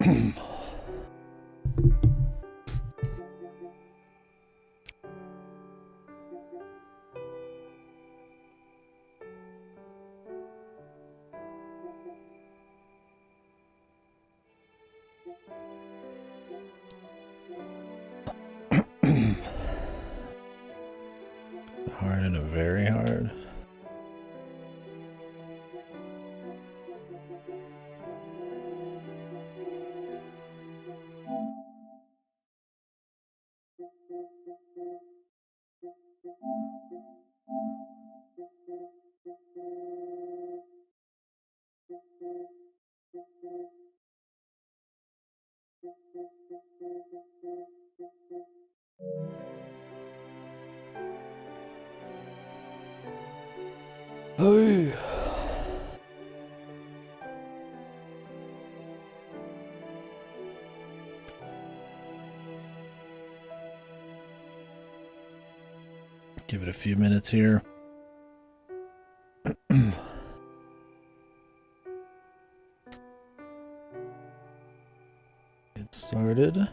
Hard and a very hard. Hey. Give it a few minutes here. Get started.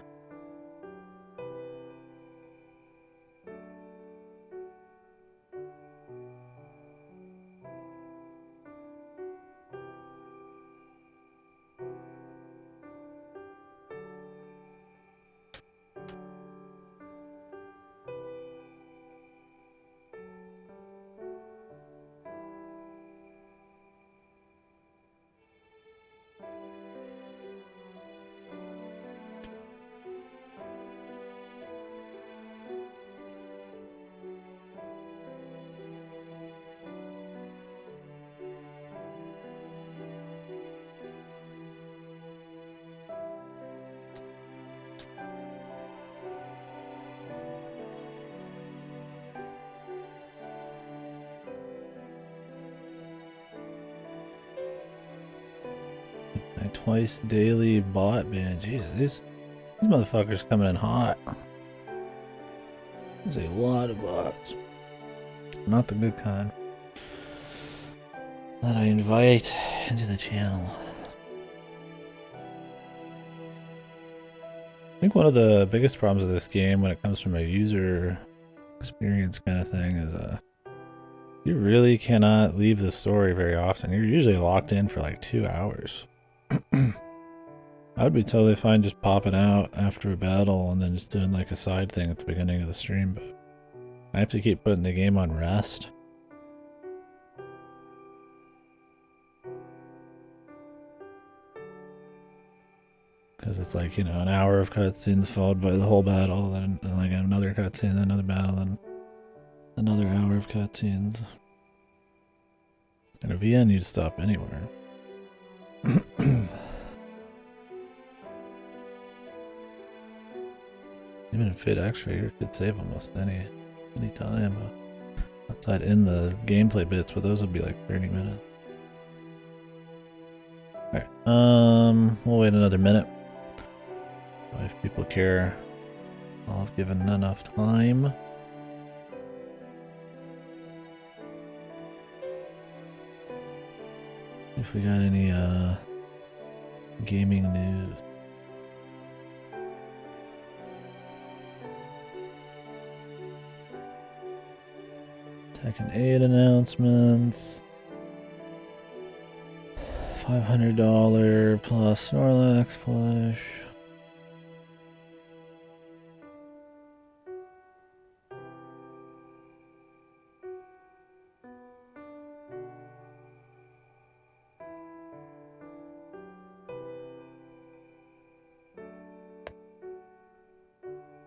Twice daily bot ban. Jesus, these motherfuckers coming in hot. There's a lot of bots. Not the good kind that I invite into the channel. I think one of the biggest problems of this game when it comes from a user experience kind of thing is you really cannot leave the story very often. You're usually locked in for like 2 hours. I would be totally fine just popping out after a battle and then just doing like a side thing at the beginning of the stream, but I have to keep putting the game on rest. Because it's like, you know, an hour of cutscenes followed by the whole battle, then like another cutscene, then another battle, then another hour of cutscenes. And a VN you'd stop anywhere. Even in Fit Extra, you could save almost any time outside in the gameplay bits, but those would be like 30 minutes. Alright, we'll wait another minute. If people care, I'll have given enough time. If we got any gaming news. Tekken 8 announcements. $500 plus Snorlax plush.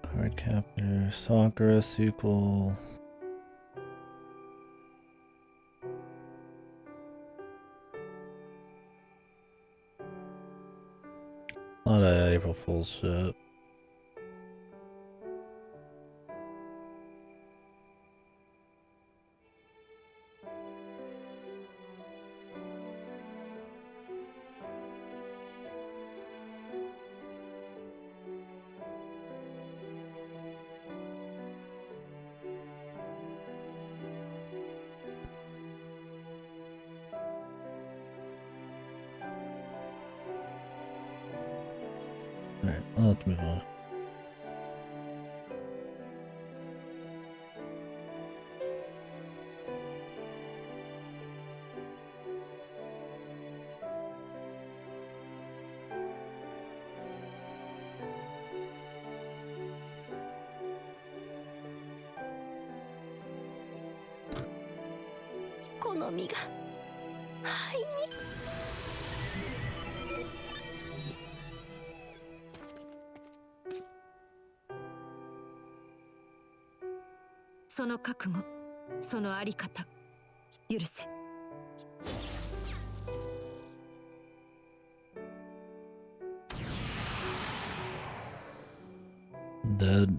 Card captor, Sakura sequel. A lot of April Fool's shit. Alright, let's move on.その覚悟、そのあり方、許せ。Dead.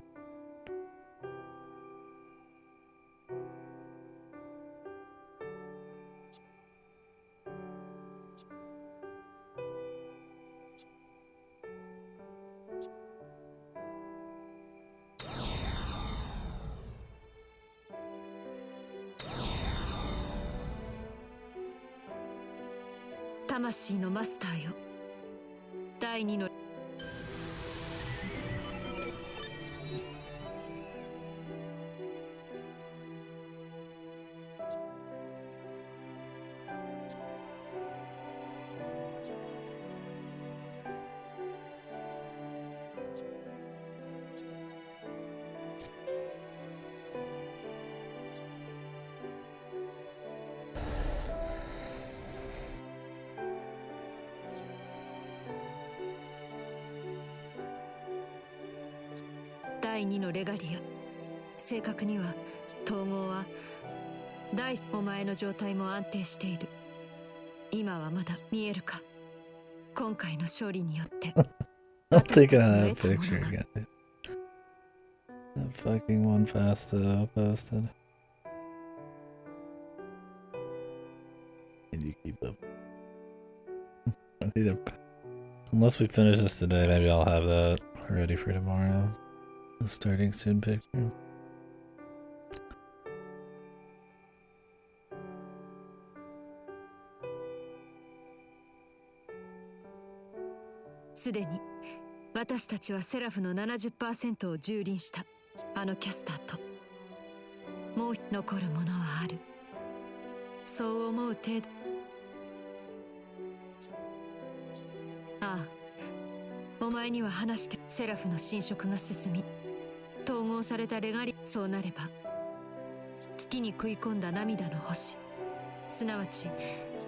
魂のマスターよ。第二の第二のレガリア。正確には統合はお前の状態も安定している。今はまだ見えるか。今回の勝利によって I'm thinking of that picture again. That fucking one posted. Can you keep up? I need to, unless we finish this today, maybe I'll have that ready for tomorrow. The starting soon picture. すでに私たちはセラフの 70% を蹂躙した。あのキャスターともう残るものはある。そう思う程度。ああ、お前には話して。セラフの侵食が進み、統合されたレガリ、そうなれば月に食い込んだ涙の星、すなわち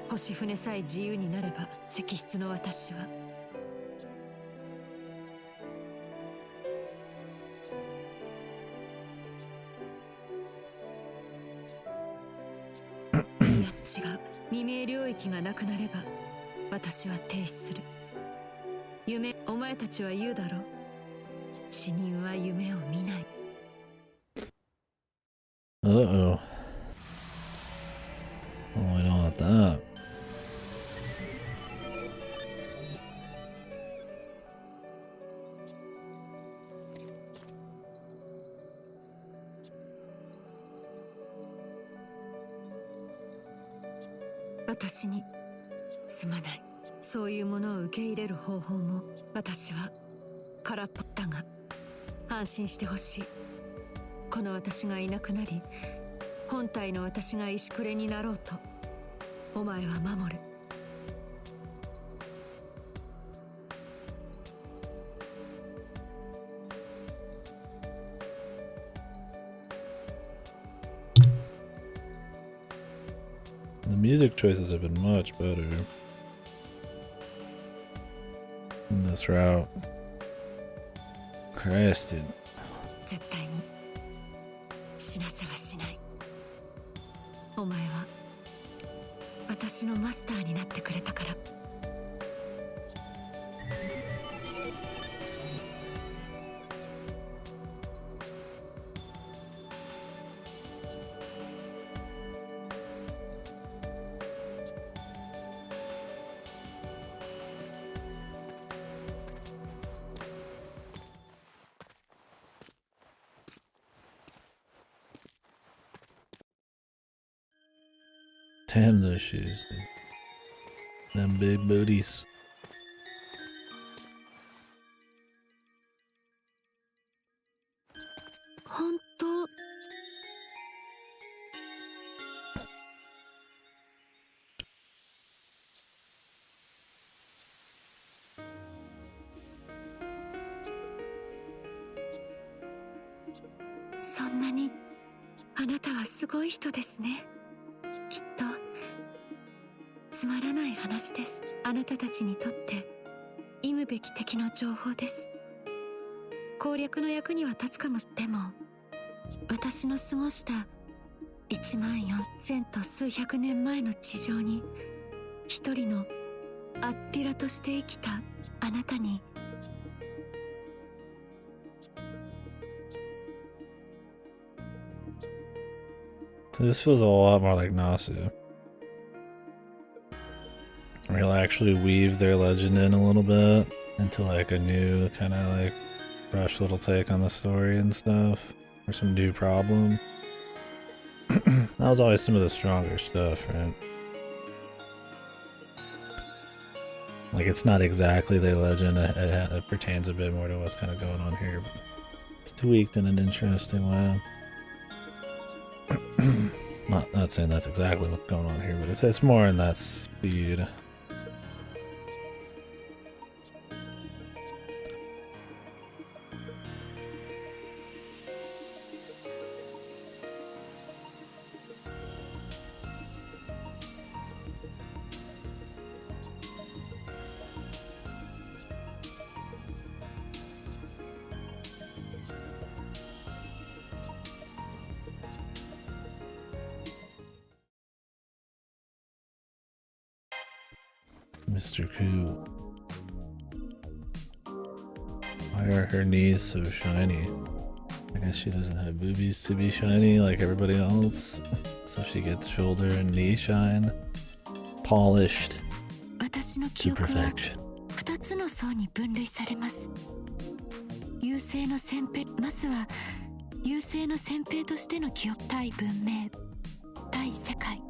星船さえ自由になれば、石室の私は違う。未明領域がなくなれば私は停止する。夢、お前たちは言うだろう。死人は夢を見ない。Uh-oh. Oh, I don't want that.「私にすまない。そういうものを受け入れる方法も私は空っぽだが、安心してほしい。この私がいなくなり、本体の私が石くれになろうと、お前は守る。The music choices have been much better in this route. Christ, dude. 絶対に死なせはしない。お前は私のマスターになってくれたから。Damn those shoes, dude. Them big booties. 本当。そんなにあなたはすごい人ですね。きっとつまらない話です。あなたたちにとって忌むべき敵の情報です。攻略の役には立つかも。でも私の過ごした14000と数百年前の地上に一人のアッティラとして生きたあなたに、So this feels a lot more like Nasu. We'll actually weave their legend in a little bit into like a new kind of like fresh little take on the story and stuff, or some new problem. That was always some of the stronger stuff, right? Like it's not exactly their legend, it pertains a bit more to what's kind of going on here, but it's tweaked in an interesting way. Not saying that's exactly what's going on here, but it's more in that speed. Mr. Cool. Why are her knees so shiny? I guess she doesn't have boobies to be shiny like everybody else. So she gets shoulder and knee shine. Polished to perfection. 2つの層に分類されます。優勢の先兵、まずは優勢の先兵としての記憶、対文明、対世界。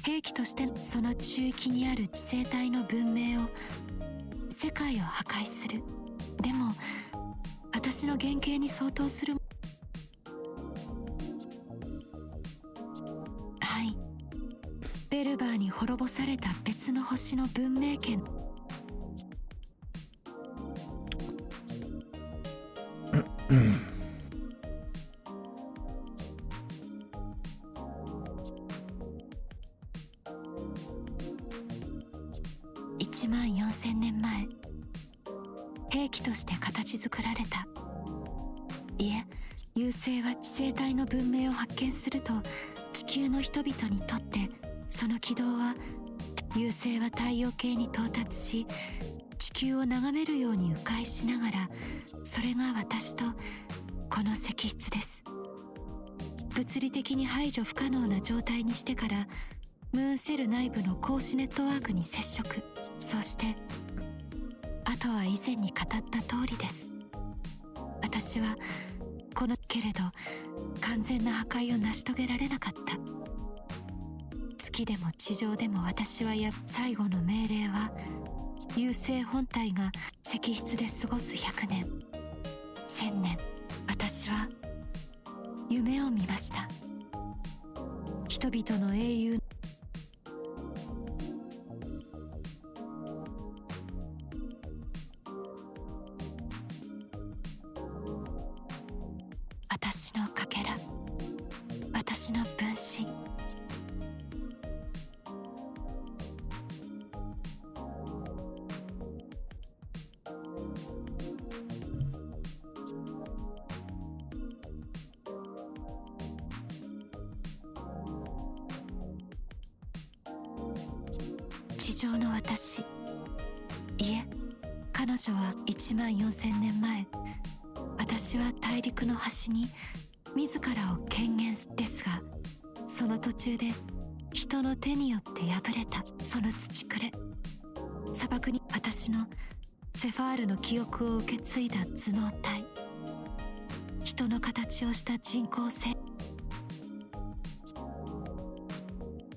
兵器としてその中域にある地生体の文明を、世界を破壊する。でも私の原型に相当する。はい、ベルバーに滅ぼされた別の星の文明圏。14000年前、兵器として形作られた。いえ、優勢は地生体の文明を発見すると、地球の人々にとってその軌道は、優勢は太陽系に到達し、地球を眺めるように迂回しながら、それが私とこの石室です。物理的に排除不可能な状態にしてから、ムーンセル内部の光子ネットワークに接触。そしてあとは以前に語った通りです。私はこのけれど完全な破壊を成し遂げられなかった。月でも地上でも私は最後の命令は、優勢本体が石室で過ごす100年1000年。私は夢を見ました。人々の英雄、私のかけら、私の分身。地上の私、いえ、彼女は14000年前、私は大陸の端に自らを権限ですが、その途中で人の手によって破れたその土くれ、砂漠に私のセファールの記憶を受け継いだ頭脳体、人の形をした人工性。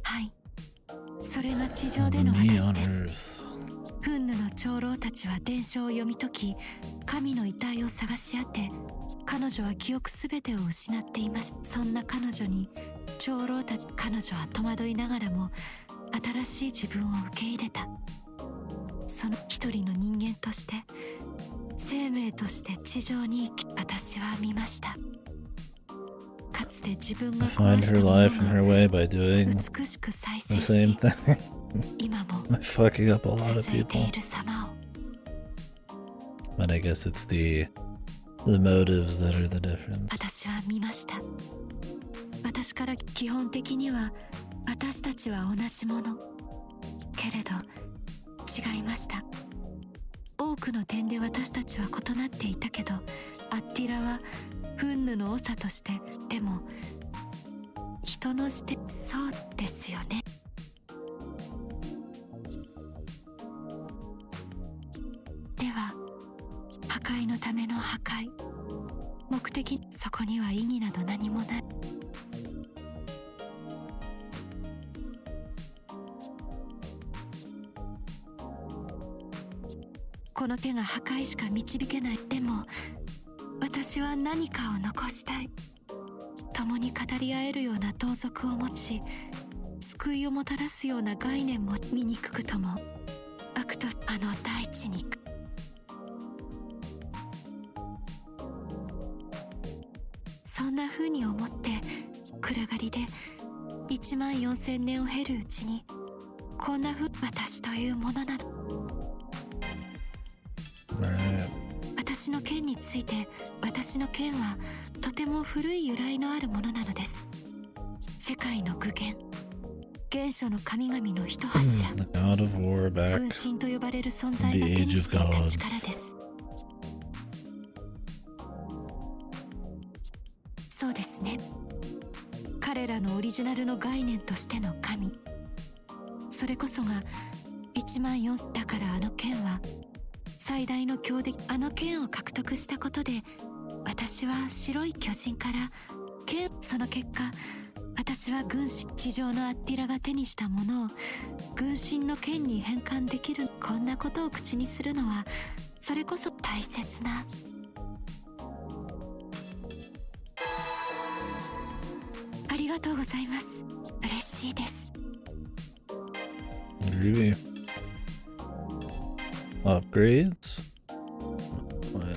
はい、それが地上での私です。フンヌの長老たちは伝承を読み解き、神の遺体を探し当て、彼女は記憶すべてを失っていました。そんな彼女に長老たち、彼女は戸惑いながらも新しい自分を受け入れた。その一人の人間として、生命として地上に生き、私は見ました。かつて自分が壊したものが美しく再生し、今も続いている様を。But I guess it's the motives that are the difference. 私は見ました。私から基本的には私たちは同じもの。けれど違いました。多くの点で私たちは異なっていたけど、アッティラは憤怒の長として、でも人の視点、そうですよね。では破壊のための破壊、目的、そこには意義など何もない。この手が破壊しか導けない。でも私は何かを残したい。共に語り合えるような盗賊を持ち、救いをもたらすような概念も醜くとも悪と、あの大地に。そんな風に思って暗がりで14000年を経るうちに、こんな私というものなの。私の剣について、私の剣はとても古い由来のあるものなのです。世界の具現、原初の神々の一柱、軍神と呼ばれる存在が手にしていた力です。そうですね。彼らのオリジナルの概念としての神、それこそが14000だから、あの剣は最大の強敵。あの剣を獲得したことで、私は白い巨人から剣、その結果私は軍神、地上のアッティラが手にしたものを軍神の剣に変換できる。こんなことを口にするのはそれこそ大切な。ありがとうございます。嬉しいです。Really? Upgrades? What?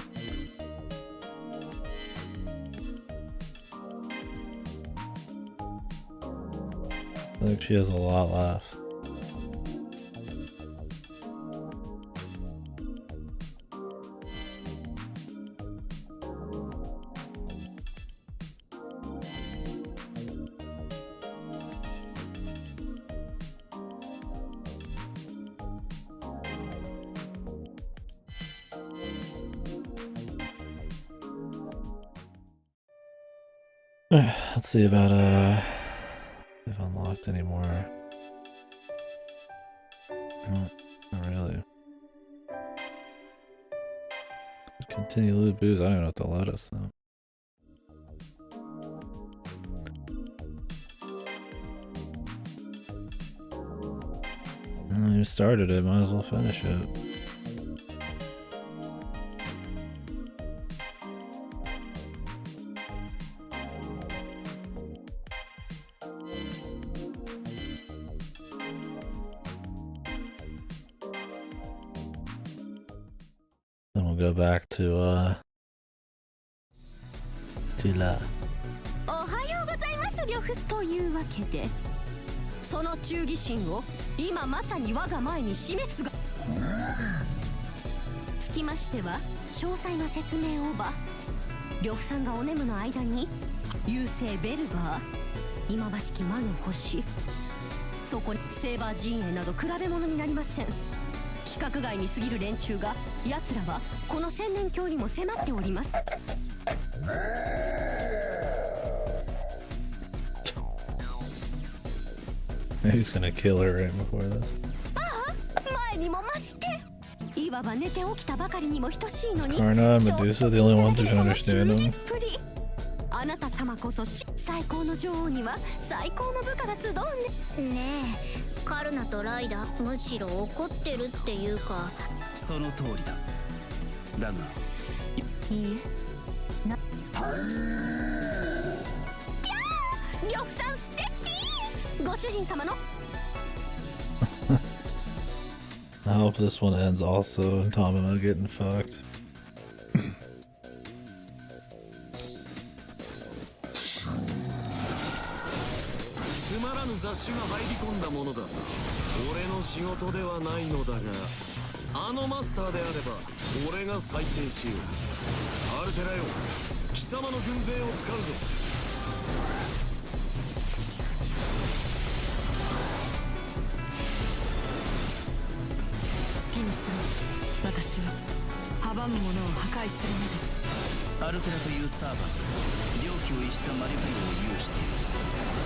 I think she has a lot left. Let's see about if I've unlocked any more. No, not really. Continue loot booze. I don't even know what to let us though. You started it, might as well finish it. Then we'll go back to Extella. おはようございます、呂布。というわけで、その忠義心を今まさに我が前に示すが、つきましては詳細の説明をば。呂布さんがお眠の間に優勢ベルバー、今ばしき魔の星、そこにセーバー陣営など比べ物になりません。規格外に過ぎる連中が、奴らはこの千年峡にも迫っております。He's gonna kill her right before this. 前にも増して、いわば寝て起きたばかりにも等しいのに、 Karna and Medusa, the only ones who can understand him. あなた様こそ最高の女王には最高の部下が集うね。ねえ、カルナとライダーむしろ怒ってるっていうか。その通りだ。だがいいえ、呂布さん素敵。ご主人様の I hope this one ends also in Tamama getting fucked. つまらぬ雑種が入り込んだものだ。俺の仕事ではないのだが、あのマスターであれば俺が裁定しよう。アルテラよ、貴様の軍勢を使うぞ。好きにしろ。私は阻む者を破壊するまで。アルテラというサーバー、常軌を逸した魔力量を有している。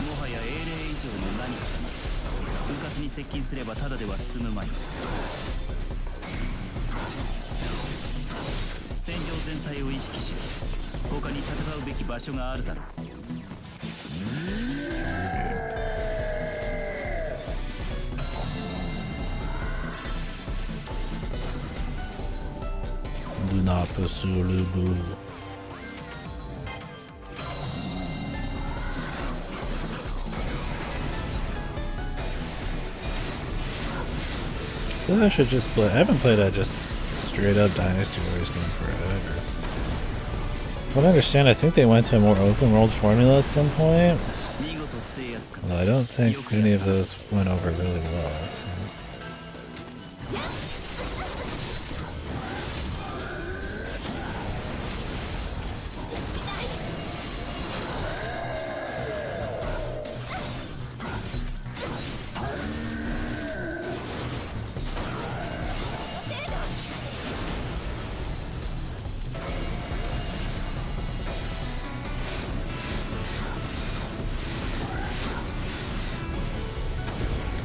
もはや英霊以上の何かだな。うかつに接近すればただでは済むまい。戦場全体を意識しろ。他に戦うべき場所があるだろう。Do not pursue Lubu. I should just play. I haven't played that just straight up Dynasty Warriors game forever. From what I understand, I think they went to a more open world formula at some point. Well, I don't think any of those went over really well. So.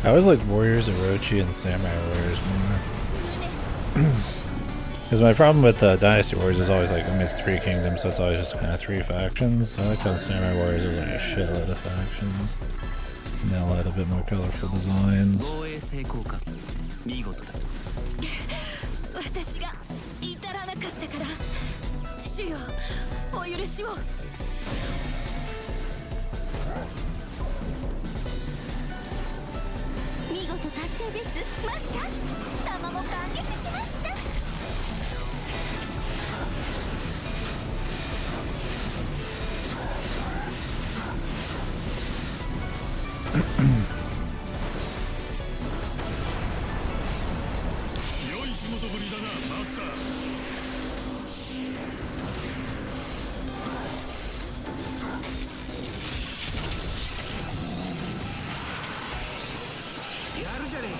I always liked Warriors, Orochi, and Samurai Warriors more. Because my problem with Dynasty Warriors is always like, I mean, it's 3 kingdoms, so it's always just kind of 3 factions. So I liked how Samurai Warriors was like a shitload of factions. And they all had a bit more colorful designs. 私が至らなかったから主よお許しを。見事達成ですマスター。玉も感激しました。良い仕事ぶりだなマスター。やるじゃねえか。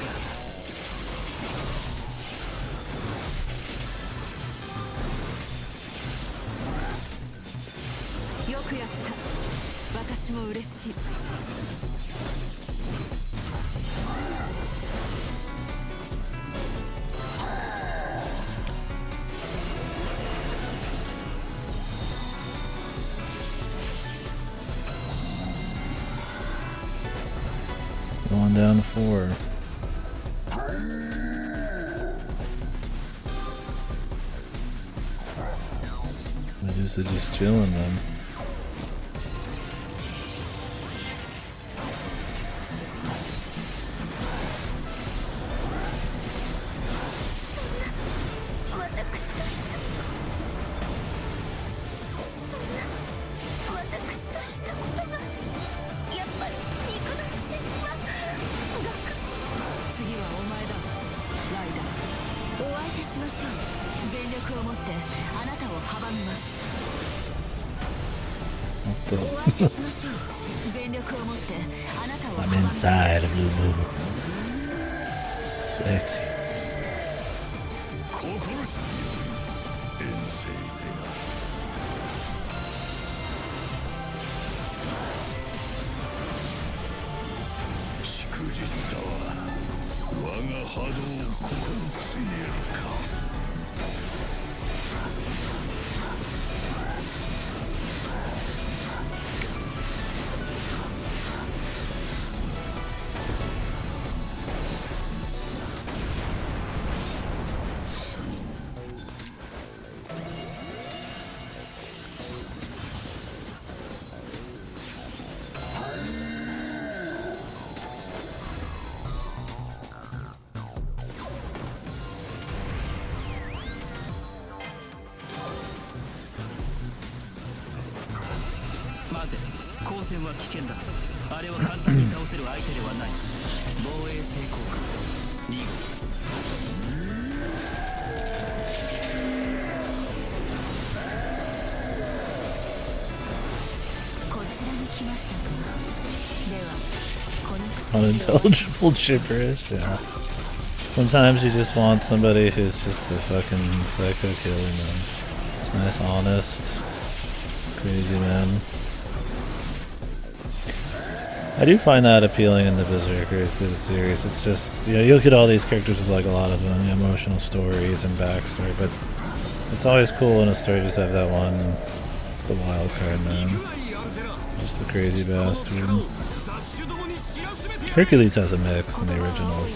よくやった。私も嬉しい。Going down to 4. Medusa just chilling them. I'm inside of Lubu. Sexy. 戦は危険だ。あれは簡単に倒せる相手ではない。防衛成功か。見事。Unintelligible gibberish, yeah. Sometimes you just want somebody who's just a fucking psycho killer, man. It's nice, honest, crazy man. I do find that appealing in the Berserker series. It's just, you know, you look at all these characters with like a lot of emotional stories and backstory, but it's always cool when a story just have that one. It's the wild card, man. Just the crazy bastard. Hercules has a mix in the originals.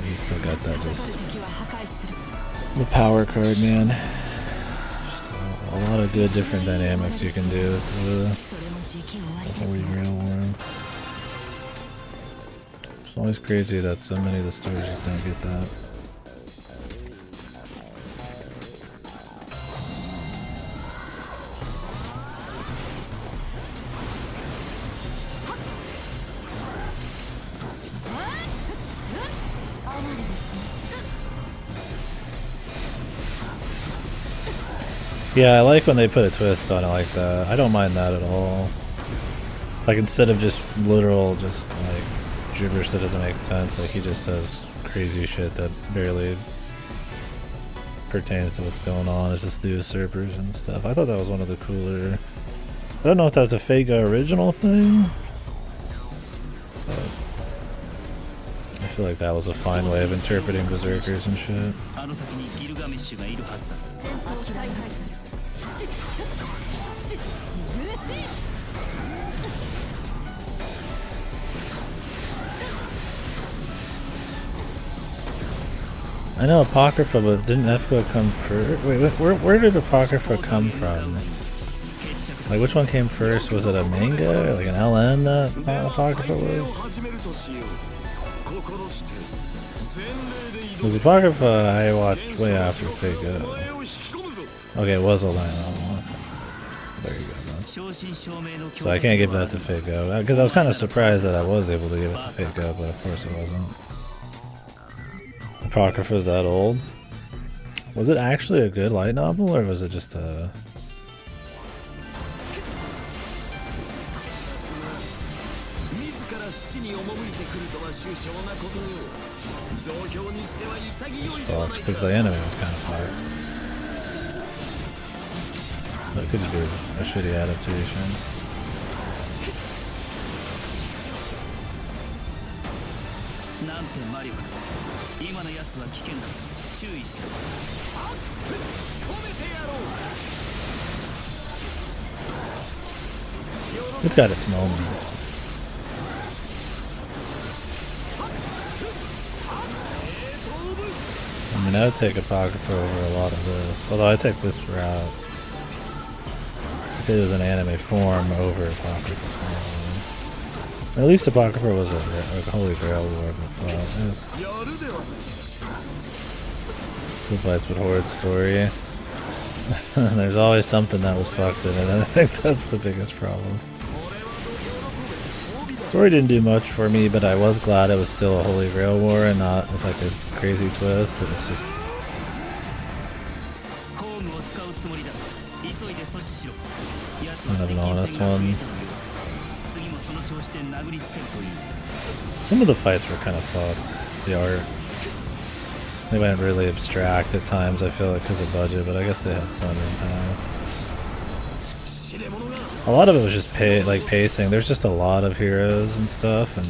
You still got that just the power card, man. Just a lot of good different dynamics you can do with the Holy Grail War. It's always crazy that so many of the stories just don't get that. Yeah, I like when they put a twist on it like that. I don't mind that at all. Like, instead of just literal, just like gibberish that doesn't make sense, like he just says crazy shit that barely pertains to what's going on. It's just the usurpers and stuff. I thought that was one of the cooler. I don't know if that's a Fega original thing, but I feel like that was a fine way of interpreting berserkers and shit. I know Apocrypha, but didn't Efka come first? Wait, where did Apocrypha come from? Like, which one came first? Was it a manga? Like an LN that Apocrypha was? Was Apocrypha I watched way after Fega? Okay, it was a line on. There you go, man. So I can't give that to Fega. Because I was kind of surprised that I was able to give it to Fega, but of course it wasn't. Apocrypha's that old? Was it actually a good light novel, or was it just a... Because the anime was kind of fucked. But it could just be a shitty adaptation. It's got its moments. I mean, I would take Apocrypha over a lot of this, although I take this route. If it was an anime form over Apocrypha form. At least Apocrypha was a Holy Grail War, but Who Fights with Horde story. There's always something that was fucked in it, and I think that's the biggest problem. The story didn't do much for me, but I was glad it was still a Holy Grail War and not with like a crazy twist. It was just kind of an honest one. Some of the fights were kind of fucked. The art. They went really abstract at times, I feel like, because of budget, but I guess they had some impact. A lot of it was just pacing. There's just a lot of heroes and stuff, and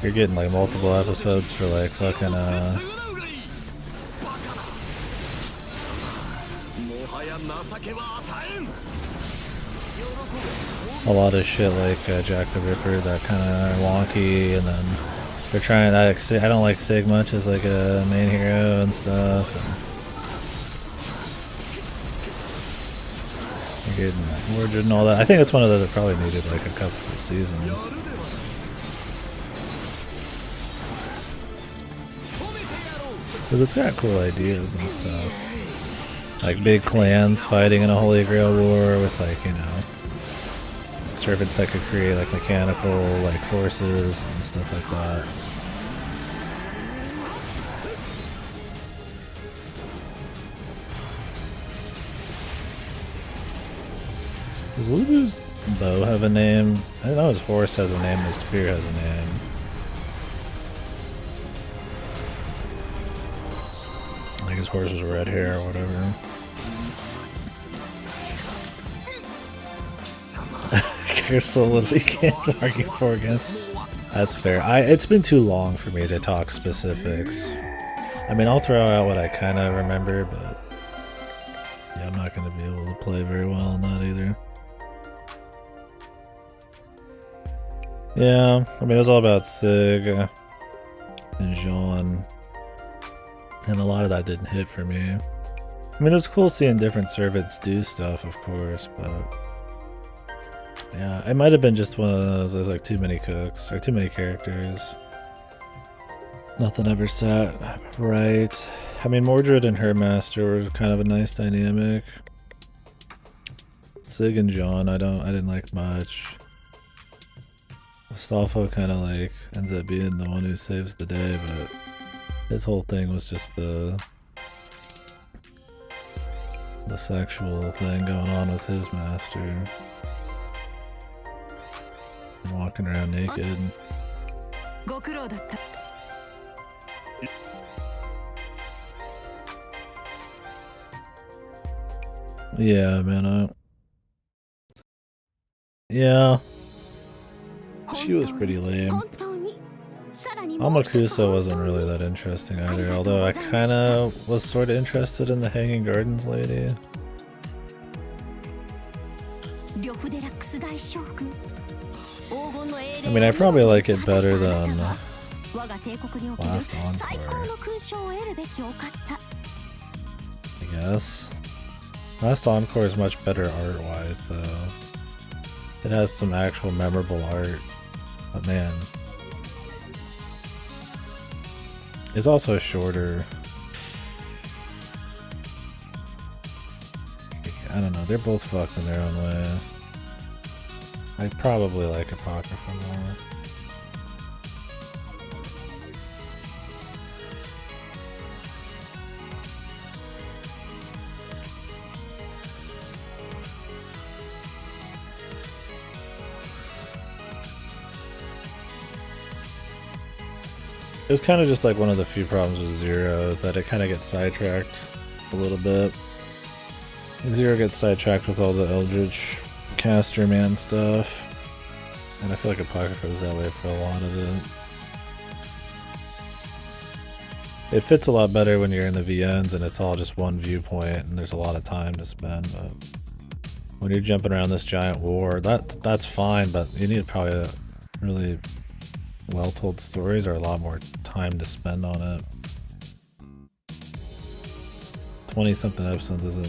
you're getting like multiple episodes for like fucking a lot of shit like Jack the Ripper, that kind of wonky, and then they're trying. I don't like Sig much as like a main hero and stuff. And Mordred and all that. I think it's one of those that probably needed like a couple of seasons. Because it's got cool ideas and stuff. Like big clans fighting in a Holy Grail War with like, you know, servants that could create like mechanical like forces and stuff like that. Does Lubu's bow have a name? I know his horse has a name, his spear has a name. Like his horse is red hair or whatever. Cares so little he can't argue for against. That's fair. It's been too long for me to talk specifics. I mean, I'll throw out what I kind of remember, but yeah, I'm not going to be able to play very well on that either. Yeah, I mean, it was all about Sig and Jean, and a lot of that didn't hit for me. I mean, it was cool seeing different servants do stuff, of course, but yeah, it might have been just one of those, there's like too many cooks, or too many characters. Nothing ever sat right. I mean, Mordred and her master were kind of a nice dynamic. Sig and Jean, I didn't like much. Astolfo kind of like ends up being the one who saves the day, but his whole thing was just the sexual thing going on with his master. And walking around naked. Yeah, man, yeah. She was pretty lame. Amakusa wasn't really that interesting either, although I kinda was sorta interested in the Hanging Gardens lady. I mean, I probably like it better than Last Encore, I guess. Last Encore is much better art-wise, though. It has some actual memorable art. But man, it's also shorter. I don't know, they're both fucked in their own way. I probably like Apocrypha more. It was kind of just like one of the few problems with Zero, that it kind of gets sidetracked a little bit. Zero gets sidetracked with all the Eldritch Caster Man stuff, and I feel like Apocrypha was that way for a lot of it. It fits a lot better when you're in the VNs and it's all just one viewpoint and there's a lot of time to spend, but when you're jumping around this giant war, that's fine, but you need probably really well-told stories or a lot more time to spend on it. 20-something episodes isn't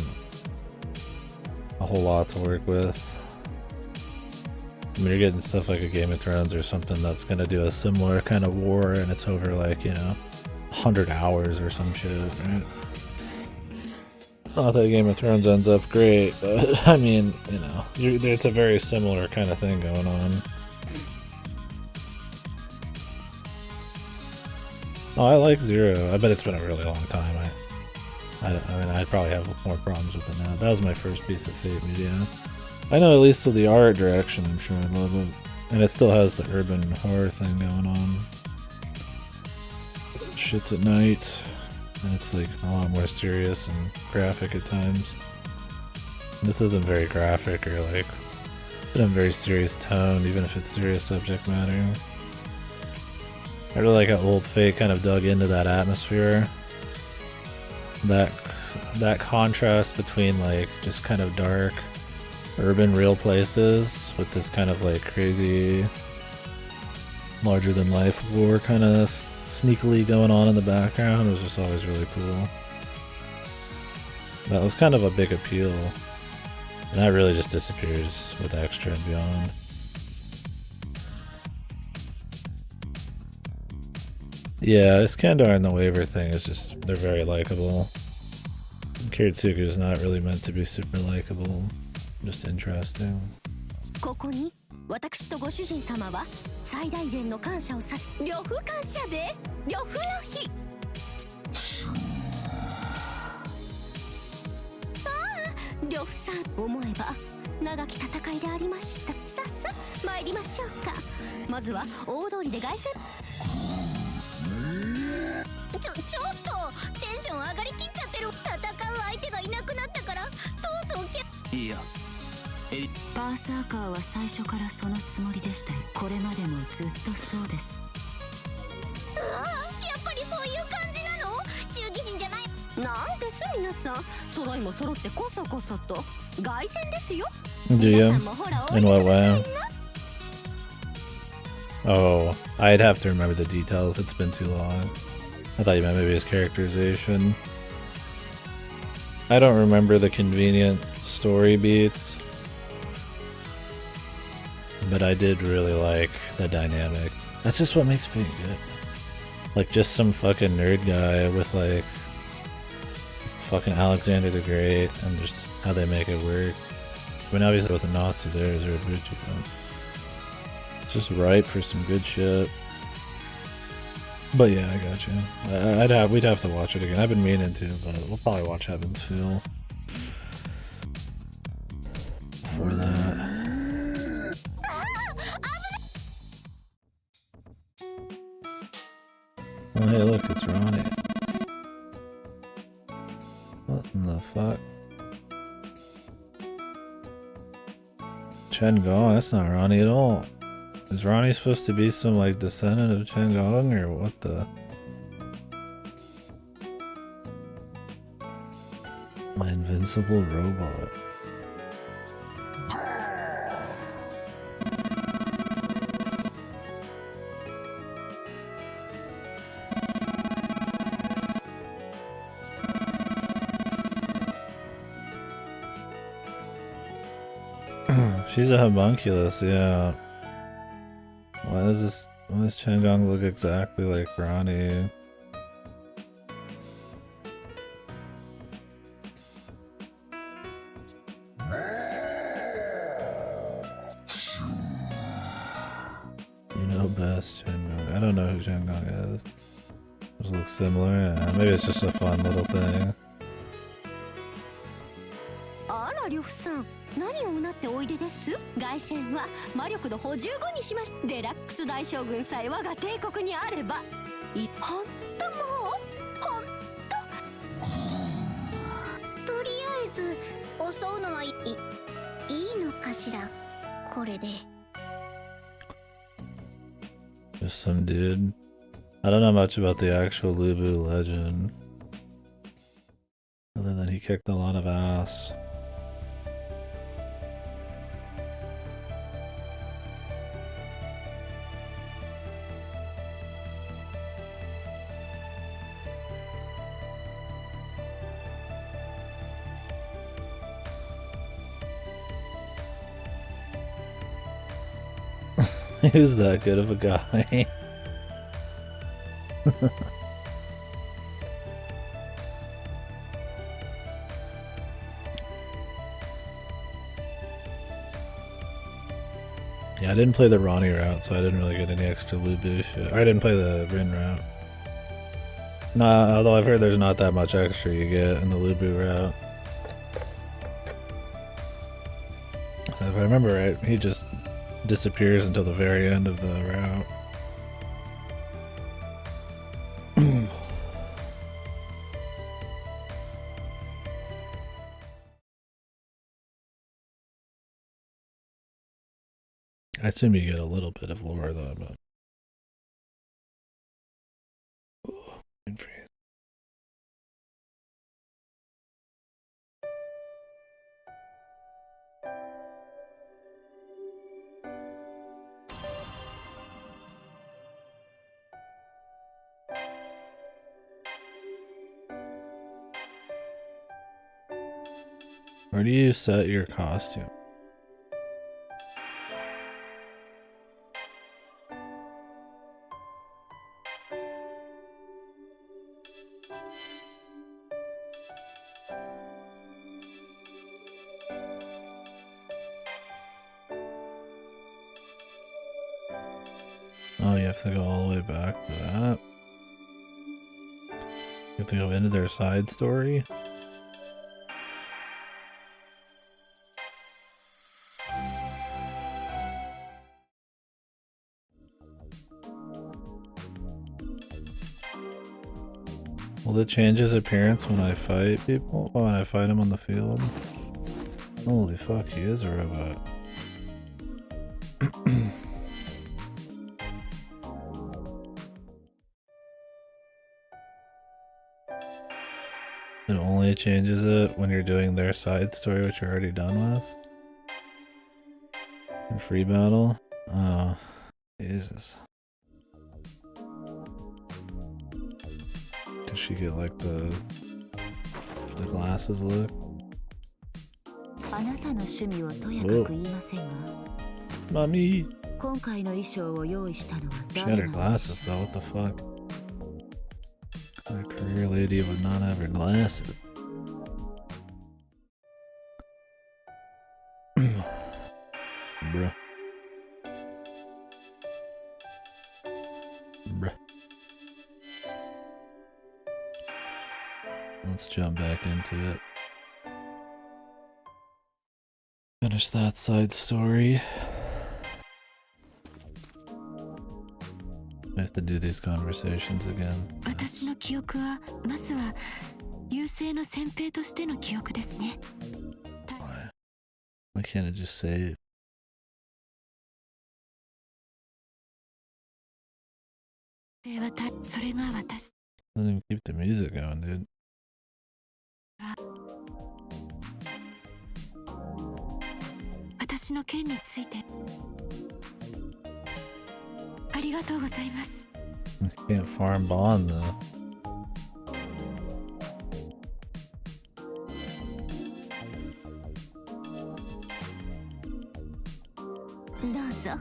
a whole lot to work with. I mean, you're getting stuff like a Game of Thrones or something that's gonna do a similar kind of war and it's over like, you know, 100 hours or some shit, right? Not that Game of Thrones ends up great, but I mean, you know, it's a very similar kind of thing going on. Oh, I like Zero. I bet it's been a really long time. I mean, I'd probably have more problems with it now. That was my first piece of Fate media. I know at least to the art direction, I'm sure I love it. And it still has the urban horror thing going on. Shit's at night. And it's like a lot more serious and graphic at times. This isn't very graphic or like in a very serious tone, even if it's serious subject matter. I really like how Old Fate kind of dug into that atmosphere. That contrast between like just kind of dark urban real places with this kind of like crazy larger than life war kind of sneakily going on in the background was just always really cool. That was kind of a big appeal. And that really just disappears with Extra and Beyond. Yeah, Iskandar and the Waver thing is just, they're very likable. Kiritsugu is not really meant to be super likable, just interesting. 私とご主人様は最大限の感謝をさせ、呂布感謝で呂布の日。呂布さん、思えば長き戦いでありました。さっさ参りましょうか。まずは大通りで凱旋。ちょっとテンション上がりきっちゃってる。戦う相手がいなくなったからとうとういいやバーサーカーは最初からそのつもりでした。これまでもずっとそうです。うわやっぱりそういう感じなの。忠義心じゃない。なんです皆さん、揃いも揃ってこそこそと凱旋ですよ。 Do you? 皆さんもほらおい In で what ください way? Oh, I'd have to remember the details. It's been too long. I thought you meant maybe his characterization. I don't remember the convenient story beats, but I did really like the dynamic. That's just what makes Fate good. Like, just some fucking nerd guy with, like, fucking Alexander the Great, and just how they make it work. I mean, obviously, with a Nasu there, is there a Bucci, but it's just ripe for some good shit. But yeah, I got you. We'd have to watch it again. I've been meaning to, but we'll probably watch Heaven's Feel for that. Oh hey, look, it's Ronnie. What in the fuck? Chen Gong? That's not Ronnie at all. Is Ronnie supposed to be some, like, descendant of Chen Gong, or what the? My invincible robot. She's a homunculus, yeah. Why does Chen Gong look exactly like Ronnie? You know best, Chen Gong. I don't know who Chen Gong is. Those look similar. Yeah, maybe it's just a fun little thing. あら呂布さん、何をうなっておいでです。凱旋は魔力の補充後にしまし。デラックス大将軍さえ我が帝国にあればほんともうほんと。とりあえず襲うのはいいのかしら。これで Just some dude. I don't know much about the actual Lubu legend, other than he kicked a lot of ass. Who's that good of a guy? Yeah, I didn't play the Ronnie route, so I didn't really get any extra Lubu shit. I didn't play the Rin route. Nah, although I've heard there's not that much extra you get in the Lubu route. So if I remember right, he just disappears until the very end of the route. I assume you get a little bit of lore though, but brain freeze. Where do you set your costume? Oh, you have to go all the way back to that. You have to go into their side story. Will it change his appearance when I fight people? Oh, when I fight him on the field? Holy fuck, he is a robot. It only changes it when you're doing their side story, which you're already done with? In free battle? Oh, Jesus. Does she get like the glasses look? あなたの趣味をとやかく言いませんが、 Mommy! 今回の衣装を用意したのは She had 誰 her なの？ glasses though, what the fuck? A career lady would not have her glasses. Bruh. Bruh. Let's jump back into it. Finish that side story. I have to do these conversations again. 私の記憶はまずは優勢の先兵としての記憶ですね。 Why can't it just save? それが私。 Doesn't even keep the music going, dude. 私の件についてありがとうございます。 You can't farm bond though. どうぞ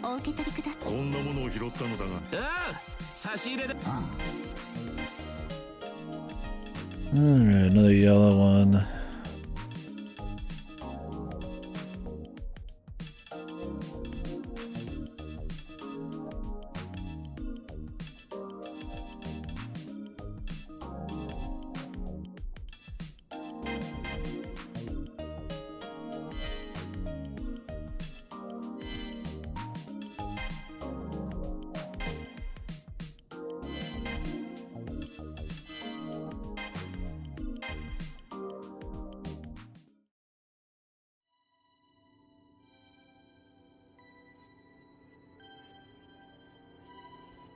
お受け取りください。こんなものを拾ったのだが。ああ、差し入れだ。Alright, another yellow one.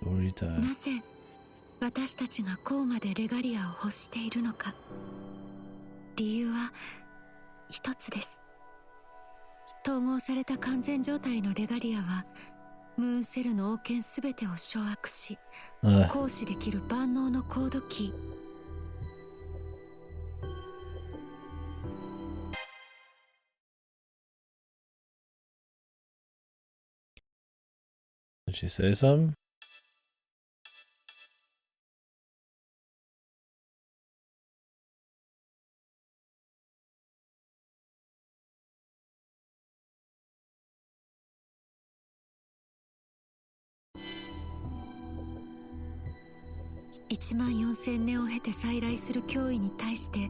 Story time. なぜ私たちがこうまでレガリアを欲しているのか。理由は一つです。統合された完全状態のレガリアはムーンセルの王権すべてを掌握し、行使できる万能のコードキー。 Did she say something?14000年を経て再来する脅威に対して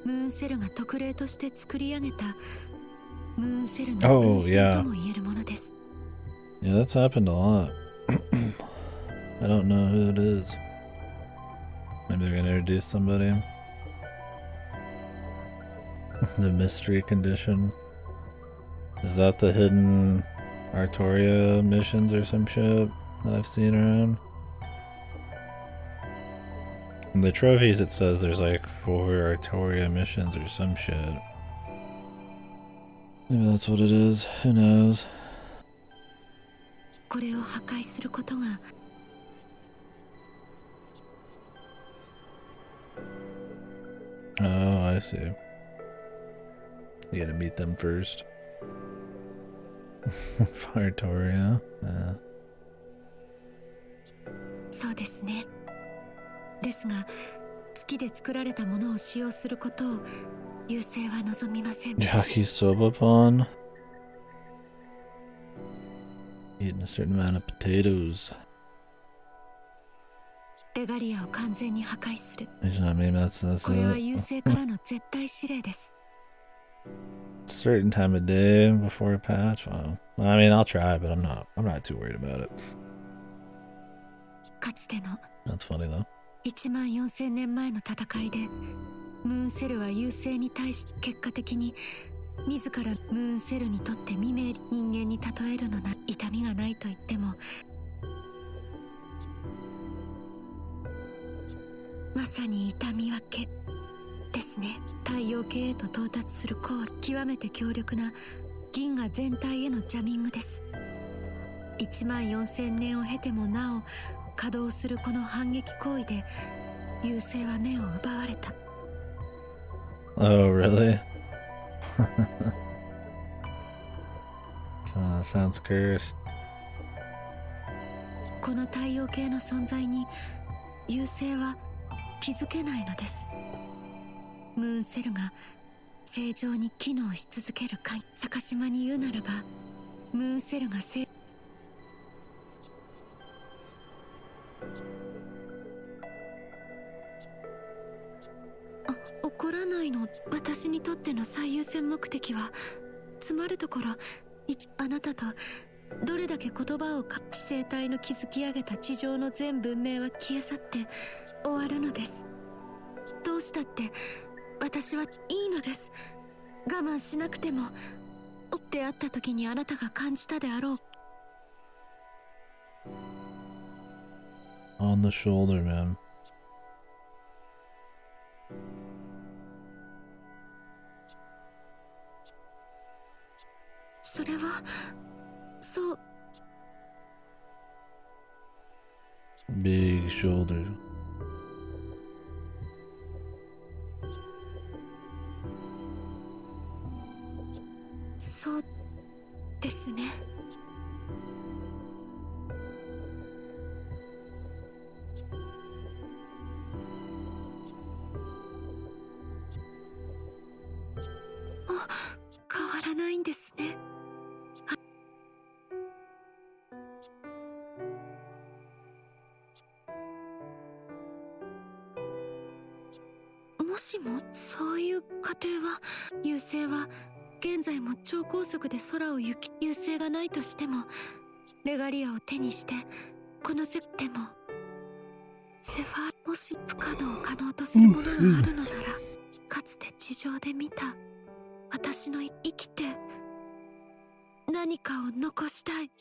ムーンセルが特例として作り上げたムーンセルの分身とも言えるものです。 Yeah, that's happened a lot. I don't know who it is. Maybe they're gonna introduce somebody. The mystery condition. Is that the hidden Artoria missions or some shit that I've seen around? In the trophies it says there's like 4 Artoria missions or some shit. Maybe that's what it is. Who knows? これを破壊することが Oh, I see. You gotta meet them first. Fire Toria. Yeah. そうですね。ですが月で作られたものを使用することを優勢は望みません。 Yakisobapon. Eating a certain amount of potatoes. レガリアを完全に破壊する。 He's not maybe that's これは it. 優勢からの絶対指令です。 Certain time of day before a patch. Well, I mean, I'll try, but I'm not too worried about it. かつての That's funny though. 14000年前の戦いでムーンセルは優勢に対し結果的に自らムーンセルにとって未明人間に例えるのな痛みがないと言ってもまさに痛み分けですね。太陽系へと到達する航路、極めて強力な銀河全体へのジャミングです。14000年を経てもなお稼働するこの反撃行為で優勢は目を奪われた。 Oh, really? Sounds cursed. この太陽系の存在に優勢は気づけないのです。ムーンセルが正常に機能し続けるか坂島に言うならばムーンセルが怒らないの。私にとっての最優先目的はつまるところあなたとどれだけ言葉を地生体の築き上げた地上の全文明は消え去って終わるのです。どうしたって私はいいのです。我慢しなくても出会った時にあなたが感じたであろう。 On the shoulder, man. それはそう。 Big shoulder. そうですね。あ、変わらないんですね。もしもそういう過程は優勢は現在も超高速で空を行き優勢がないとしてもレガリアを手にしてこのセでもセファーもし不可能を可能とするものがあるのならかつて地上で見た私の生きて何かを残したい。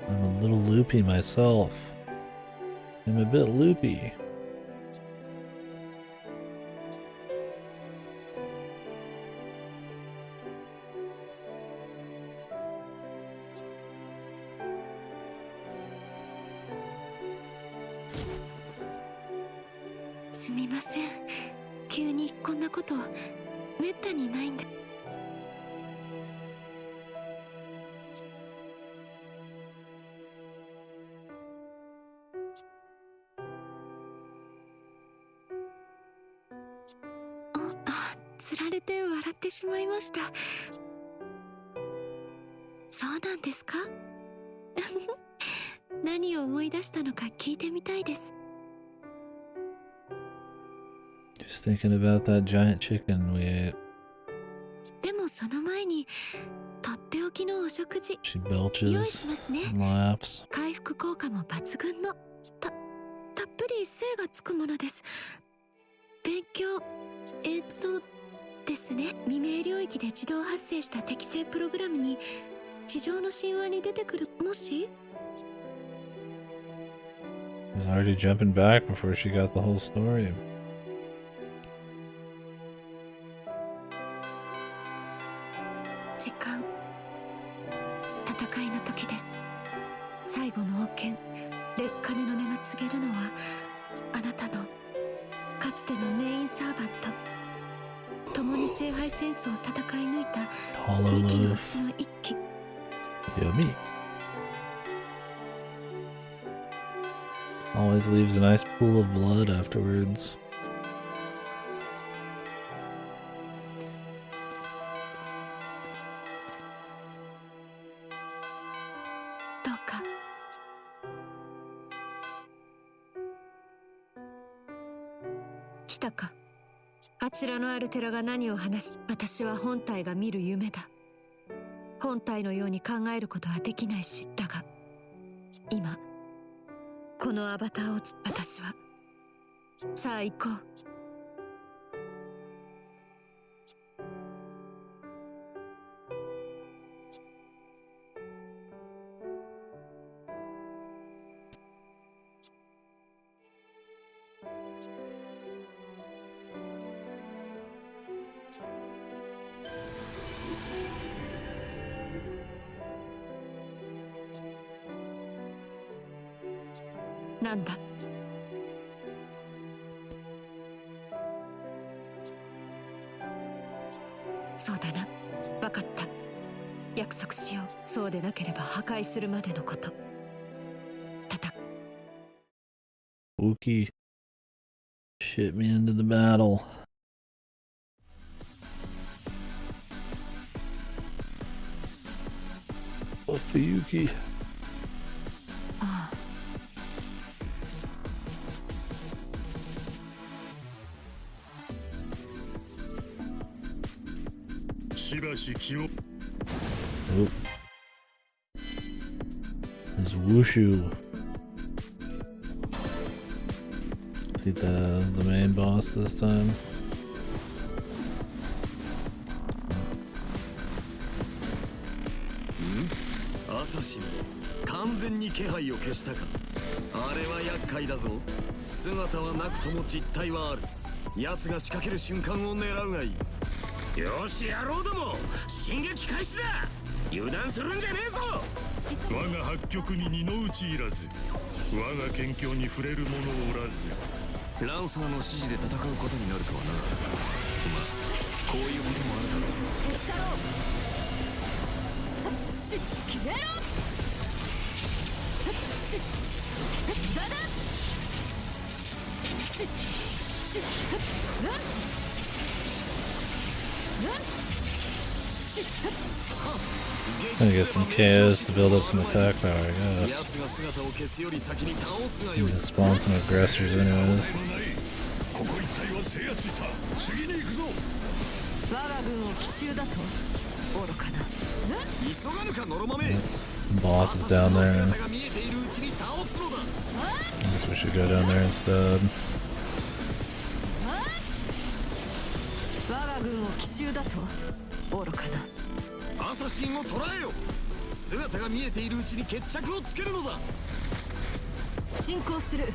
I'm a little loopy myself. I'm a bit loopy.「すみません。急にこんなことめったにないんで」つられて笑ってしまいました。そうなんですか？何を思い出したのか聞いてみたいです。 Just thinking about that giant chicken we ate. でもその前にとっておきのお食事 She 用意し belches ますね。 and laughs. 回復効果も抜群のたっぷり精がつくものです。勉強ですね。未明領域で自動発生した適正プログラムに地上の神話に出てくるもし I was already jumping back before she got the whole story. 時間戦いの時です。最後の王権劣化の音が告げるのはあなたのかつてのメインサーバント共に聖杯戦争を戦い抜いた Hollow 2機のう loaf. ちの1機。 Yummy. Always leaves a nice pool of blood afterwards. どうか来たか。あちらのある寺が何を話し、私は本体が見る夢だ。本体のように考えることはできないし、だが今このアバターを私は、さあ行こう。なんだ。そうだな、分かった。約束しよう。そうでなければ破壊するまでのこと。Wookie. Shit me into the battle. Fuyuki. ああ、しばし気を。 Oh. There's Wushu. See the main boss this time. アサシン、完全に気配を消したか。あれは厄介だぞ。姿はなくとも実体はある。奴が仕掛ける瞬間を狙うがいい。よし、野郎ども、進撃開始だ。油断するんじゃねえぞ。我が八極に二の内いらず、我が剣境に触れる者おらず。ランサーの指示で戦うことになるとはな。まあ、こういうこともあるだろう。消し去ろう。し消えろ。しだだしGonna get some KOs to build up some attack power, I guess. 奴が姿を消すより先に倒すが I'm よい。 gonna spawn some aggressors anyways. ここ一帯は制圧した。次に行くぞ。我が軍を奇襲だと愚かな。急がぬかノロマメ。 Boss is down there. 姿が見えているうちに倒すのだ。 I guess we should go down there instead. 我が軍を奇襲だと愚かな。アサシンを捕らえよ。姿が見えているうちに決着をつけるのだ。進行する。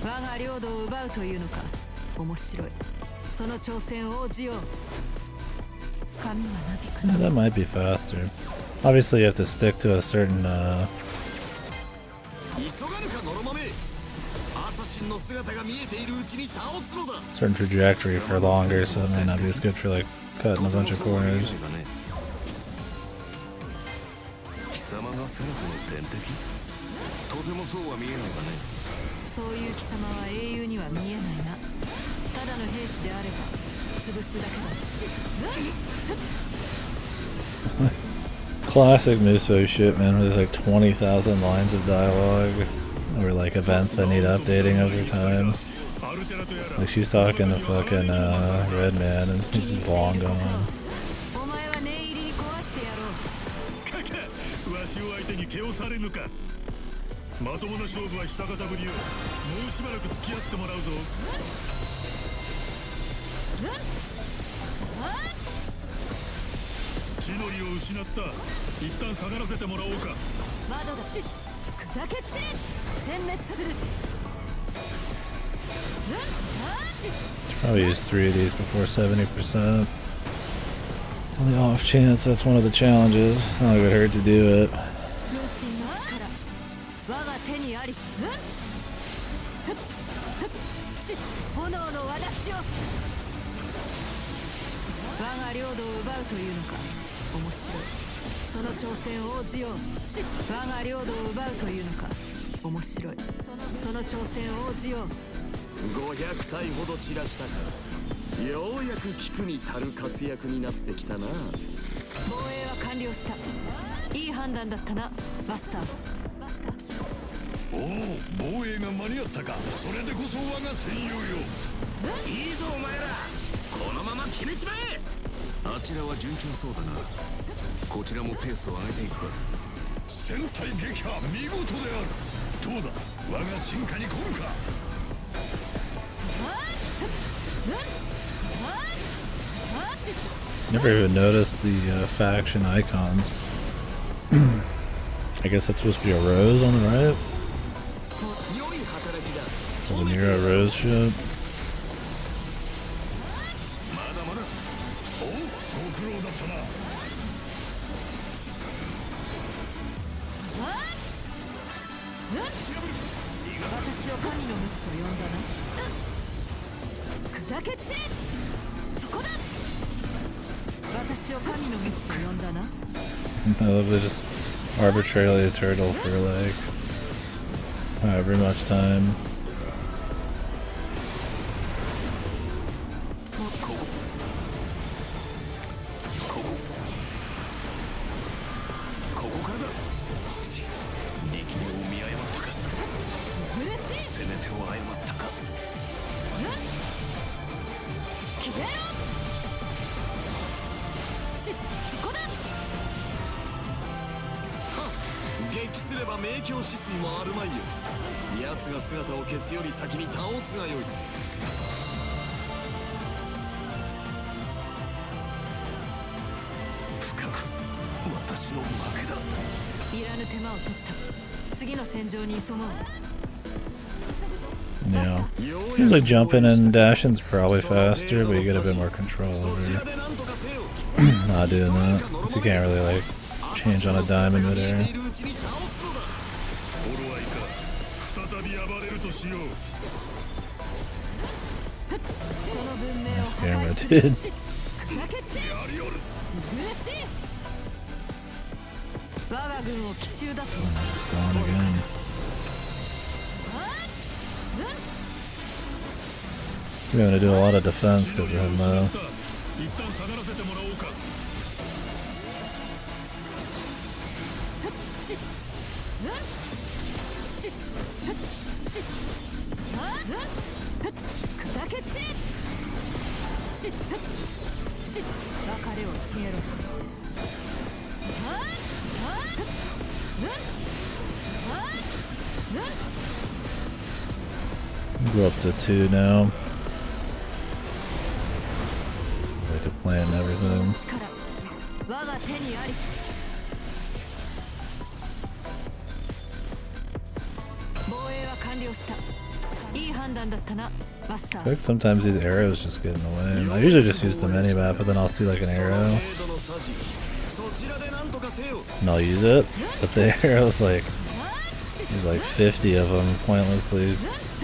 我が領土を奪うというのか。面白い。その挑戦を応じよう。髪はなびく Yeah, that might be faster. Obviously, you have to stick to a certain 急がぬかノロマメ。アサシンの姿が見えているうちに倒すのだ。 certain trajectory for longer, so it may not be as good for like cutting a bunch of corners. 貴様がセラフの天敵？とてもそうは見えないがね。そういう貴様は英雄には見えないな。ただの兵士であれば潰すだけだ。Classic Muso shit, man. Where there's like 20,000 lines of dialogue, or like events that need updating over time. Like she's talking to fucking Red Man, and he's just long gone. お前は念入りに壊してやろう。かか、わしを相手に毛をされぬか。まともな勝負は久方ぶりよ。もうしばらく付き合ってもらうぞ。地の利を失った。一旦下がらせてもらおうか。窓だし砕け散れ。殲滅する。 Probably use 3 of these before 70%. On the off chance that's one of the challenges, it's not gonna hurt to do it. しよう。我が領土を奪うというのか。面白い。その挑戦を応じよう。我が領土を奪うというのか。面白い。その挑戦を応じよう。500体ほど散らしたからようやく聞くに足る活躍になってきたな。防衛は完了した。いい判断だったな、マスター。おお、防衛が間に合ったか。それでこそ我が戦友よ。いいぞお前ら、このまま決めちまえ。あちらは順調そうだな。こちらもペースを上げていくか。戦隊撃破見事である。どうだ、我が進化に来るか。Never even noticed the faction icons. I guess that's supposed to be a rose on the right. Or near a rose ship. まだまだ。おう、ご苦労だったな。私を神の鞭と呼んだな。砕け散れ。そこだ。私を神の鞭と呼んだな。 I love they just arbitrarily a turtle for like however much time. ここからだ。力量を見誤ったか。攻め手を誤ったか。消えろ。そこだ。撃すれば明鏡止水もあるまいよ。奴が姿を消すより先に倒すがよい。深く私の負けだ。いらぬ手間を取った。次の戦場に急ごう。 Yeah. Seems like jumping and dashing's probably faster, but you get a bit more control over not doing that. So you can't really like change on a dime in midair. Nice camera, dude. It's gone again. We're gonna do a lot of defense because of him. 一旦下がらせてもらおうか。別れを告げろ。 Go up to 2 now. Like a plan and everything. 我が手にあり。防衛は完了した。いい判断だったな、マスター。 I feel like sometimes these arrows just get in the way. I usually just use the mini map, but then I'll see like an arrow and I'll use it. But the arrows there's like 50 of them pointlessly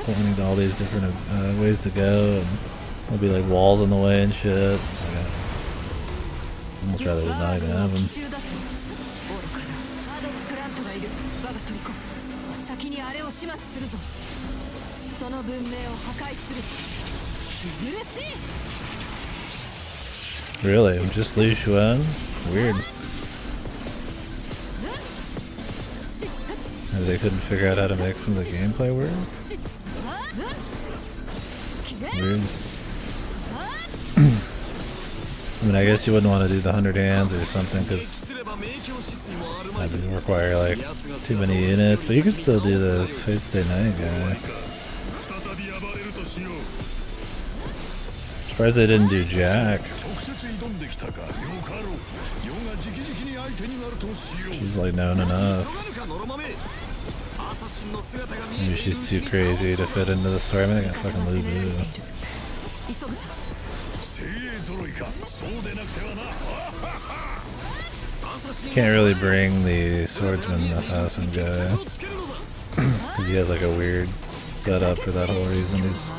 pointing to all these different ways to go, and there'll be like walls in the way and shit. I'd almost rather not even have them. 先にあれを始末するぞ。その文明を破壊する。許し。 Really? Just Li Xuan? Weird. Maybe they couldn't figure out how to make some of the gameplay work? Weird. I mean, I guess you wouldn't want to do the 100 hands or something, because that would require like too many units, but you could still do this Fate Stay Night guy. Surprised they didn't do Jack. She's like known enough. Maybe she's too crazy to fit into the story. I mean, I got fucking Lubu. Can't really bring the swordsman assassin guy because he has like a weird setup for that whole reason. He's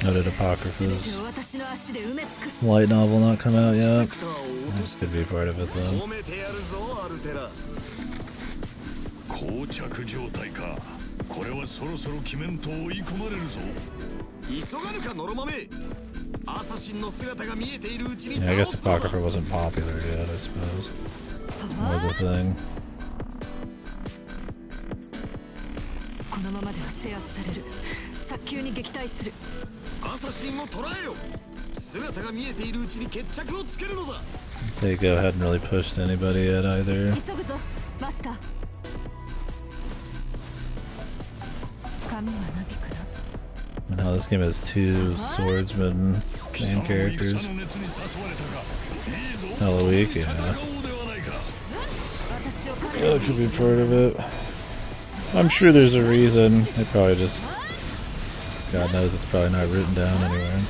Noted Apocrypha's light novel not come out yet. That could be part of it though. 膠着状態か。これはそろそろ鬼面と追い込まれるぞ。急がぬかノロマメ。アサシンの姿が見えているうちに。 Yeah, I guess Apocrypha wasn't popular yet, I suppose. It's more of a thing. このままでは制圧される。早急に撃退する。アサシンを捕らえよ。姿が見えているうちに決着をつけるのだ。 Seiko hadn't really pushed anybody yet either. 急ぐぞ、マスター。髪はなびくな。 And how this game has two swordsman main characters. Hella weak, yeah. That could be part of it. I'm sure there's a reason. It probably just... God knows it's probably not written down anywhere.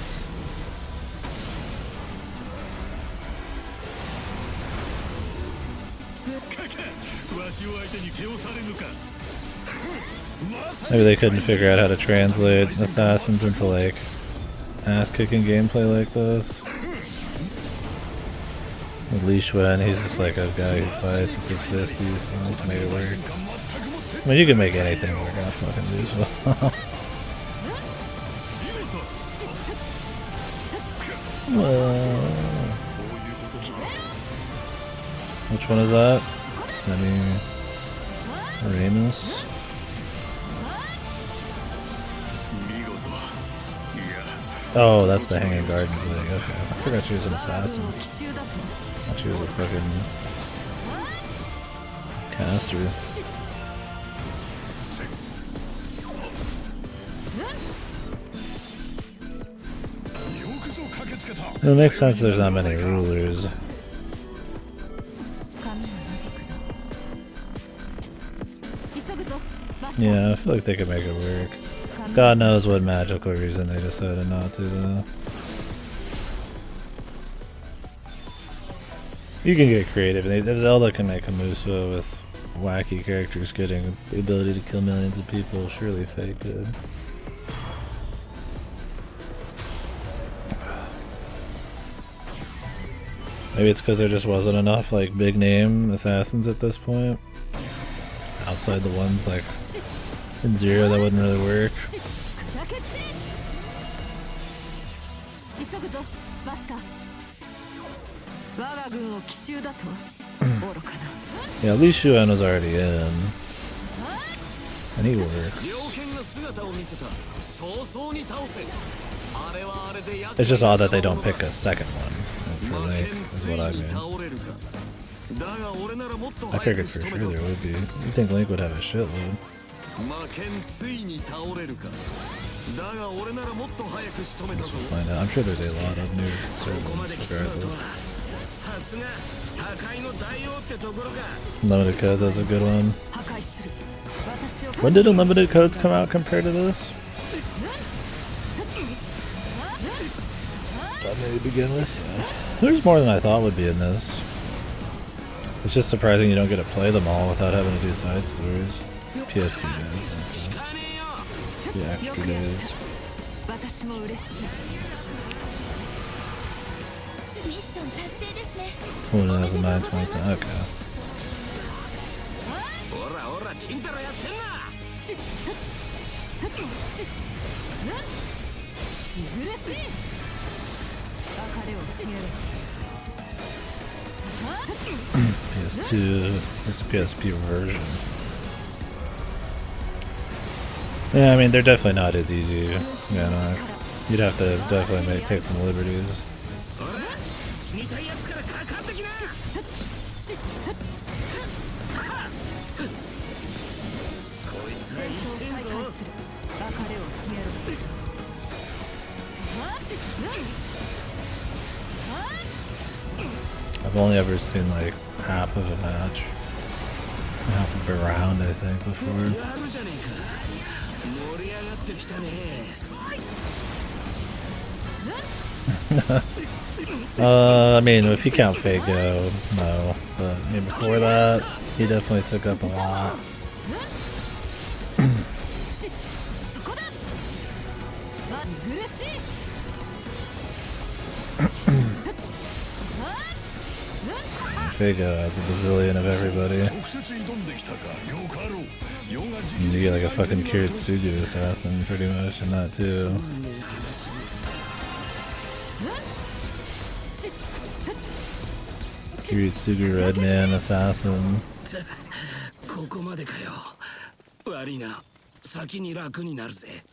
Maybe they couldn't figure out how to translate assassins into like ass-kicking gameplay like this. With Li Xuan, he's just like a guy who fights with his fisties, so he can make it work. I mean, you can make anything work on fucking lose well. Which one is that? Semi-Ramus? Oh, that's the Hanging Gardens thing. Okay, I forgot she was an assassin. I thought she was a fucking caster. It makes sense there's not many rulers. Yeah, I feel like they could make it work. God knows what magical reason they decided not to though. You can get creative, and if Zelda can make a Muso with wacky characters getting the ability to kill millions of people, surely Fate could. Maybe it's because there just wasn't enough like big name assassins at this point. Outside the ones like in Zero that wouldn't really work. Yeah, Li Xuan was already in. And he works. It's just odd that they don't pick a second one for Link, is what I mean. I figured for sure there would be. You'd think Link would have a shitload. Let's find out. I'm sure there's a lot of new servants regardless. Unlimited Codes, that's a good one. When did Unlimited Codes come out compared to this? Maybe begin with? Yeah. There's more than I thought would be in this. It's just surprising you don't get to play them all without having to do side stories. PSP days. The extra days. 2009, 2010, okay. PS2, it's a PSP version. Yeah, I mean, they're definitely not as easy. Yeah, no, you'd have to definitely take some liberties. I've only ever seen like half of a match, half of a round, I think, before. I mean, if you count Fago, no. But I mean, before that, he definitely took up a lot. Fago adds a bazillion of everybody. You get like a fucking Kiritsugu assassin pretty much in that too. Kiritsugu Redman assassin. ここまでかよ。悪いな。先に楽になるぜ。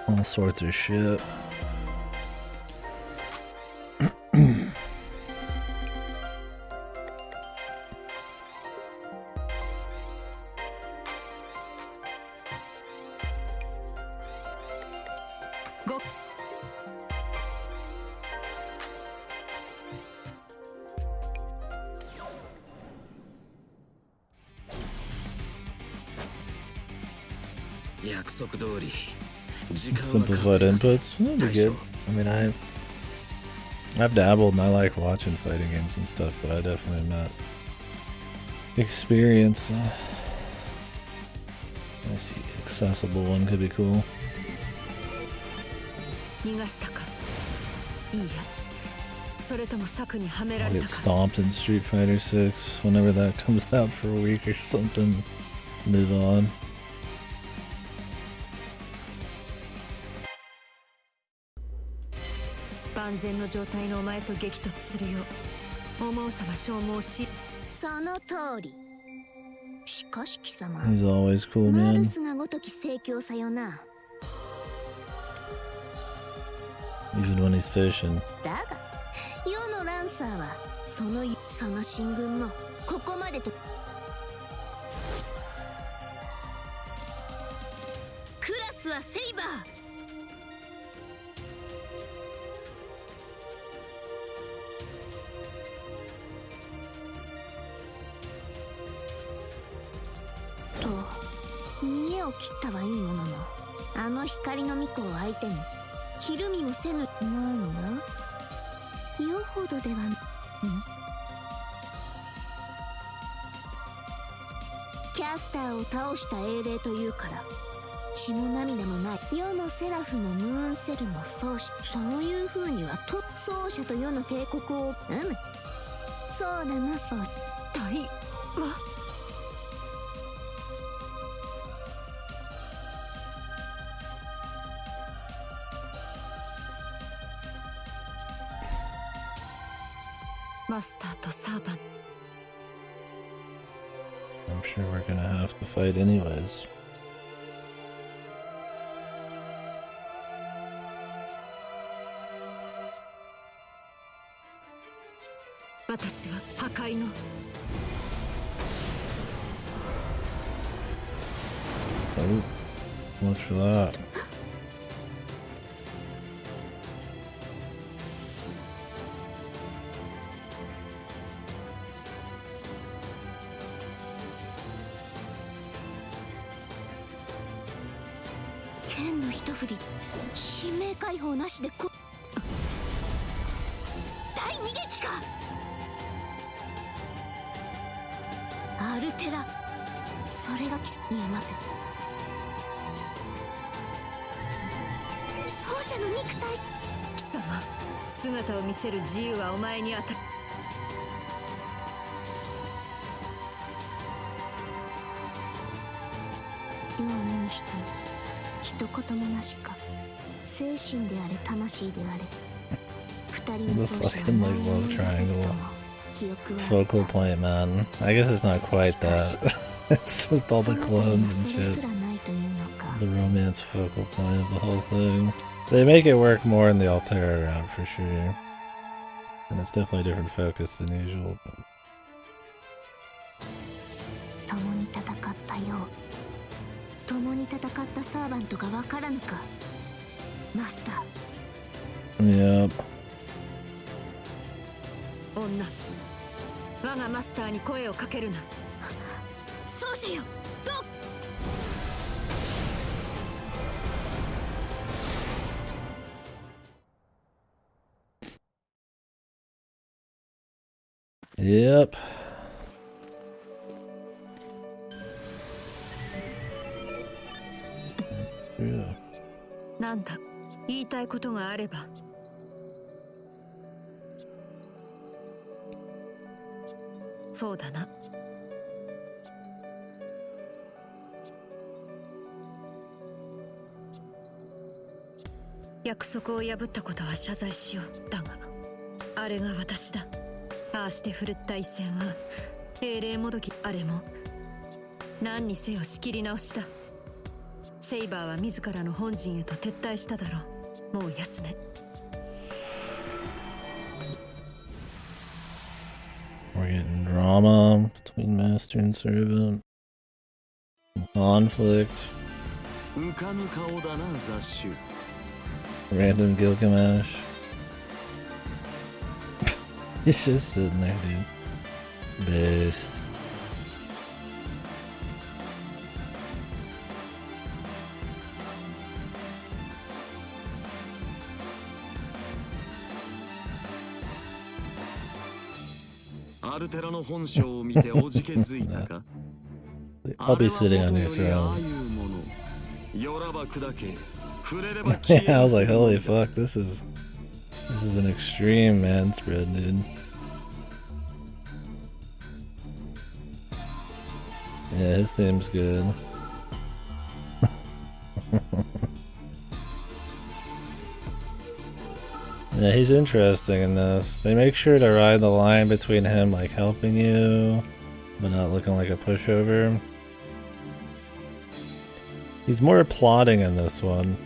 All sorts of shit. Go. Simplified inputs. That'd be good. I mean, I've dabbled and I like watching fighting games and stuff, but I definitely am not experienced. I see accessible one could be cool. I'll get stomped in Street Fighter 6 whenever that comes out for a week or something. Move on. He's always cool, man. Even when he's fishing. 世のランサーはその進軍もここまでと。クラスはセイバー。と見栄を切ったはいいものの、あの光の巫女を相手にひるみもせぬ。なんだよほどではキャスターを倒した英霊というから血も涙もない。世のセラフもムーンセルもそういう風には奏者と世の帝国をそうだな。そう大はマスターとサーバン。 I'm sure we're gonna have to fight anyways. Oh, watch for that.剣の一振り、指名解放なしで大逃撃か。アルテラ、それがいや待て、奏者の肉体。貴様、姿を見せる自由はお前に与え。世を目にして一言もなしか。精神であれ魂であれ、二人の奏者は何を見出せずとも記憶は。 Focal point, man. I guess it's not quite that. It's with all the clones and shit. The romance focal point of the whole thing. They make it work more in the Altera route for sure. And it's definitely a different focus than usual. But... 共に戦ったよう、共に戦ったサーバントがわからぬか、マスター。Yep. 女、我がマスターに声をかけるな。奏者よ、どう。 Yep. なんだ、言いたいことがあれば。そうだな。約束を破ったことは謝罪しよう。だがあれが私だ。ああして振るった一戦は英霊もどき。あれも何にせよ仕切り直しだ。セイバーは自らの本陣へと撤退しただろう。もう休め。 We're getting drama between master and servant. Conflict. 浮かぬ顔だな雑種。 Random Gilgamesh. He's just sitting there, dude. Based. I'll be sitting on your throne. Yeah, I was like, holy fuck, this is an extreme man spread, dude. Yeah, his theme's good. Yeah, he's interesting in this. They make sure to ride the line between him like helping you, but not looking like a pushover. He's more plotting in this one.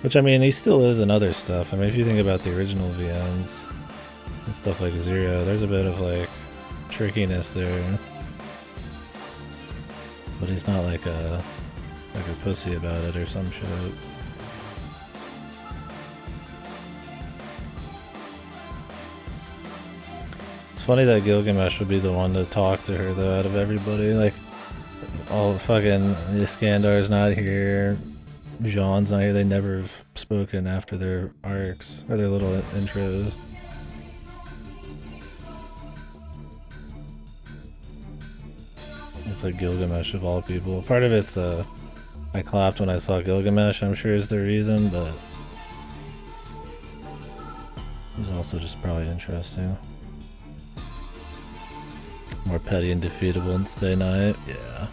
Which, I mean, he still is in other stuff. I mean, if you think about the original VNs and stuff like Zero, there's a bit of, like, trickiness there. But he's not like a pussy about it or some shit. It's funny that Gilgamesh would be the one to talk to her, though, out of everybody. Like, all fucking Iskandar's not here. Jean's not here. They never have spoken after their arcs or their little intros. It's like Gilgamesh of all people. Part of it's I clapped when I saw Gilgamesh, I'm sure is the reason, but he's also just probably interesting. More petty and defeatable than Stay Night, yeah.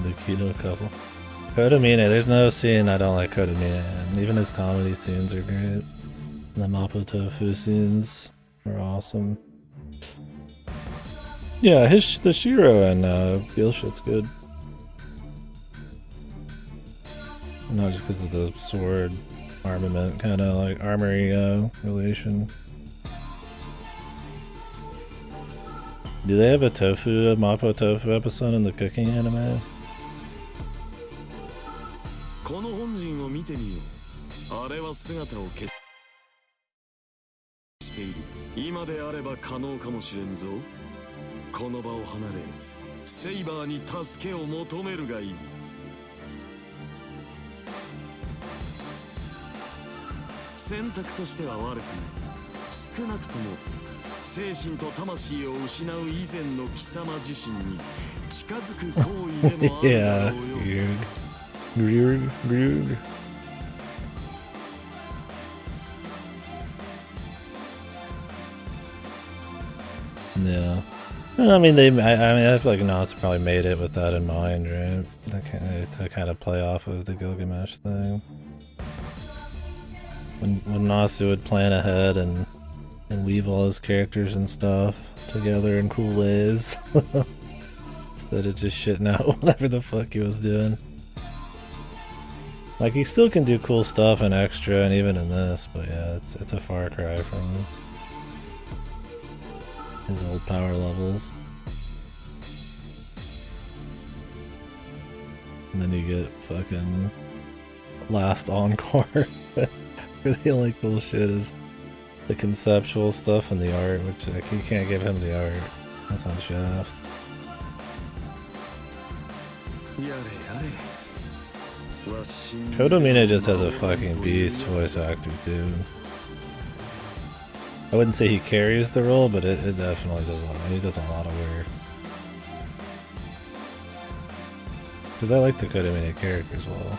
The Keto couple. Kodamine, there's no scene I don't like Kodamine, and even his comedy scenes are great. The Mapo Tofu scenes are awesome. Yeah, the Shiro and Gil shit's good. Not just because of the sword armament, kind of like armory relation. Do they have a Mapo Tofu episode in the cooking anime? Yeah, weird. Yeah. I mean, I feel like Knott's probably made it with that in mind, right? To kind of play off of the Gilgamesh thing. When Nasu would plan ahead and weave all his characters and stuff together in cool ways. Instead of just shitting out whatever the fuck he was doing. Like, he still can do cool stuff in Extra and even in this, but yeah, it's a far cry from his old power levels. And then you get fucking last encore. Really only cool shit is the conceptual stuff and the art, which like, you can't give him the art. That's on Shaft. Kodomina just has a fucking beast voice actor, dude. I wouldn't say he carries the role, but it definitely does a lot. He does a lot of work. Because I like the Kodomina character as well.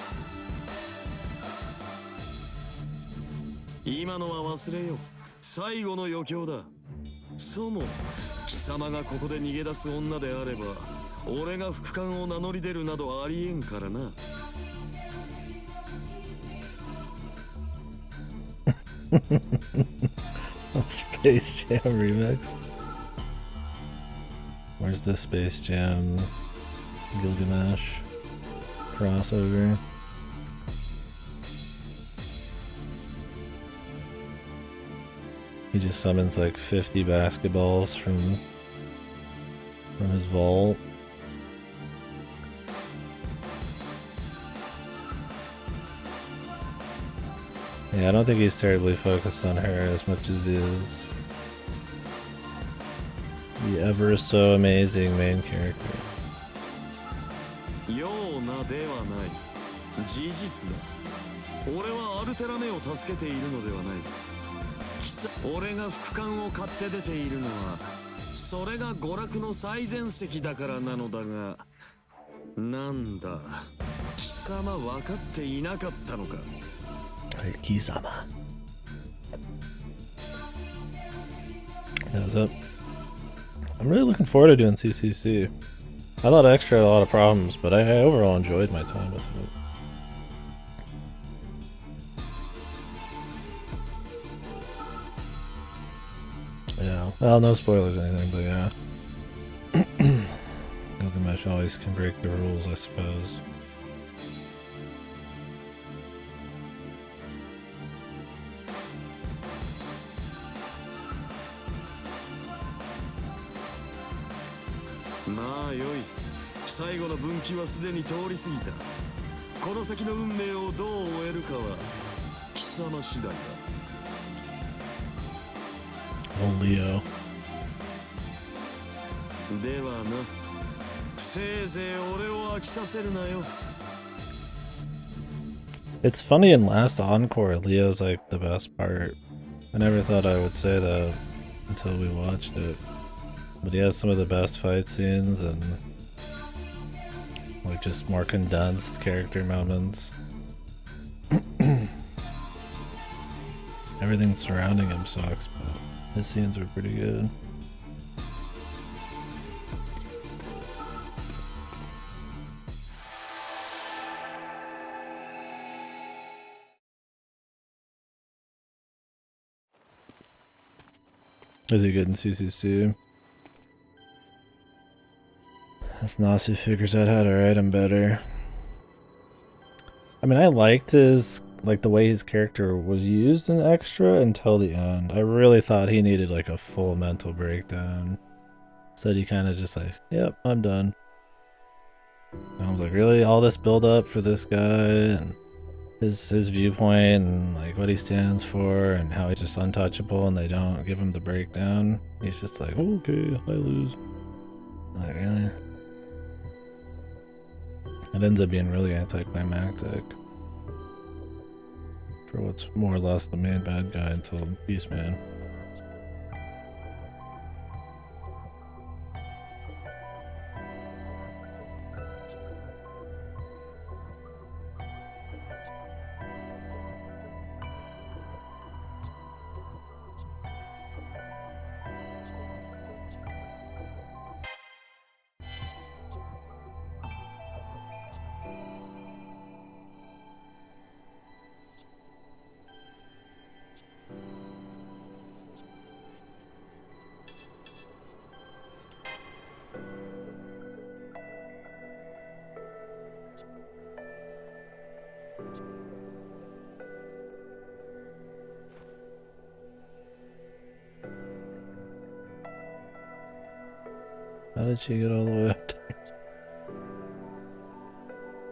今のは忘れよ。最後の余興だ。そうも貴様がここで逃げ出す女であれば、俺が副官を名乗り出るなどありえんからな。Space Jam remix. Where's the Space Jam Gilgamesh crossover? He just summons like 50 basketballs from his vault. Yeah, I don't think he's terribly focused on her as much as he is the ever so amazing main character. ようなではない。事実だ。俺はアルテラメを助けているのではない。俺が副官を買って出ているのはそれが娯楽の最前席だからなのだが、なんだ貴様分かっていなかったのか。貴様。I'm really looking forward to doing CCC. I thought Extra had a lot of problems, but I overall enjoyed my time with it. Yeah, well, no spoilers or anything, but yeah. Gilgamesh always can break the rules, I suppose. Ma, よい。最後の分岐はすでに通り過ぎた。この先の運命をどう終えるかは貴様次第だ。Oh, Leo. ではな、せいぜい俺を飽きさせるなよ。It's funny in Last Encore, Leo's like the best part. I never thought I would say that until we watched it. But he has some of the best fight scenes and like just more condensed character moments. Everything surrounding him sucks, but his scenes are pretty good. Is he good in CCC? As Nasu figures out how to write him better. I mean, I liked his, like, the way his character was used in Extra until the end. I really thought he needed, like, a full mental breakdown. Said he kind of just like, yep, I'm done. And I was like, really? All this build up for this guy and his viewpoint and, like, what he stands for and how he's just untouchable and they don't give him the breakdown. He's just like, okay, I lose. I'm like, really? It ends up being really anticlimactic for what's more or less the main bad guy until Beastman. How did she get all the way up there?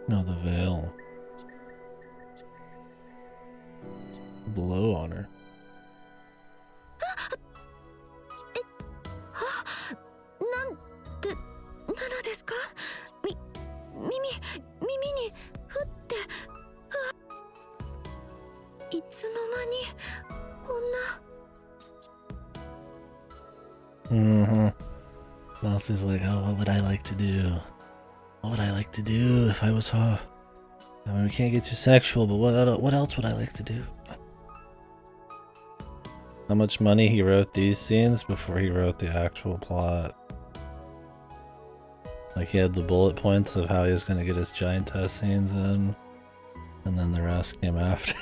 No, the veil. blow on her. なのですか？耳にふっていつの間にこんな。Nasu's like, oh, what would I like to do? What would I like to do if I was her? I mean, we can't get too sexual, but what else would I like to do? How much money he wrote these scenes before he wrote the actual plot? Like, he had the bullet points of how he was going to get his giant test scenes in, and then the rest came after.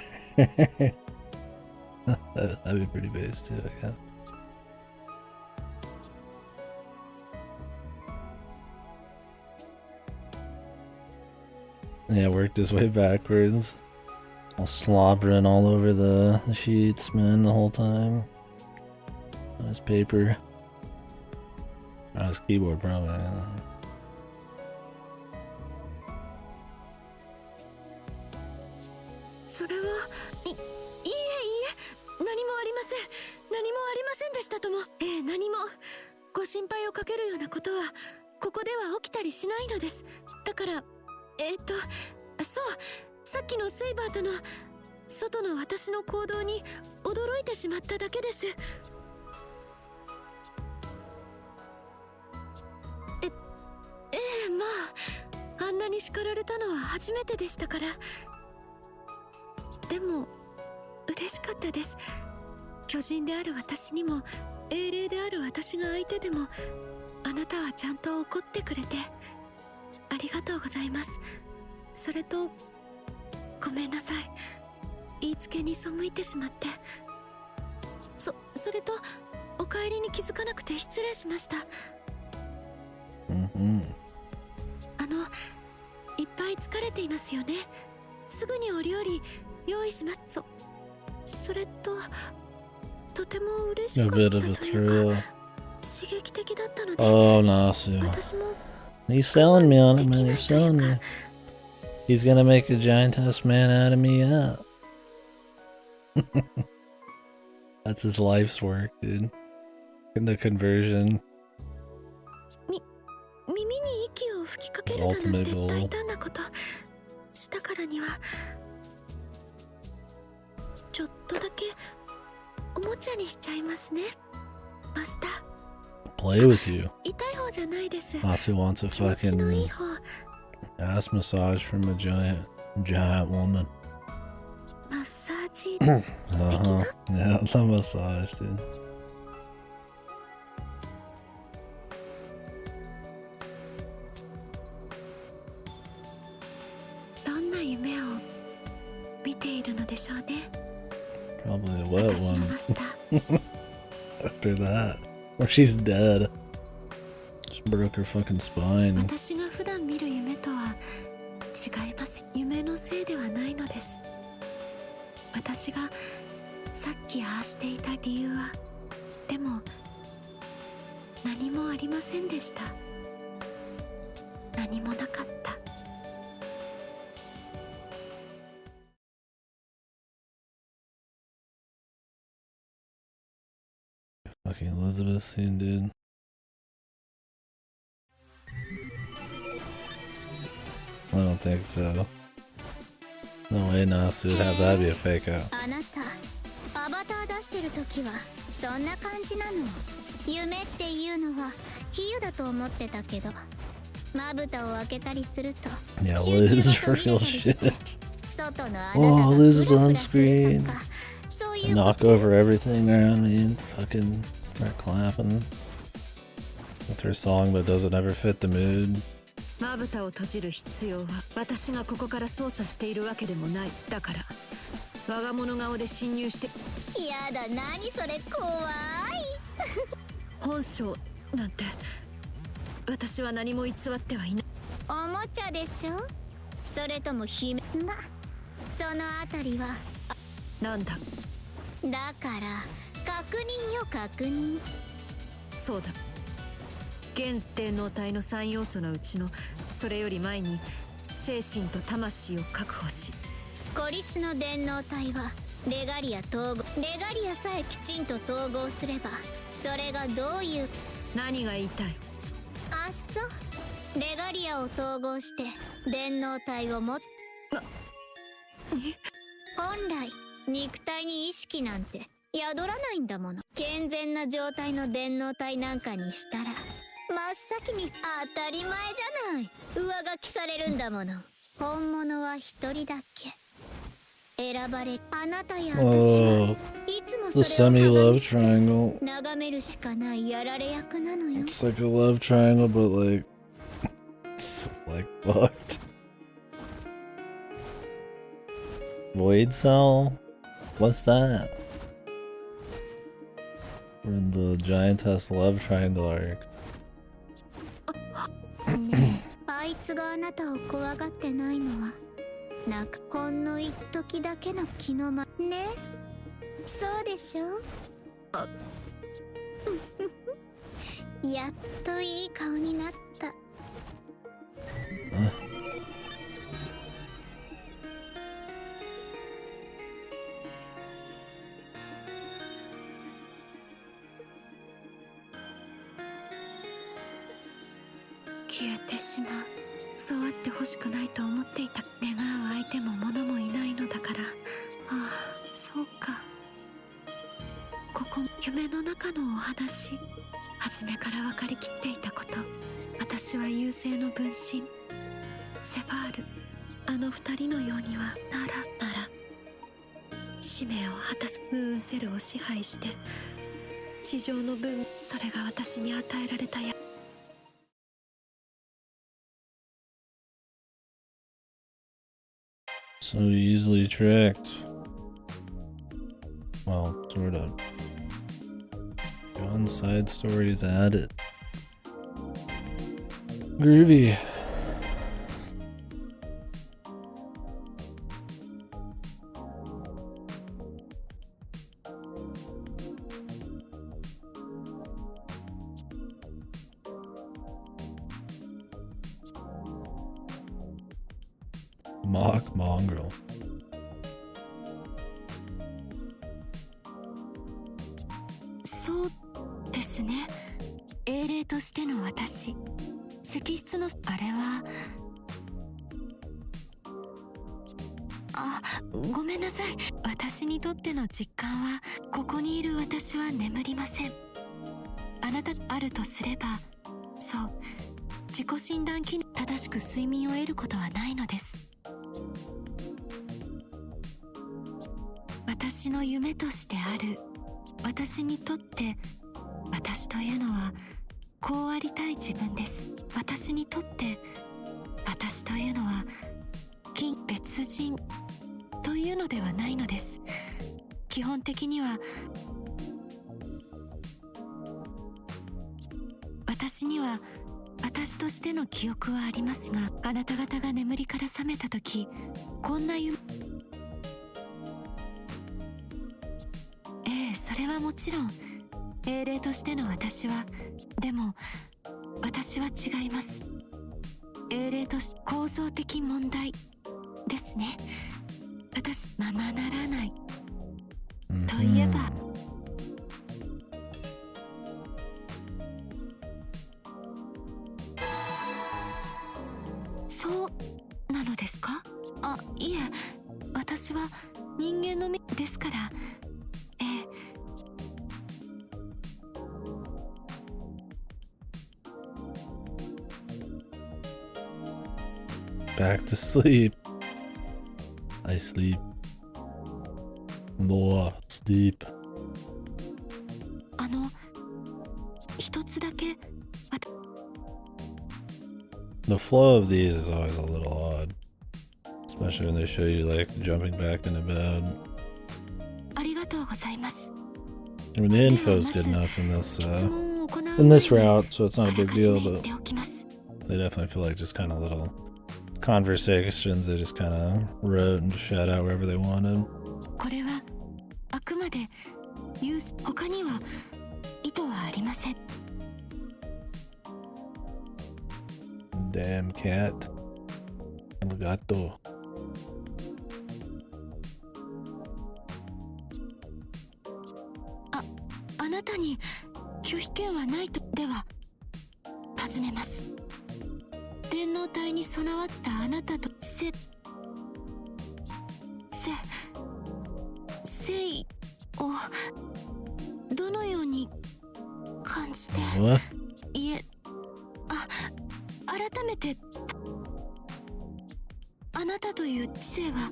That'd be pretty base too, I guess. Yeah, worked his way backwards. All slobbering all over the sheets, man, the whole time. On his paper. On his keyboard, probably. Yeah. それは、いえ何もありません。何もありませんでしたとも。何も。ご心配をかけるようなことは、ここでは起きたりしないのです。だから、そう、さっきのセイバーとの、外の私の行動に驚いてしまっただけです。まあ、あんなに叱られたのは初めてでしたから。でも嬉しかったです。巨人である私にも英霊である私が相手でもあなたはちゃんと怒ってくれてありがとうございます。それとごめんなさい、言いつけに背いてしまって。それとお帰りに気づかなくて失礼しました。いっぱい疲れていますよね。すぐにお料理用意します。それととても嬉しかったというか刺激的だったので。Oh, Nasu. He's selling me on it, man. He's selling me. He's gonna make a giant test man out of me, yeah. That's his life's work, dude. In the conversion. 耳に息を吹きかけるだなんて大胆なことしたからにはちょっとだけおもちゃにしちゃいますね、マスター。 Play with you. 痛い方じゃないです。 Nasu wants a 気持ちのいい fucking 方。 ass massage from a giant woman. マッサージ Yeah, the massage, dude. どんな夢を見ているのでしょうね。 Probably a wet 私の one マスター。 after that. Or she's dead. Just broke her fucking spine. 私が普段見る夢とは違います。夢のせいではないのです。私がさっきああしていた理由は、でも何もありませんでした。何もなかった。 Fucking Elizabeth scene, dude. I don't think so. No way Nasu would have that be a fake out. あなたアバター出してる時はそんな感じなの。夢っていうのは比喩だと思ってたけど、まぶたを開けたりすると Yeah, Liz for real shit. 外のあなたが Oh, Liz is フラ on フラする screen. とか、そういう Knock over everything around me and fucking start clapping with her song that doesn't ever fit the mood. まぶたを閉じる必要は私がここから操作しているわけでもない。だから我が物顔で侵入して。やだ、何それ怖い。本性なんて私は何も偽ってはいない。おもちゃでしょ、それとも姫。ま、そのあたりはなんだ。だから確認よ、確認。そうだ、現電脳体の3要素のうちのそれより前に精神と魂を確保し、コリスの電脳体はレガリアさえきちんと統合すれば、それがどういう。何が言いたい。あっそ、レガリアを統合して電脳体を持っ。本来肉体に意識なんて宿らないんだもの。健全な状態の電脳体なんかにしたら真っ先に当たり前じゃない、上書きされるんだもの。本物は一人だけ選ばれ、あなたや私はいつも The それを semi-love triangle. 眺めるしかないやられ役なのよ。 It's like a love triangle, but like, it's like fucked. Void cell? What's that? We're in the giantess love triangle arc. ねえ、あいつがあなたを怖がってないのはなくほんの一時だけの気のまね。そうでしょ。やっといい顔になった。消えてしまう。そうあってほしくないと思っていた。願う相手も物もいないのだから。ああ、そうか。ここ夢の中のお話。初めから分かりきっていたこと。私は優勢の分身セバール。あの二人のようにはなら使命を果たす。ムーンセルを支配して地上の分、それが私に与えられたや。So easily tricked. Well, sort of. One side stories added. Groovy. Mock mongrel. そうですね。英霊としての私。石室のあれは。あ、ごめんなさい。私にとっての実感は、ここにいる私は眠りません。あなたあるとすれば、そう、自己診断機能正しく睡眠を得ることはないのです。私の夢としてある。私にとって私というのはこうありたい自分です。私にとって私というのは別人というのではないのです。基本的には私には私としての記憶はありますが、あなた方が眠りから覚めた時、こんな夢、それはもちろん英霊としての私は、でも私は違います。英霊として構造的問題ですね。私ままならないといえば、そうなのですか。あ、いえ、私は人間の身ですから。Back to sleep. I sleep. More sleep. 一つだけ。The flow of these is always a little odd. Especially when they show you like jumping back into bed. ありがとうございます。I mean, the info is good enough in this route, so it's not a big deal, but they definitely feel like just kind of little conversations they just kind of wrote and shot out wherever they wanted. これはあくまで他には意図はありません。 Damn cat. El gato. 拒否権はないと。では尋ねます。天皇体に備わったあなたと誠意をどのように感じて。いえ、改めて、あなたという知性は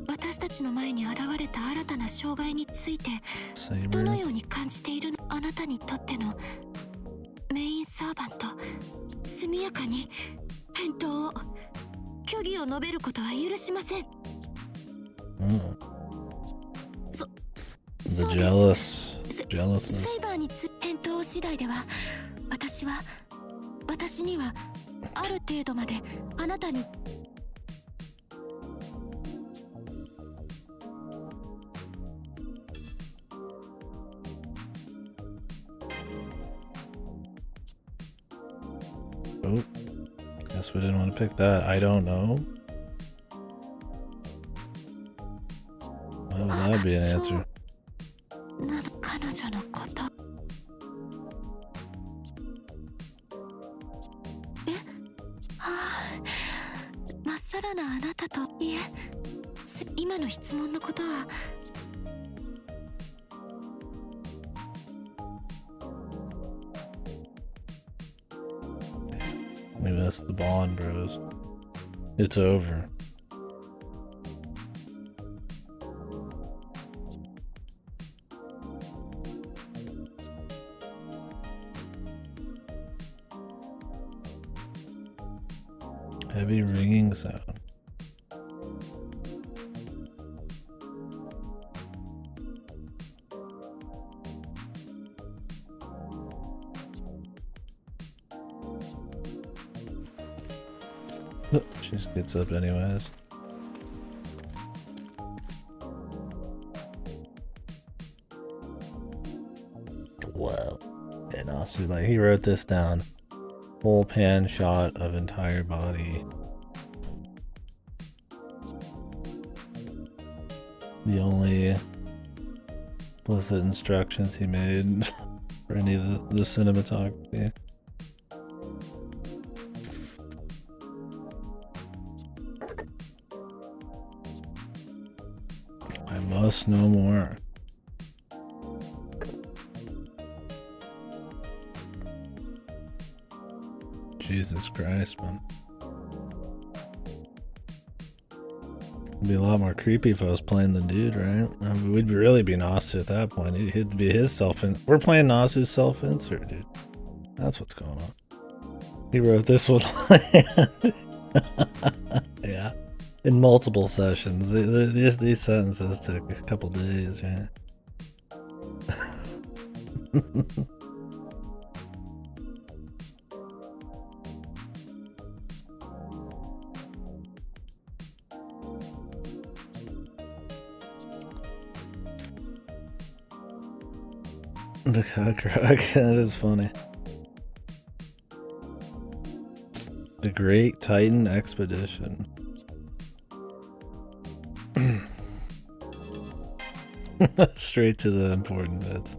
私たちの前に現れた新たな障害についてどのように感じているの。あなたにとってのメインサーバント、速やかに返答を、虚偽を述べることは許しません。The そうです。 jealousness. セイバーに返答次第では私にはある程度まであなたに。Oh, guess we didn't want to pick that. I don't know. Why would that be an answer? 彼女のこと。まっさらなあなたと。いえ、今の質問のことは。We missed the bond, bros. It's over. Heavy ringing sound. She just gets up anyways. Wow. And also, like, he wrote this down. Full pan shot of entire body. The only explicit instructions he made for any of the cinematography. I must know more. Jesus Christ, man. It'd be a lot more creepy if I was playing the dude, right? I mean, we'd really be Nasu at that point. It'd be his we're playing Nasu's self-insert, dude. That's what's going on. He wrote this one. Yeah. In multiple sessions. These sentences took a couple days, right? The cock rock, that is funny. The Great Titan Expedition. Straight to the important bits.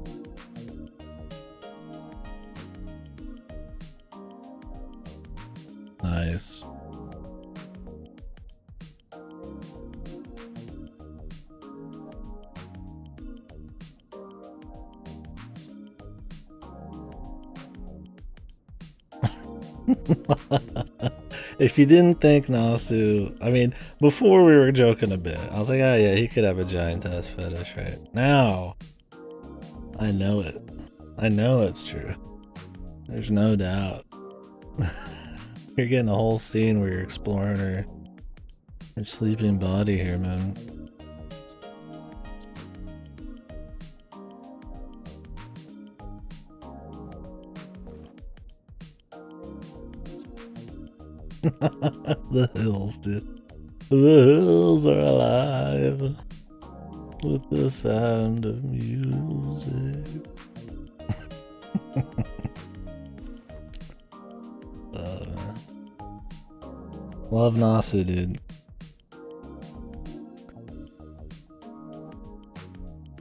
Nice. If you didn't think Nasu, I mean, before we were joking a bit. I was like, oh yeah, he could have a giant ass fetish, right? Now, I know it. I know it's true. There's no doubt. You're getting a whole scene where you're exploring her sleeping body here, man. The hills, dude. The hills are alive with the sound of music. Love Nasu, dude.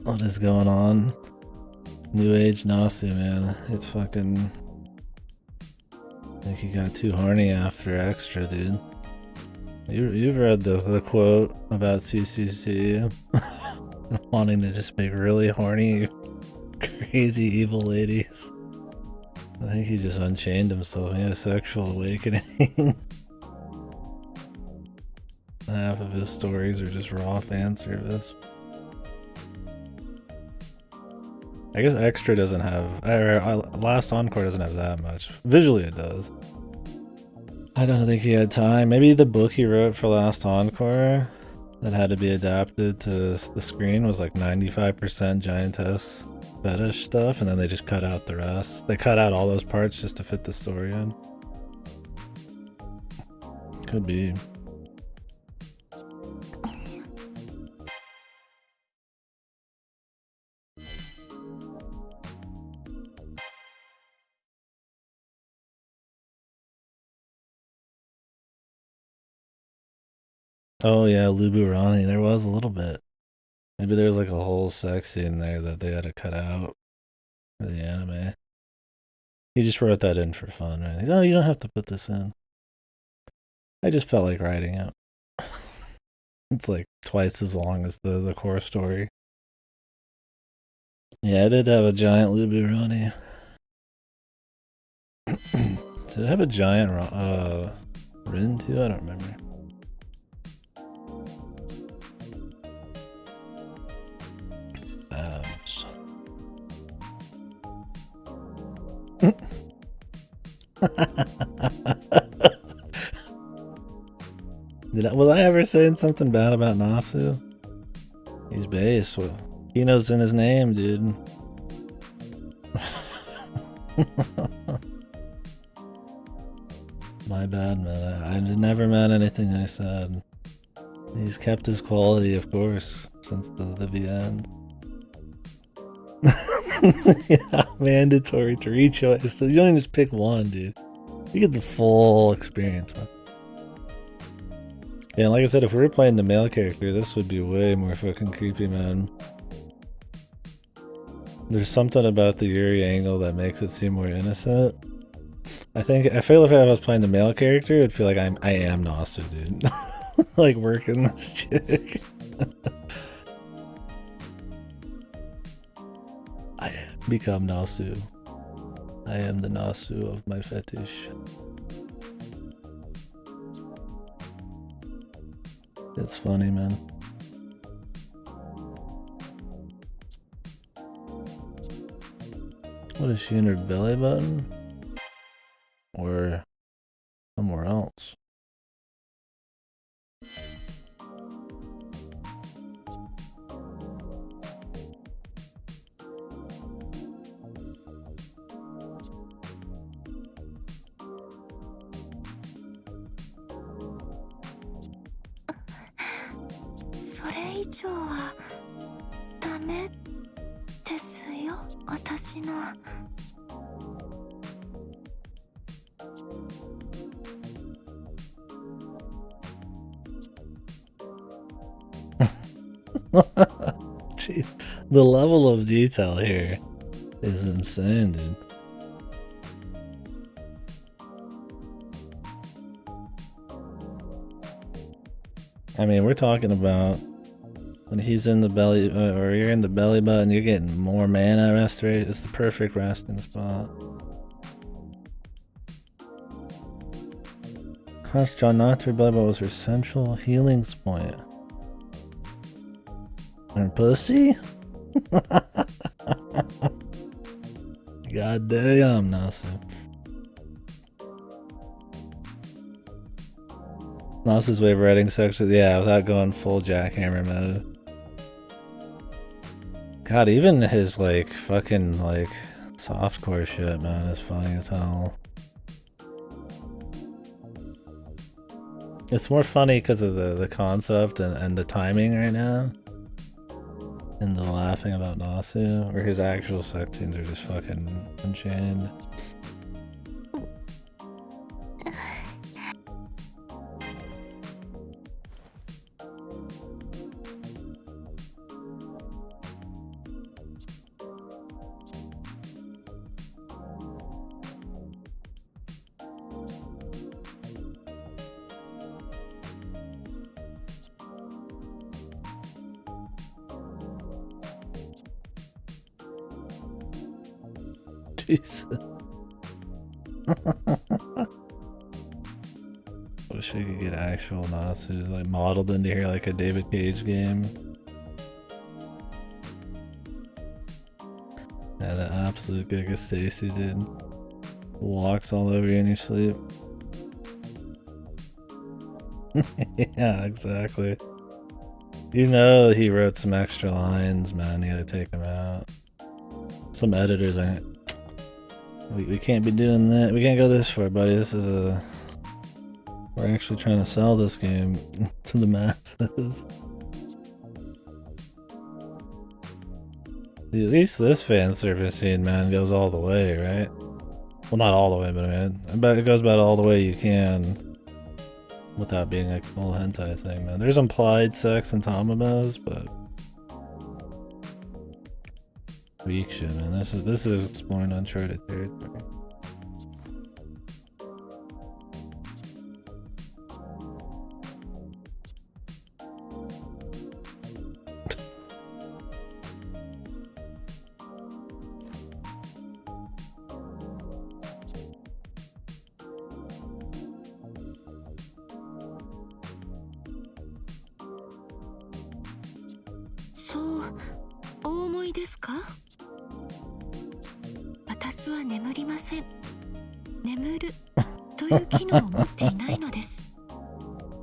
What is going on? New age Nasu, man. It's fucking... I think he got too horny after Extra, dude. You've read the quote about CCC wanting to just make really horny, crazy, evil ladies. I think he just unchained himself. He had a sexual awakening. Half of his stories are just raw fan service. I guess Extra doesn't have... Last Encore doesn't have that much. Visually it does. I don't think he had time. Maybe the book he wrote for Last Encore that had to be adapted to the screen was like 95% giantess fetish stuff, and then they just cut out the rest. They cut out all those parts just to fit the story in. Could be. Oh yeah, Luburani. There was a little bit. Maybe there's like a whole sex scene there that they had to cut out for the anime. He just wrote that in for fun, right? Oh, you don't have to put this in. I just felt like writing it. It's like twice as long as the core story. Yeah, I did have a giant Luburani. Did it have a giant Rin too? I don't remember. Was I ever saying something bad about Nasu? He's base. Well, Kino's in his name, dude. My bad, man. I never meant anything I said. He's kept his quality, of course, since the end. Yeah, mandatory 3 choices. So you don't even just pick one, dude. You get the full experience, man. Yeah, and like I said, if we were playing the male character, this would be way more fucking creepy, man. There's something about the Yuri angle that makes it seem more innocent. I feel if I was playing the male character, it'd feel like I am Nasu, dude. Like working this chick. I become Nasu. I am the Nasu of my fetish. It's funny, man. What is she in her belly button? Or somewhere else? Jeez, the level of detail here is insane, dude. I mean, we're talking about when he's in the belly, or you're in the belly button, you're getting more mana restoration. It's the perfect resting spot. Cost John not her belly button was her central healing point. Her pussy? God damn, Nasu. Nasu's way of writing sex with, yeah, without going full jackhammer mode. God, even his, like, fucking, like, softcore shit, man, is funny as hell. It's more funny because of the concept and the timing right now. And the laughing about Nasu, or his actual sex scenes are just fucking unchained. Jesus. Wish we could get actual Natsus like modeled into here like a David Cage game. Yeah, the absolute Giga Stacy, dude. Walks all over you in your sleep. Yeah, exactly. You know he wrote some extra lines, man. You gotta take him out. Some editors ain't. We can't be doing that. We can't go this far, buddy. This is a... We're actually trying to sell this game to the masses. At least this fan service scene, man, goes all the way, right? Well, not all the way, but I mean, I bet it goes about all the way you can without being a full hentai thing, man. There's implied sex in Tamamos, but weak shit, man. This is exploring uncharted territory.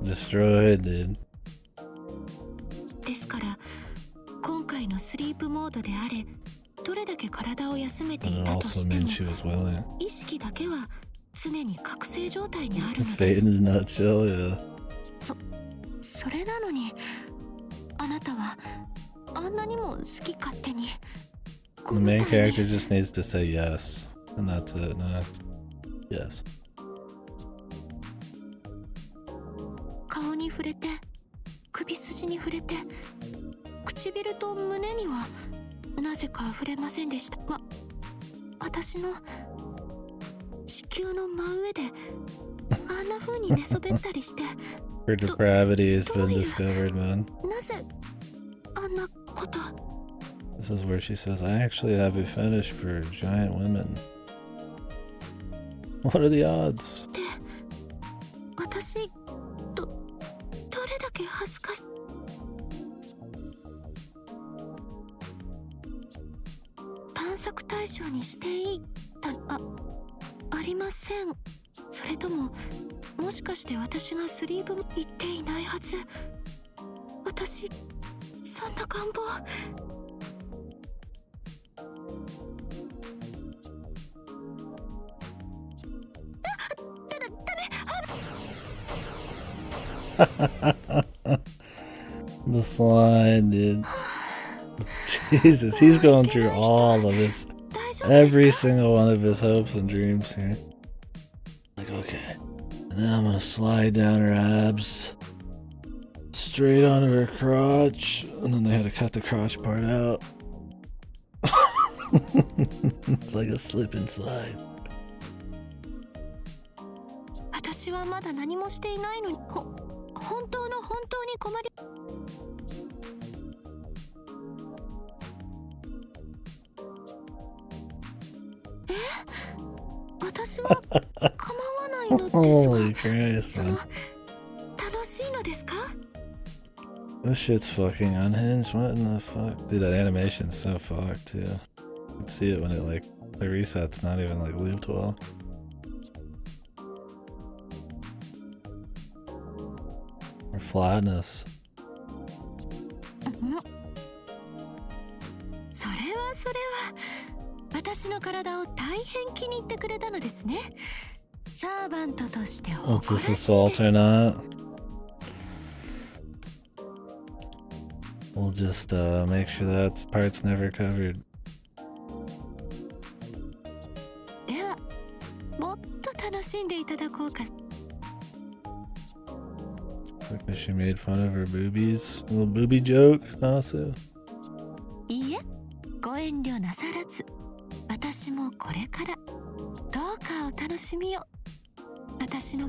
Destroyed, dude. ですから今回のスリープモードであれどれだけ体を休めていたとしても意識だけは常に覚醒状態にあるのです。それなのにあなたはあんなにも好き勝手に The main character just needs to say yes, and that's it. No, yes. 顔に触れて首筋に触れて唇と胸にはなぜか触れませんでした。私の子宮の真上であんな風に寝そべったりして Her depravity has been discovered, man. なぜあんなこと This is where she says, I actually have a fetish for giant women. What are the odds? して私どれだけ恥ずかしい探索対象にしていいありません。それとももしかして私がスリーブ言っていないはず。私そんな願望The slide, dude. Jesus, he's going through all of his, every single one of his hopes and dreams here. Like, okay, and then I'm gonna slide down her abs, straight onto her crotch, and then they had to cut the crotch part out. It's like a slip and slide. 私はまだ何もしていないのに本当に困り私は構わないのですが楽しいのですか This shit's fucking unhinged. What in the fuck? Dude, that animation's so fucked too. You can see it when it like the reset's not even like looped well. Or flatness. それは私の体を大変気に入ってくれたのですね。サーバントとして誇らしいです。 What's this assault or not? We'll just make sure that part's never covered. ではもっと楽しんでいただこうか。Like she made fun of her boobies. A little booby joke, also. いいえ、ご遠慮なさらず。私もこれからどうかお楽しみを。私の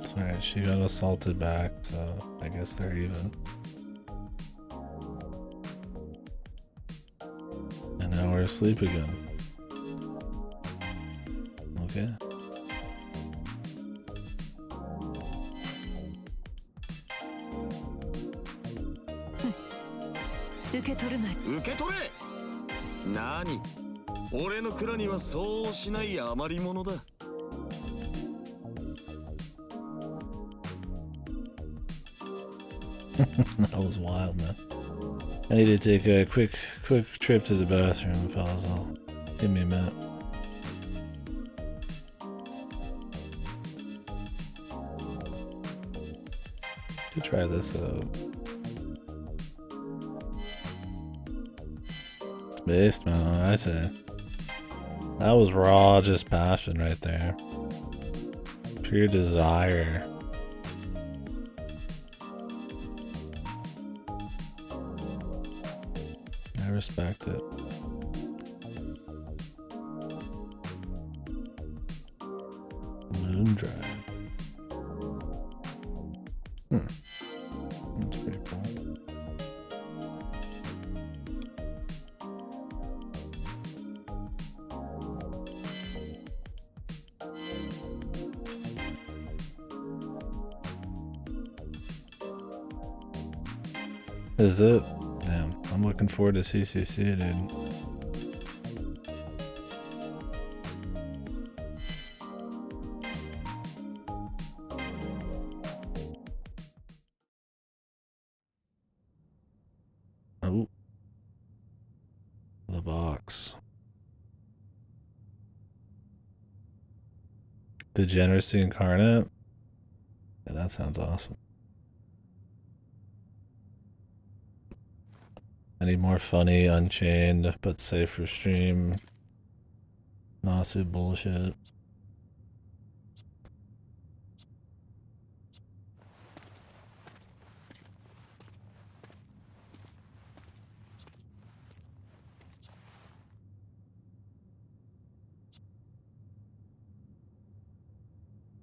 It's alright, she got assaulted back, so I guess they're even. And now we're asleep again. Okay. 受け取るない。受け取れ。何？俺の蔵にはそうしない余り物だ。That was wild, man. I need to take a quick trip to the bathroom, fellas. Give me a minute. To try this out. Based, man, I say. That was raw, just passion right there. Pure desire. I respect it. Moon Drive. That's pretty cool. Is it? Damn, I'm looking forward to CCC, dude. Oh. The box. Degeneracy Incarnate? Yeah, that sounds awesome. I need more funny, Unchained, but safe for stream. Nasu bullshit.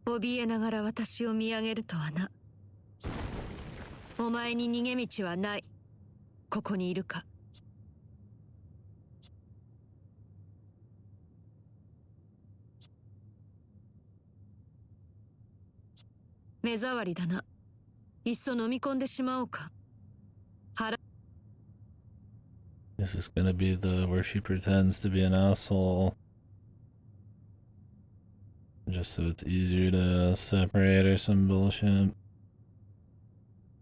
怯えながら私を見上げるとはな。お前に逃げ道はない。ここにいるか。目障りだな。いっそ飲み込んでしまおうか。This is gonna be the where she pretends to be an asshole. Just so it's easier to separate or some bullshit.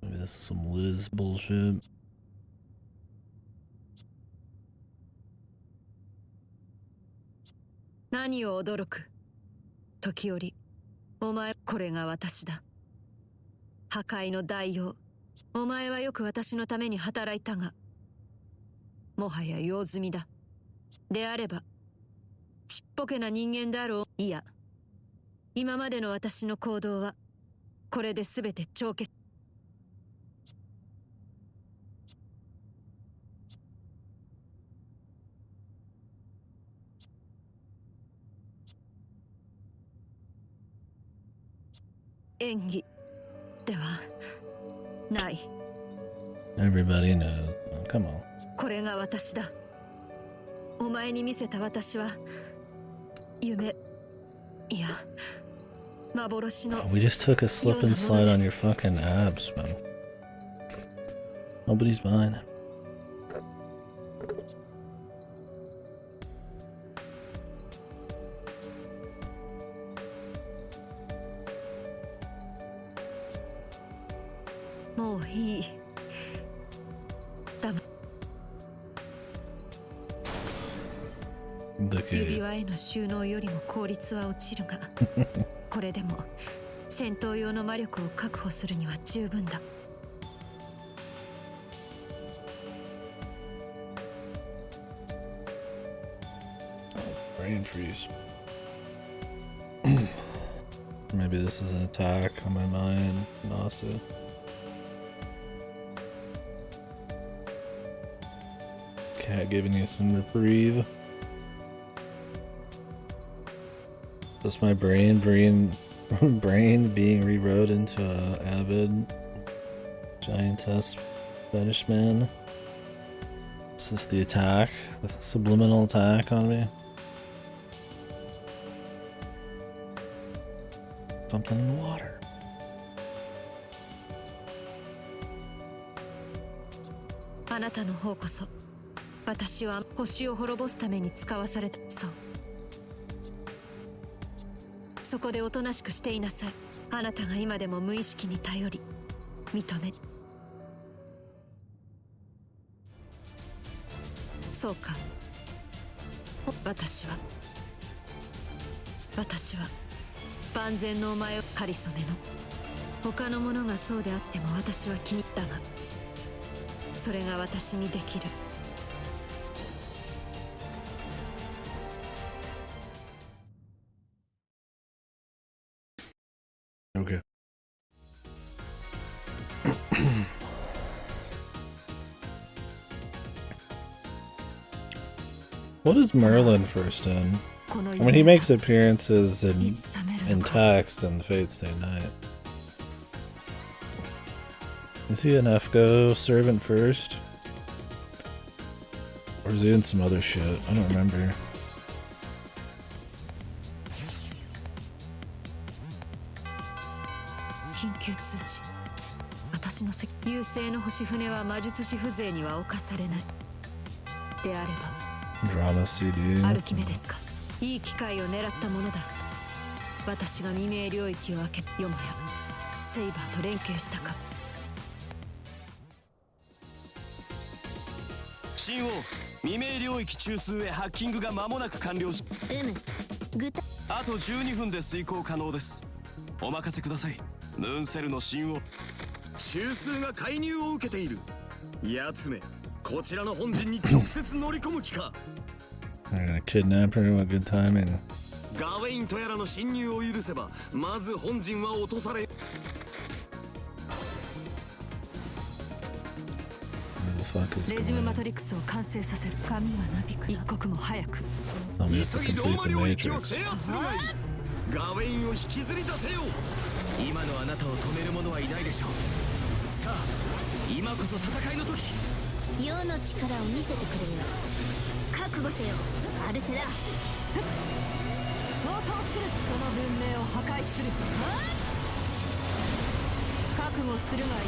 Maybe this is some Liz bullshit. Naniを驚く。時折、お前、これが私だ。破壊の代用。お前はよく私のために働いたが、もはや用済みだ。であれば、ちっぽけな人間であろう。いや、今までの私の行動は、これで全て帳消し。演技ではない。Everybody knows. Oh, come on. これが私だ。お前に見せた私は夢、いや幻の。We just took a slip and slide on your fucking abs, man. Nobody's buying it. Moいい。指輪への収納よりも効率は落ちるが、これでも戦闘用の魔力を確保するには十分だ。Brain freeze. Maybe this is an attack on my mind, Nasu. Cat giving you some reprieve. Just my brain being rewrote into a avid giantess fetish man. Is this the attack? The subliminal attack on me? Something in the water. あなたの方こそ私は星を滅ぼすために使わされた。そう、そこでおとなしくしていなさい。あなたが今でも無意識に頼り認め。そうか。私は万全のお前をかりそめの。他の者がそうであっても私は気に入ったが、それが私にできる。Okay. What is Merlin first in? I mean, he makes appearances in text in the Fate Stay Night. Is he an FGO servant first? Or is he in some other shit? I don't remember. Drama CD. ある決めですか。いい機会を狙ったものだ。私が未明領域を開け、よもやセイバーと連携したか。新王、未明領域中枢へハッキングが間もなく完了し、あと12分で遂行可能です。お任せください。ムーンセルの新王、中枢が介入を受けている。やつめ、こちらの本陣に直接乗り込む気か。They're gonna kidnap her. What good timing. ガウェインとやらの侵入を許せば、まず本陣は落とされ。Where the fuck is レジム going マトリックスを完成させる。髪はなびく。一刻も早く。on? We have to 急ぎロー complete マ the 領域を Matrix. 制圧するがいい。ガウェインを引きずり出せよ。今のあなたを止める者はいないでしょう。さあ、今こそ戦いの時。世の力を見せてくれよ。覚悟せよ、アルテラ。相当する。その文明を破壊する。覚悟するがいい。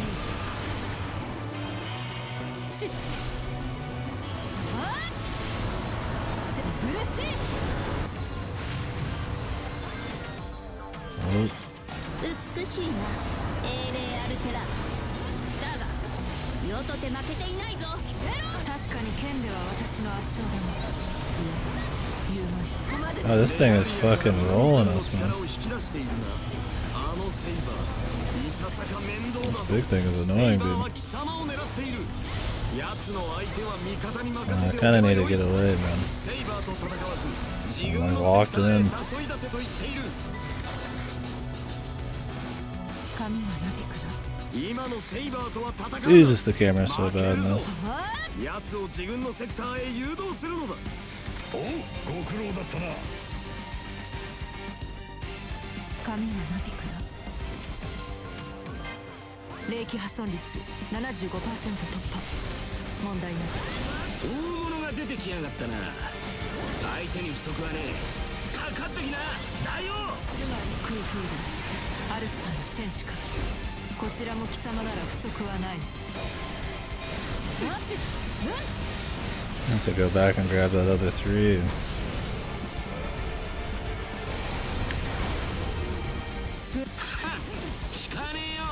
しブルシー。美しいな、英霊アルテラ。だが世とて負けていないぞ。確かに剣では私の圧勝だもん。Oh, this thing is fucking rolling us, man. This big thing is annoying, dude. I kinda need to get away, man. I'm like locked in. Jesus, the camera's so bad in this. やつを自分のセクターへ誘導するのだ。おう、ご苦労だったな。髪がなびくな。霊気破損率 75% 突破。問題ない。大物が出てきやがったな。相手に不足はねえ。かかってきな、大王。空風だ。アルスターの戦士か。こちらも貴様なら不足はない。I have to go back and grab that other 3. 聞かねえよ。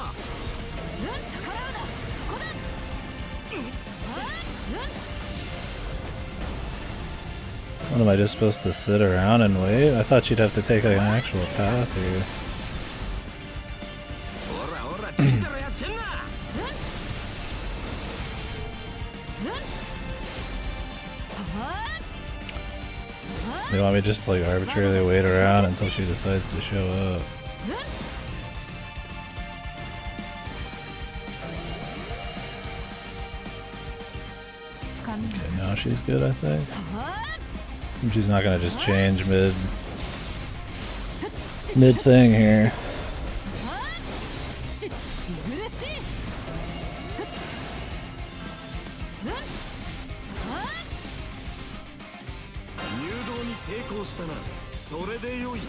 逆らうな。そこだ。What am I just supposed to sit around and wait? I thought you'd have to take an actual path here. ほらほら、ちんたらやってんな。You want me to just like arbitrarily wait around until she decides to show up? Okay, now she's good, I think. She's not gonna just change mid thing here. 成功したな。それでよい。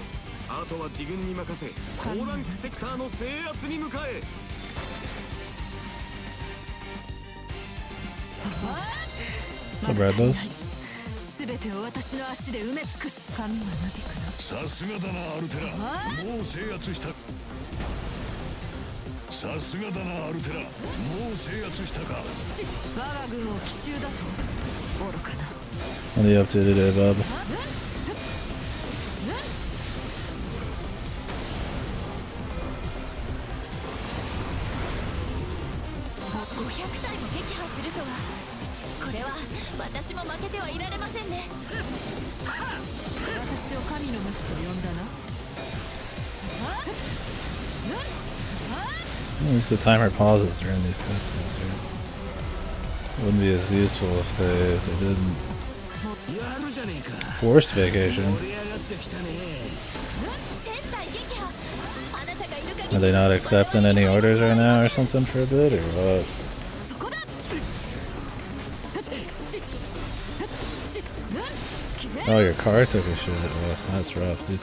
あとは自分に任せ、高ランクセクターの制圧に向かえ。So Brad those? すべてを私の足で埋め尽くす。髪はなびくな。さすがだなアルテラ。もう制圧した。さすがだなアルテラ。もう制圧したか。我が軍を奇襲だと愚かな。 What are you up to today, Bob? 500体も撃破するとは。これは私も負けてはいられませんね。私を神の町と呼んだな。 At least the timer pauses during these cutscenes here. Wouldn't be as useful if they didn't. やるじゃねえか。 Forced vacation. 盛り上がってきたね。1000体撃破。あなたがいる限 Are り they not accepting any orders right now or something for a bit or what? そこだ。 Oh, your car took a shit. Oh, that's rough, dude.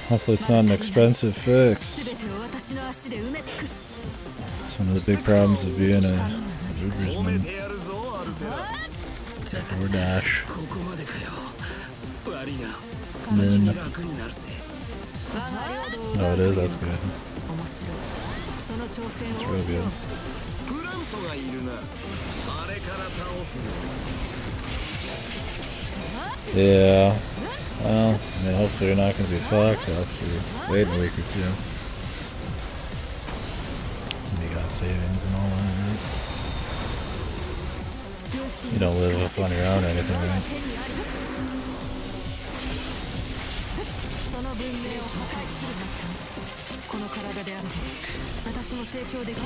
Hopefully it's not an expensive fix. すべてを私の足で埋め尽くす。 It's one of the big problems of being a 褒め Ubersman てやるぞアルテラ。 or Dash. ここまでかよ。悪いな。 Then, 楽になるぜ。 我が領土を oh, it is. That's good. 面白い。その挑戦 It's を real しよ good. う。プラントがいるな。あれから倒すぞ。 Yeah. Well, I mean, hopefully you're not going to be fucked after waiting a week or two. So you got savings and all that, right? You don't live up on your own or anything, right? その文明を破壊するだった。この体である。私も成長できる。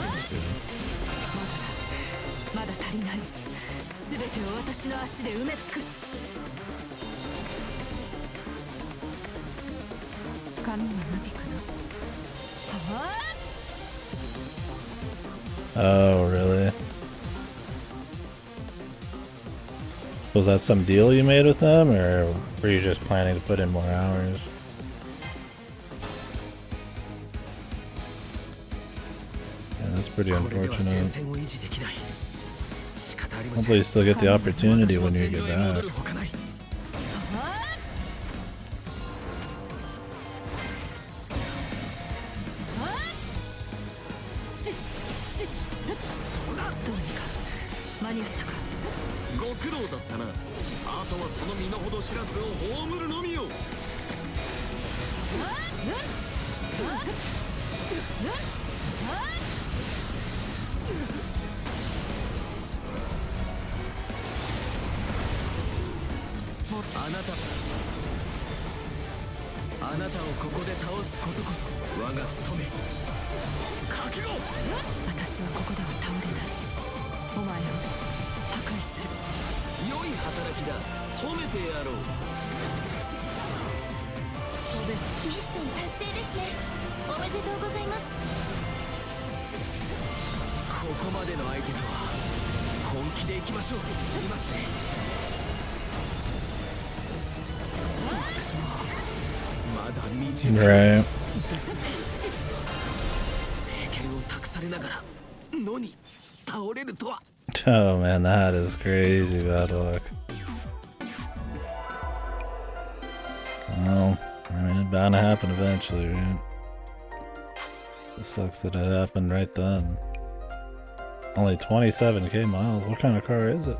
まだ足りない。すべてを私の足で埋め尽くす。髪がなびくな。 Oh, really? Was that some deal you made with them, or were you just planning to put in more hours? Yeah, that's pretty unfortunate. Hopefully you still get the opportunity when you get back. どうにか間に合ったか。ご苦労だったな。あとはその身の程知らずを葬るのみよ。あなたをここで倒すことこそ我が務め。覚悟。私はここでは倒れない。お前を破壊する。良い働きだ。褒めてやろう。ミッション達成ですね。おめでとうございます。ここまでの相手とは本気でいきましょう。いますね。私もまだ未熟 Right. ですね。政権を託されながら野に倒れるとは。 Oh man, that is crazy bad luck. Well, I mean, it's bound to happen eventually, right? It sucks that it happened right then. Only 27k miles. What kind of car is it?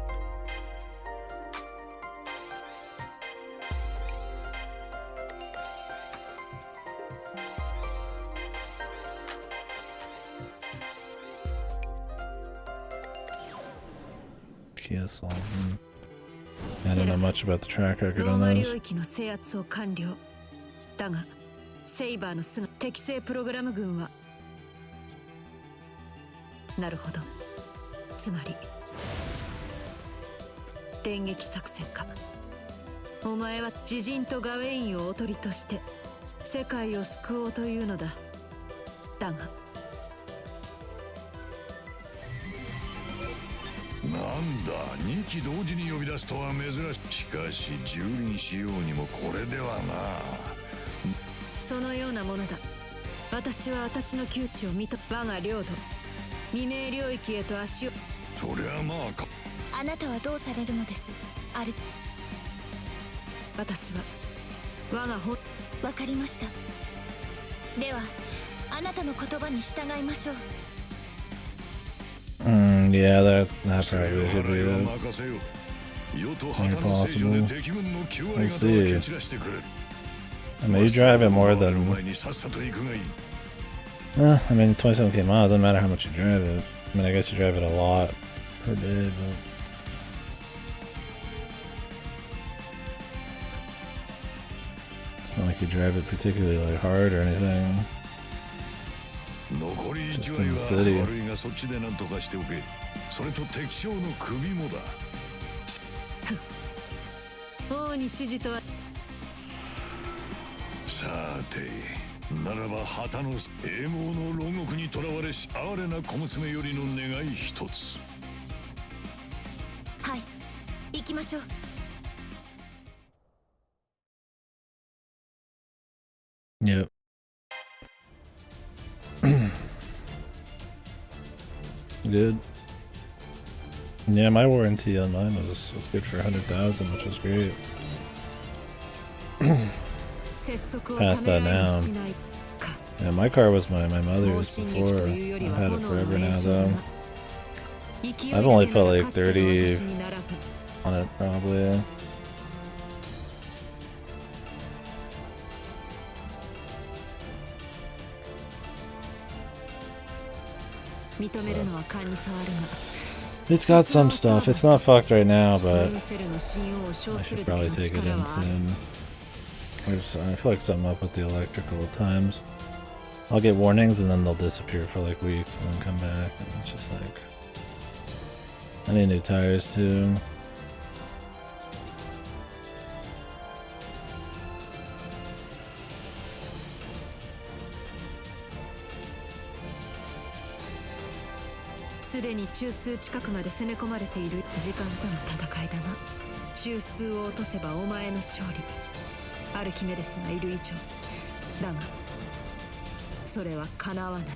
Kia Soul. I don't know much about the track record ロー on マ領 those. 域の制圧を完了。だがセイバーのすぐ適正プログラム群は。なるほど。つまり電撃作戦か。お前は自陣とガウェインをおとりとして世界を救おうというのだ。だがななんだ、2機同時に呼び出すとは珍しい。しかし蹂躙しようにもこれではな。そのようなものだ。私は私の窮地を我が領土未明領域へと足を。そりゃまああなたはどうされるのです？私は我がわかりました。ではあなたの言葉に従いましょう。Yeah, that probably should be it. 任せよ。世と旗の聖女で敵軍の9割方を蹴散らしてくれる。I mean, you drive it more than. I mean, 27k miles. Doesn't matter how much you drive it. I mean, I guess you drive it a lot per day, but. It's not like you drive it particularly like hard or anything. Just in the city. 王に指示とは。さて、ならば旗の永劫の牢獄に囚われし哀れな小娘よりの願い一つ。はい、行きましょう。Yep. Good. Yeah, my warranty on mine was good for 100,000, which was great. Past that now. Yeah, my car was my mother's before. I've had it forever now, though. I've only put like 30 on it, probably. It's got some stuff. It's not fucked right now, but I should probably take it in soon. I feel like something up with the electrical at times. I'll get warnings and then they'll disappear for like weeks and then come back, and it's just like I need new tires too.すでに中枢近くまで攻め込まれている。時間との戦いだな。中枢を落とせばお前の勝利。アルキメデスがいる以上だが、それは叶わない。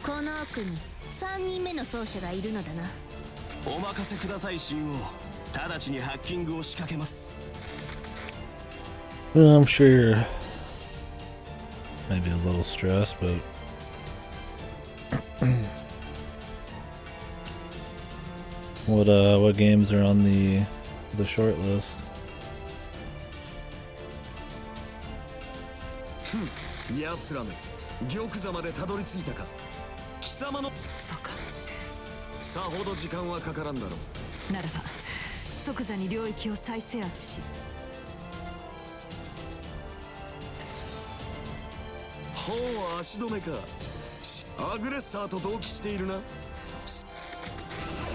この奥に3人目の奏者がいるのだな。お任せください、神王。直ちにハッキングを仕掛けます。I'm sure maybe a little stressed, but what games are on the short list? 奴らめ、玉座までたどり着いたか。貴様の。そうか。さほど時間はかからんだろう。ならば即座に領域を再制圧し。ほう、足止めか。アグレッサーと同期しているな。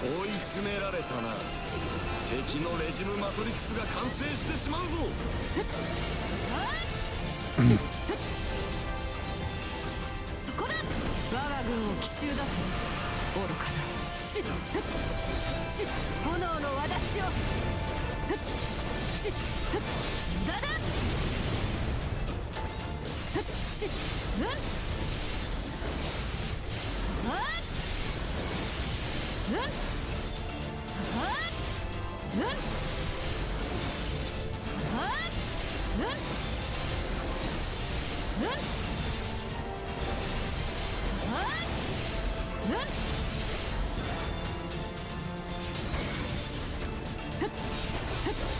追い詰められたな。敵のレジムマトリックスが完成してしまうぞ。そこだ。我が軍を奇襲だと愚かな。炎の輪立ちを。無駄だ。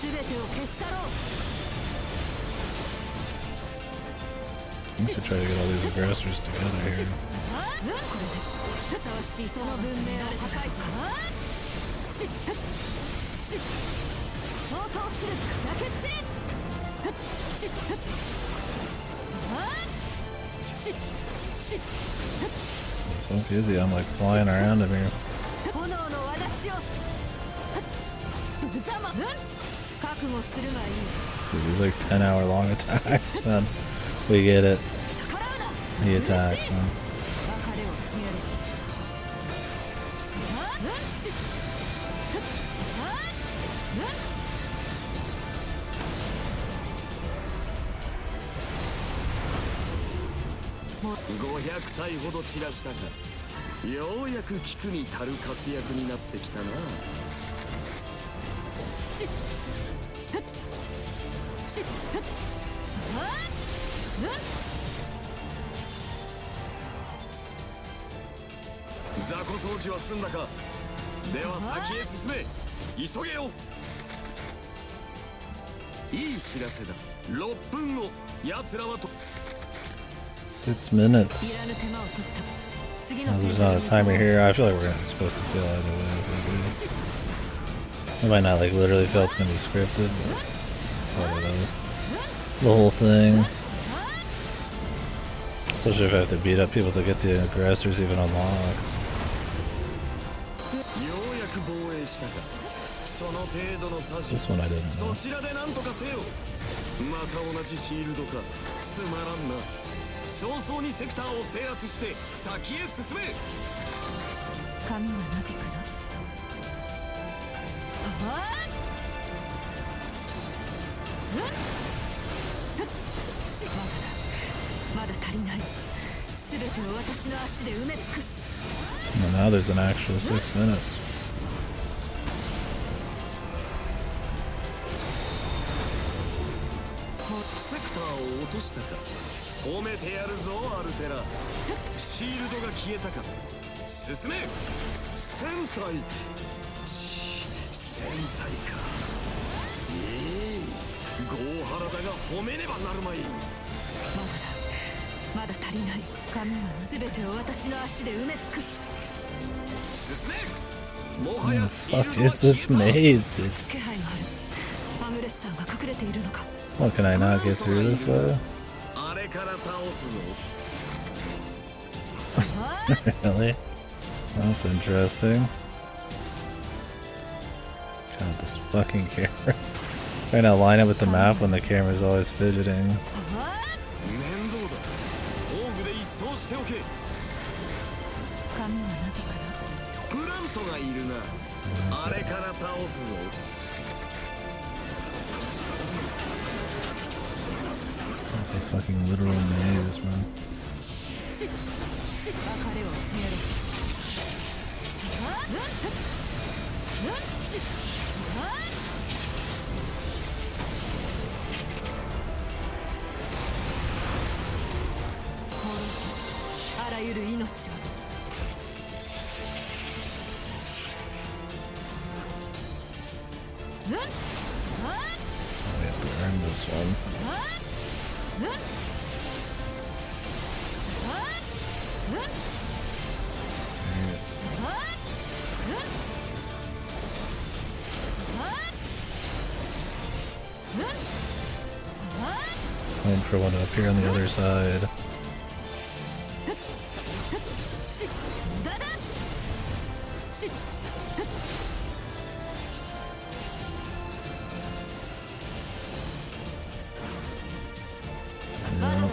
全てを消し去ろう。I should try to get all these aggressors together here. ふさわしいその文明を破壊する。相当する砕け散れ。Fuck is he? I'm like flying around him here. 炎の輪立ちを。無様。覚悟するがいい。 Dude, these like 10-hour long attacks, man. We get it. He attacks, man. 500体ほど散らしたが、ようやく聞くに足る活躍になってきたな。雑魚掃除は済んだか。では先へ進め。急げよ。いい知らせだ。6分後、奴らはと。6 minutes. No, there's not a timer here. I feel like we're supposed to fail either way. I might not like literally feel it's gonna be scripted, but it's part of the whole thing. Especially if I have to beat up people to get the aggressors even unlocked. ようやく防衛したか。その程度の差し。 This one I didn't know. そちらでなんとかせよ。また同じシールドか。つまらんな。早々にセクターを制圧して先へ進め。髪はナビかな。まだ足りない。すべてを私の足で埋め尽くす。 Well, now there's an actual 6 minutes. セクターを落としたか。褒めてやるぞアルテラ。シールドが消えたか。進め。戦隊。戦隊か。ゴーハラだが褒めねばなるまい。まだ足りない。髪はすべてを私の足で埋め尽くす。進め。もはやシール Fuck ドは is this maze, dude? 気配がある。アグレッサーが隠れているのか。 What, can I not get through this way? あれから倒すぞ。 Really? That's interesting. God, this fucking camera. Trying to line up with the map when the camera's always fidgeting. 面倒だ。宝具で一掃しておけ。髪はナビかな。プラントがいるな。あれから倒すぞ。 That's a fucking literal maze, man. 別れを告げろ。あらゆる命を。 We have to earn this one. Waiting for one to appear on the other side. Yeah.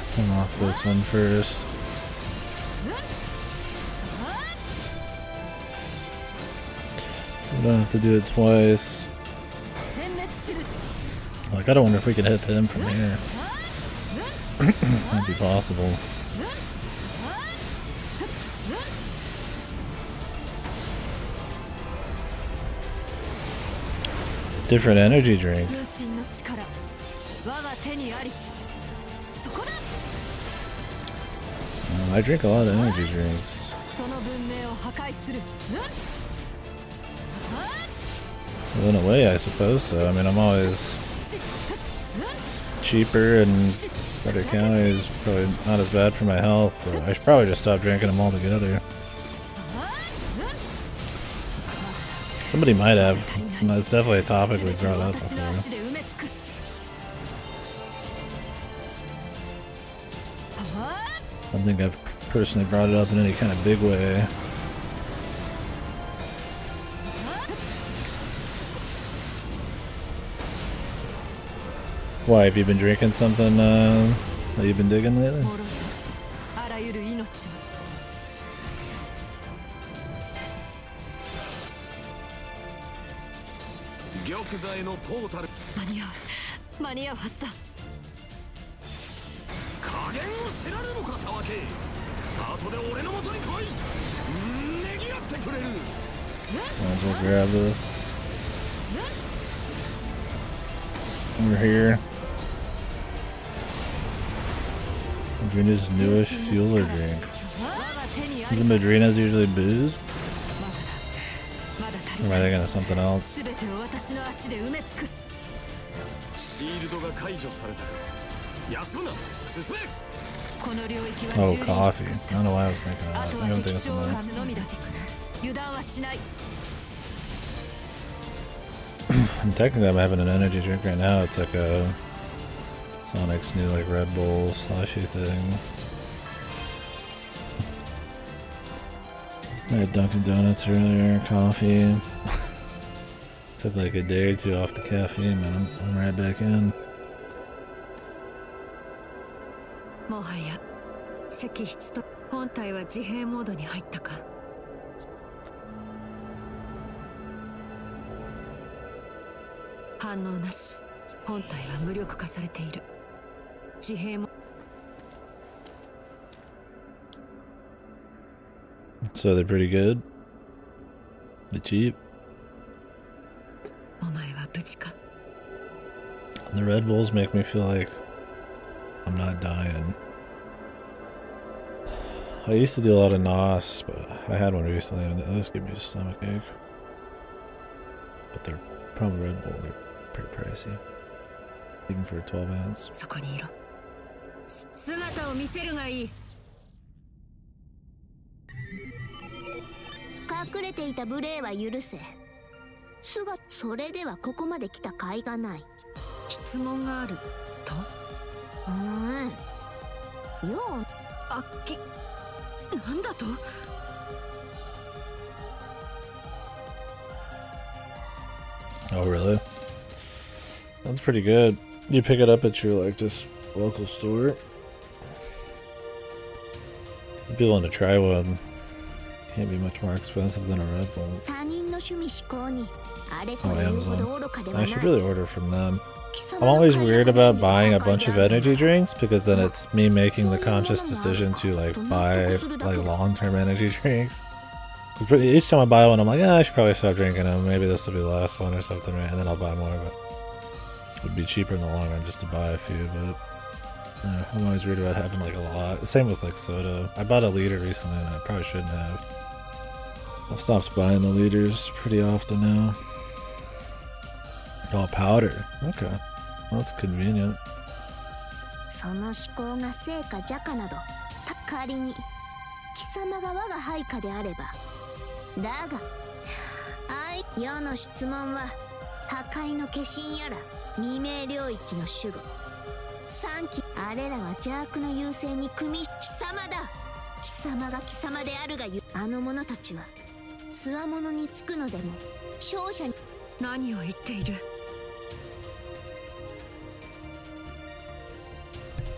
Let's unlock this one first. So we don't have to do it twice. Like, I don't wonder if we can hit him from here. Might be possible. Different energy drink. I drink a lot of energy drinks. So in a way, I suppose so. I mean, I'm always cheaper and Carter County is probably not as bad for my health, but I should probably just stop drinking them altogether. Somebody might have. It's definitely a topic we brought up before. I don't think I've personally brought it up in any kind of big way. Why, have you been drinking something that you've been digging lately? を知らぬのかたわけ。後で俺の元に来い。ねぎらってくれる。 Might as well grab this. We're here. Madrina's newest fuel or drink. Isn't Madrina's usually booze? Or am I thinking of something else? シールドが解除されたか。休むな。進め。 Oh, coffee. I don't know why I was thinking of that. I'm thinking of something else. And technically, I'm having an energy drink right now. It's like a Sonic's new like Red Bull slushy thing. I had Dunkin' Donuts earlier, coffee. Took like a day or two off the caffeine, man. I'm right back in. もはや石室と本体は自閉モードに入ったか。反応なし。本体は無力化されている。自閉も So they're pretty good. They're cheap. お前は無事か。 The Red Bulls make me feel like I'm not dying. I used to do a lot of NOS, but I had one recently and those give me a stomach ache. But they're probably Red Bull, they're pretty pricey. Even for a 12 ounce. そこにいろ。姿を見せるがいい。隠れていた無礼は許せ。それではここまで来た甲斐がない。質問があると。よう。なんだと。 Oh really? That's pretty good. You pick it up at your like just local store. I'd be willing to try one. Can't be much more expensive than a Red Bull. Oh, Amazon. I should really order from them. I'm always weird about buying a bunch of energy drinks because then it's me making the conscious decision to like buy like long-term energy drinks. Each time I buy one, I'm like, I should probably stop drinking them. Maybe this will be the last one or something, right? And then I'll buy more. But it would be cheaper in the long run just to buy a few. But I'm always worried about having like a lot. Same with like soda. I bought a liter recently, and I probably shouldn't have. I've stopped buying the liters pretty often now. Oh, powder. Okay. Well, that's convenient. その思考が成果邪かなど、仮に貴様が我が配下であれば。だが、世の質問は破壊の化身やら未明領域の守護。三期あれらは邪悪の優勢に組み貴様だ。貴様が貴様であるがあの者たちは強者につくのでも勝者に何を言っている。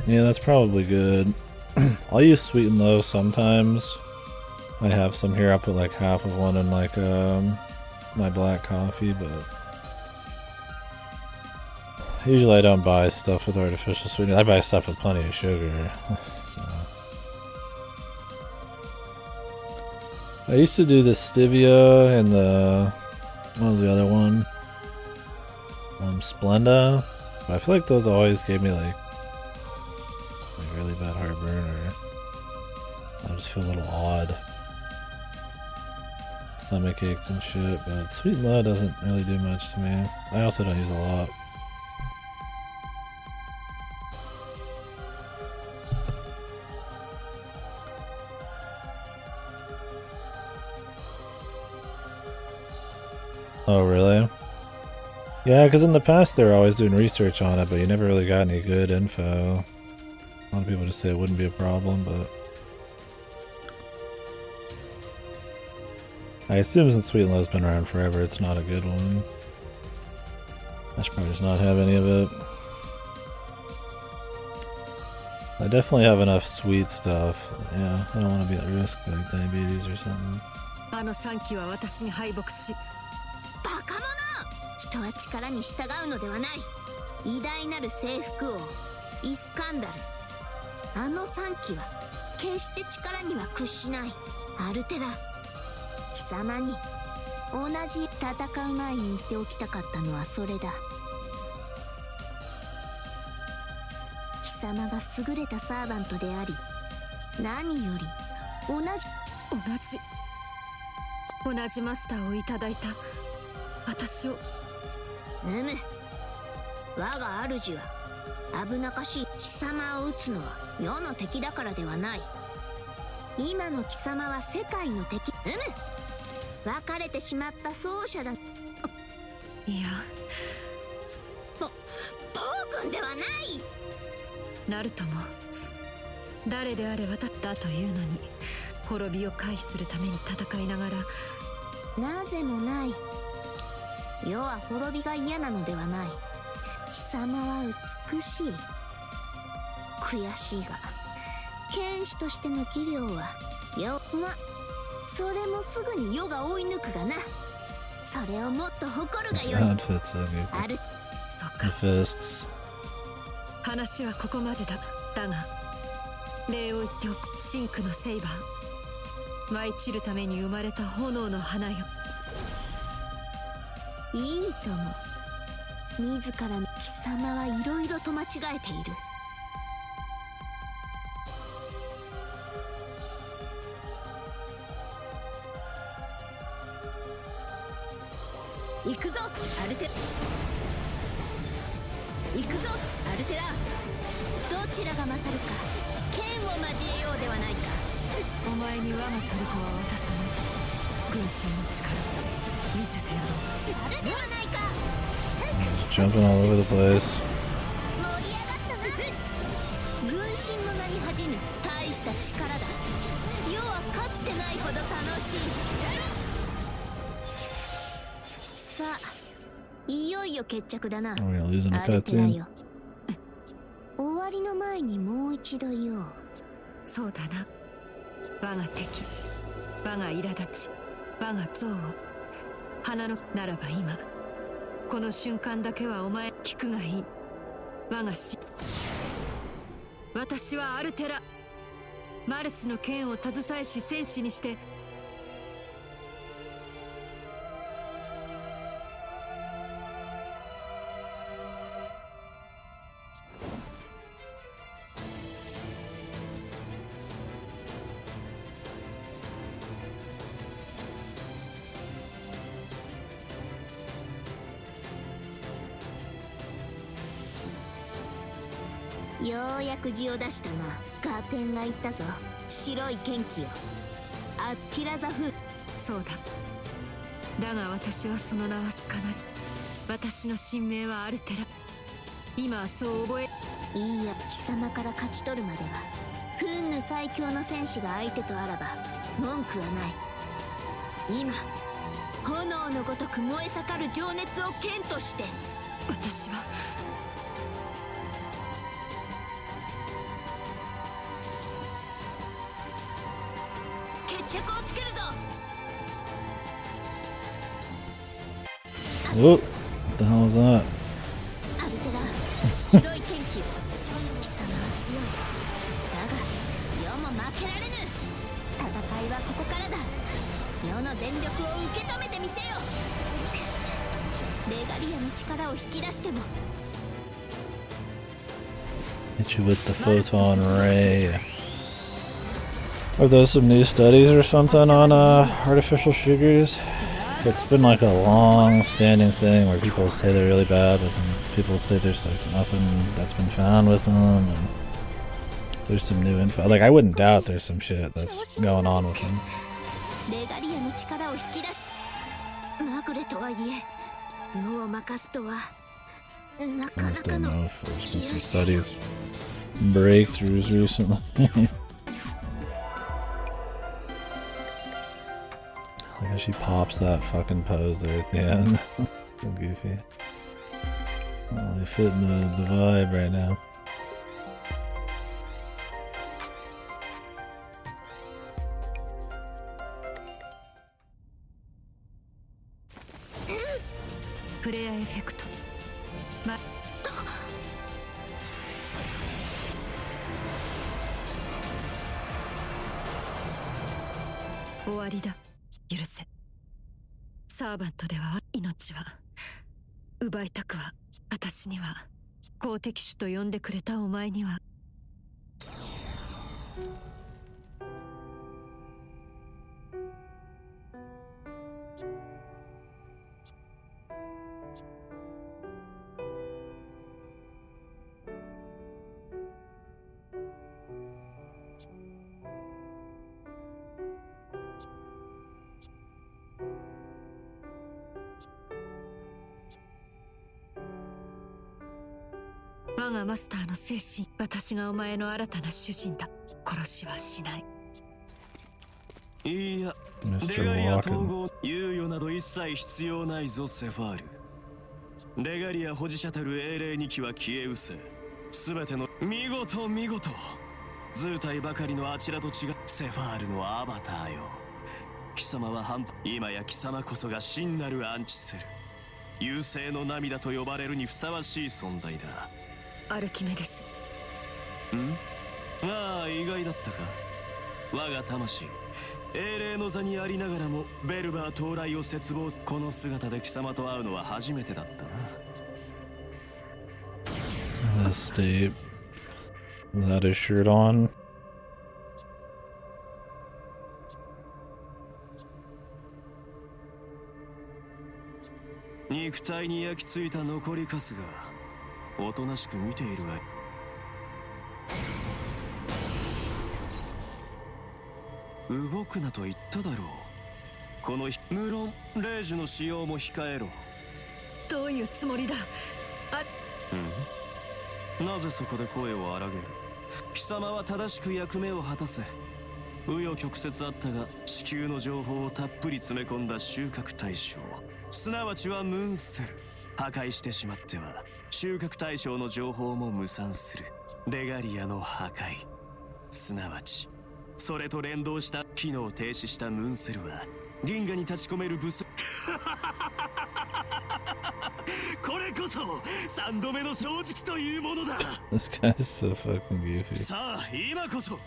Yeah, that's probably good. I'll use sweet and low sometimes. I have some here. I'll put like half of one in like my black coffee, but usually I don't buy stuff with artificial sweetening. I buy stuff with plenty of sugar. So. I used to do the stevia and the what was the other one? Splenda. I feel like those always gave me like really bad heartburn, or I just feel a little odd. Stomach aches and shit, but sweet and low doesn't really do much to me. I also don't use a lot. Oh, really? Yeah, because in the past they were always doing research on it, but you never really got any good info. A lot of people just say it wouldn't be a problem, but I assume since Sweet and Low's been around forever, it's not a good one. I should probably just not have any of it. I definitely have enough sweet stuff. Yeah, I don't want to be at risk of like diabetes or something. あの3機は私に敗北し。バカ者！人は力に従うのではない。偉大なる征服王イスカンダル。あの3機は決して力には屈しない。アルテラ、貴様に同じ戦う前に言っておきたかったのはそれだ。貴様が優れたサーバントであり、何より同じマスターをいただいた私を。我が主は危なっかしい貴様を撃つのは世の敵だからではない。今の貴様は世界の敵。別れてしまった奏者だ。いや、ポー君ではない。ナルトも誰であれ渡ったというのに滅びを回避するために戦いながら。なぜもない。世は滅びが嫌なのではない。貴様は美しい。悔しいが剣士としての技量はそれもすぐに世が追い抜くがな。それをもっと誇るがよい。ある。そっか。話はここまでだ。だが礼を言っておく。シンクのセイバー、舞い散るために生まれた炎の花よ。いいとも。自らの貴様はいろいろと間違えている。行くぞアルテラ。行くぞアルテラ。どちらが勝るか剣を交えようではないか。お前に我がトルコは渡さない。軍神の力見せてやろう。やるではないか。Jumping all over the place. 盛り上がったな。軍神の名に恥じぬ大した力だ。世はかつてないほど楽しい。さあ、いよいよ決着だな。アルテラよ。終わりの前にもう一度言おう。そうだな。我が敵、我が苛立ち、我が憎悪、花のならば今この瞬間だけはお前聞くがいい。私はアルテラ。マルスの剣を携えし戦士にしてようやく字を出したな。ガテンが言ったぞ。白い剣気よ。アッティラザフ。そうだ。だが私はその名は好かない。私の神名はアルテラ。今はそう覚え。いいや、貴様から勝ち取るまではフンヌ最強の戦士が相手とあらば文句はない。今炎のごとく燃え盛る情熱を剣として。私は決着をつけるぞ。What the hell was that? アルテラ、白い剣気よ。貴様は強い。だが世も負けられぬ。戦いはここからだ。世の全力を受け止めてみせよ。レガリアの力を引き出しても。 Hit you with the photon ray. Are those some new studies or something on artificial sugars? It's been like a long-standing thing where people say they're really bad, but then people say there's like nothing that's been found with them, and there's some new info. Like I wouldn't doubt there's some shit that's going on with them. レガリアの力を引き出し、まぐれとはいえ、脳を任すとはなか I な just か don't の。 know if there's been some studies, breakthroughs recently. Like how she pops that fucking pose there at the end. So goofy. Well, they fit in the vibe right now. フレアエフェクト。終わりだ。許せ。サーバントでは命は奪いたくは、私には好敵手と呼んでくれたお前には。我がマスターの精神、私がお前の新たな主人だ。殺しはしない。いや、レ Mr. ガリア Walken. 統合猶予など一切必要ないぞセファール。レガリア保持者たる英霊2機は消え失せ、すべての見事見事、図体ばかりのあちらと違うセファールのアバターよ。貴様は今や貴様こそが真なるアンチセル、優勢の涙と呼ばれるにふさわしい存在だ。アルキメデス。ああ、意外だったか。我が魂英霊の座にありながらもベルバー到来を切望。この姿で貴様と会うのは初めてだったな。 This state. Without his shirt on. 肉体に焼き付いた残りカスがおとなしく見ているわい。動くなと言っただろう。この無論霊樹の使用も控えろ。どういうつもりだ。なぜそこで声を荒げる。貴様は正しく役目を果たせ。紆余曲折あったが地球の情報をたっぷり詰め込んだ収穫対象、すなわちはムーンセル。破壊してしまっては収穫対象の情報も無産する。レガリアの破壊、すなわちそれと連動した機能停止したムーンセルは銀河に立ち込める武装これこそ3度目の正直というものだ。 This guy's so fucking goofy. さあ今こそ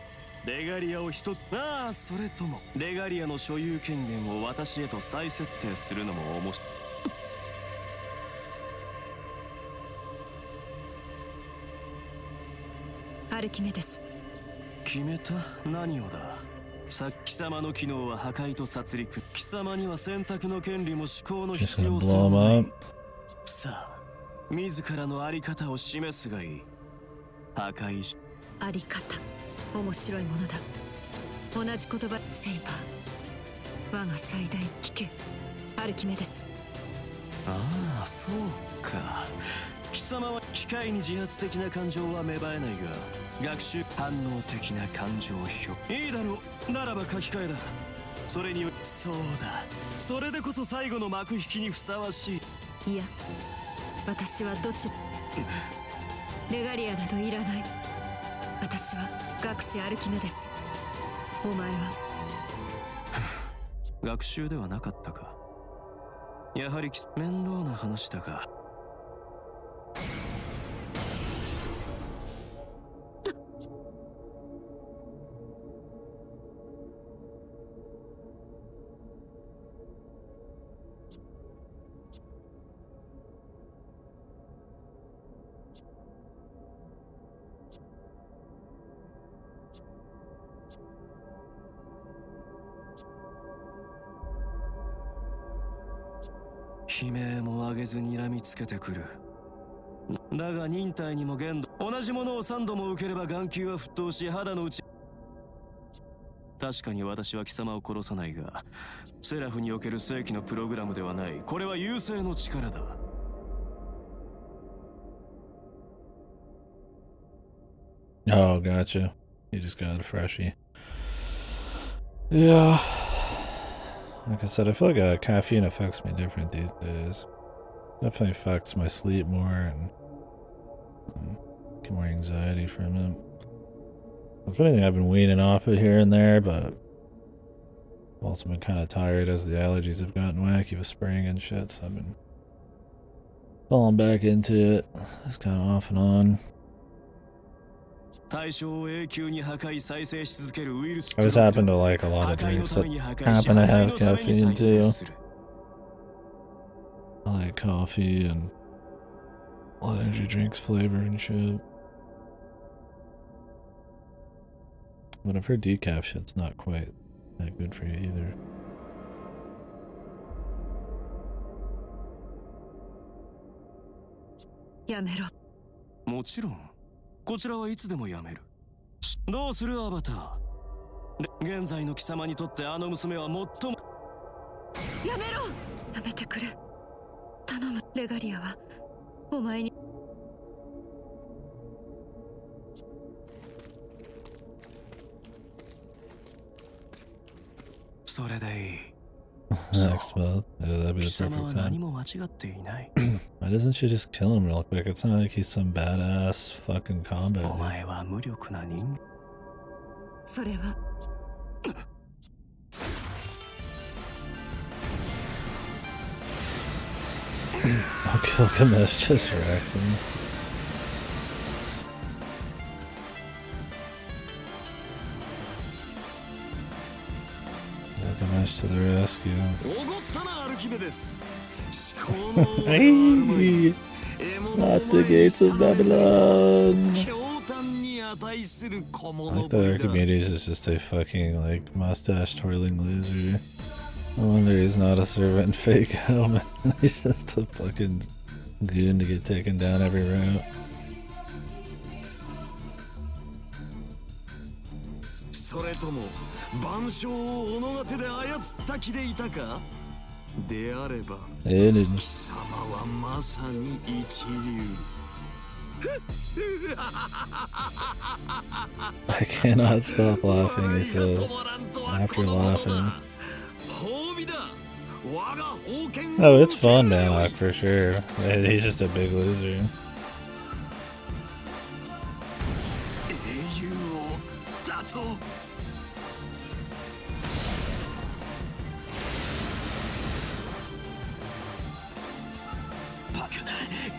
レガリアを一つ、ああそれともレガリアの所有権限を私へと再設定するのも面白い。アルキメデス。決めた。何をだ。さっき貴様の機能は破壊と殺戮。貴様には選択の権利も思考の Just 必 gonna 要 blow 性も him ない。 up. さあ自らのあり方を示すがいい。破壊しあり方、面白いものだ。同じ言葉。セイバー、我が最大聞け。アルキメデス。ああそうか。貴様は機械に自発的な感情は芽生えないが学習反応的な感情表。いいだろう。ならば書き換えだ。それによそうだ、それでこそ最後の幕引きにふさわしい。いや、私はどちレガリアなどいらない。私は学士アルキメデス。お前は学習ではなかったか。やはり面倒な話だが。悲鳴も上げずに睨みつけてくる。だが忍耐にも限度。同じものを3度も受ければ眼球は沸騰し肌の内。確かに私は貴様を殺さないがセラフにおける正規のプログラムではない。これは優勢の力だ。Oh, gotcha. You just got a freshie. Yeah. Like I said, I feel like caffeine affects me different these days. Definitely affects my sleep more and get more anxiety from it. If anything, I've been weaning off it here and there, but I've also been kind of tired as the allergies have gotten wacky with spring and shit, so I've been falling back into it. It's kind of off and on. 対象を永久に破壊再生し続けるウイルス I always happen to like a lot of drinks that happen to have caffeine too. I like coffee and a lot of energy drinks flavor and shit. But I've heard decaf shit's not quite that good for you either. Yamero. もちろんこちらはいつでもやめる。どうするアバター。現在の貴様にとってあの娘は最も。やめろ。やめてくれ。頼む。レガリアはお前に。それでいい。Next month. Yeah, that'd be the 貴様は perfect 何 time. も間違っていない。 Why doesn't she just kill him real quick? It's not like he's some badass fucking combat お dude. 前は無力な人間。それは I'll kill Gamesh, just wrecks him. Gamesh to the rescue. おごったなアルキメデス。 Hey! Not the gates of Babylon! I like that Archimedes is just a fucking, like, mustache twirling loser. No wonder he's not a servant fake helmet. He's just a fucking goon to get taken down every route. それとも万象を己が手で操った気でいたか。であれば貴様はまさに一流。 I cannot stop laughing, he says, after laughing. Oh, it's fun, man, for sure. He's just a big loser.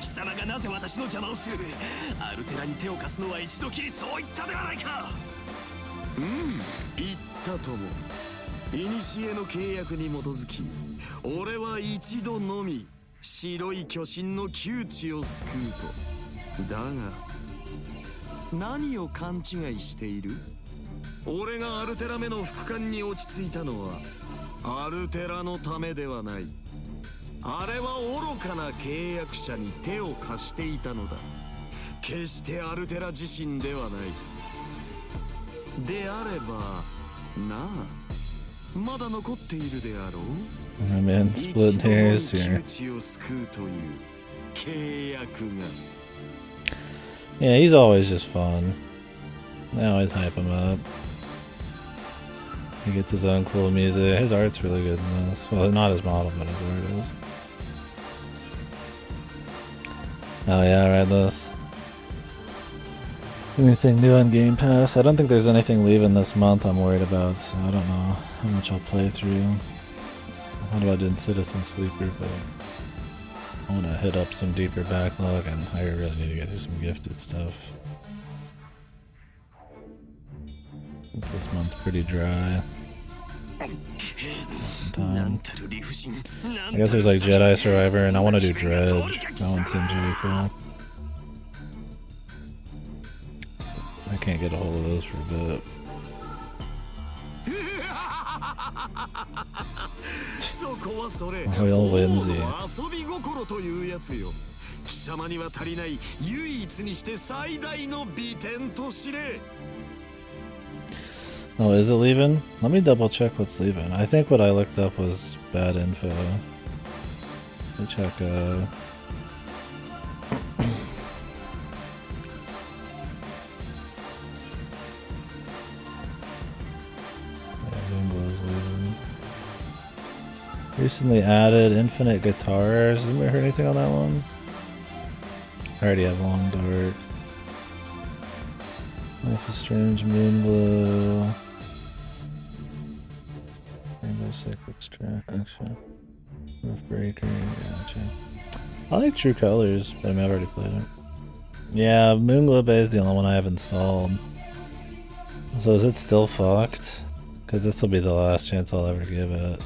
貴様がなぜ私の邪魔をする。アルテラに手を貸すのは一度きり、そう言ったではないか。言ったとも。古の契約に基づき、俺は一度のみ白い巨神の窮地を救うと。だが何を勘違いしている。俺がアルテラめの副官に落ち着いたのはアルテラのためではない。あれは愚かな契約者に手を貸していたのだ。決してアルテラ自身ではない。であればなあ、まだ残っているであろう。 My man split hairs here. 一度の窮地を救うという契約が。 Yeah, he's always just fun. I always hype him up. He gets his own cool music. His art's really good in this. Well, not his model, but his art is. Oh yeah, I read this. Anything new on Game Pass? I don't think there's anything leaving this month I'm worried about, so I don't know how much I'll play through. I thought about doing Citizen Sleeper, but I want to hit up some deeper backlog, and I really need to get through some gifted stuff. Since this month's pretty dry. Time. I guess there's like Jedi Survivor, and I want to do Dredge. That one seems really cool. I can't get a hold of those for a bit. Royal Whimsy. 貴様には足りない唯一にして最大の美点と知れ。 Oh, is it leaving? Let me double check what's leaving. I think what I looked up was bad info. Let me check, Recently added infinite guitars. Have you heard anything on that one? I already have Long Dark. Life is Strange, Moonglow. Rainbow Six Extraction. Roof Breaker, gotcha. I like True Colors, but I mean, I've already played it. Yeah, Moonglow Bay is the only one I have installed. So is it still fucked? Because this will be the last chance I'll ever give it.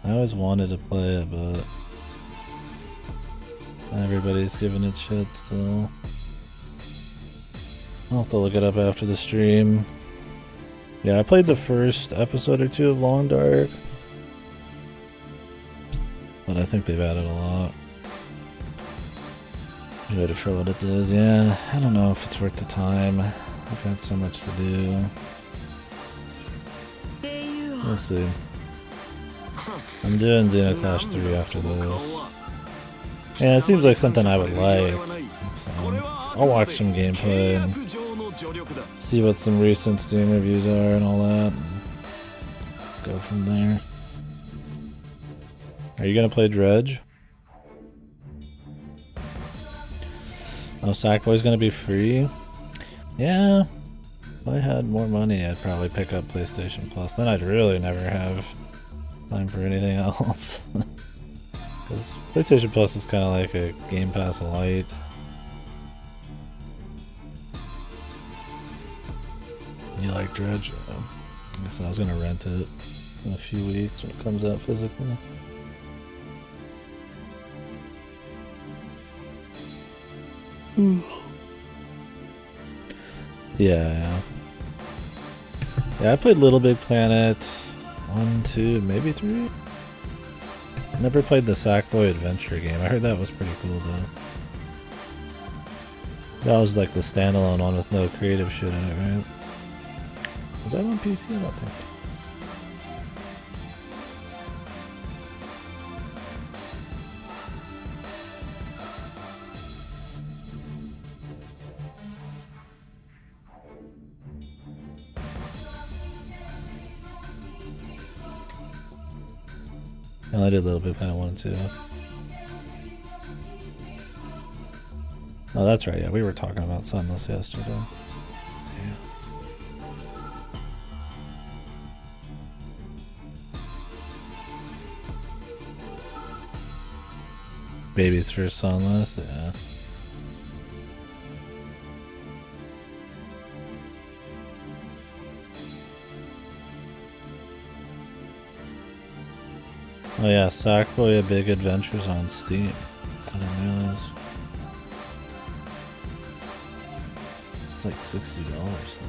I always wanted to play it, but everybody's giving it shit still. I'll have to look it up after the stream. Yeah, I played the first episode or two of Long Dark, but I think they've added a lot. Ready for what it is. Yeah, I don't know if it's worth the time. I've got so much to do. Let's see. I'm doing Xenoclash 3 after this. Yeah, it seems like something I would like. So I'll watch some gameplay and see what some recent Steam reviews are and all that. And go from there. Are you gonna play Dredge? Oh, Sackboy's gonna be free? Yeah. If I had more money, I'd probably pick up PlayStation Plus. Then I'd really never have time for anything else. Because PlayStation Plus is kind of like a Game Pass Lite. You like Dredge? I guess I was gonna rent it in a few weeks when it comes out physically. Yeah. Yeah, I played Little Big Planet 1, 2, maybe 3. I never played the Sackboy Adventure game. I heard that was pretty cool though. That was like the standalone one with no creative shit in it, right? Was that on PC? I don't think. I did a little bit, Planet 1 and 2. Oh, that's right. Yeah, we were talking about Sunless yesterday. Yeah. Babies for Sunless, yeah. Oh yeah, Sackboy: A Big Adventure's on Steam. I didn't realize. It's like $60.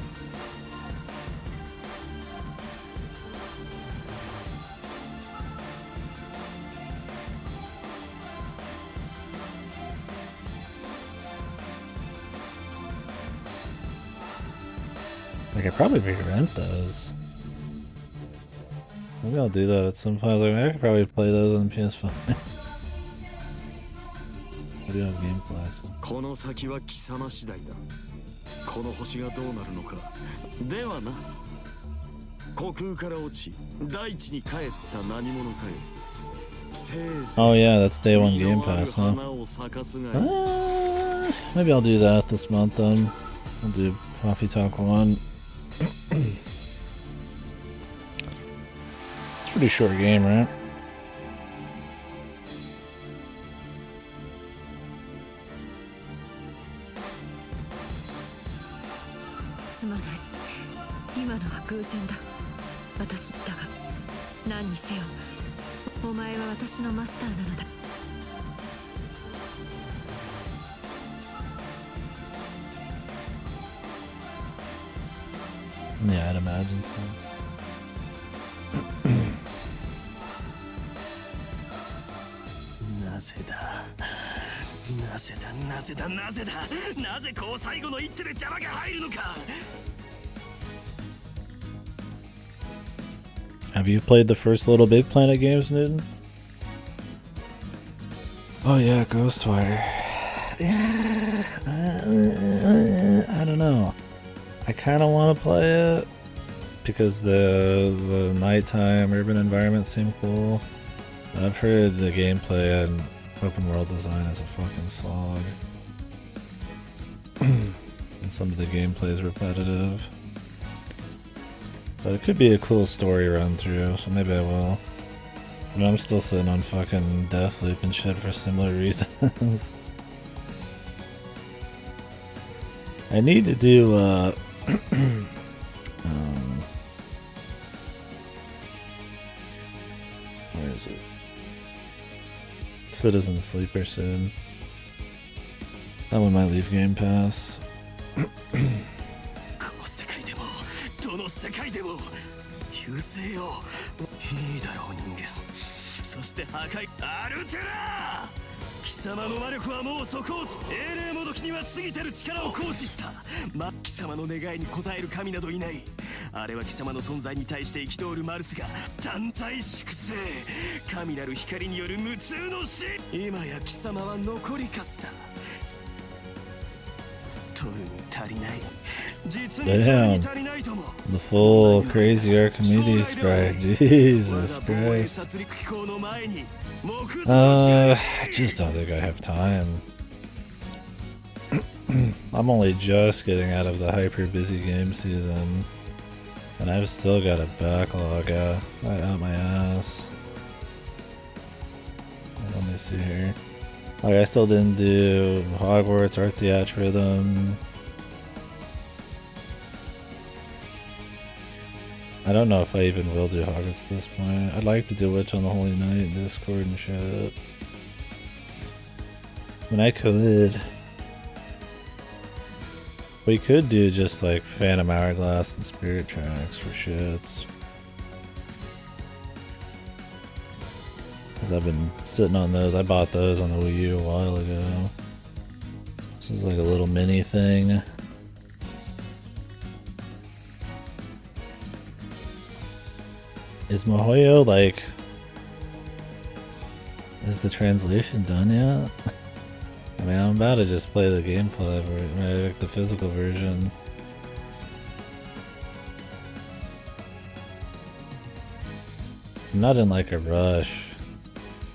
Like I probably could rent those. Maybe I'll do that at some point. I was like, I could probably play those on the PS5. I do have gameplay, so. この先は貴様次第だ。この星がどうなるのか。ではな。虚空から落ち、大地に帰った何者かよ。Oh yeah, that's day one Game Pass, huh? Maybe I'll do that this month then. I'll do Coffee Talk 1. Pretty short game, right? Yeah, I'd imagine so. Have you played the first Little Big Planet games, Newton? Oh yeah, Ghostwire. Yeah, I don't know. I kind of want to play it because the nighttime urban environments seem cool. I've heard the gameplay and open world design is a fucking slog. And some of the gameplay is repetitive. But it could be a cool story run through, so maybe I will. But I'm still sitting on fucking Deathloop and shit for similar reasons. I need to do where is it? Citizen Sleeper soon. That one might leave Game Pass. この世界でもどの世界でも優勢よ。いいだろう人間。そして破壊アルテラ貴様の魔力はもう底を英霊もどきには過ぎてる力を行使した。貴様の願いに応える神などいない。あれは貴様の存在に対して憤るマルスが団体粛清。神なる光による無痛の死。今や貴様は残りかすだ。取るに足りない。実に取るに足りないとも。 The full crazy Archimedes sprite. Jesus Christ. I just don't think I have time. I'm only just getting out of the hyper busy game season. And I've still got a backlog out my ass. Let me see here. Like, I still didn't do Hogwarts Art Theatrhythm. I don't know if I even will do Hogwarts at this point. I'd like to do Witch on the Holy Night in Discord and shit. I mean, I could. We could do just like Phantom Hourglass and Spirit Tracks for shits. Because I've been sitting on those. I bought those on the Wii U a while ago. This is like a little mini thing. Is Mihoyo like... Is the translation done yet? I mean, I'm about to just play the gameplay, like the physical version. I'm not in like a rush.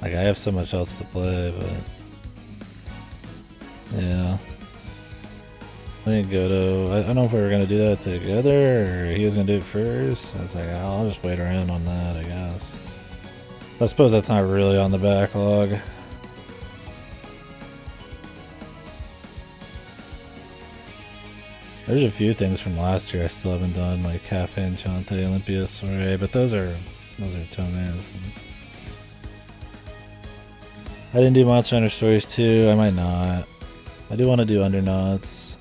Like, I have so much else to play, but... Yeah. I think Goto... I don't know if we were gonna do that together, or he was gonna do it first. I was like, I'll just wait around on that, I guess. I suppose that's not really on the backlog. There's a few things from last year I still haven't done, like Cafe Enchante, Olympia Soiree, but those are Tomes. I didn't do Monster Hunter Stories 2, I might not. I do want to do Underknots.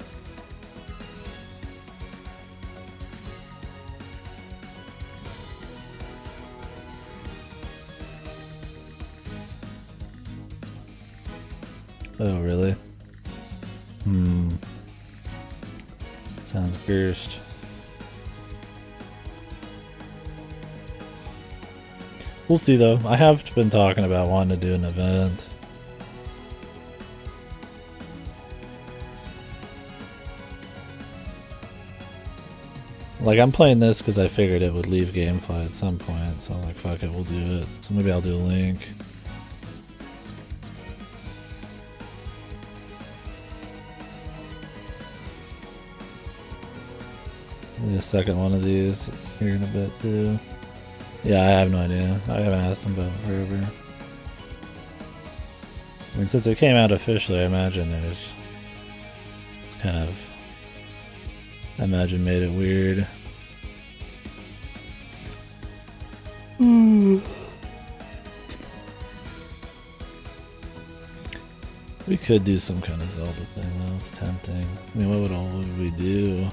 Oh, really? Sounds cursed. We'll see though. I have been talking about wanting to do an event. Like, I'm playing this because I figured it would leave GameFly at some point, so I'm like, fuck it, we'll do it. So maybe I'll do a link. Maybe a second one of these here in a bit too. Yeah, I have no idea. I haven't asked him about it forever. I mean, since it came out officially, I imagine it's kind of, I imagine made it weird. We could do some kind of Zelda thing though, it's tempting. I mean, what would we do?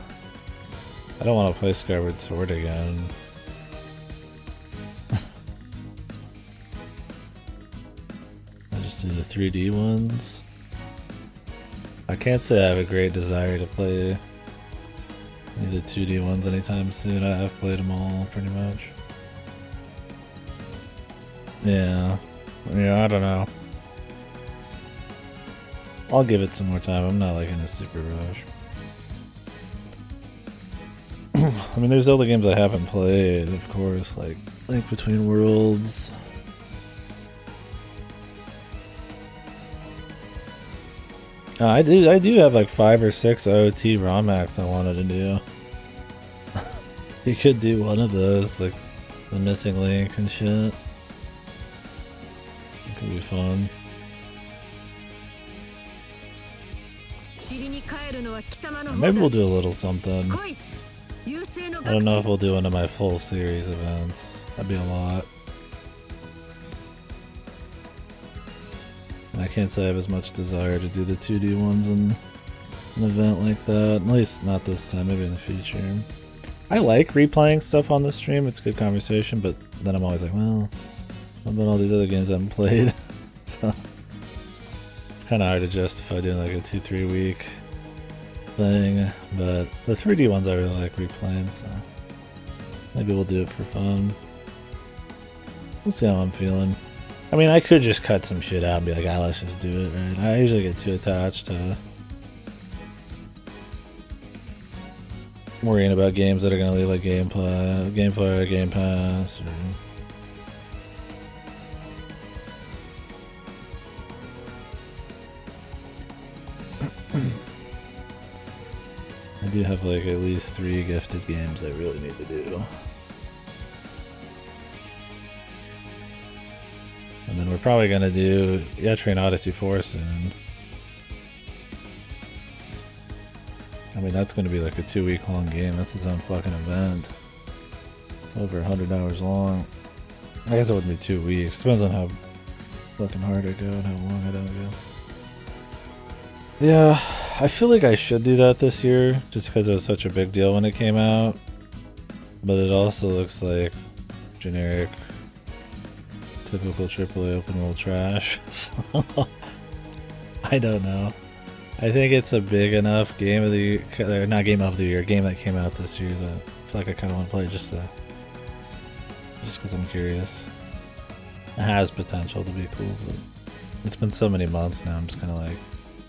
I don't want to play Skyward Sword again. I just do the 3D ones. I can't say I have a great desire to play any of the 2D ones anytime soon. I've played them all pretty much. Yeah, I don't know. I'll give it some more time. I'm not like in a super rush. I mean, there's Zelda games I haven't played, of course, like Link Between Worlds. I do have like 5 or 6 OT ROM hacks I wanted to do. You could do one of those, like the Missing Link and shit. be fun. Maybe we'll do a little something. I don't know if we'll do one of my full series events. That'd be a lot. And I can't say I have as much desire to do the 2D ones in an event like that. At least not this time, maybe in the future. I like replaying stuff on the stream, it's good conversation, but then I'm always like, well, what about all these other games I haven't played? So it's kind of hard to justify doing like a 2-3 week thing, but the 3D ones I really like replaying, so maybe we'll do it for fun. We'll see how I'm feeling. I mean, I could just cut some shit out and be like, ah, let's just do it, right? I usually get too attached to worrying about games that are going to leave like gameplay or Game Pass. Or I do have like at least 3 gifted games I really need to do. And then we're probably going to do Train Odyssey 4 soon. I mean, that's going to be like a 2-week long game. That's its own fucking event. It's over 100 hours long. I guess it wouldn't be 2 weeks. Depends on how fucking hard I go and how long I don't go. Yeah, I feel like I should do that this year, just because it was such a big deal when it came out. But it also looks like generic, typical AAA open world trash. So, I don't know. I think it's a big enough game of the year, not game of the year, game that came out this year that I feel like I kind of want to play just because I'm curious. It has potential to be cool, but it's been so many months now, I'm just kind of like,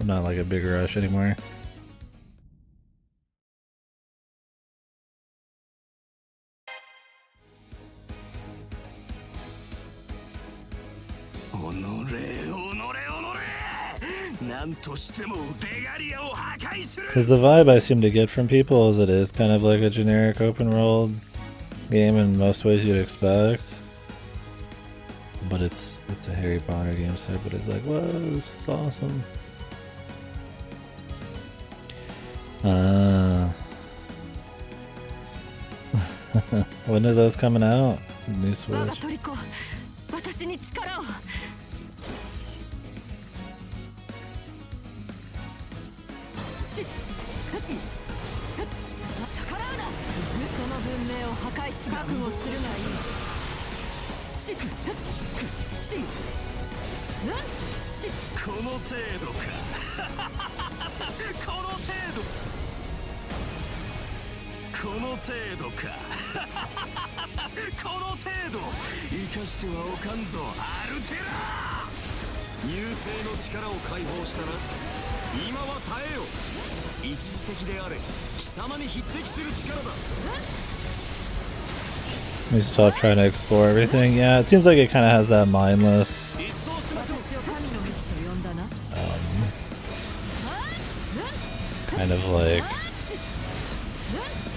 I'm not like a big rush anymore. Because the vibe I seem to get from people is it is kind of like a generic open world game in most ways you'd expect. But it's a Harry Potter game, so everybody's like, whoa, this is awesome. When are those coming out? New Switch. We stop trying to explore everything. Yeah, it seems like it kind of has that mindless kind of like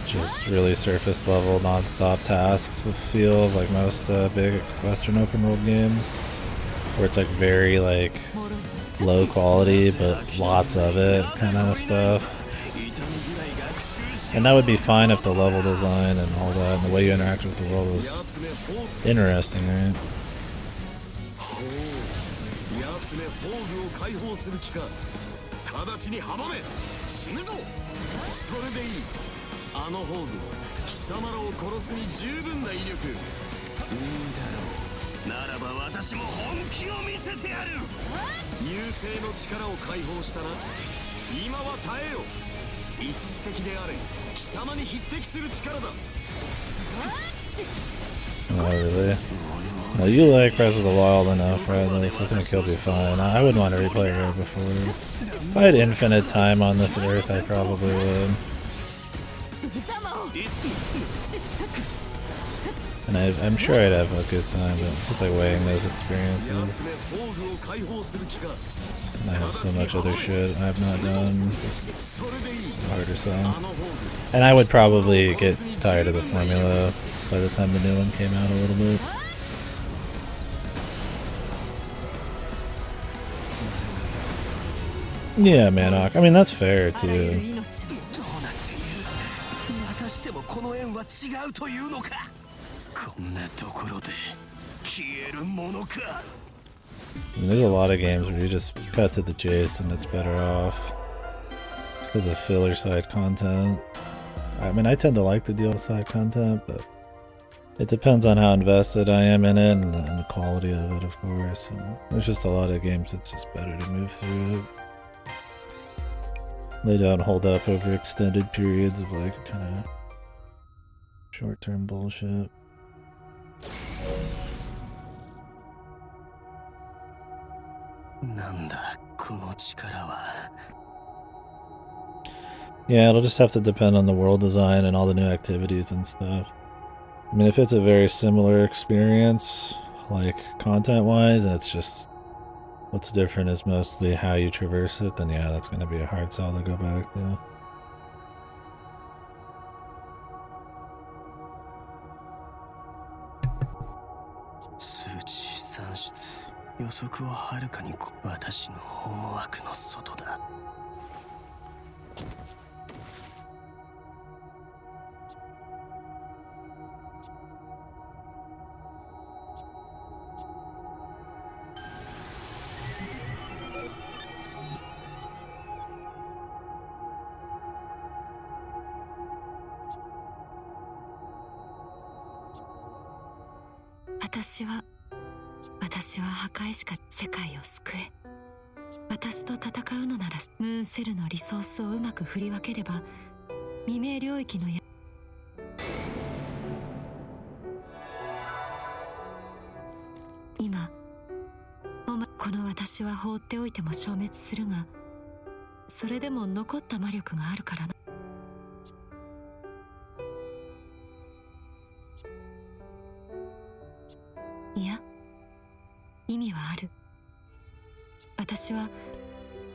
just really surface level non-stop tasks with feel of like most big Western open world games, where it's like very like low quality but lots of it kind of stuff. And that would be fine if the level design and all that and the way you interact with the world was interesting, right? Oh, really? Well, you like Breath of the Wild enough, right? I think it'll be fine. I wouldn't want to replay it right before. If I had infinite time on this earth, I probably would. And I'm sure I'd have a good time, but it's just like weighing those experiences. And I have so much other shit I've not done. It's harder so. And I would probably get tired of the formula by the time the new one came out a little bit. Yeah, Manok. I mean, that's fair あらゆる too. 命をどうなっている。またしてもこの縁は違うというのか。こんなところで消えるものか。 I mean, there's a lot of games where you just cut to the chase and it's better off because of filler side content. I mean, I tend to like the deal side content, but it depends on how invested I am in it and the quality of it, of course. And there's just a lot of games that's just better to move through it. They don't hold up over extended periods of like kind of short-term bullshit. Yeah, it'll just have to depend on the world design and all the new activities and stuff. I mean, if it's a very similar experience, like content-wise, and it's just what's different is mostly how you traverse it, then yeah, that's going to be a hard sell to go back to.私は破壊しか世界を救え。私と戦うのならムーンセルのリソースをうまく振り分ければ未明領域の今この私は放っておいても消滅するが、それでも残った魔力があるからな。いや、意味はある。私は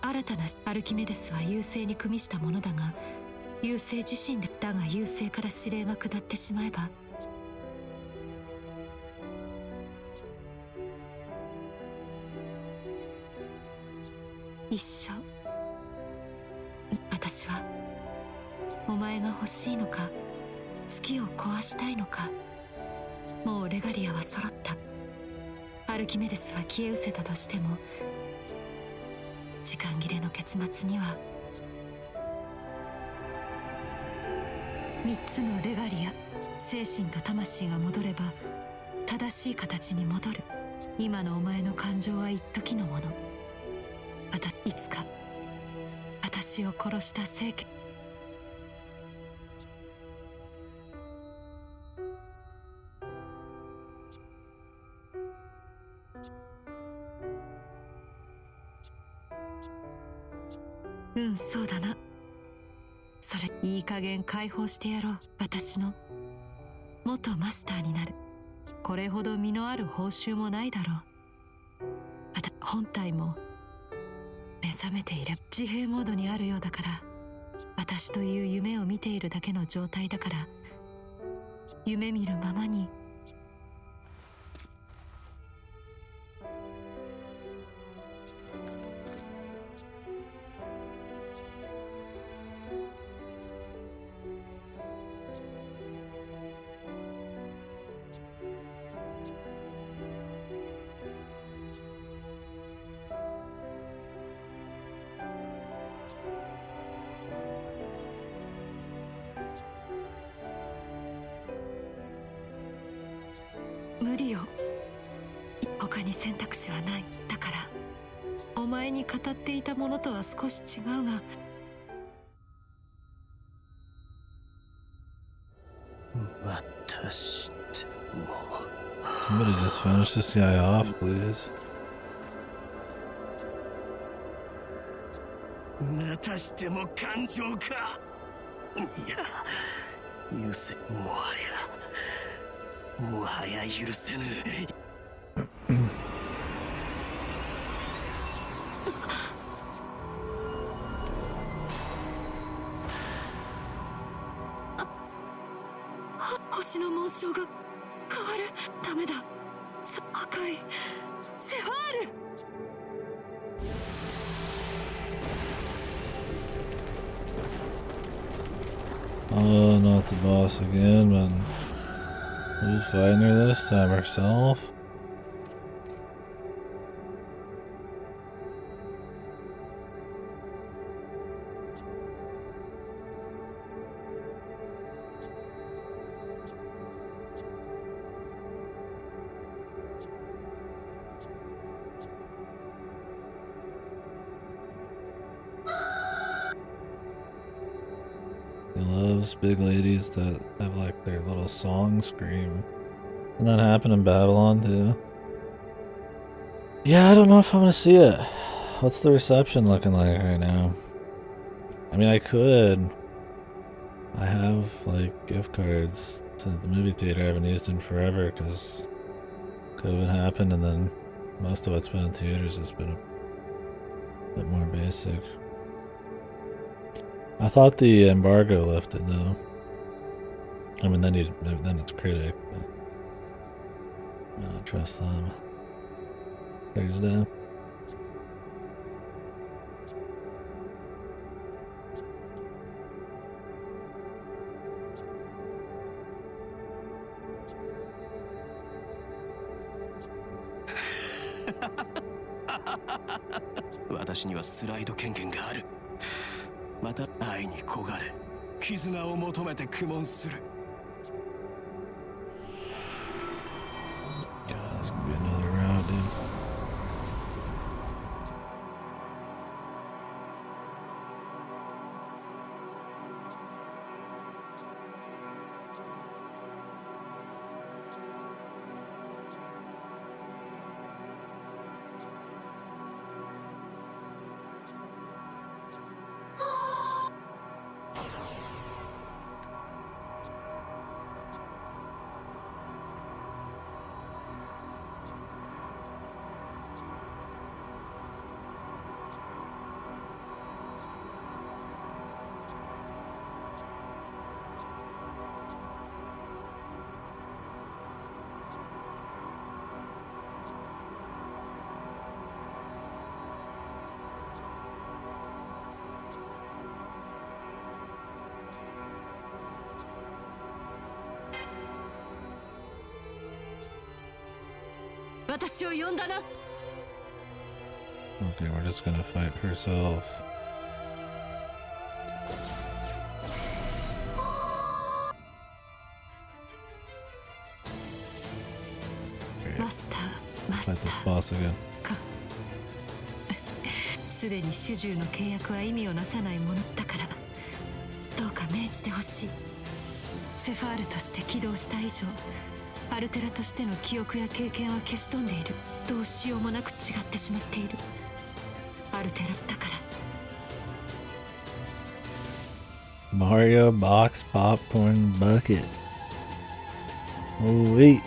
新たなアルキメデスは優勢に組みしたものだが、優勢自身でだが優勢から指令が下ってしまえば一生。私はお前が欲しいのか、月を壊したいのか。もうレガリアは揃った。アルキメデスは消え失せたとしても、時間切れの結末には3つのレガリア、精神と魂が戻れば正しい形に戻る。今のお前の感情は一時のもの。いつか私を殺した聖剣。そうだな。それいい加減解放してやろう。私の元マスターになる。これほど身のある報酬もないだろう。本体も目覚めていれば自閉モードにあるようだから、私という夢を見ているだけの状態だから、夢見るままに。無理よ。他に選択肢はない。だからお前に語っていたものとは少し違うが、私でも Somebody just finish this guy off, please. またしても感情か。いや、許せ。もはや許せぬ。星の紋章が変わる。ダメだ。破壊セファール。Oh, not the boss again, but who's fighting her this time? Herself? He loves big ladies that have like their little song scream. And that happened in Babylon too. Yeah, I don't know if I'm gonna see it. What's the reception looking like right now? I mean, I could. I have like gift cards to the movie theater. I haven't used in forever because COVID happened, and then most of what's been in theaters has been a bit more basic. I thought the embargo lifted though. I mean, then it's critic, but I don't trust them. Thursday. 私にはスライド権限がある。また愛に焦がれ、絆を求めて苦悶する。God, this could be another round, dude. Okay, we're just gonna fight herself. Fight this boss again. すでに主従の契約は意味をなさないものだからどうか命じてほしい。セファールとして起動した以上アルテラとしての記憶や経験は消し飛んでいる。どうしようもなく違ってしまっている。アルテラだから。Mario box popcorn bucket. Oh wait.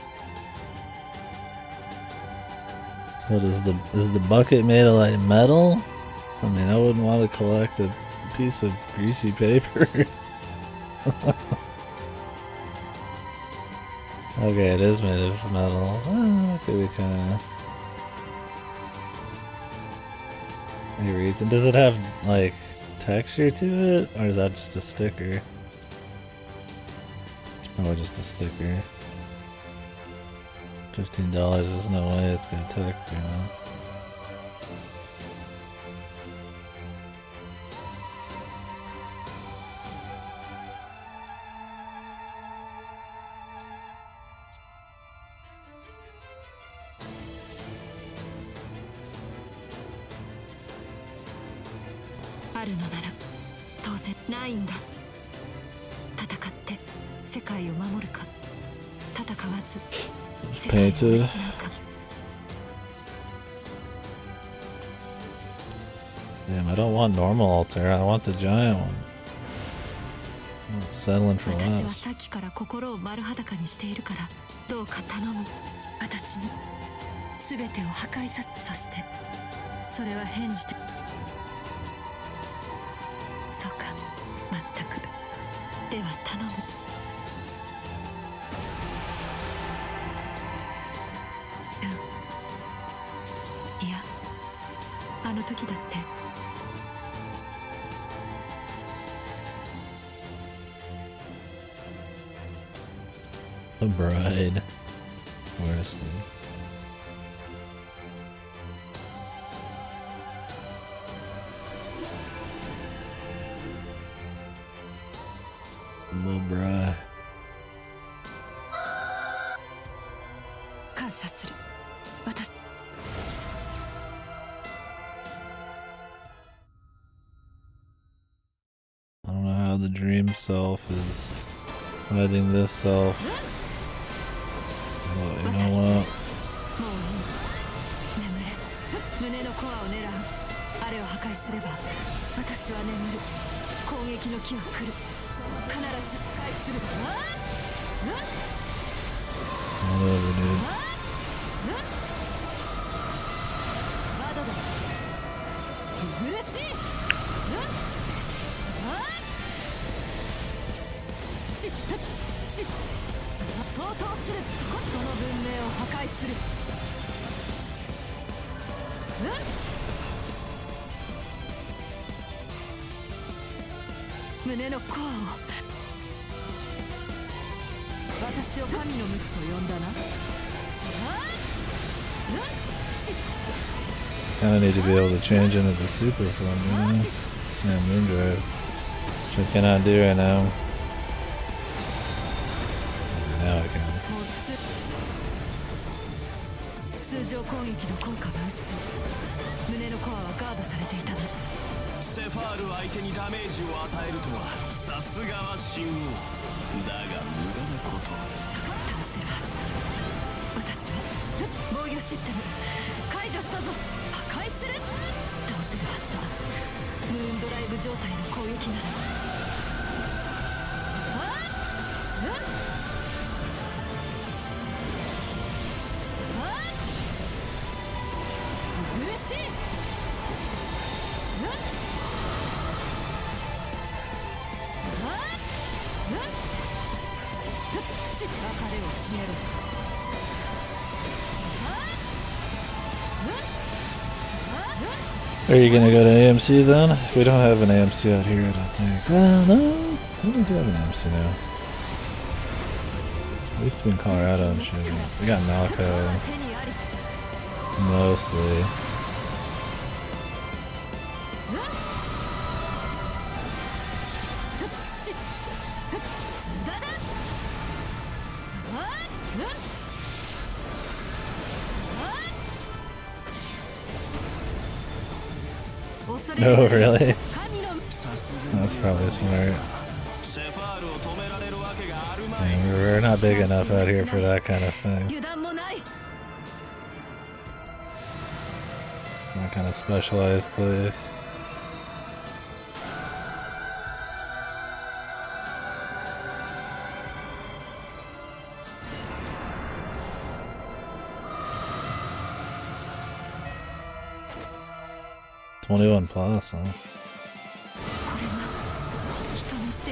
So is the bucket made of like metal? I mean, I wouldn't want to collect a piece of greasy paper. Okay, it is made of metal. Okay, we kind of. Any reason? Does it have like texture to it, or is that just a sticker? It's probably just a sticker. $15. There's no way it's got texture, you know. Painted. Damn, I don't want normal altar. I want the giant one. I'm not settling for less. さっきから心を丸裸にしているからどうか頼む。私に全てを破壊さそしてそれは返じてそうか全くでは頼む。いやあの時だって A bride. Where's the... little bride. 感謝する。私 I don't know how the dream self is fighting this self. But you know what? もういい。眠れ。胸のコアを狙う。あれを破壊すれば私は眠る。攻撃の木は来る。必ず破壊する。Whatever, dude. バドだ。苦しい。相当する。その文明を破壊する。胸のコアを。私を神の鞭と呼んだな。Kinda need to be able to change into the super form, you know? Yeah, Moondrive. Which I cannot do right now. Now I can. 通常攻撃の効果が薄い。胸のコアはガードされていたね。セファール相手にダメージを与えるとはさすがは神王だが無駄なこと倒せるはずだ。私は防御システム解除したぞ。破壊する。倒せるはずだ。ムーンドライブ状態の攻撃なら。嬉しい。別れを告げろ。Are you gonna go to AMC then? We don't have an AMC out here, I don't think. Well, no. We do have an AMC now. We used to be in Colorado and shit. We got Malco. Mostly. Oh, really? That's probably smart. Man, we're not big enough out here for that kind of thing. That kind of specialized place. +21, huh?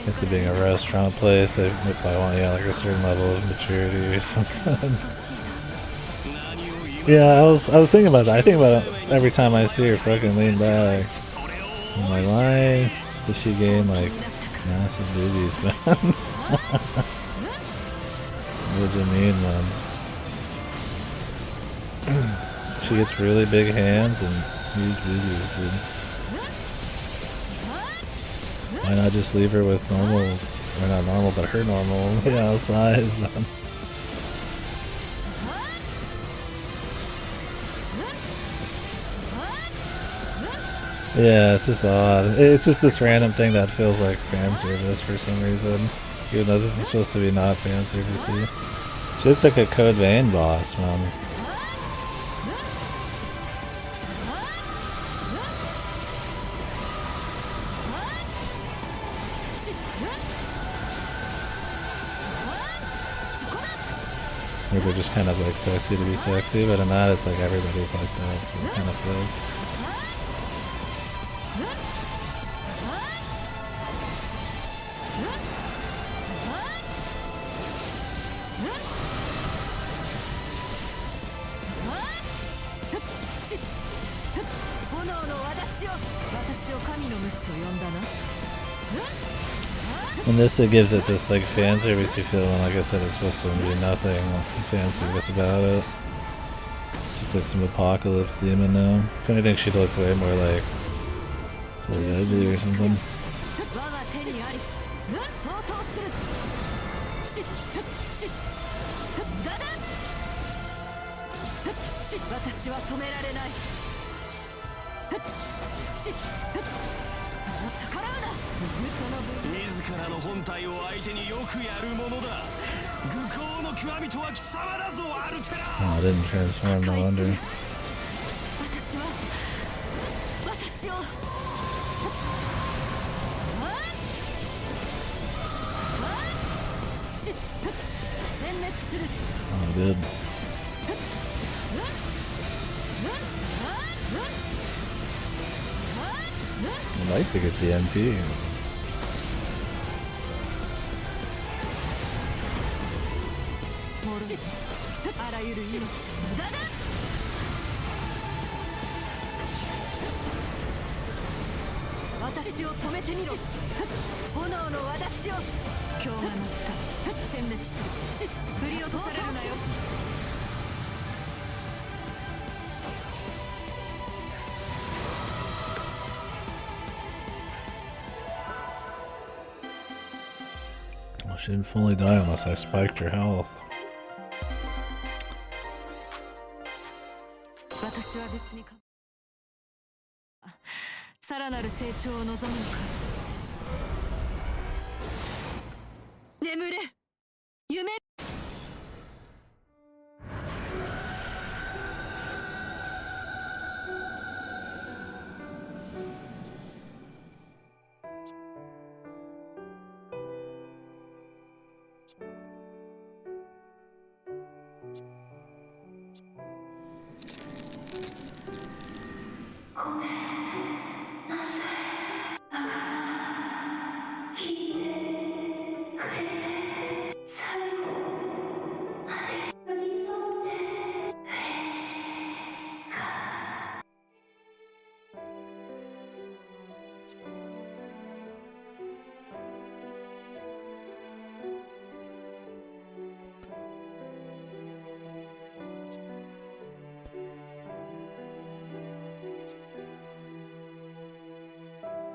Guess it being a restaurant place, they probably want, yeah, like a certain level of maturity or something. Yeah, I was thinking about that. I think about it every time I see her fucking lean back. I'm like, why does she gain like massive boobies, man? What does it mean, man? She gets really big hands and huge boobies, dude. Why not just leave her with normal, or not normal, but her normal, yeah, size? Yeah, it's just odd. It's just this random thing that feels like fan service for some reason. Even though this is supposed to be not fan servicey. She looks like a Code Vein boss, man. Or they're just kind of like sexy to be sexy, but in that it's like everybody's like that, so it kind of fits. And this, it gives it this like fan servicey feeling. Like I said, it's supposed to be nothing fan service about it. She's like some apocalypse demon now. If anything, she'd look way more like ugly or something. Oh, I didn't transform, no wonder. Oh, good. I'd like to get the MP. Well, she didn't fully die unless I spiked her health.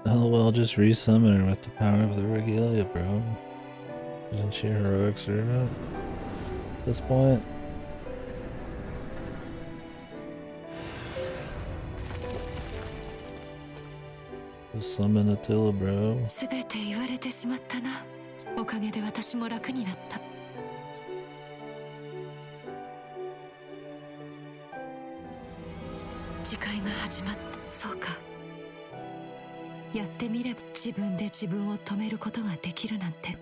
LOL, just resummon her with the power of the regalia, bro. Isn't she a heroic servant at this point? Just summon Attila, bro. 全て言われてしまったな。おかげで私も楽になった。次回が始まった。そうか。やってみれば自分で自分を止めることができるなんて。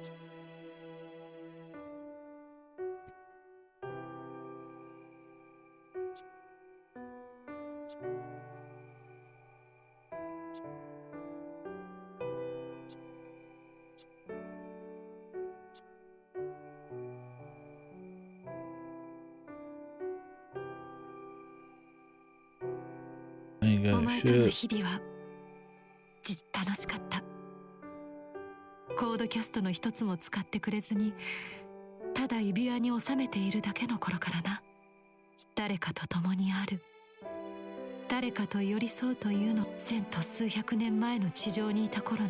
お前との日々は楽しかった。コードキャストの一つも使ってくれずに、ただ指輪に収めているだけの頃からな。誰かと共にある、誰かと寄り添うというの、千と数百年前の地上にいた頃の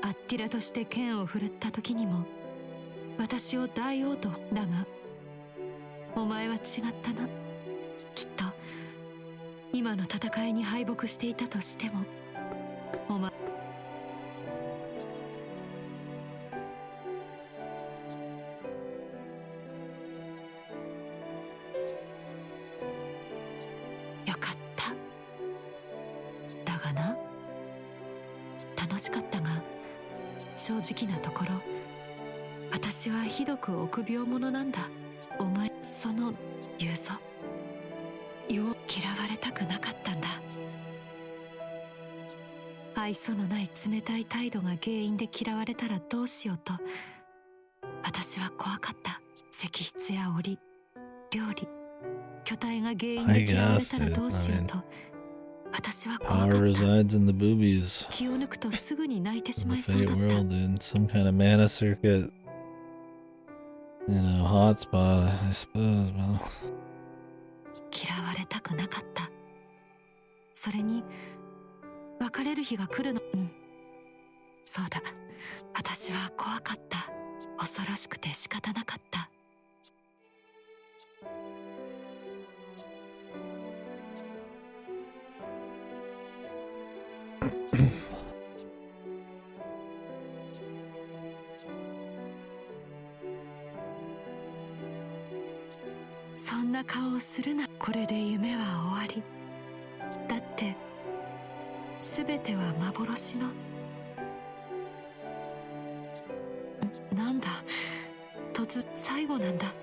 アッティラとして剣を振るった時にも私を大王と。だがお前は違ったな。きっと今の戦いに敗北していたとしても、お前よかった。だがな、楽しかったが正直なところ私はひどく臆病者なんだ。お前その言うぞ、嫌われたくなかったんだ。愛想のない冷たい態度が原因で嫌われたらどうしようと私は怖かった。石室や檻、料理、巨体が原因で嫌われたらどうしようと私は怖か Power った。 resides in the boobies. 気を抜くとすぐに泣いてし In ま the いそうだ Fate った。 world, in some kind of mana circuit. In a hotspot, I suppose. Well, 嫌われたくなかった。それに別れる日が来るの。そうだ、私は怖かった。恐ろしくて仕方なかった。そんな顔をするな。これで夢は終わり。だって全ては幻の。なんだ、最後なんだ。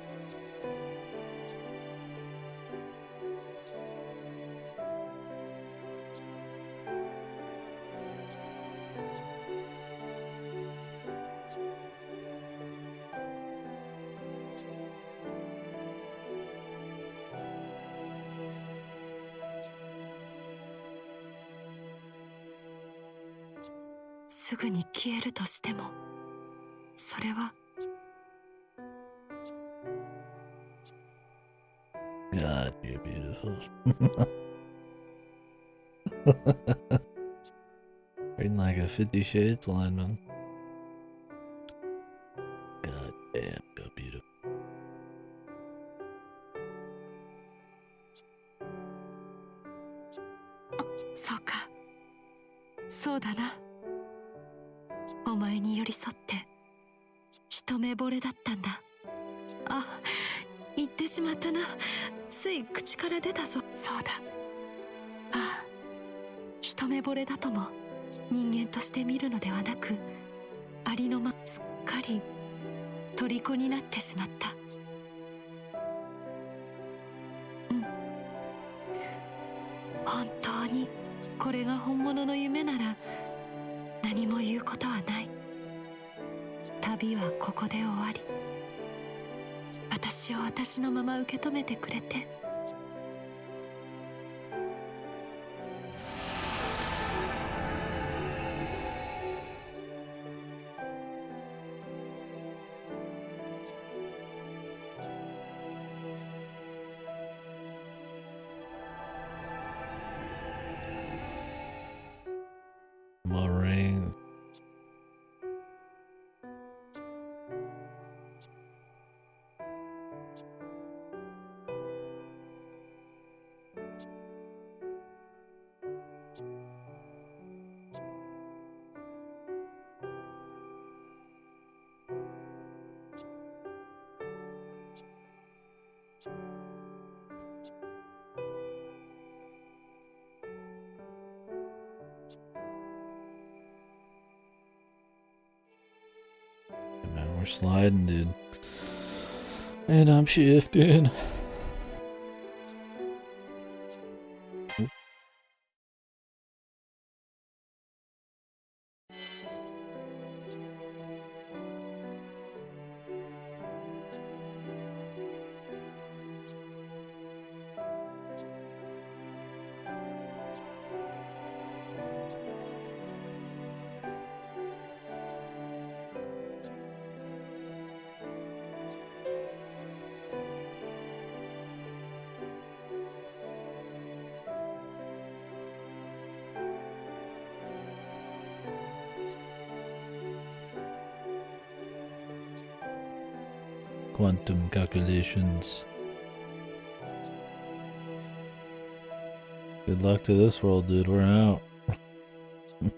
すぐに消えるとしても、それは God, you're beautiful. Reading like a 50 Shades lineman. God damn, you're beautiful. そうか、そうだな。お前に寄り添って一目惚れだったんだ。あ、言ってしまったな。つい口から出たぞ。そうだ。ああ、一目惚れだとも人間として見るのではなく、ありのますっかり虜になってしまった。本当にこれが本物の夢なら何も言うことはない。旅はここで終わり。私を私のまま受け止めてくれて。Moraine. Man, we're sliding, dude. And I'm shifting. Quantum calculations. Good luck to this world, dude. We're out.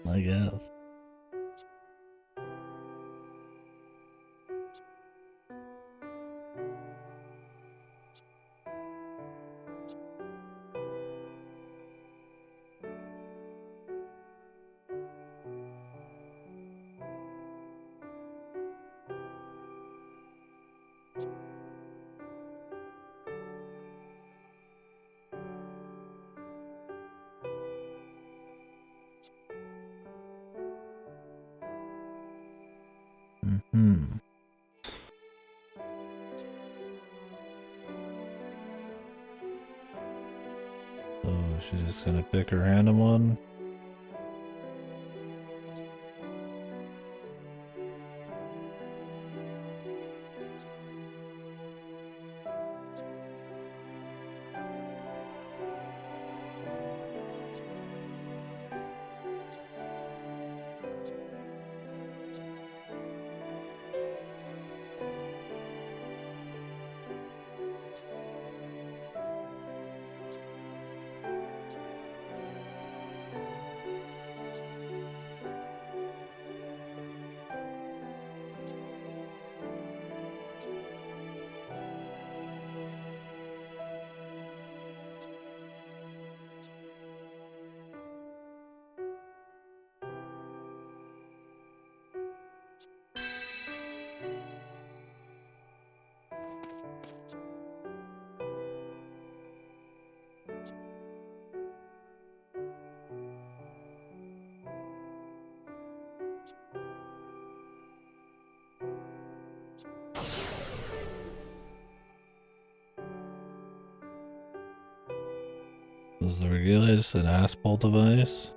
I guess. Mm-hmm. So she's just gonna pick a random one. Is the Regulus an Aspal device?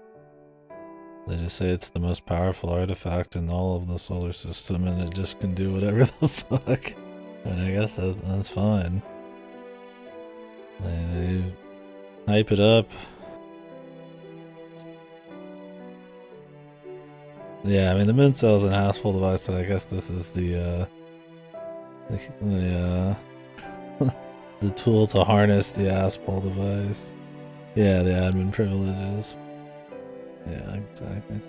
They just say it's the most powerful artifact in all of the solar system and it just can do whatever the fuck. And I guess that's fine. They hype it up. Yeah, I mean the moon cell's an Aspal device, and I guess this is the the tool to harness the Aspal device. Yeah, the admin privileges. Yeah, exactly.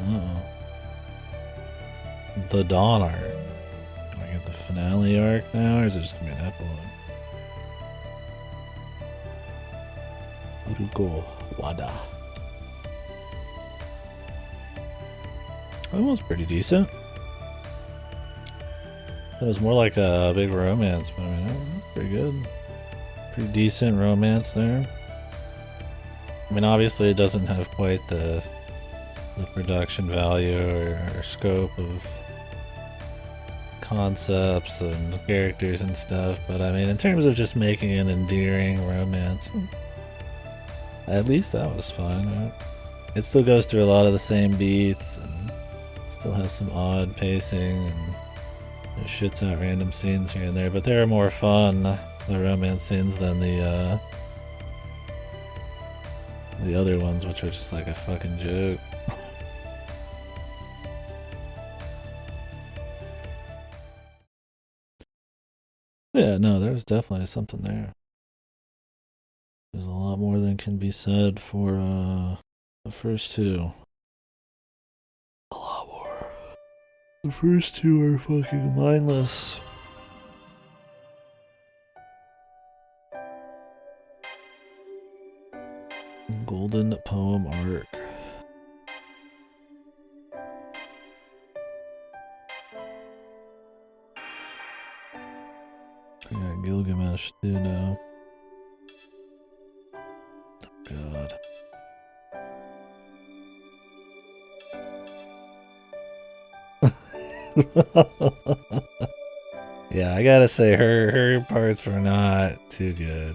Uh-oh. The Dawn arc. Do I get the finale arc now, or is it just gonna be an epilogue? Uruko Wada. That was pretty decent. It was more like a big romance, but I mean, that was pretty good. Pretty decent romance there. I mean, obviously it doesn't have quite the production value or scope of concepts and characters and stuff, but I mean, in terms of just making an endearing romance, at least that was fun, right? It still goes through a lot of the same beats and still has some odd pacing and it shits out random scenes here and there, but they're more fun, the romance scenes, than the other ones, which are just like a fucking joke. Yeah, no, there's definitely something there. There's a lot more than can be said for the first two. A lot more. The first two are fucking mindless. Golden Poem Arc. I got Gilgamesh too now. Oh god. Yeah, I gotta say her parts were not too good.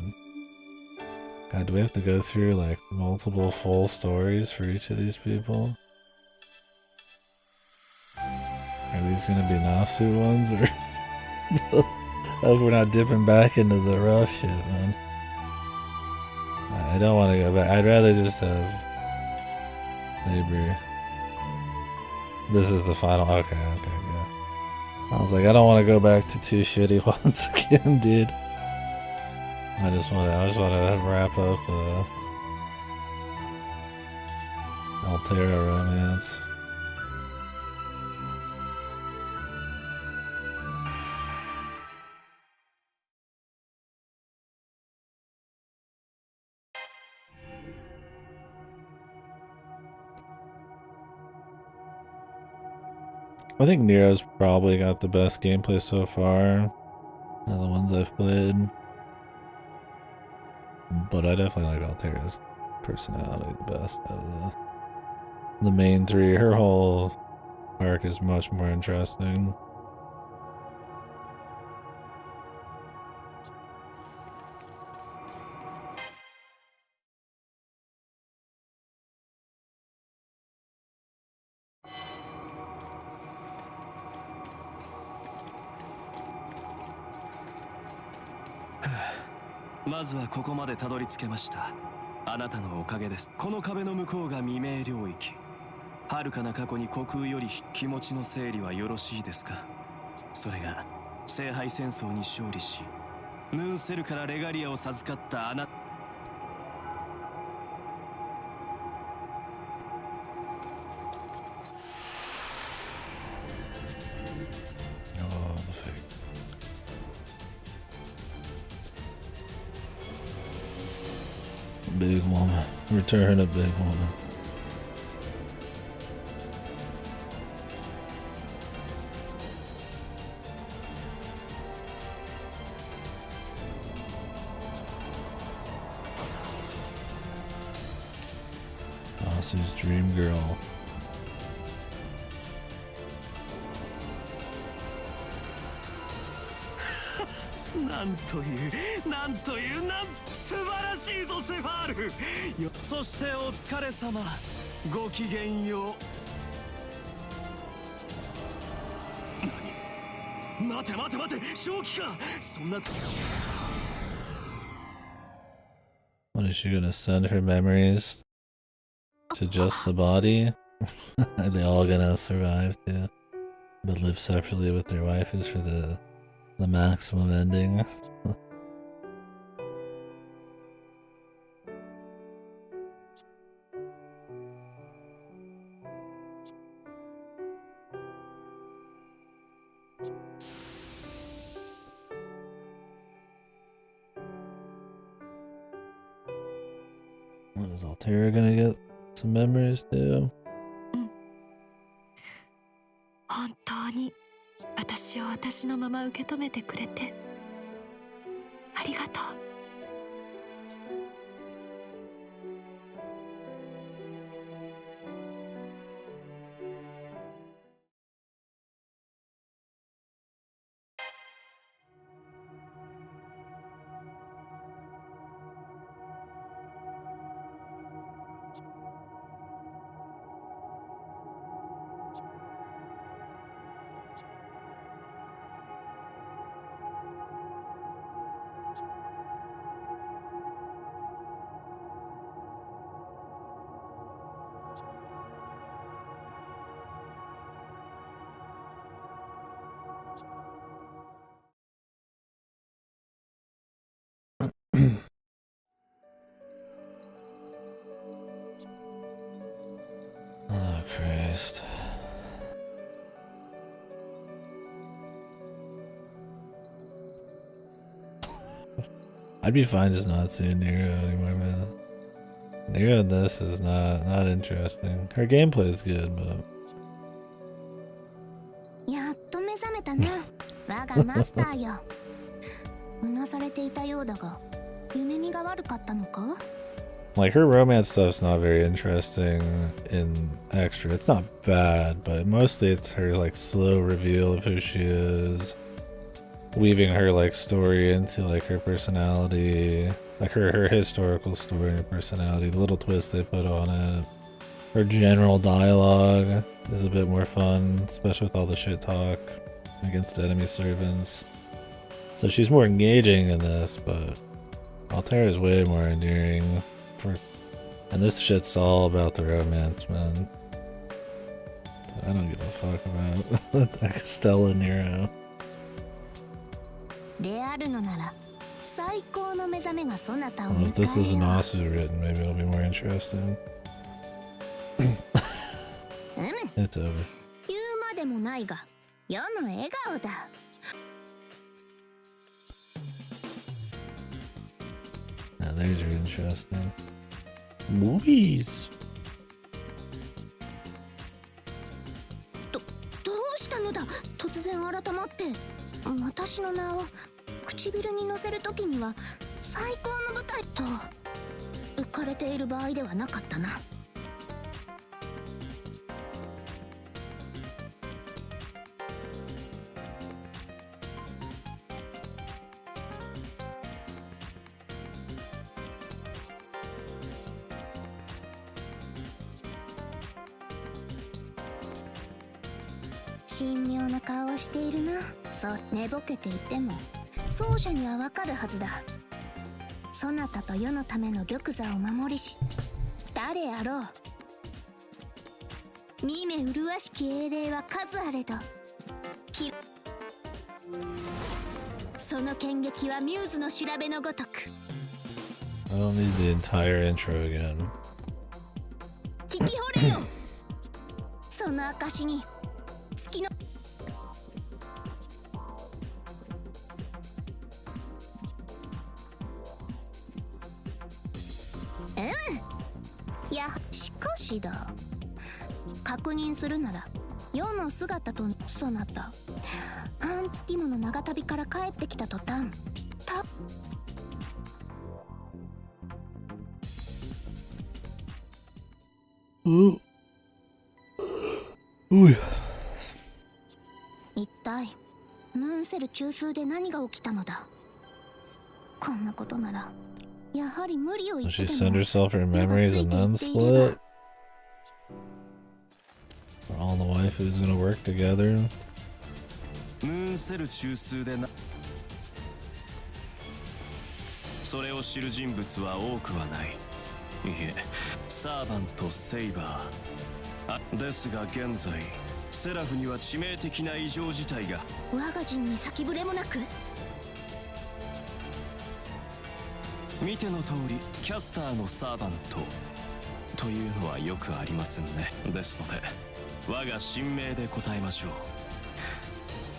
God, do we have to go through like multiple full stories for each of these people? Are these gonna be Nasu ones, or I hope we're not dipping back into the rough shit, man. I don't want to go back. I'd rather just have Labor. This is the final. Okay, yeah. I was like, I don't want to go back to too shitty once again, dude. I just want to wrap up Altera romance. I think Nero's probably got the best gameplay so far out of the ones I've played. But I definitely like Altera's personality the best out of the main three. Her whole arc is much more interesting.「まずはここまでたどり着けました。あなたのおかげです。この壁の向こうが未明領域。遥かな過去に虚空より気持ちの整理はよろしいですか。それが聖杯戦争に勝利し、ムーンセルからレガリアを授かったあなた。Big woman. Return a big woman. Asu's dream girl. なんという素晴らしいぞセファール。そしてお疲れ様。ごきげんよう。待て正気か。そんな。 What is she gonna send her memories to just the body? Are they all gonna survive too? But live separately with their wife's for the maximum ending. What is Altera gonna get some memories too? 本当に私を私のまま受け止めてくれてありがとう。Oh Christ. I'd be fine just not seeing Nero anymore, man. Nero in this is not interesting. Her gameplay is good, but やっと目覚めたな、我がマスターよ。うなされていたようだが、夢見が悪かったのか？ like her romance stuff's not very interesting in Extra. It's not bad, but mostly it's her like slow reveal of who she is, weaving her like story into like her personality, like her historical story and her personality, the little twist they put on it. Her general dialogue is a bit more fun, especially with all the shit talk against enemy servants. So she's more engaging in this, but Altera is way more endearing. And this shit's all about the romance, man. I don't give a fuck about Extella Nero. であるのなら最高の目覚めがそなたを Well, 迎 if this え is よ an う。 Asu written, maybe it'll be more interesting. It's over. 言うまでもないが世の笑顔だ。 Now there's your interesting. Movies! どうしたのだ突然改まって。私の名を唇に乗せるときには最高の舞台と浮かれている場合ではなかったな。神妙な顔をしているな。そう寝ぼけていても奏者にはわかるはずだ。そなたと世のための玉座を守りし誰やろう。見目麗しき英霊は数あれどその剣撃はミューズの調べのごとく。 I don't need the entire intro again. 聞き惚れよ。その証に月のいやしかしだ。確認するなら世の姿とそなた半月もの長旅から帰ってきた途端一体ムーンセル中枢で何が起きたのだ。こんなことならやはり無理を言 Will って she で send も herself her memories and then split? Are all the waifus gonna work together? ムーンセル中枢でな。それを知る人物は多くはない。いえ、サーバント・セイバー。ですが現在セラフには致命的な異常事態が。我が陣に先触れもなく。見ての通りキャスターのサーバントというのはよくありませんね。ですので我が神名で答えましょ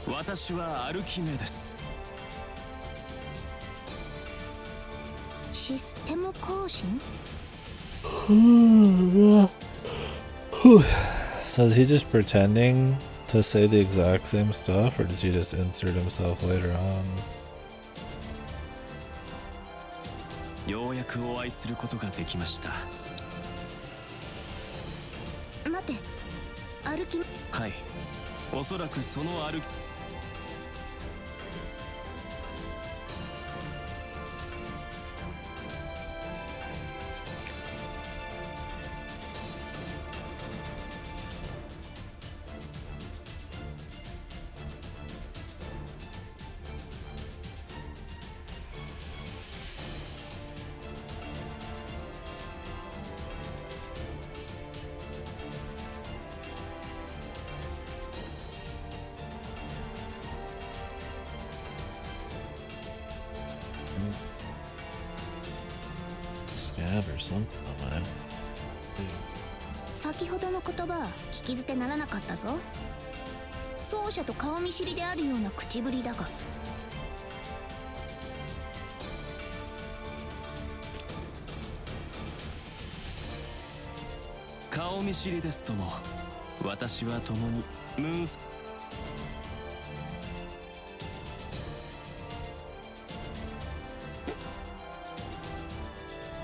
う。私はアルキメです。システム更新。 So is he just pretending to say the exact same stuff, or does he just insert himself later on? ようやくお会いすることができました。待って、歩き。はい、おそらくその歩き。Scab or something, man. 先ほどの言葉聞き捨てならなかったぞ。奏者と顔見知りであるような口ぶりだが。顔見知りですとも、私は共にムーンス。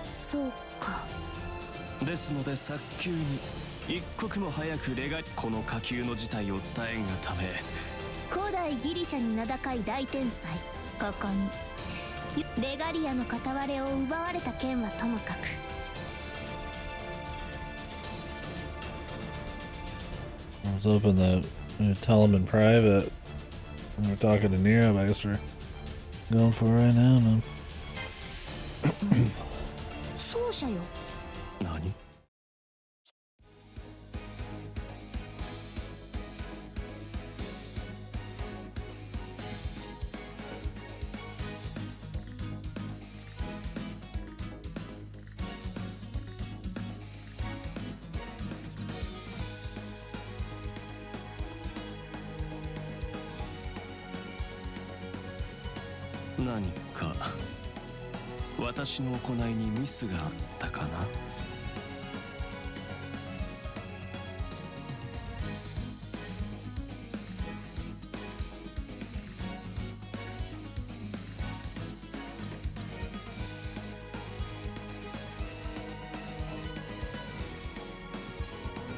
そうか。ですので早急に一刻も早くこの下級の事態を伝えんがため。古代ギリシャに名高い大天才ここにレガリアの片割れを奪われた件はともかく。I was hoping that we'd tell him in private when we're talking to Nero, but I guess we're going for it right now, man. 奏者よ。何？何か私の行いにミスがあったかな。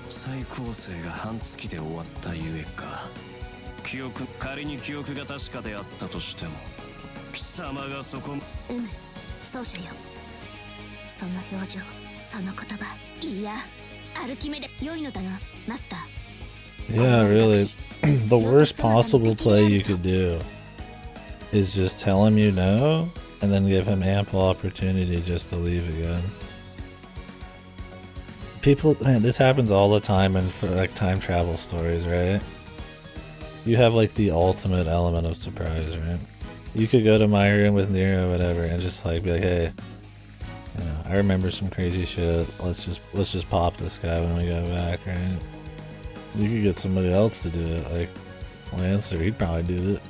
再構成が半月で終わったゆえか。仮に記憶が確かであったとしても貴様がそこ。奏者よ、その表情、その言葉、いや歩き目で良いのだな、マスター。 Yeah, really. The worst possible play you could do is just tell him you know and then give him ample opportunity just to leave again. People, man, this happens all the time in like time travel stories, right? You have like the ultimate element of surprise, right? You could go to my room with Nero or whatever and just like be like, hey, you know, I remember some crazy shit. Let's just pop this guy when we go back, right? You could get somebody else to do it, like Lancer, he'd probably do it.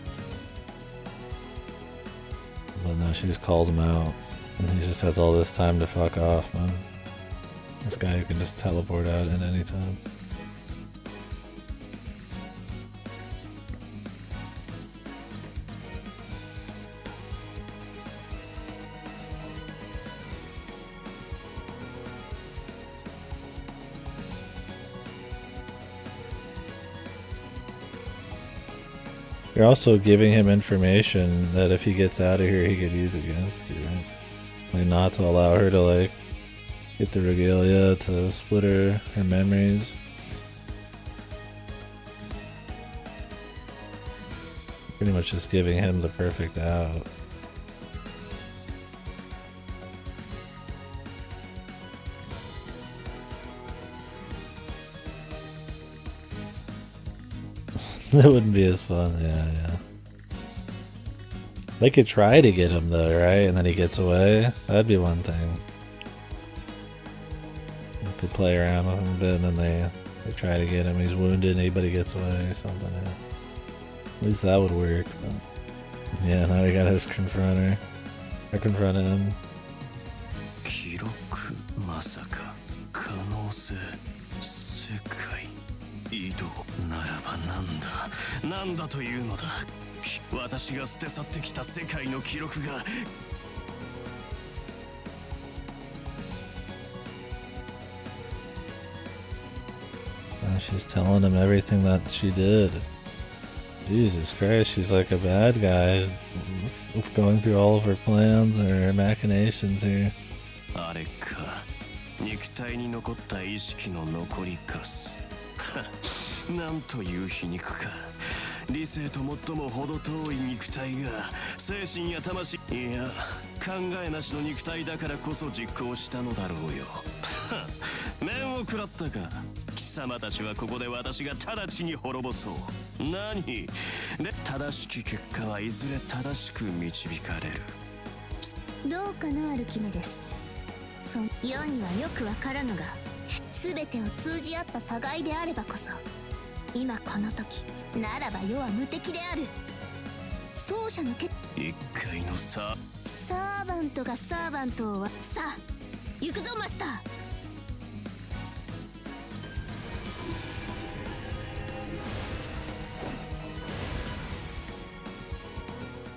But no, she just calls him out. And he just has all this time to fuck off, man. This guy who can just teleport out at any time. You're also giving him information that if he gets out of here, he could use against you, right? Like not to allow her to like get the regalia, to split her memories. Pretty much just giving him the perfect out. That wouldn't be as fun, yeah. They could try to get him though, right? And then he gets away. That'd be one thing. They play around with him a bit and then they try to get him. He's wounded, anybody gets away or something. Yeah. At least that would work. But yeah, now we got his confronter. I confronted him. 記録まさか可能性世界移動ならばなんだというのだ。私が捨て去ってきた世界の記録が。She's telling him everything that she did. Jesus Christ, she's like a bad guy going through all of her plans and her machinations here. あれか、肉体に残った意識の残りかす。なんという皮肉か。理性と最も程遠い肉体が精神や魂、いや考えなしの肉体だからこそ実行したのだろうよ。面を食らったか。貴様たちはここで私が直ちに滅ぼそう。何で正しき結果はいずれ正しく導かれる。どうかな、アルキメデス。世にはよくわからぬが、全てを通じ合った互いであればこそ、今この時ならば世は無敵である。奏者の一回のサーバントがサーバントをさあ行くぞマスター。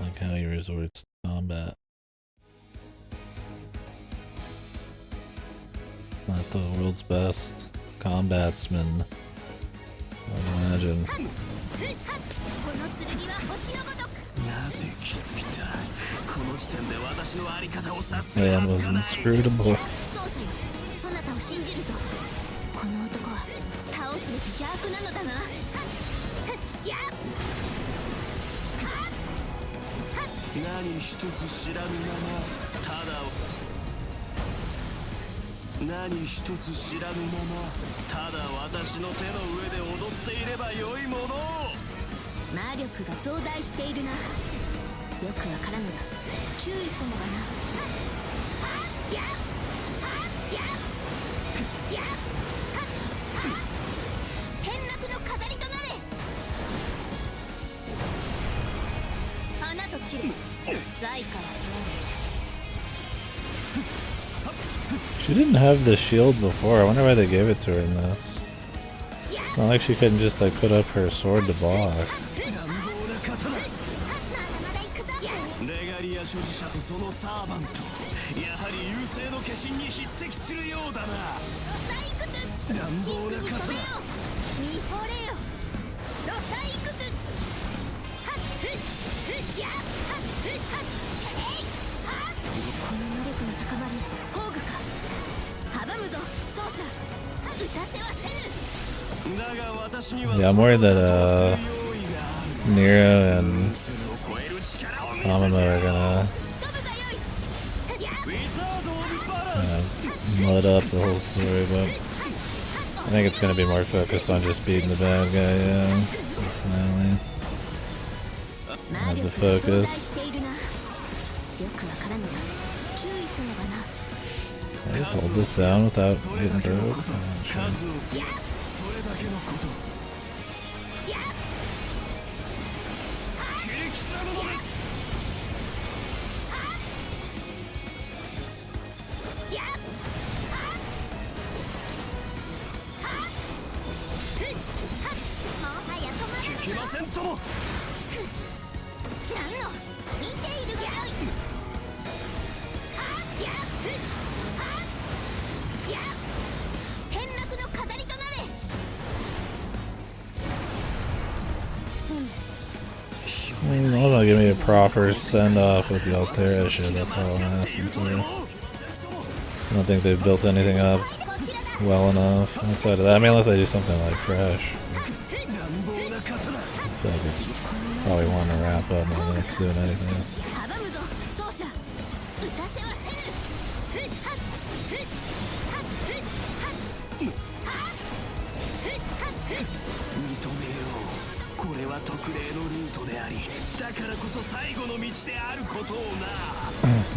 Like how he resorts to combat. Not the world's best combatsman. I imagine. なぜ気づいた。この時点で私のあり方を察す Man was inscrutable. 奏者よ、そなたを信じるぞ。この男は倒すべき邪悪なのだな。やっ何一つ知らぬままただ何一つ知らぬままただ私の手の上で踊っていればよいもの。魔力が増大しているな。よくわからぬが注意せねばな。転落の飾りとなれ。と散る財から She didn't have the shield before. I wonder why they gave it to her in this. It's not like she couldn't just like put up her sword to block. レガリア所持者とそのサーバント、やはり優勢の化身に匹敵するようだな。乱暴な刀。見惚れよロサイクスはっふっふっやっはっふっはっていはっこの魔力の高まり宝具か阻むぞ奏者打たせはせぬ。だが私には Yeah, I'm worried that Nero and Tamamo are gonna mud up the whole story, but I think it's gonna be more focused on just beating the bad guy, yeah. Definitely. Have the focus. I just hold this down without getting broke. I'm not sure. Why don't give me a proper send off with the Altera shit? That's all I'm asking for. I don't think they've built anything up well enough outside of that. I mean, unless they do something like Trash. I feel like it's probably wanting to wrap up more than it's doing anything.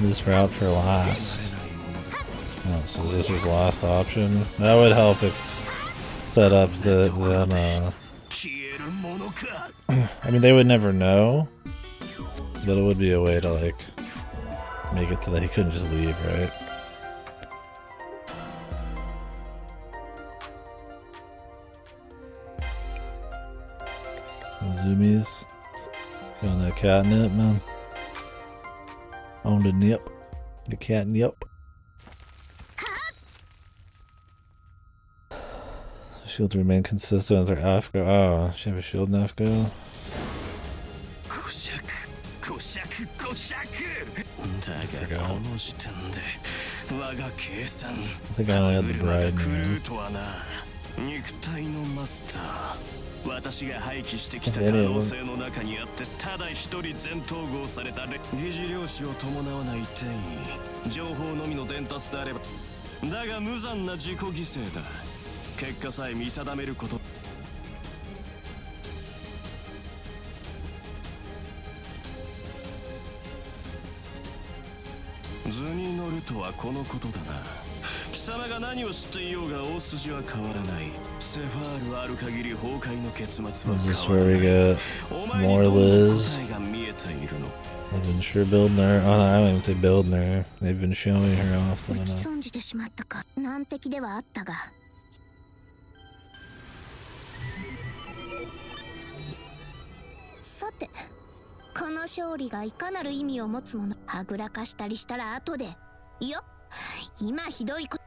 This route for last. Oh, so is this his last option? That would help set up I mean, they would never know, but it would be a way to like make it so that he couldn't just leave, right? Zoomies on that catnip, man. On the nip, the catnip. Shield to remain consistent with her AFGO. Oh, she have a shield in AFGO? I think I only had the bride name. 私が廃棄してきた可能性の中にあってただ一人全統合された疑似量子を伴わない転移情報のみの伝達であればだが無残な自己犠牲だ結果さえ見定めること図に乗るとはこのことだな貴様が何を知っていようが大筋は変わらないセファールある限り崩壊の結末は変わらない More Liz. They've been sure building her. Oh, no, I don't even say building her. They've been showing her often enough. 損じてしまったか難敵ではあったがさてこの勝利がいかなる意味を持つものはぐらかしたりしたら後でいや今ひどいこと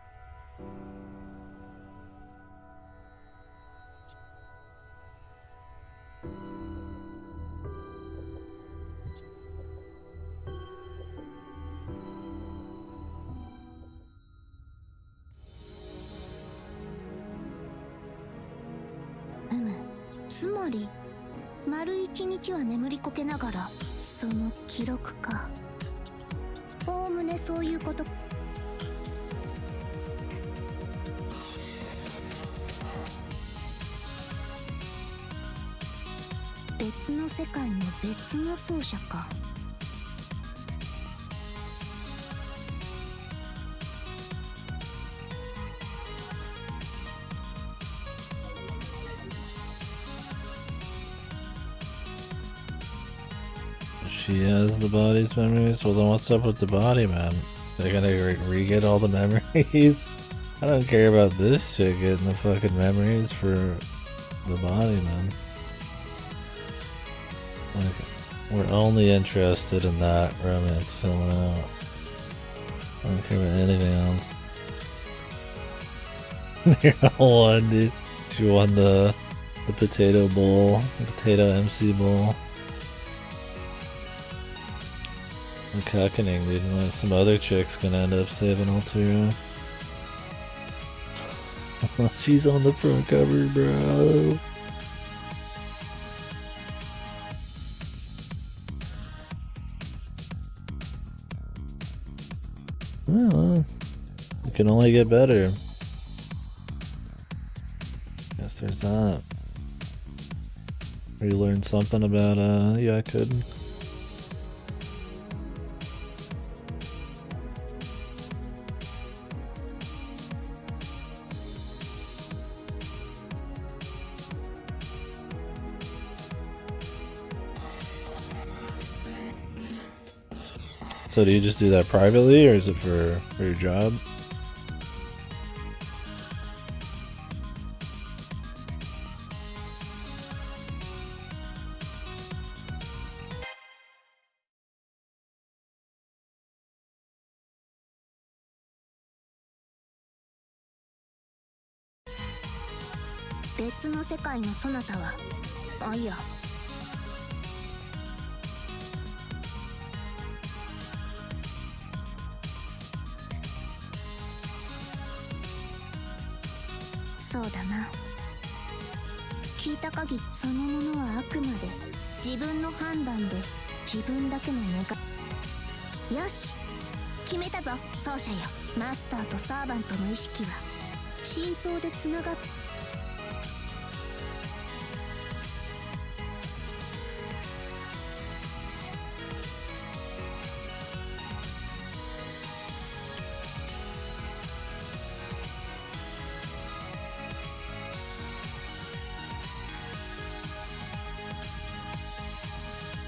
つまり丸一日は眠りこけながらその記録かおおむねそういうこと別の世界の別の奏者か she has the body's memories. Well, then what's up with the body, man? They're gonna re-get all the memories? I don't care about this chick getting the fucking memories for the body, man. Okay. We're only interested in that romance filling out. I don't care about anything else. You're not one, dude. She won the potato bowl, the potato MC bowl. The cockening, dude. Some other chick's gonna end up saving Altera. She's on the front cover, bro. Well, it can only get better. Guess there's that. Or you learned something about, yeah, I could. So do you just do that privately, or is it for your job?別の世界のそなたは、あ、いや。そうだな。聞いた限りそのものはあくまで自分の判断で自分だけの願い。よし、決めたぞ、奏者よ。マスターとサーバントの意識は真相でつながって。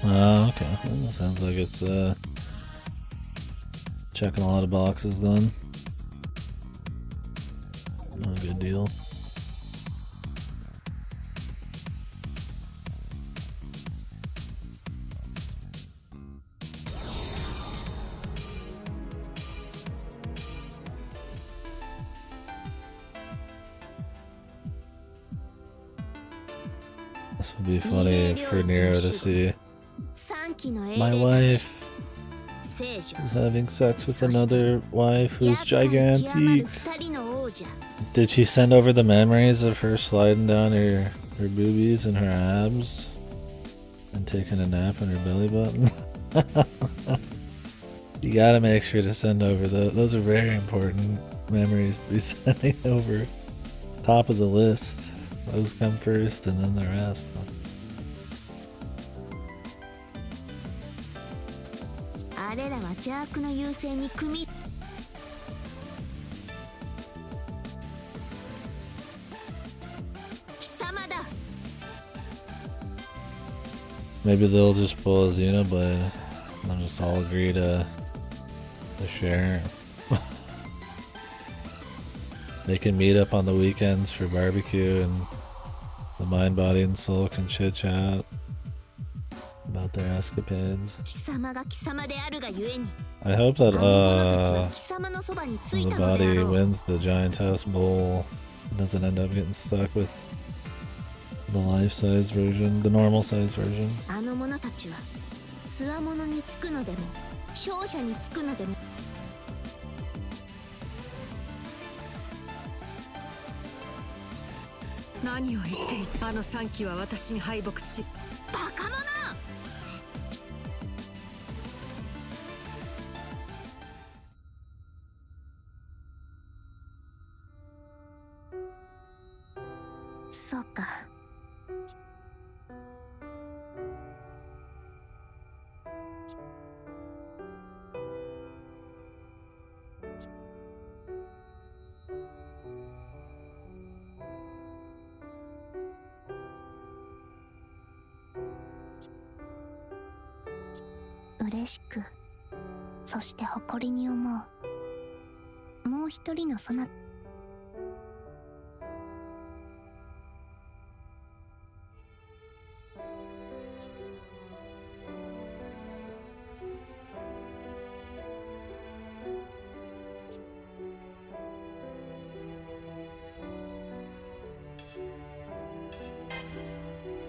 Okay. Well, sounds like it's checking a lot of boxes then. Not a good deal. This would be funny for Nero to see. My wife is having sex with another wife who's gigantic. Did she send over the memories of her sliding down her boobies and her abs and taking a nap on her belly button? You gotta make sure to send over those are very important memories to be sending over. Top of the list. Those come first and then the rest. あれらは邪悪の優勢に組み。貴様だ。Maybe they'll just pull a Xenoblade and they'll just all agree to share. They can meet up on the weekends for barbecue and the Mind, Body, and Soul can chit chat about their escapades. I hope that the body wins the Giantess Bowl and doesn't end up getting stuck with the life-size version, the normal-size version. あの者たちはつわものにつくのでも勝者につくのでも。何を言っていた。あの3機は私に敗北し。バカ者。そうか。嬉しく、そして誇りに思う。もう一人のそなた。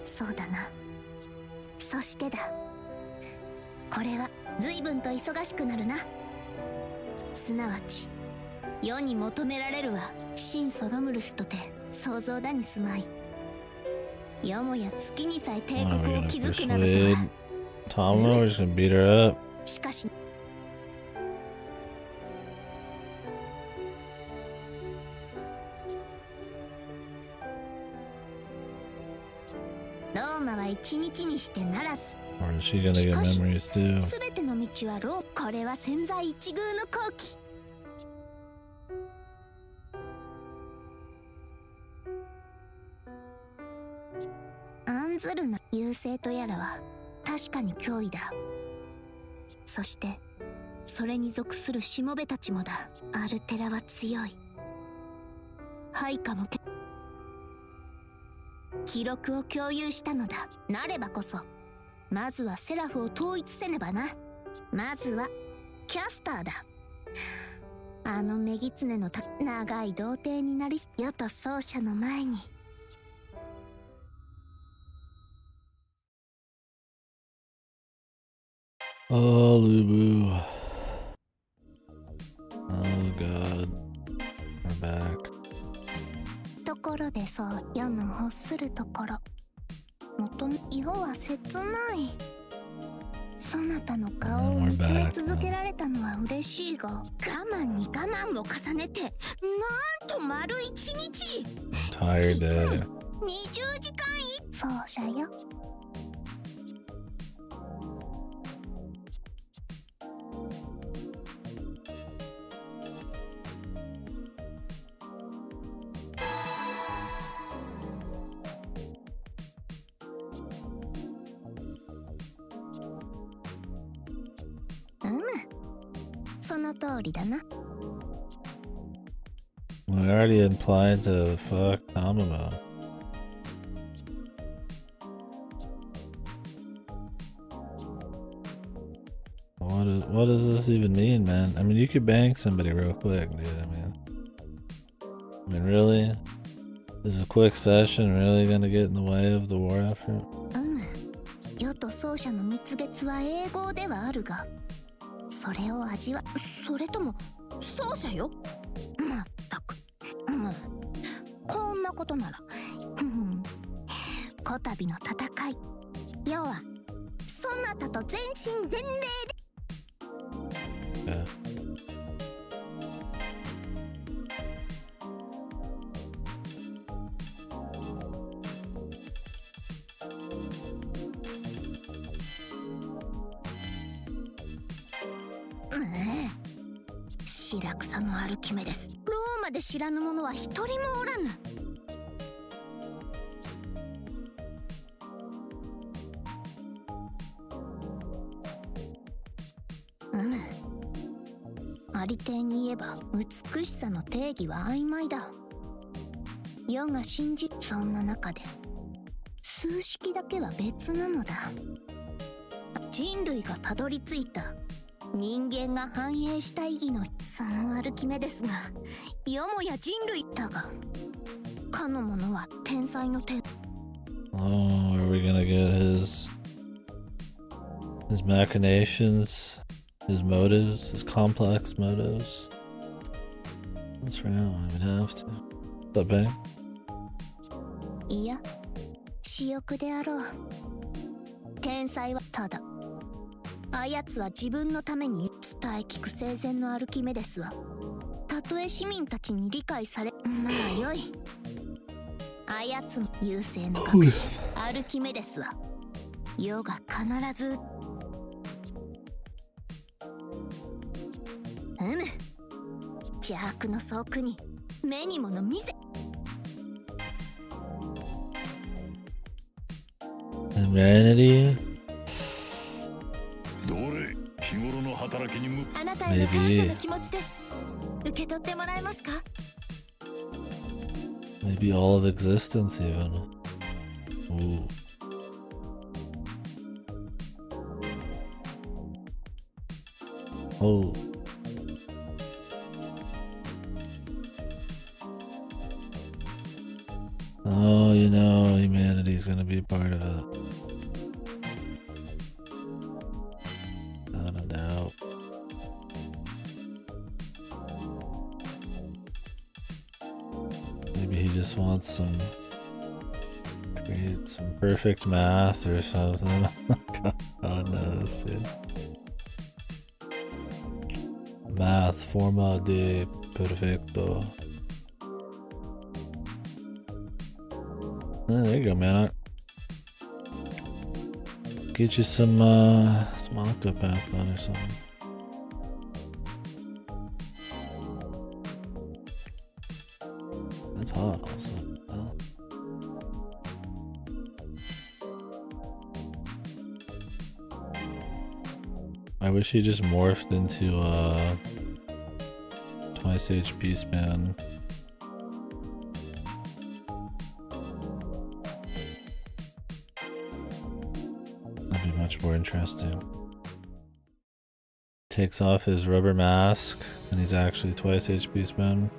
そうだな。そしてだ。これは随分と忙しくなるな。すなわち世に求められるは新ソロムルスとて想像だに住まい。よもや月にさえ帝国を築くなどとは。Tomlin, we're just gonna beat her up. しかしローマは一日にしてならず。 Or is she gonna get memories too? すべての道はロー。これは千載一遇の好機。案ずるな。優勢とやらは確かに脅威だ。そしてそれに属するしもべたちもだ。アルテラは強い。配下も記録を共有したのだ。なればこそまずはセラフを統一せねばな。まずはキャスターだ。あのメギツネの長い童貞になり世と奏者の前に。Oh, Lubu. Oh god. We're back. ところでそう世の欲するところ。元の色は切ない。そなたの顔を見つめ続けられたのは嬉しいが、我慢に我慢を重ねてなんと丸一日。 Tired day. 20時間奏者よ。その通りだな。We already implied to fuck Tamamo. What does this even mean, man? I mean, you could bang somebody real quick, dude. I mean, really? Is a quick session really gonna get in the way of the war effort? 世と奏者の蜜月は英語ではあるが、それを味わ。それとも奏者よ。まったく、こんなことならこたびの戦い、世はそなたと全身全霊で。白草のアルキメデス。ローマで知らぬ者は一人もおらぬ。ありていに言えば美しさの定義は曖昧だ。世が信じ、そんな中で数式だけは別なのだ。人類がたどり着いた人間が繁栄した意義のそのアルキメデスがよもや人類だが、かの者は天才の天。 Oh, are we gonna get his machinations, his motives, his complex motives? That's right, I don't even have to. What's up, Bang? いや、私欲であろう。天才はただあやつは自分のために伝え聞く生前のアルキメデスは、たとえ市民たちに理解され、まあよい。あやつの優勢の学士アルキメデスは世が必ず邪悪の巣窟に目にもの見せ。 Humanity? どれ日頃の働きにむあなたへの感謝の気持ちです。受け取ってもらえますか？ Maybe all of existence even. Ooh. Oh. Oh, you know, humanity's gonna be part of it. Without a doubt. Maybe he just wants create some perfect math or something. God knows, dude. Math, forma de perfecto. Oh, there you go, man. Get you some octopath done or something. That's hot also. Oh. I wish he just morphed into twice HP span. That'd be much more interesting. Takes off his rubber mask and he's actually twice HP span.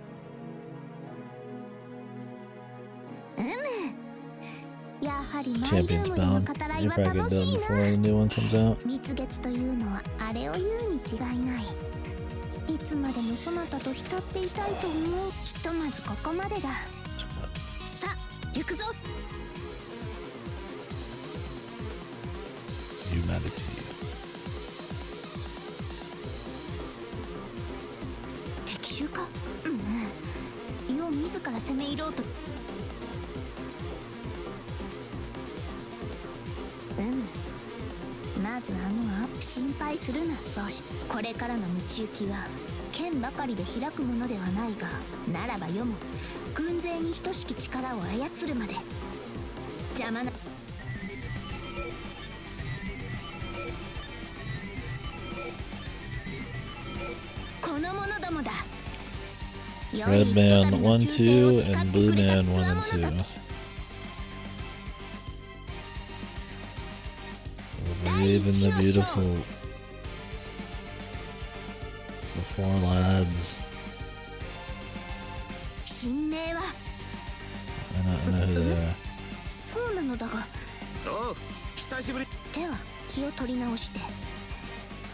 Champion's bound. You're probably gonna do it before the new one comes out. 蜜月というのはあれを言うに違いない。いつまでもそなたと浸っていたいと思う。ひとまずここまでだ。さあ、行くぞ。Humanity. 敵襲か？うん。世自ら攻め入ろうと。まず心配するな。そうし、これからの道行きは剣ばかりで開くものではないが、ならば世も軍勢に等しき力を操るまで邪魔な。この者どもだ。 Red man 1, 2 and blue man 1 and 2. Brave and the beautiful. The four lads. I know who they are. そうなのだが。おう、久しぶり。では気を取り直して。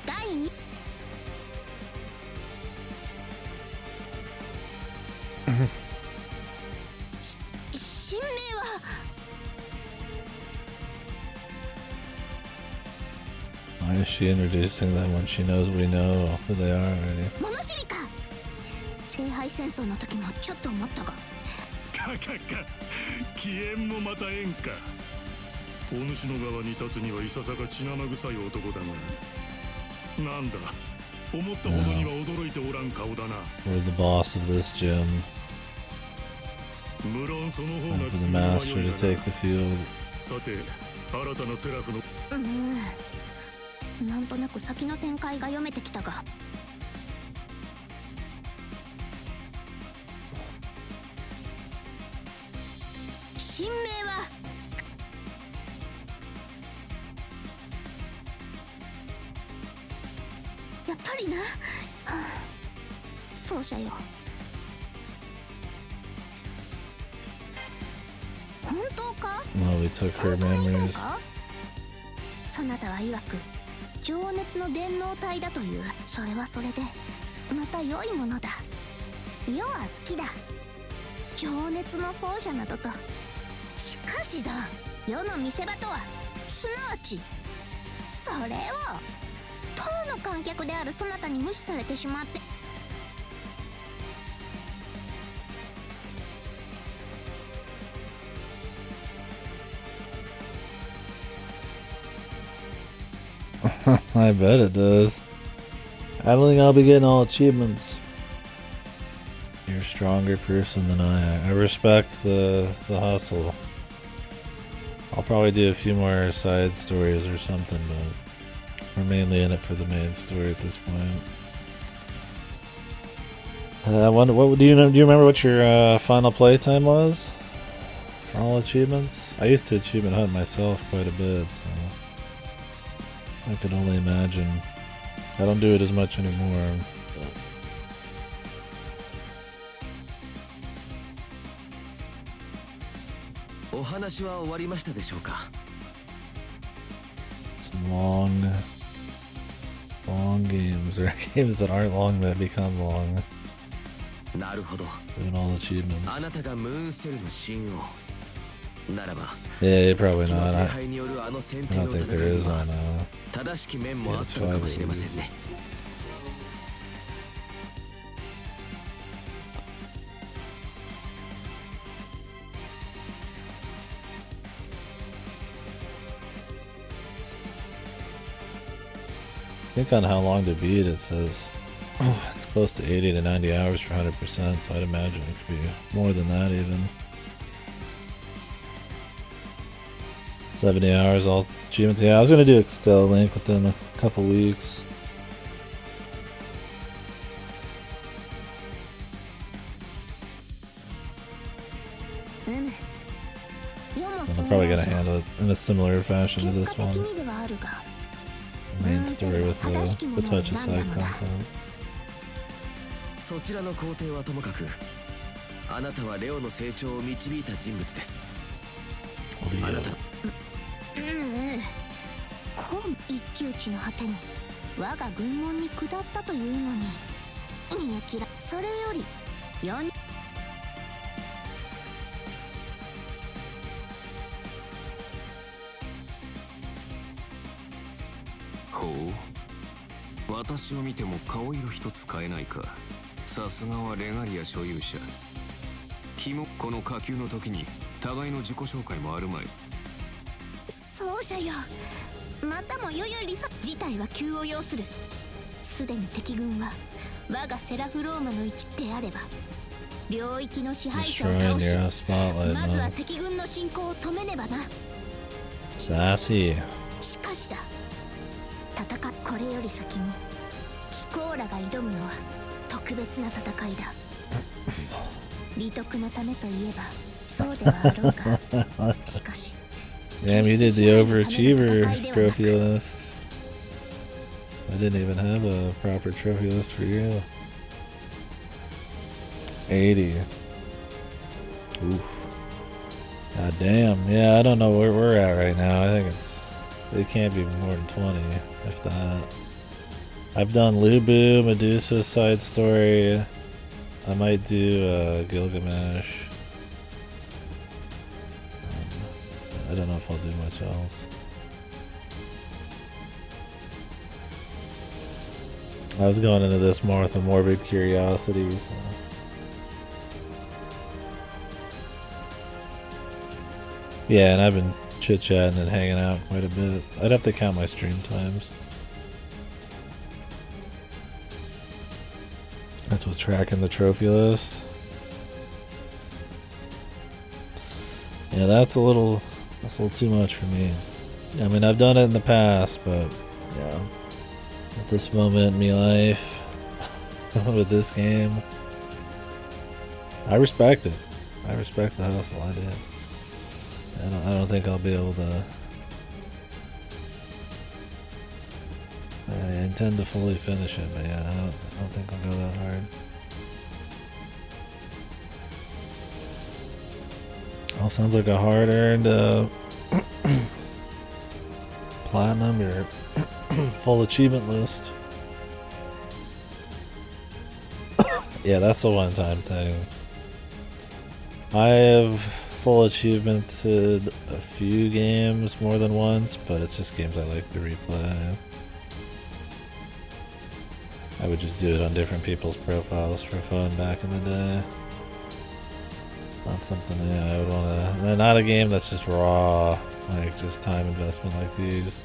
第2。神明は。Why is she introducing them when she knows we know who they are already? 物知りか。聖杯戦争の時もちょっと思ったが。かかか、気縁もまた縁か。お主の側に立つにはいささか血生臭い男だが、なんだ、思ったほどには驚いておらん顔だな。We're the boss of this gym. 無論その方が For the master to take the field. さて、新たなセラフの。なんとなく先の展開が読めてきたが。神明はやっぱりな、奏者よ。本当か？ Well, we took her memories. そなたは曰く情熱の電脳体だという。それはそれでまた良いものだ。世は好きだ。情熱の奏者などと。しかしだ、世の見せ場とはすなわちそれを当の観客であるそなたに無視されてしまって。I bet it does. I don't think I'll be getting all achievements. You're a stronger person than I am. I respect the hustle. I'll probably do a few more side stories or something, but We're mainly in it for the main story at this point. What do you know? Do you remember what your final playtime was for all achievements? I used to achievement hunt myself quite a bit, so I could only imagine. I don't do it as much anymore. Some long games, or games that aren't long that become long. Doing all achievements. Yeah, probably not. I don't think there is on PS5. I think on how long to beat it says it's close to 80 to 90 hours for 100%, so I'd imagine it could be more than that even. 70 hours all achievements. Yeah, I was gonna do Extella Link within a couple weeks. I'm probably gonna handle it in a similar fashion to this one. Main story with a touch of side content. そちらの工程はともかく、あなたはレオの成長を導いた人物です。あなた。一騎打ちの果てに我が軍門に下ったというのに、逃げ切ら。それより4。ほう。私を見ても顔色一つ変えないか。さすがはレガリア所有者。君もこの下級の時に互いの自己紹介もあるまい。そうじゃよ。またもよよりさ事態は急を要する。すでに敵軍は我がセラフローマの一であれば領域の支配者を倒し、まずは敵軍の侵攻を止めねばな。Sassy。しかしだ、戦っこれより先にキコーラが挑むのは特別な戦いだ。利得のためといえばそうではあろうが、しかし Damn, you did the overachiever trophy list. I didn't even have a proper trophy list for you. 80. Oof. God damn. Yeah, I don't know where we're at right now. I think it can't be more than 20, if that. I've done Lubu, Medusa's side story. I might do Gilgamesh. I don't know if I'll do much else. I was going into this more with a morbid curiosity. So. Yeah, and I've been chit-chatting and hanging out quite a bit. I'd have to count my stream times. That's what's tracking the trophy list. Yeah, that's a little too much for me. I mean, I've done it in the past, but yeah, at this moment in my life, with this game, I respect it. I respect the hustle. I did. I don't think I'll be able to. I intend to fully finish it, but yeah, I don't think I'll go that hard. All sounds like a hard-earned platinum or full achievement list. Yeah, that's a one-time thing. I have full achievemented a few games more than once, but it's just games I like to replay. I would just do it on different people's profiles for fun back in the day. Not something I would want to. Not a game that's just raw, like just time investment like these.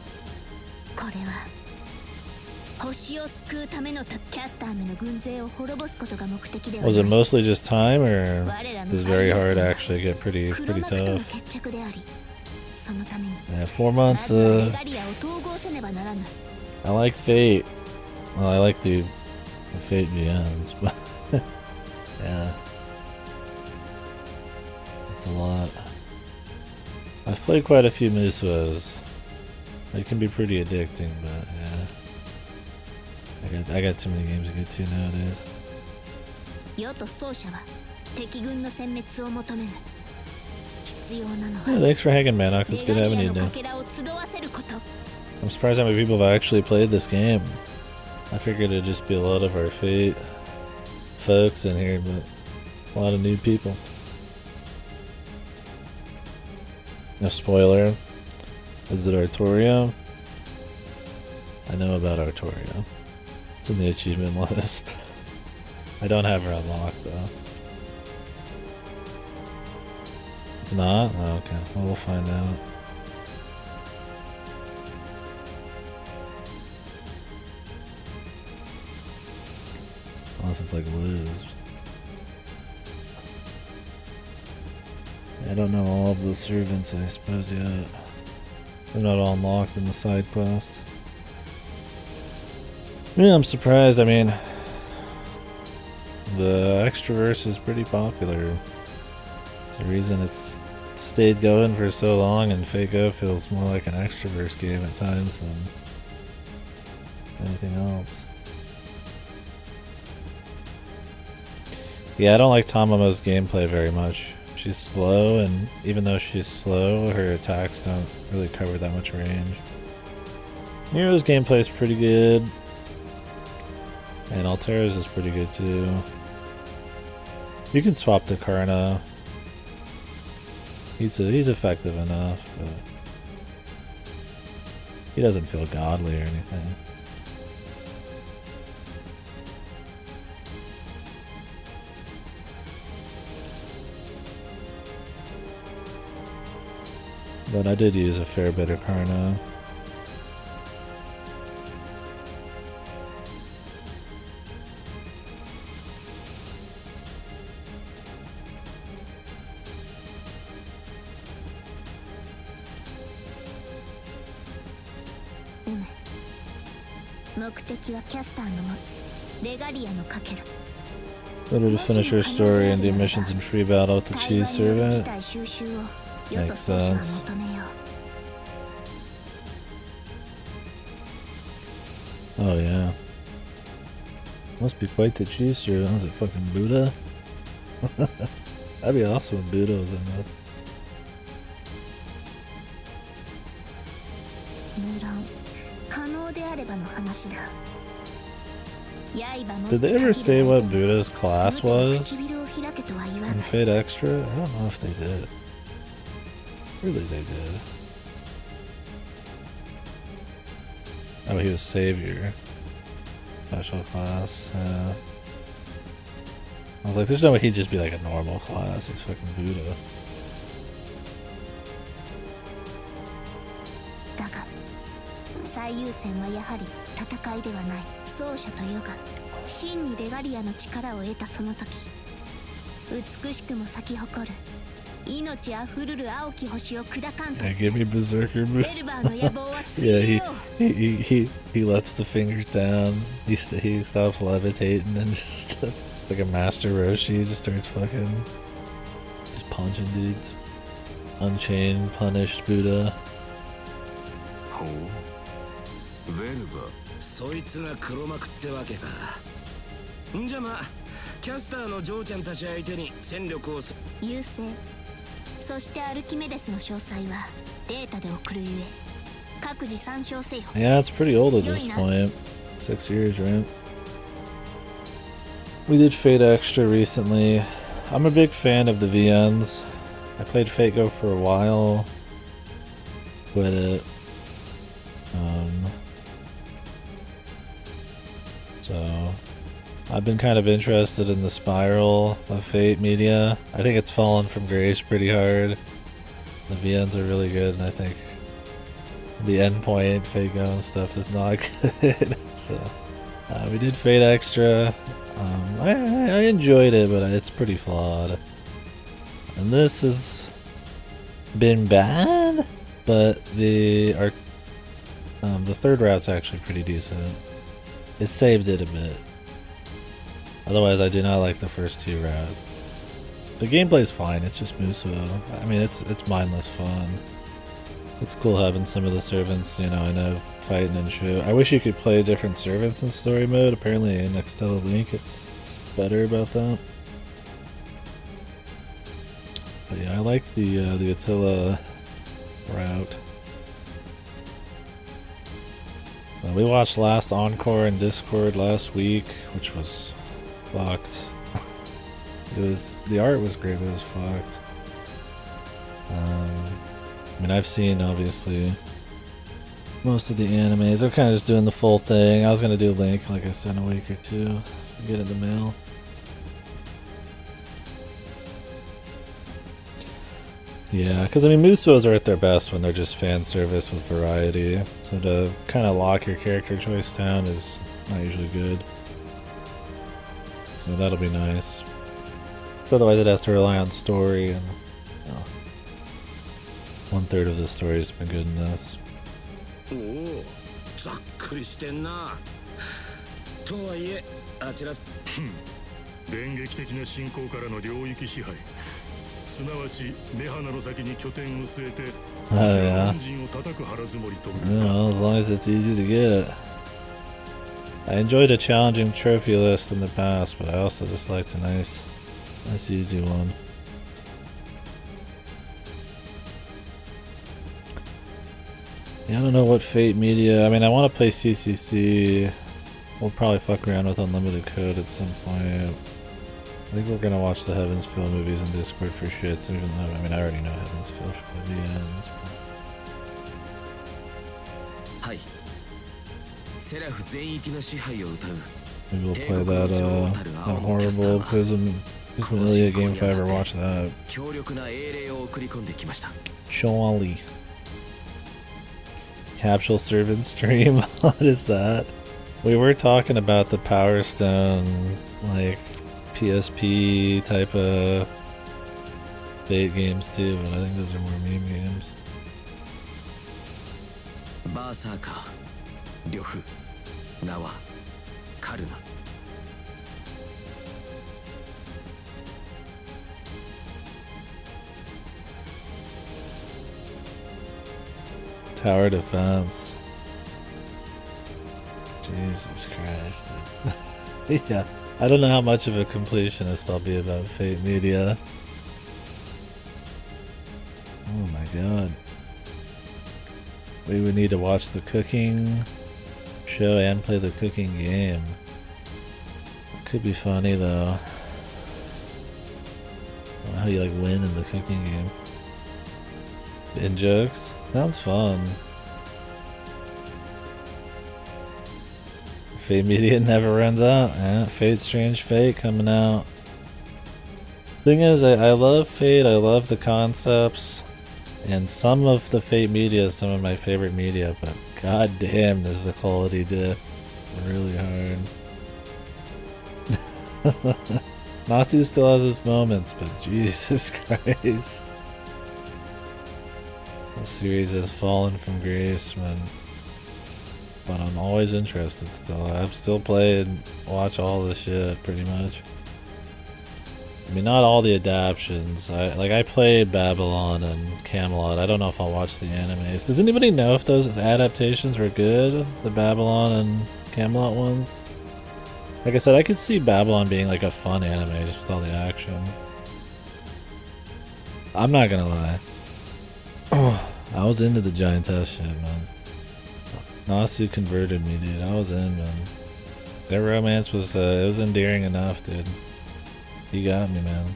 Was it mostly just time, or does very hard actually get pretty tough? Yeah, 4 months. I like Fate. Well, I like the Fate GNs, but yeah. That's a lot. I've played quite a few Musos. They can be pretty addicting, but yeah. I got too many games to get to nowadays. 世と奏者は敵軍の殲滅を求めぬ。必要なのは Yeah, thanks for hanging, Manok. It's good having you, レガリアの dude. かけらを集わせること。 I'm surprised how many people have actually played this game. I figured it'd just be a lot of our Fate folks in here, but a lot of new people. No spoiler. Is it Artorio? I know about Artorio. It's in the achievement list. I don't have her unlocked though. It's not? Oh, okay. Well, we'll find out. Unless it's like Liz. I don't know all of the servants, I suppose, yet. They're not all unlocked in the side quests. Yeah, I'm surprised. I mean, the Extraverse is pretty popular. It's the reason it's stayed going for so long, and Fate-Go feels more like an Extraverse game at times than anything else. Yeah, I don't like Tamamo's gameplay very much. She's slow, and even though she's slow, her attacks don't really cover that much range. Nero's gameplay is pretty good, and Altera's is pretty good too. You can swap to Karna. He's effective enough, but he doesn't feel godly or anything. But I did use a fair bit of Karna. Better to finish her story and do missions in free battle with the cheese servant. Makes sense. Oh yeah. Must be quite the cheese servant. Was it fucking Buddha? That'd be awesome if Buddha was in this. Did they ever say what Buddha's class was in Fate Extra? I don't know if they did. Really, they did. Oh, he was Savior. Special class. I was like, there's no way he'd just be like a normal class. He's fucking Buddha. Yeah, give me Berserker. Yeah, he lets the fingers down. He stops levitating and just like a Master Roshi, just starts fucking just punching dudes. Unchained, punished Buddha. Yeah, it's pretty old at this point. 6 years, right? We did Fate Extra recently. I'm a big fan of the VNs. I played Fate-Go for a while. Quit it. So I've been kind of interested in the spiral of Fate media. I think it's fallen from grace pretty hard. The VNs are really good, and I think the endpoint Fate-Go and stuff is not good. So we did Fate Extra. I enjoyed it, but it's pretty flawed. And this has been bad, but the The third route's actually pretty decent. It saved it a bit. Otherwise, I do not like the first two routes. The gameplay's fine, it's just Muso. I mean, it's mindless fun. It's cool having some of the servants, you know, I know, fighting and shit. I wish you could play different servants in story mode. Apparently in Extella Link it's better about that. But yeah, I like the Attila route. We watched last Encore in Discord last week, which was fucked. The art was great, but it was fucked. I mean, I've seen obviously most of the animes. They're kind of just doing the full thing. I was gonna do Link, like I said, in a week or two. Get it in the mail. Yeah, because I mean, Musos are at their best when they're just fan service with variety. So to kind of lock your character choice down is not usually good. So that'll be nice. Otherwise, it has to rely on story, and you know, 1/3 of the story has been good in this. Oh, ざっくりしてんな。とはいえ、あちら。電撃的な侵攻からの領域支配。すなわち目鼻の先に拠点を据えて、本陣を叩く腹積もりと。As long as it's easy to get. I enjoyed a challenging trophy list in the past, but I also just liked a nice easy one. Yeah, I don't know what Fate Media. I mean, I want to play CCC. We'll probably fuck around with Unlimited Code at some point. I think we're gonna watch the Heavens Feel movies in Discord for shits, even though, I mean, I already know Heavens Feel for the ends. Maybe we'll play that horrible Prism Elliot game if I ever watch that. Choli. Capsule Servant stream? What is that? We were talking about the Power Stone, like, PSP type of Fate games too, but I think those are more meme games. Berserker, Ryofu, Nawa, Karuna. Tower Defense. Jesus Christ. Yeah, I don't know how much of a completionist I'll be about Fate Media. Oh my god. We would need to watch the cooking show and play the cooking game. Could be funny though. How you like win in the cooking game. In jokes? Sounds fun. Fate Media never runs out. Yeah, Fate Strange Fate coming out. Thing is, I love Fate, I love the concepts, and some of the Fate media is some of my favorite media, but god damn does the quality dip really hard. Natsu still has his moments, but Jesus Christ. The series has fallen from grace, man. But I'm always interested still. I've still played, watch all this shit, pretty much. I mean, not all the adaptions. I played Babylon and Camelot. I don't know if I'll watch the animes. Does anybody know if those adaptations were good? The Babylon and Camelot ones? Like I said, I could see Babylon being like a fun anime just with all the action. I'm not gonna lie. I was into the Giantess shit, man. Nasu converted me, dude. I was in, man. Their romance was, it was endearing enough, dude. You got me, man.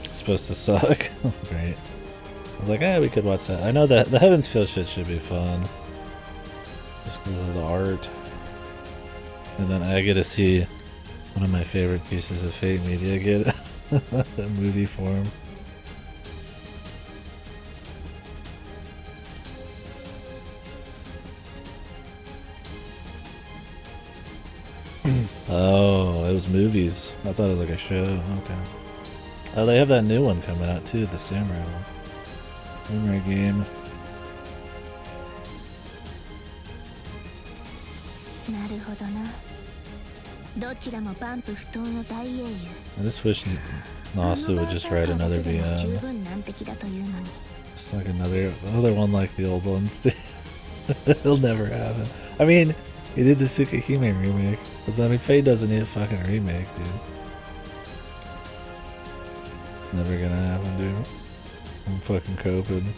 It's supposed to suck. Great. I was like, we could watch that. I know that the Heavens Feel shit should be fun. Just because of the art. And then I get to see one of my favorite pieces of Fate media get a movie form. Oh, it was movies. I thought it was like a show. Okay. Oh, they have that new one coming out too, the Samurai one. Samurai game. なるほどな。どちらも万夫不倒の大英雄。 I just wish Nasu would just write another 十 VN. 分難敵だというのに。 Just like another one like the old ones. It'll never happen. I mean, he did the Tsukihime remake, but I mean, Fate doesn't need a fucking remake, dude. It's never gonna happen, dude. I'm fucking coping.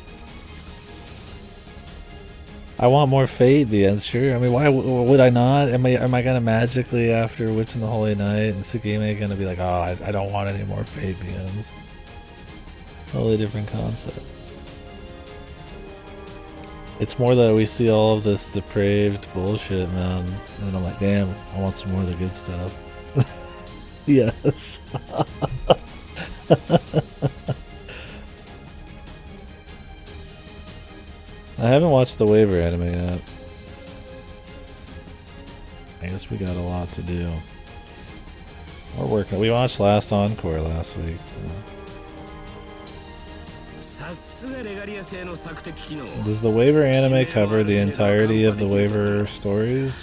I want more Fate VNs, sure. I mean, why would I not? Am I gonna magically, after Witch in the Holy Night and Tsukihime, gonna be like, oh, I don't want any more Fate VNs? Totally different concept. It's more that we see all of this depraved bullshit, man, and I'm like, damn, I want some more of the good stuff. Yes. I haven't watched the waiver anime yet. I guess we got a lot to do. We're working. We watched Last Encore last week. Does the waiver anime cover the entirety of the waiver stories?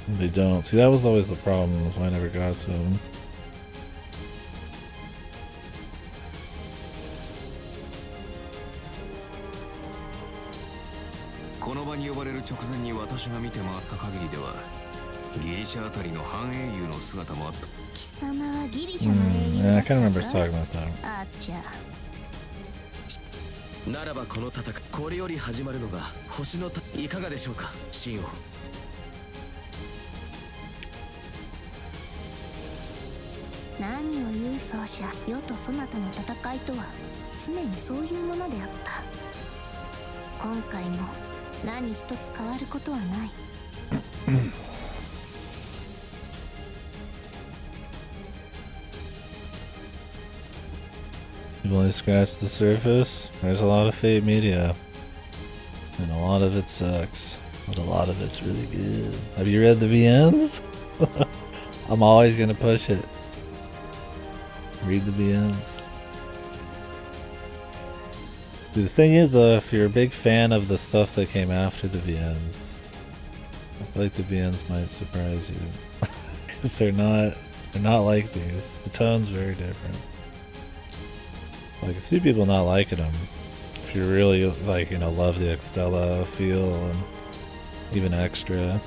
They don't. See, that was always the problem, was why I never got to them. Yeah, I can't remember us talking about that. ならばこの戦い、これより始まるのが星のいかがでしょうか、シン王。何を言う奏者。世とそなたの戦いとは常にそういうものであった。今回も何一つ変わることはない。You've only scratched the surface. There's a lot of Fate media. And a lot of it sucks. But a lot of it's really good. Have you read the VNs? I'm always gonna push it. Read the VNs. Dude, the thing is, if you're a big fan of the stuff that came after the VNs, I feel like the VNs might surprise you. Because they're not like these. The tone's very different. I can see people not liking them. If you really, like, you know, love the Extella feel and even extra.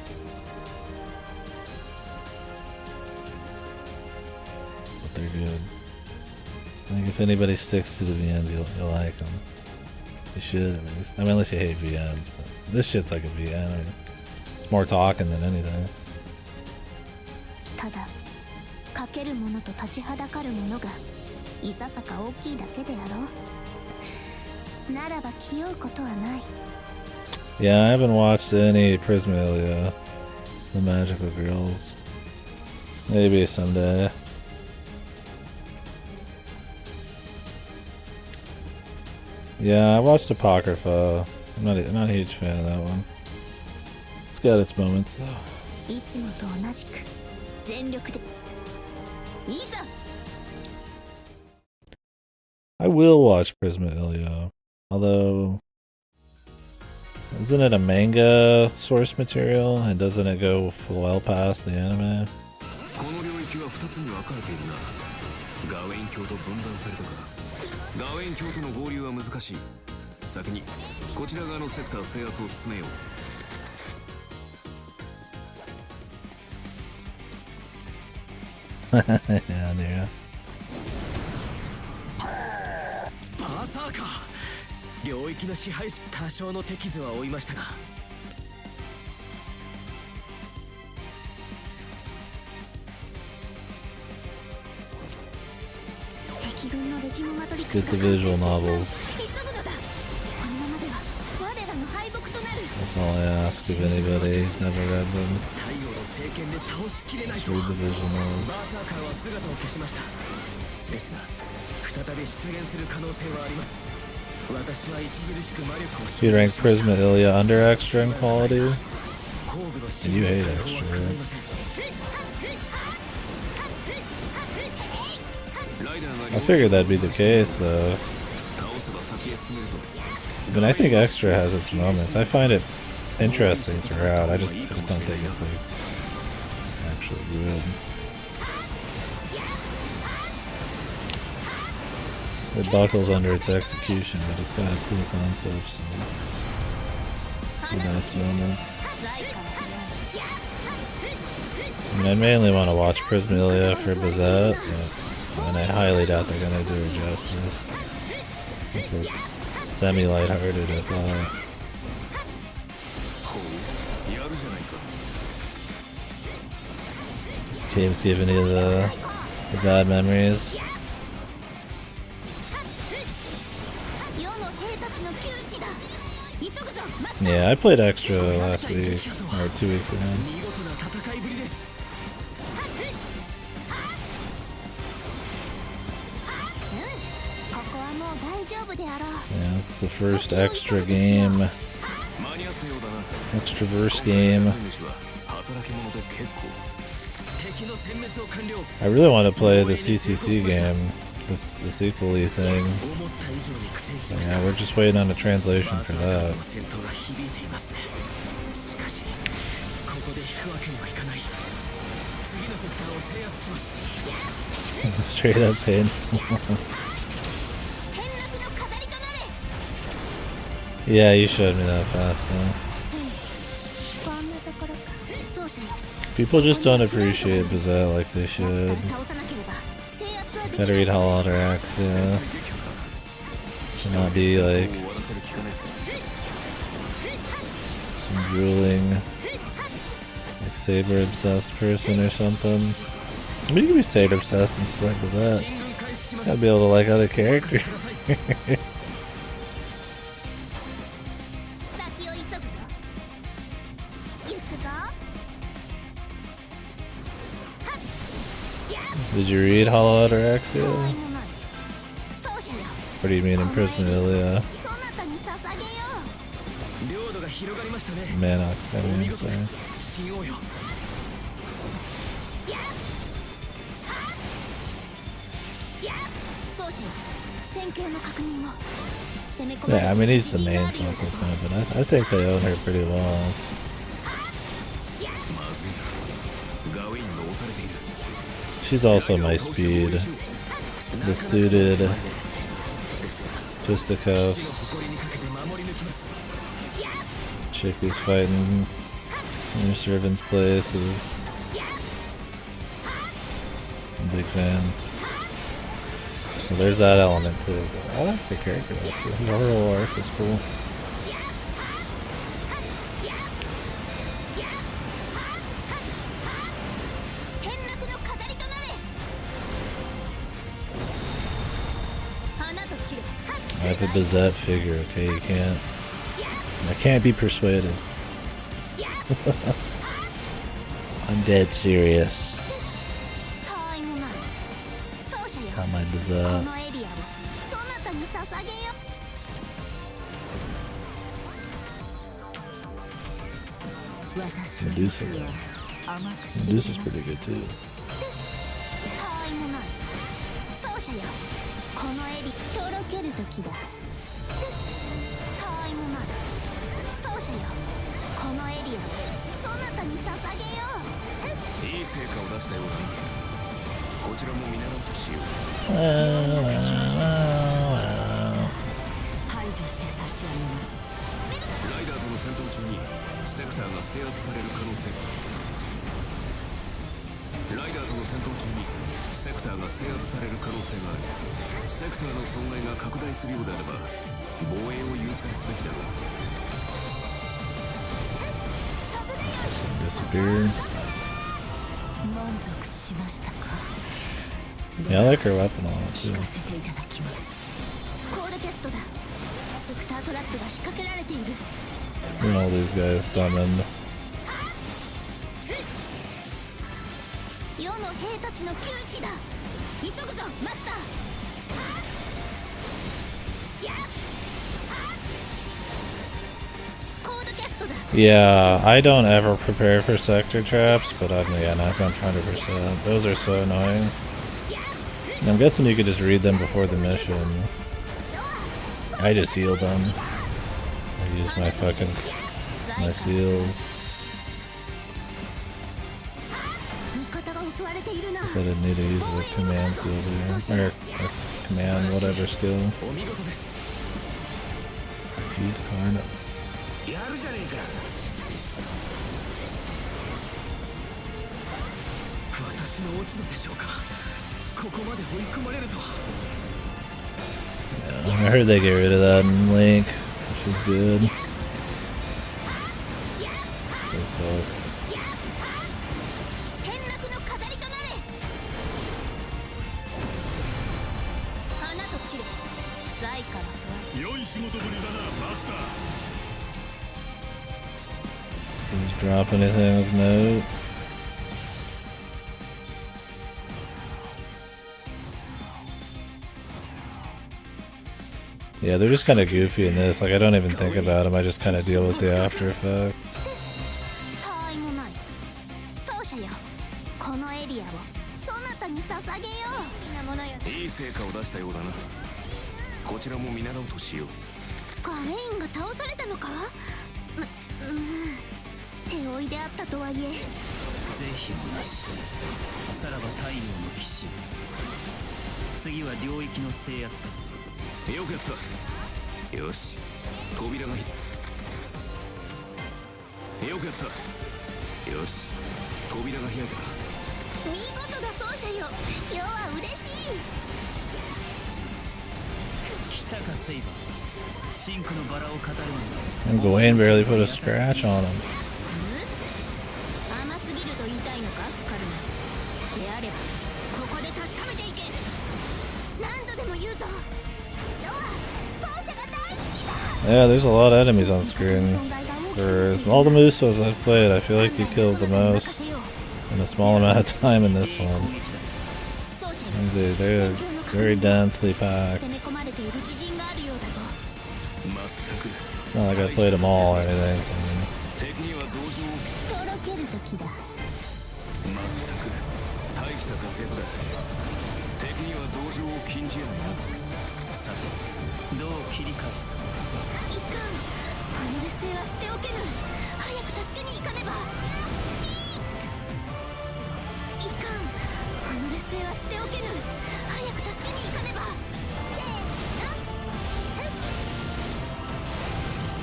But they're good. I think if anybody sticks to the VNs, you'll like them. You should, at least. I mean, unless you hate VNs, but this shit's like a VN. I mean, it's more talking than anything. ただ、かけるものと立ちはだかるものがいささか大きいだけであろう。ならば気負うことはない。Yeah, I haven't watched any Prismalia, the Magical Girls. Maybe someday. Yeah, I watched Apocrypha. I'm not a huge fan of that one. It's got its moments though. いつもと同じく全力でいざ。I will watch Prismalia, although isn't it a manga source material and doesn't it go well past the anime? この領域は2つに分かれているな。ガウェイン教と分断されたが、ガウェイン教との合流は難しい。先にこちら側のセクター制圧を進めよう。Yeah, yeah. バーサーカー、領域の支配者多少の手傷は負いましたが、敵軍のレジモマトリック Get ス the が完成 visual してしまう。 novels. 急ぐのだ。このままでは我らの敗北となる。 That's all I ask of anybody who's never read them. 太陽の聖剣で倒しきれない Just と。 read the visual バ novels. ーサーカーは姿を消しました。ですが再び出現する可能性はあります。私は著しく魔力を You rank Prismalia under extra in quality? 工具の And you hate extra, right? ライダーが I figured that'd be the case though. But I think Extra has its moments. I find it interesting throughout. I just don't think it's like actually good. It buckles under its execution, but it's got a cool concept, so some nice moments. I mean, I mainly want to watch Prismalia for Bazette, and I highly doubt they're gonna do her justice. It's semi-lighthearted, I thought. This game's giving you the bad memories. Yeah, I played Extra last week, or 2 weeks ago. Yeah, it's the first Extra game. Extraverse game. I really want to play the CCC game, the sequel-y thing. Yeah, we're just waiting on a translation for that. Straight up painful. Yeah, you showed me that fast, huh? People just don't appreciate Bazette like they should. Gotta read Hall Acts, yeah. Should not be like some drooling, like Saber obsessed person or something. I mean, you can be Saber obsessed and stuff like Bazette. Just gotta be able to like other characters. Did you read Hollow Outer X yet? What do you mean in Prismalia? Mana, I mean, sorry. Yeah, I mean, he's the main focal point, but I think they own her pretty well. She's also my speed. The suited fisticuffs. Chick who's fighting in your servant's place is I'm a big fan. So there's that element too. I like the character though too. The whole arc is cool. I have a Bazette figure, okay? You can't. I can't be persuaded. I'm dead serious. Got my Bazette. Medusa. Medusa's pretty good too. Disappear. Yeah, I like her weapon a lot too. Look at all these guys summoned. Yeah, I don't ever prepare for sector traps, but I'm not 100%. Those are so annoying. And I'm guessing you could just read them before the mission. I just healed them. I used my fucking my seals. Guess I didn't need to use the command seal there. Or command whatever skill. Feed Karna. Yeah, I heard they get rid of that in Link, which is good. They suck. Just drop anything with note. Yeah, they're just kind of goofy in this. Like, I don't even think about them. I just kind of deal with the after effect. いい成果を出したようだな。こちらも見習おうとしよう。ガレインが倒されたのか？手負いであったとはいえ。是非もなし。さらば太陽の騎士。次は領域の制圧か。よくやった。よし、扉がよくやった。よし、扉が開いた。見事な奏者よ。世は嬉しい。来たかセイバー。真紅のバラを語るのだ。And Gawain barely put a scratch on him. 甘すぎると言いたいのか、カルナ。であればここで確かめていけ。何度でも言うぞ。世は奏者が大好きだ。 Yeah, there's a lot of enemies on screen. For all the Musos I've played, I feel like he killed the most in a small amount of time in this one. They're very densely packed. Not like I played them all or anything, so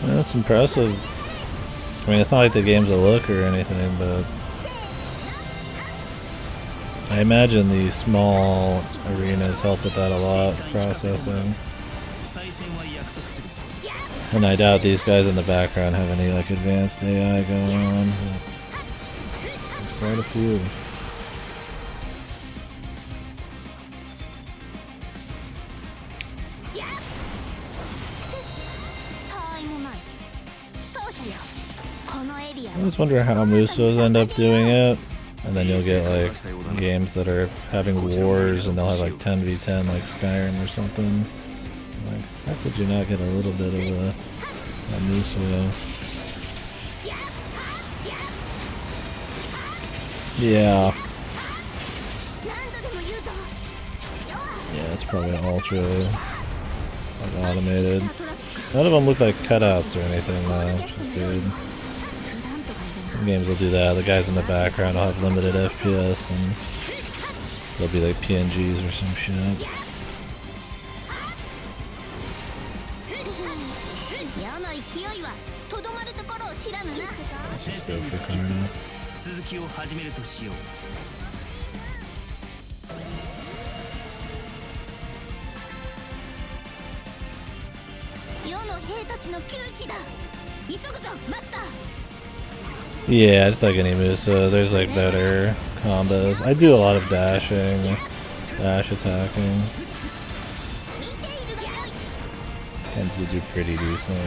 that's impressive. I mean, it's not like the game's a look or anything, but I imagine the small arenas help with that a lot, processing. And I doubt these guys in the background have any like advanced AI going on, but there's quite a few. I always wonder how Musos end up doing it, and then you'll get like games that are having wars and they'll have like 10v10 like Skyrim or something. Like, how could you not get a little bit of a Muso? Yeah. Yeah, it's probably ultra like, automated. None of them look like cutouts or anything though, which is good. Some games will do that. The guys in the background will have limited FPS and they'll be like PNGs or some shit. Let's just go for Karna. Yeah, just like any Muso, there's like better combos. I do a lot of dashing, dash attacking. Tends to do pretty decent.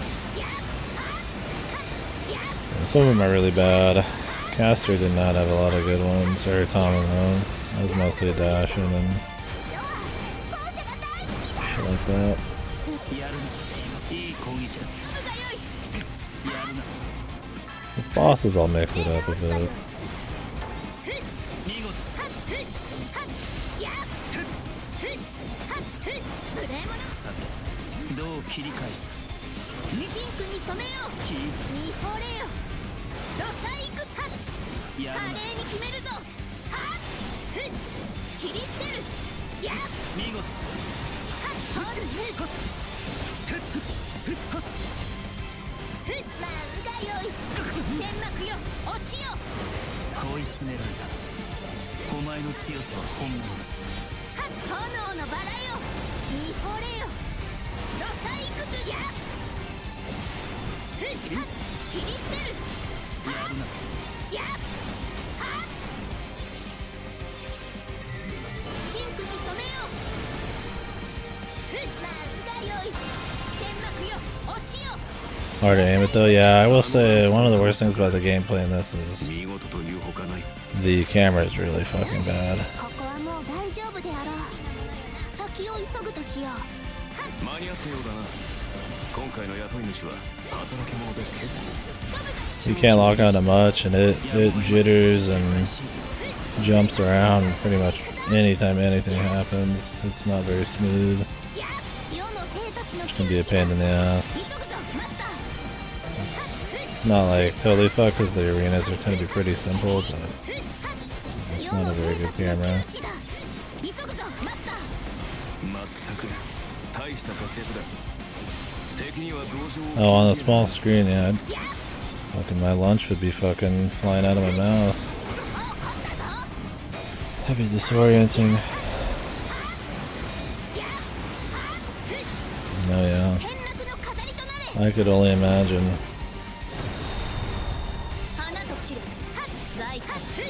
And some of them are really bad. Caster did not have a lot of good ones, or Tommy though. That was mostly dashing and shit like that. The bosses, I'll mix it up a bit. どう切り返すか。シンクに染めよう。聞い見惚れよ。ロサイクハッ。た。やるな。華麗に決めるぞ。はっふっ切り捨てる。やっ見事。はっホルフッふっまあうがよい。天幕よ落ちよ。追い詰められた。お前の強さは本物だ。はっ炎のバラよ。見惚れよ。ロサイクトやっふっはっ切り捨てる。やるな。やっはっシンクに染めよう。ふっまあうがよい。天幕よ落ちよ。 Hard to aim it though. Yeah, I will say one of the worst things about the gameplay in this is 見事というほかない。 the camera is really fucking bad. ここはもう大丈夫であろう。先を急ぐとしよう。間に合ったようだな。今回の雇い主は働き者で結構。 You can't lock onto much, and it jitters and jumps around pretty much anytime anything happens. It's not very smooth. 世の兵たちの It can be a pain in the ass. 急ぐぞマスター。 It's not like totally fucked because the arenas are tend to be pretty simple, but it's not a very good camera. 急ぐぞマスター。まったく大した活躍だ。敵には同情 Oh, を on the small screen, yeah. Fucking my lunch would be fucking flying out of my mouth. That'd be disorienting. Oh yeah. 天幕の飾りとなれ。 I could only imagine. 花と散れ。はっ財はっふっ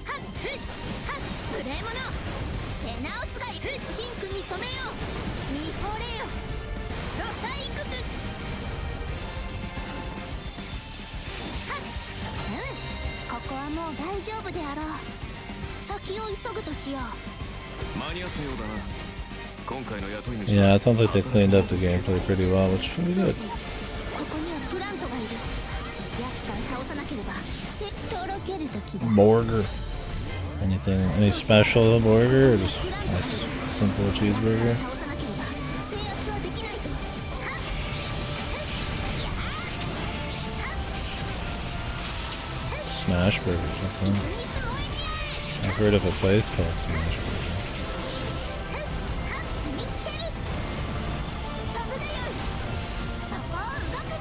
はっふっはっ無礼者。手直すがい。ふっシンクに染めよう。見惚れよ。ロサイクトはっここはもう大丈夫であろう。先を急ぐとしよう。間に合ったようだな。今回の雇い主 Yeah, は it sounds like they cleaned up the gameplay pretty well, which is pretty そう good. しよう。ここにはプラントがいる。奴から倒さなければとろける時だ。 Burger. Anything? Any special burger or just nice simple cheeseburger? 倒さなければ制圧はできないぞ。はっ Smash burgers. What's that? I've heard of a place called Smash Burger. 見つける。飛ぶだよ。そこを動くな。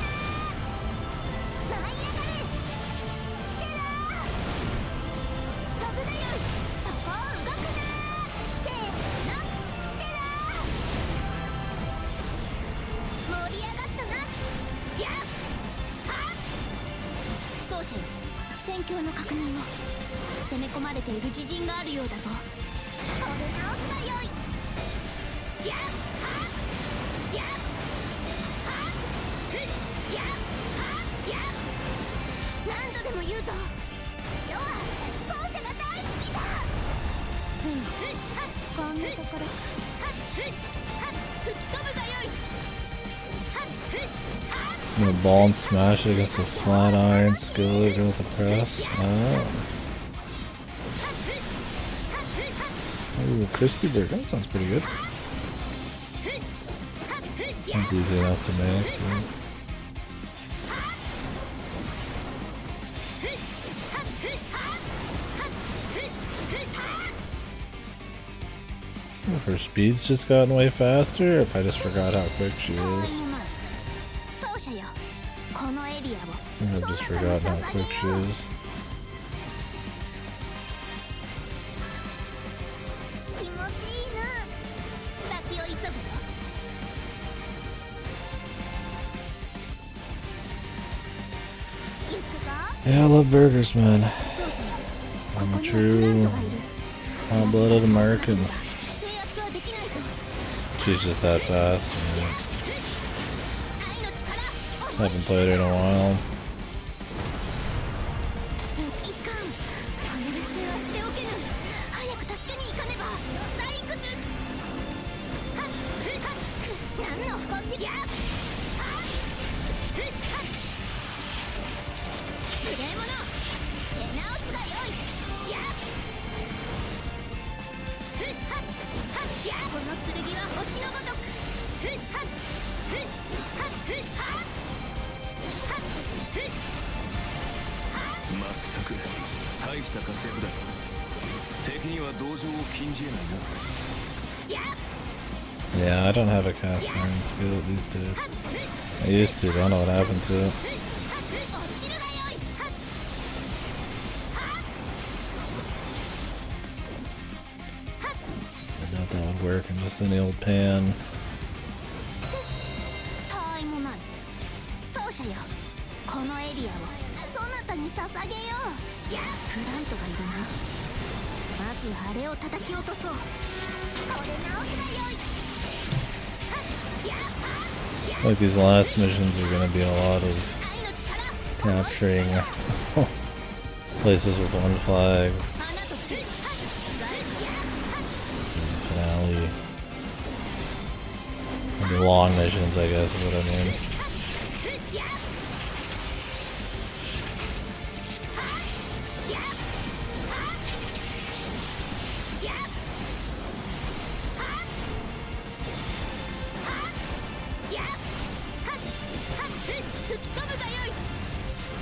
舞い上がれ。ステラー。飛ぶだよ。そこを動くな。せーのステラー。盛り上がったな。やっはっ奏者よ、戦況の確認を。攻め込まれている自陣があるようだぞ。これ直すがよい。やっはっやっはっふっやっはっやっ何度でも言うぞ。要は奏者が大好きだ。ふっはっこんなところ。はっふっはっ吹き飛ぶがよい。はっふっはっ You know, ball and smash it against a flat iron skillet with a press. Oh. Ooh, crispy burger. That sounds pretty good. That's easy enough to make, too. If her speed's just gotten way faster, or if I just forgot how quick she is. 奏者よ、このエリアを I think I've just forgotten how quick she is. 気持ちいいな。先を急ぐぞ。 行くぞ。 Yeah, I love burgers, man. 奏者よ、 I'm こ a こにはプラン true トがいる。 hot-blooded American. 制圧はできないぞ。 She's just that fast. Yeah. 愛の力。 Just haven't played her in a while. いかん。この劣勢は捨ておけぬ。早く助けに行かねば。サイクトゥ。はっふっはっ。何のこっちや。はっふっはっ。無礼者。手直すがよい。やっふっはっはっや。この剣は星のごとく。ふした活躍だ。敵には同情を禁じ得ないな。 Yeah, I don't have a cast iron skill these days. I used to, but I don't know what happened to it. I doubt that would work in just any old pan. たわいもない奏者よ、このエリアをそなたに捧げよう。プラントがいるな。まずあれを叩き落とそう。これ直すがよい。 Like these last missions are gonna be a lot of capturing places with one flag. This is the finale. Maybe long missions, I guess, is what I mean.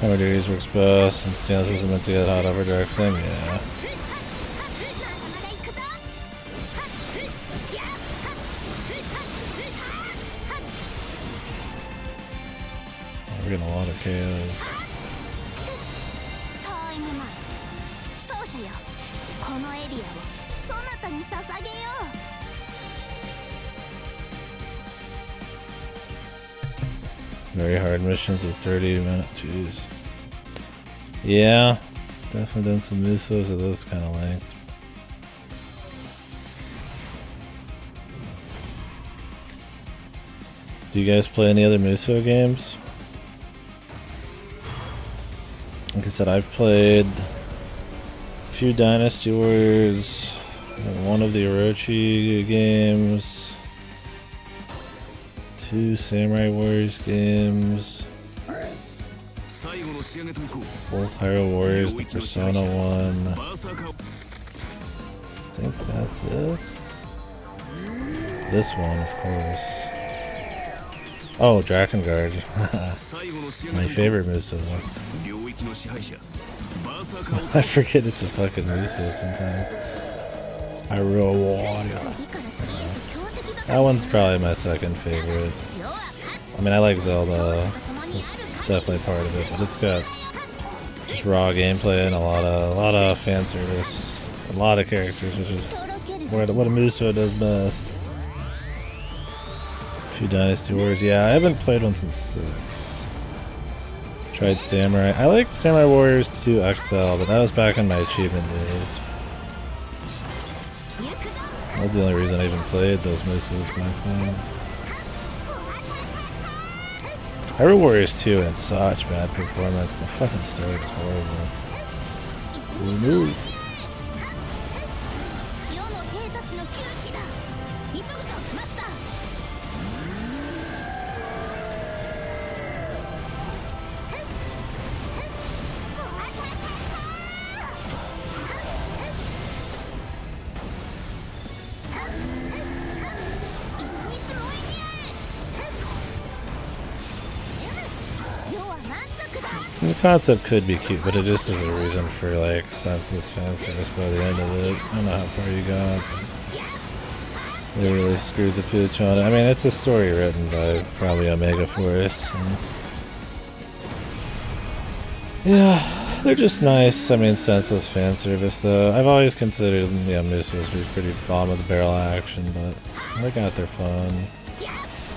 Hammer duties works best, and stainless isn't meant to get hot over direct flame, yeah. We're getting a lot of KOs. Very hard missions of 30 minutes, jeez. Yeah, definitely done some Musos of those kind of lengths. Do you guys play any other Muso games? Like I said, I've played a few Dynasty Warriors, one of the Orochi games, 2 Samurai Warriors games, both Hyrule Warriors, the Persona one. I think that's it. This one, of course. Oh, Drakengard. My favorite Muso. I forget it's a fucking Muso sometimes. Hyrule Warrior. That one's probably my second favorite. I mean, I like Zelda. It's definitely part of it, but it's got just raw gameplay and a lot of fan service, a lot of characters, which is what a Muso does best. A few Dynasty Wars, yeah, I haven't played one since 6. Tried Samurai. I liked Samurai Warriors 2 XL, but that was back in my achievement days. That was the only reason I even played those Musos back then. Hyrule Warriors 2 had such bad performance. The fucking story was horrible. Who knew? The concept could be cute, but it just is a reason for like senseless fan service by the end of it. I don't know how far you got. They really screwed the pooch on it. I mean, it's a story written by probably Omega Force. Yeah, they're just nice. I mean, senseless fan service though. I've always considered Musos to be pretty bottom of the barrel action, but they got their fun.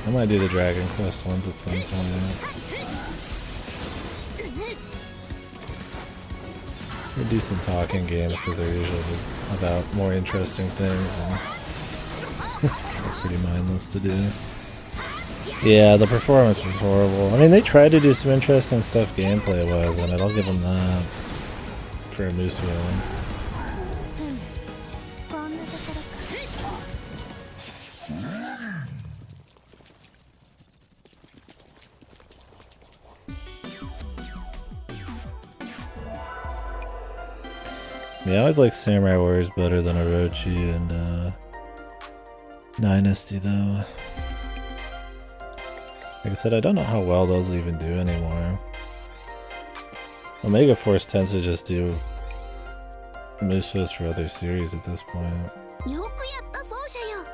I might do the Dragon Quest ones at some point. They're decent talking games because they're usually about more interesting things and they're pretty mindless to do. Yeah, the performance was horrible. I mean, they tried to do some interesting stuff gameplay-wise, and I'll give them that for a Muso one. Yeah, I always like Samurai Warriors better than Orochi and Dynasty though. Like I said, I don't know how well those even do anymore. Omega Force tends to just do Missos for other series at this point. よくやった奏者よ。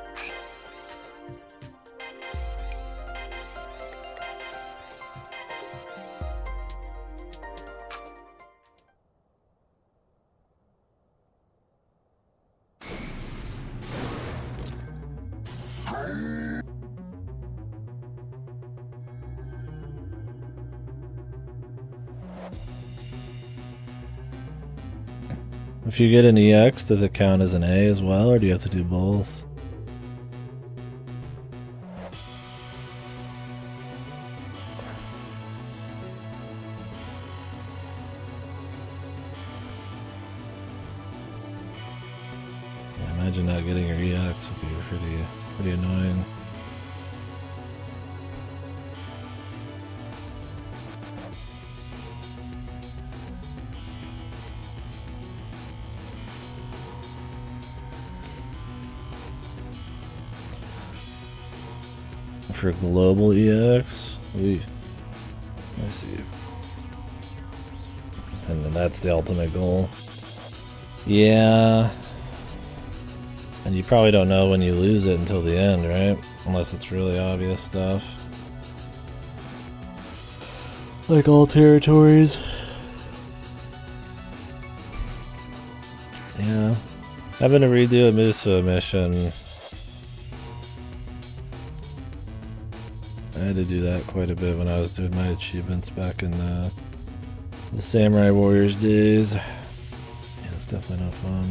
If you get an EX, does it count as an A as well, or do you have to do both? Yeah, imagine not getting your EX would be pretty annoying. For global EX, I see. And then that's the ultimate goal. Yeah. And you probably don't know when you lose it until the end, right? Unless it's really obvious stuff. Like all territories. Yeah. Having to redo a Musa mission. I had to do that quite a bit when I was doing my achievements back in the Samurai Warriors days. Yeah, it's definitely no fun.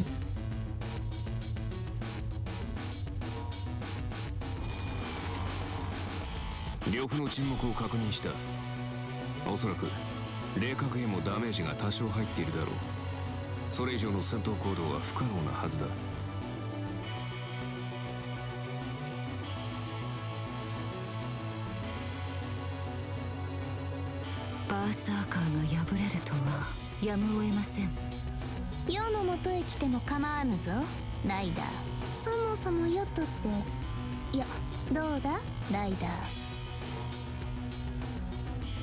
「世の元へ来ても構わぬぞライダー」「そもそもヨットっていやどうだライダー」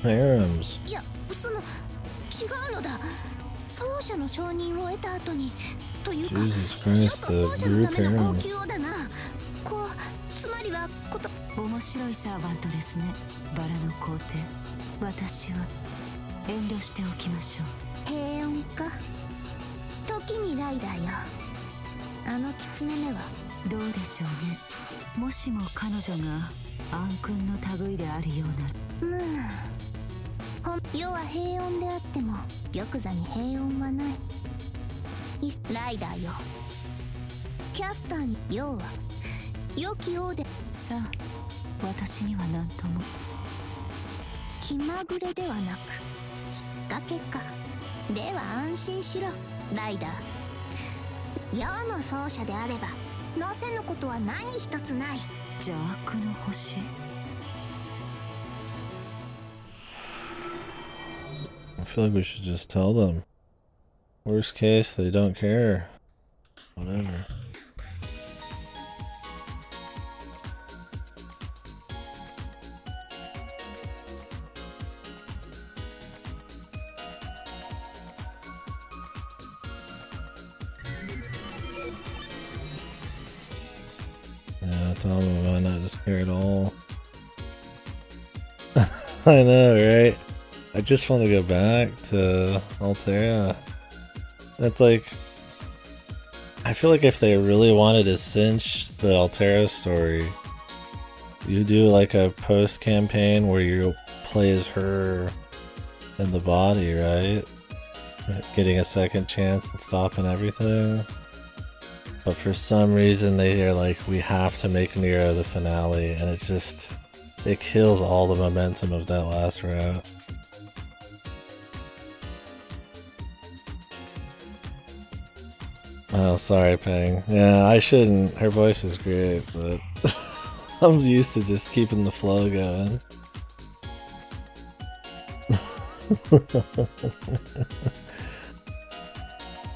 Harems. いやその違うのだ奏者の承認を得た後にというか Jesus Christ, よっと奏者のための the 高級王だなこうつまりは面白いサーバントですねバラの皇帝私は遠慮しておきましょう平穏か時にライダーよあの狐目はどうでしょうねもしも彼女が暗君の類であるような世は平穏であっても玉座に平穏はないライダーよキャスターに世は良き王でさあ私には何とも気まぐれではなくきっかけかでは安心しろライダー世の奏者であればなせぬことは何一つない邪悪の星 I feel like we should just tell them. Worst case, they don't care. Whatever. Yeah, tell them why not just care at all. I know, right? I just want to go back to Altera. That's like... I feel like if they really wanted to cinch the Altera story, you do like a post-campaign where you play as her in the body, right? Getting a second chance and stopping everything. But for some reason they're like, we have to make Nero the finale, and it just... it kills all the momentum of that last route. Oh, sorry, Peng. Yeah, I shouldn't. Her voice is great, but I'm used to just keeping the flow going.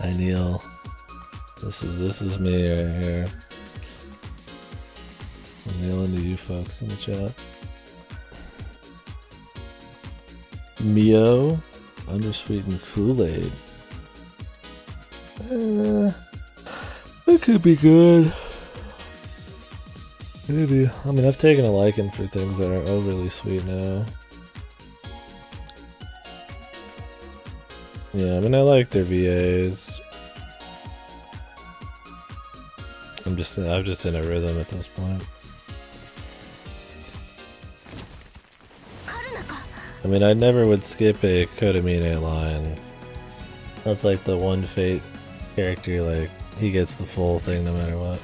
I kneel. This is me right here. I'm kneeling to you folks in the chat. Mio, undersweetened Kool-Aid. It could be good. Maybe. I mean, I've taken a liking for things that are overly sweet now. Yeah, I mean, I like their VAs. I'm just in a rhythm at this point. I mean, I never would skip a Kodamine line. That's like the one Fate character, like, he gets the full thing no matter what.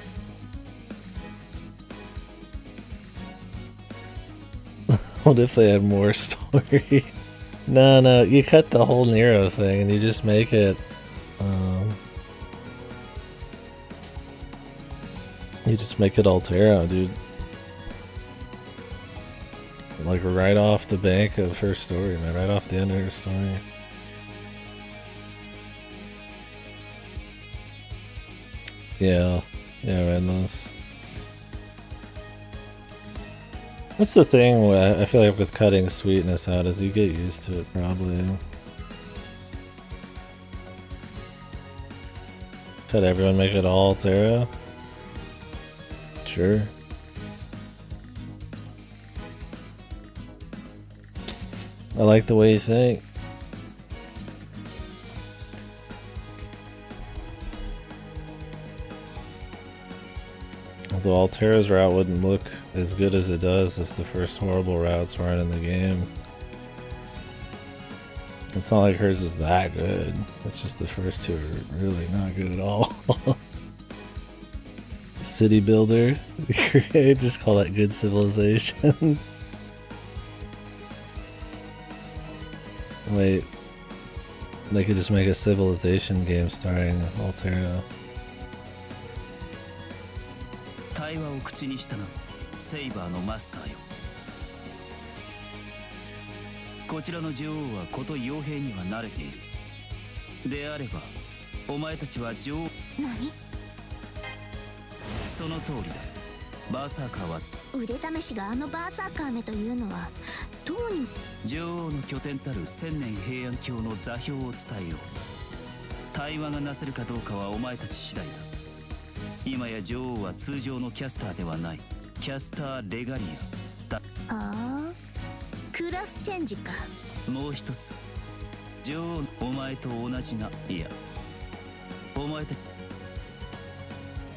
What if they had more story? No, you cut the whole Nero thing and you just make it, you just make it Altero, dude. Like right off the bank of her story, man. Right off the end of her story. Yeah, Redless. That's the thing where I feel like with cutting sweetness out is you get used to it probably. Cut everyone, make it all Altero? Sure. I like the way you think. Although Altero's route wouldn't look as good as it does if the first horrible routes weren't in the game. It's not like hers is that good. It's just the first two are really not good at all. City builder. Just call that good civilization. Wait. They could just make a civilization game starring Altero. 対話を口にしたな、セイバーのマスターよ。こちらの女王はこと傭兵には慣れている。であれば、お前たちは女王。何？その通りだ。バーサーカーは腕試しがあのバーサーカーめというのはどうにも。女王の拠点たる千年平安京の座標を伝えよう。対話がなせるかどうかはお前たち次第だ。今や女王は通常のキャスターではない。キャスターレガリアだ。ああ、クラスチェンジか。もう一つ、女王、お前と同じな、いや、お前たち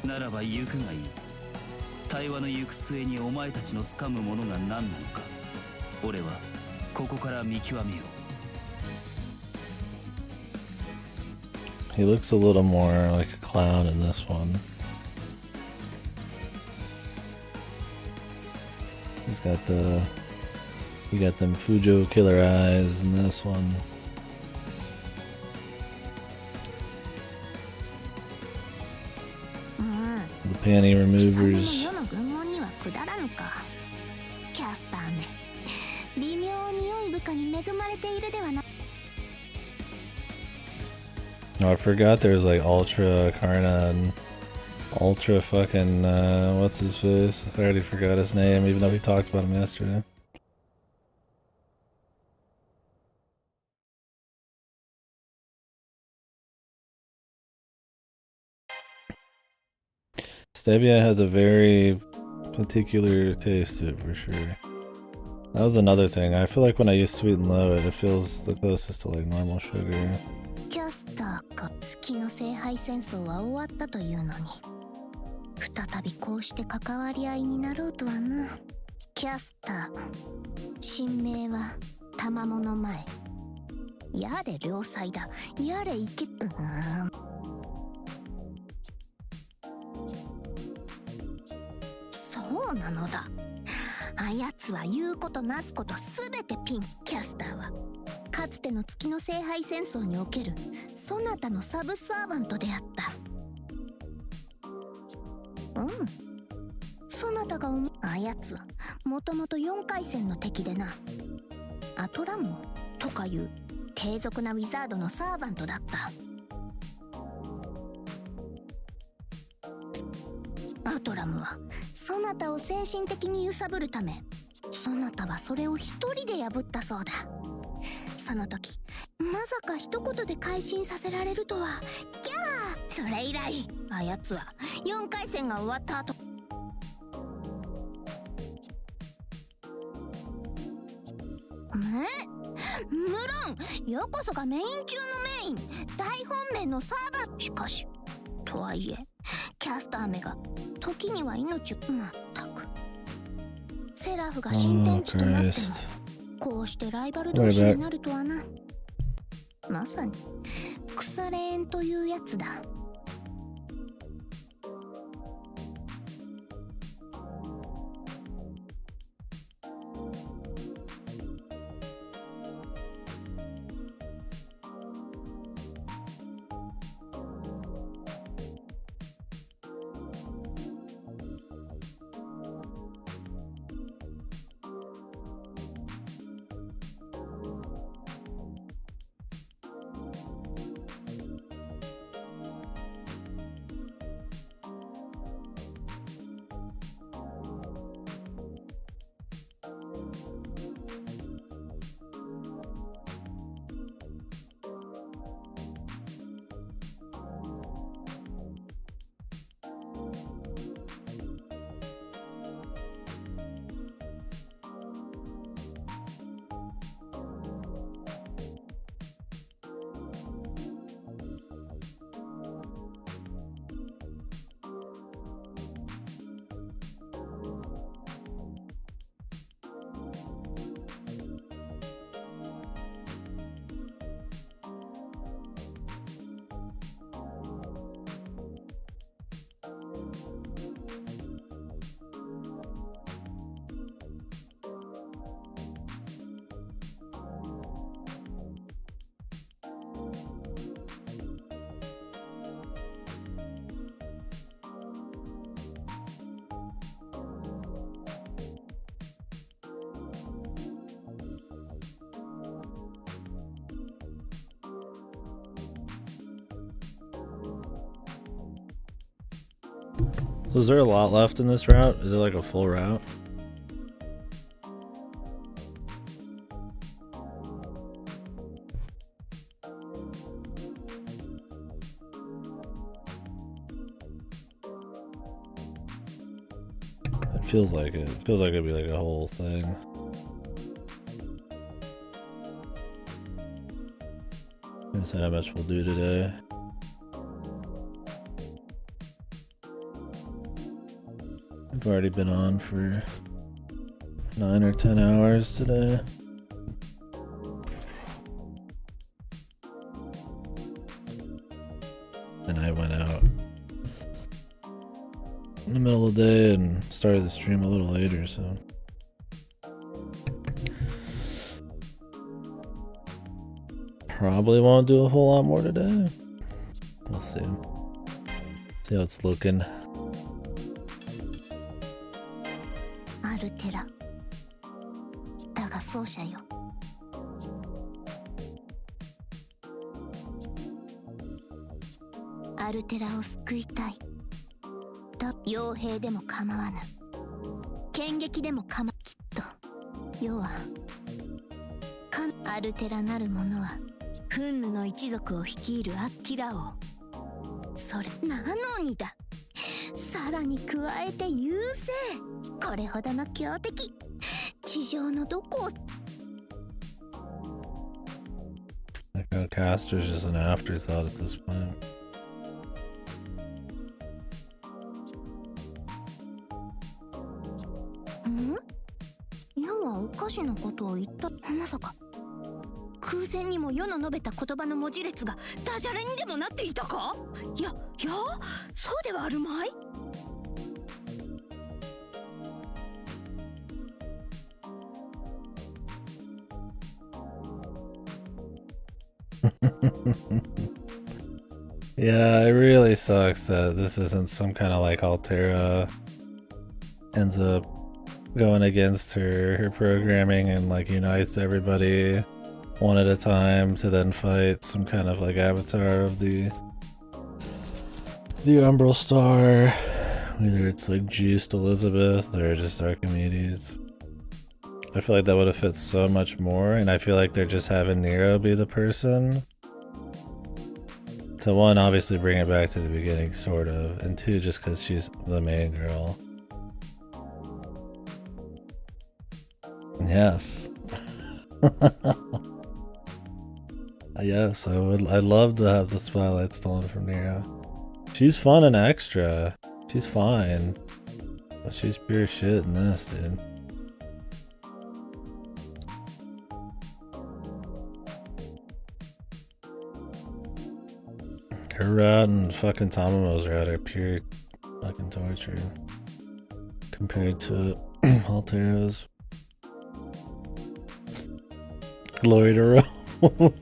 ならば行くがいい。対話の行く末にお前たちの掴むものが何なのか、俺はここから見極めよう。He looks a little more like a clown in this one. He's got the... You got them Fujo killer eyes in this one. The panty removers. キャスターめ、微妙に良い部下に恵まれているではな。 Oh, I forgot there was like Ultra Karna and Ultra fucking what's his face? I already forgot his name, even though we talked about him yesterday. Stevia has a very particular taste to it for sure. That was another thing. I feel like when I use sweet and low, it feels the closest to like normal sugar. キャスターか月の聖杯戦争は終わったというのに、再びこうして関わり合いになろうとはな。キャスター、神明は賜物前。やれ良妻だ、やれいけ。そうなのだ。あやつは言うことなすことすべてピン。キャスターはかつての月の聖杯戦争におけるそなたのサブサーバントであった。うん。そなたがあやつはもともと4回戦の敵でな。アトランモとかいう低俗なウィザードのサーバントだった。アトラムはそなたを精神的に揺さぶるため、そなたはそれを一人で破ったそうだ。その時まさか一言で改心させられるとは。キャーそれ以来あやつは4回戦が終わった後無論よこそがメイン中のメイン大本命のサーバーしかしとはいえキャスター目が時には命をまったくセラフが新天地となってもこうしてライバル同士になるとはなまさに腐れ縁というやつだSo is there a lot left in this route? Is it like a full route? It feels like it. It feels like it'd be like a whole thing. Let's see how much we'll do today. I've already been on for 9 or 10 hours today. And I went out in the middle of the day and started the stream a little later, so probably won't do a whole lot more today. We'll see. See how it's looking. アルテラだが奏者よアルテラを救いたいと傭兵でも構わぬ剣撃でも構きっと世はアルテラなる者はフンヌの一族を率いるアッティラ王それなのにださらに加えて優勢これほどの強敵地上のどこを Like a caster's just an afterthought at this point. 世はおかしなことを言ったまさか空前にも世の述べた言葉の文字列がダジャレにでもなっていたかいやそうではあるまいYeah, it really sucks that this isn't some kind of like Altera ends up going against her programming and like unites everybody one at a time to then fight some kind of like avatar of the Umbral Star. Either it's like Juiced Elizabeth or just Archimedes. I feel like that would have fit so much more, and I feel like they're just having Nero be the person to one, obviously bring it back to the beginning, sort of, and two, just because she's the main girl. Yes. Yes, I'd love to have the spotlight stolen from Nero. She's fun and extra. She's fine. But she's pure shit in this, dude. Her route and fucking Tamamo's route are pure fucking torture. Compared to Altera's. Glory to Rome.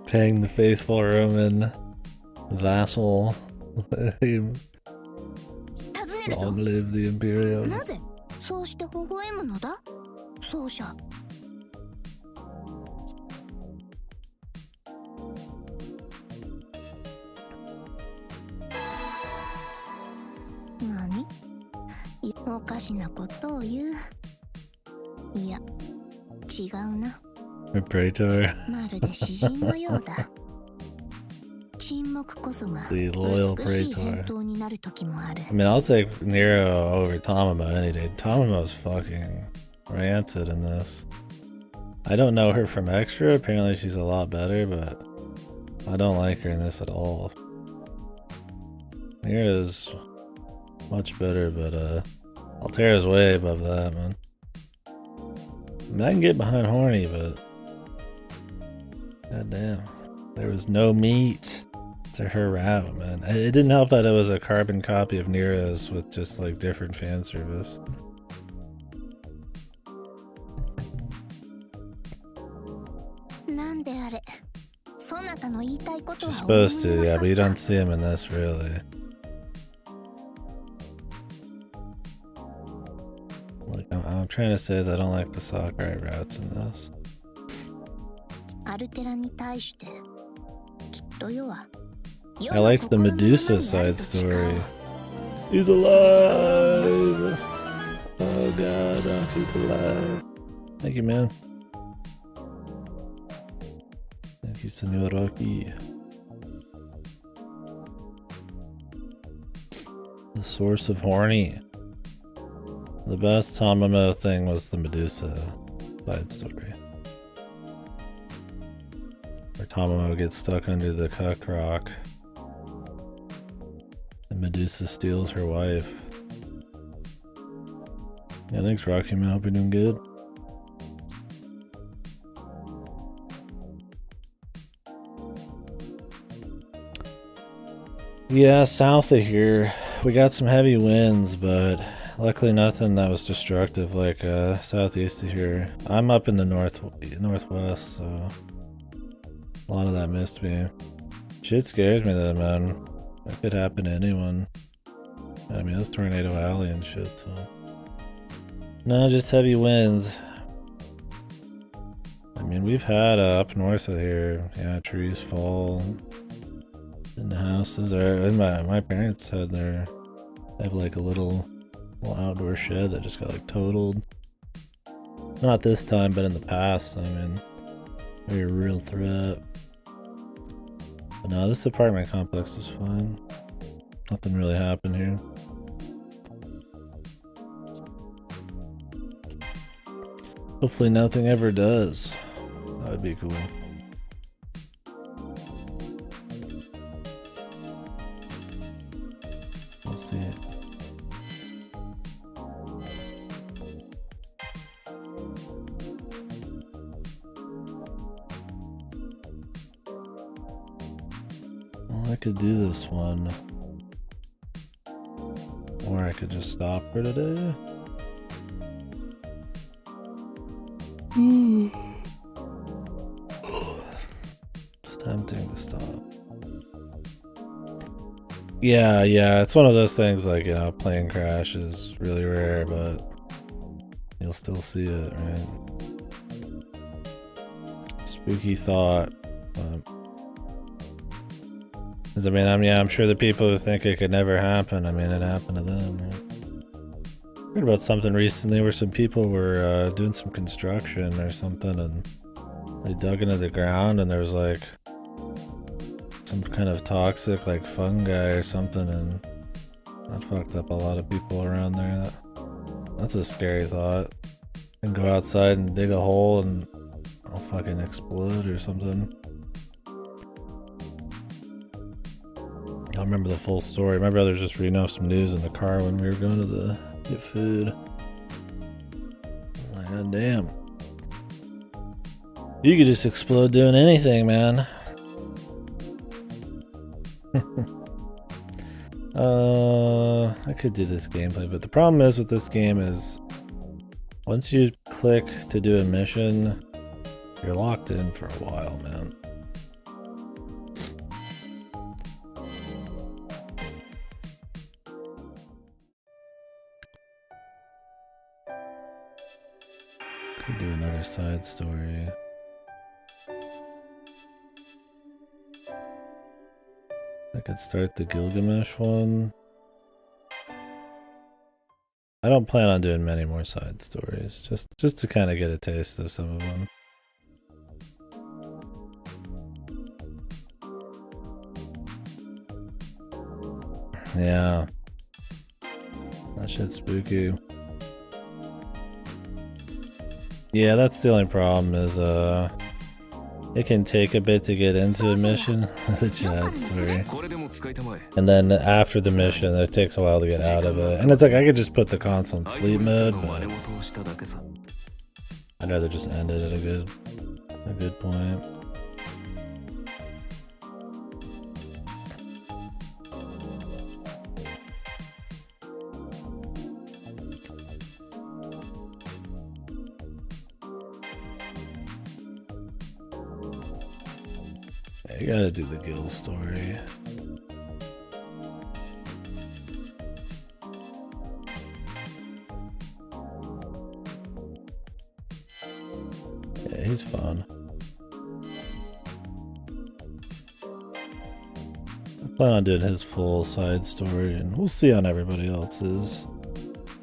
Paying the faithful Roman vassal. Long live the Imperium. なぜそうして微笑むのだ奏者。何？おかしなことを言う。いや、違うな。Praetor. まるで詩人のようだ。沈黙こそが The loyal 美しい Praetor. 返答になる時もある。 I mean, I'll take Nero over Tamamo any day. Tamamo's fucking rancid in this. I don't know her from Extra. Apparently she's a lot better, but I don't like her in this at all. Nero's much better, but Altera's way above that, man. I mean, I can get behind Horny, but god damn, there was no meat to her route, man. It didn't help that it was a carbon copy of Nero's with just like different fan service. She's supposed to, yeah, but you don't see him in this really. Like I'm trying to say is I don't like the Sakurai routes in this. I like the Medusa side story. He's alive! Oh god, she's alive. Thank you, man. Thank you, Senor Rocky. The source of horny. The best Tamamo thing was the Medusa side story. Where Tamamo gets stuck under the cuck rock. And Medusa steals her wife. Yeah, thanks Rocky, man. Hope you're doing good. Yeah, south of here, we got some heavy winds, but luckily nothing that was destructive like southeast of here. I'm up in the northwest, so a lot of that missed me. Shit scares me though, man. That could happen to anyone. I mean, it's Tornado Alley and shit, so. No, just heavy winds. I mean, we've had up north of here, yeah, trees fall in the houses. Or my parents had they have like a little outdoor shed that just got like totaled. Not this time, but in the past. I mean, very real threat. But no, this apartment complex is fine. Nothing really happened here. Hopefully nothing ever does. That would be cool. We'll see. Well, I could do this one. Or I could just stop for today. It's tempting to stop. Yeah, it's one of those things like, you know, plane crash is really rare, but you'll still see it, right? Spooky thought. Because, I mean, I'm sure the people who think it could never happen, I mean, it happened to them, right? I heard about something recently where some people were doing some construction or something, and they dug into the ground and there was like some kind of toxic like fungi or something, and that fucked up a lot of people around there. That's a scary thought. And go outside and dig a hole and I'll fucking explode or something. I remember the full story. My brother was just reading off some news in the car when we were going to get food. Like, god damn. You could just explode doing anything, man. I could do this gameplay, but the problem is with this game is once you click to do a mission, you're locked in for a while, man. Could do another side story. I could start the Gilgamesh one. I don't plan on doing many more side stories, just to kind of get a taste of some of them. Yeah. That shit's spooky. Yeah, that's the only problem is it can take a bit to get into a mission, the chat story. And then after the mission, it takes a while to get out of it. And it's like I could just put the console in sleep mode, but I'd rather just end it at a good point. You gotta do the Gil story. Yeah, he's fun. I plan on doing his full side story, and we'll see on everybody else's.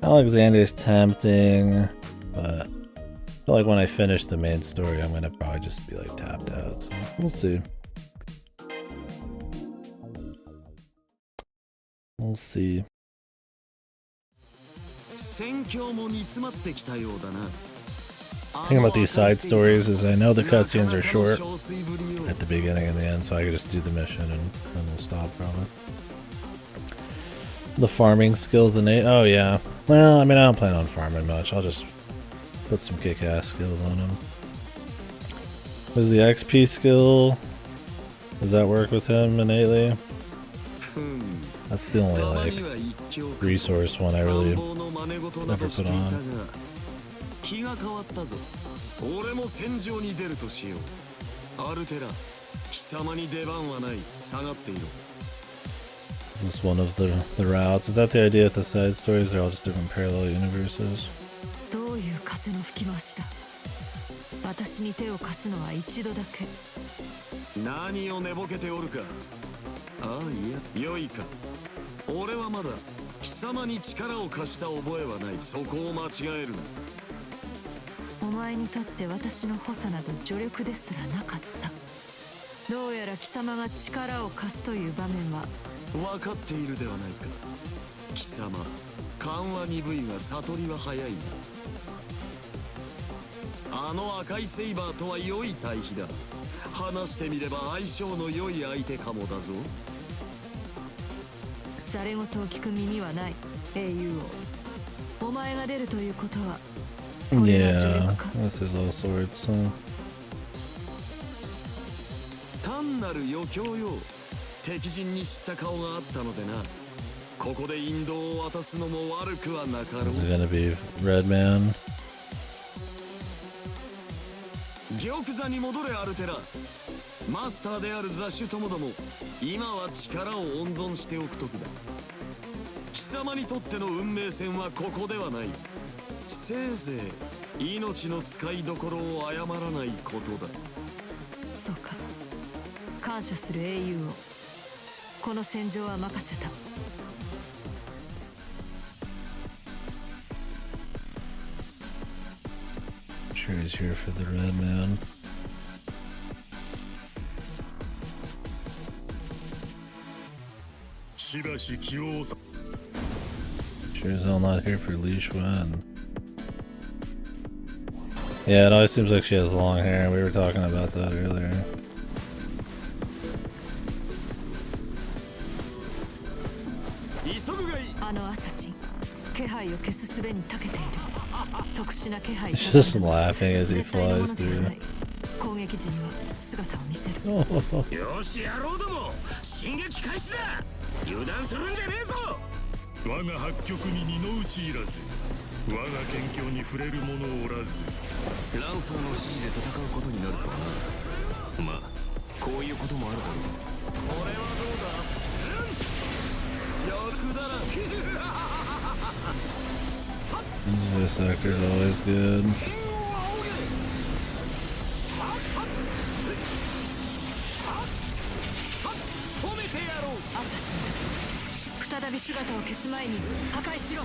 Alexander's tempting, but I feel like when I finish the main story, I'm gonna probably just be like tapped out, so we'll see. We'll see. The thing about these side stories is I know the cutscenes are short at the beginning and the end, so I can just do the mission and then we'll stop probably. The farming skills innate. Oh yeah. Well, I mean, I don't plan on farming much. I'll just put some kick-ass skills on him. Was the XP skill? Does that work with him innately? That's the only like resource one I really never put on. Is this one of the routes? Is that the idea with the side stories? They're all just different parallel universes. Yeah, this is all sorts. Is it gonna be Red Man? Sure he's here for the Red Man. しばし気をさ Sure as hell not here for Li Xuan. Yeah, it always seems like she has long hair. We were talking about that earlier. あのアサシン、気配を消す術に長けている。特殊な気配。 He's just laughing as he flies through. 攻撃時には姿を見せる。よし野郎ども、進撃開始だ。油断するんじゃねえぞ。我が八極に二の内いらず、我が剣境に触れる者おらず。ランサーの指示で戦うことになるとはな。まあこういうこともあるだろう。これはどうだ。欲だら His voice actor is always good. アサシン、再び姿を消す前に破壊しろ。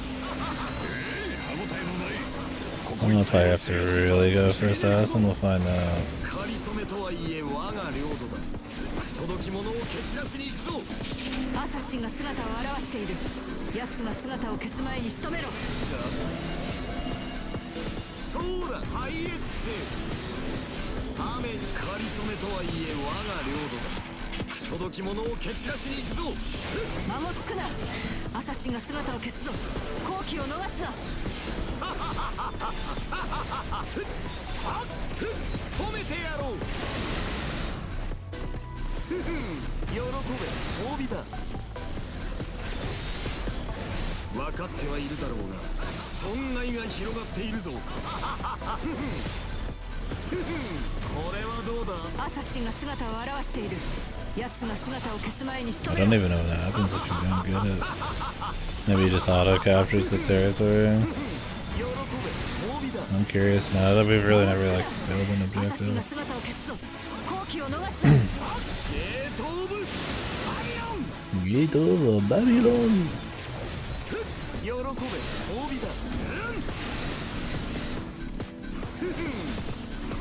I don't know if I have to really go for assassin. We'll find out. かりそめとはいえ我が領土だ。不届き者を蹴散らしに行くぞ。アサシンが姿を現している。奴が姿を消す前に仕留めろ。そうだ、拝謁せ。雨にかりそめとはいえ我が領土だ。不届き者を蹴散らしに行くぞ。間もつくな。アサシンが姿を消すぞ。好機を逃すな。褒めてやろう。喜べ、褒美だ。分かってはいるだろうが、損害が広がっているぞ。これはどうだ。アサシンが姿を現している。奴が姿を消す前に仕 I 留め don't ろ。 even know what happens if you don't get it. Maybe he just auto captures the territory. I'm curious now that we've really never like failed an アサシン objective. が姿を消すぞ。好機を逃すな。 Gate over Babylon. 喜べ、褒美だ。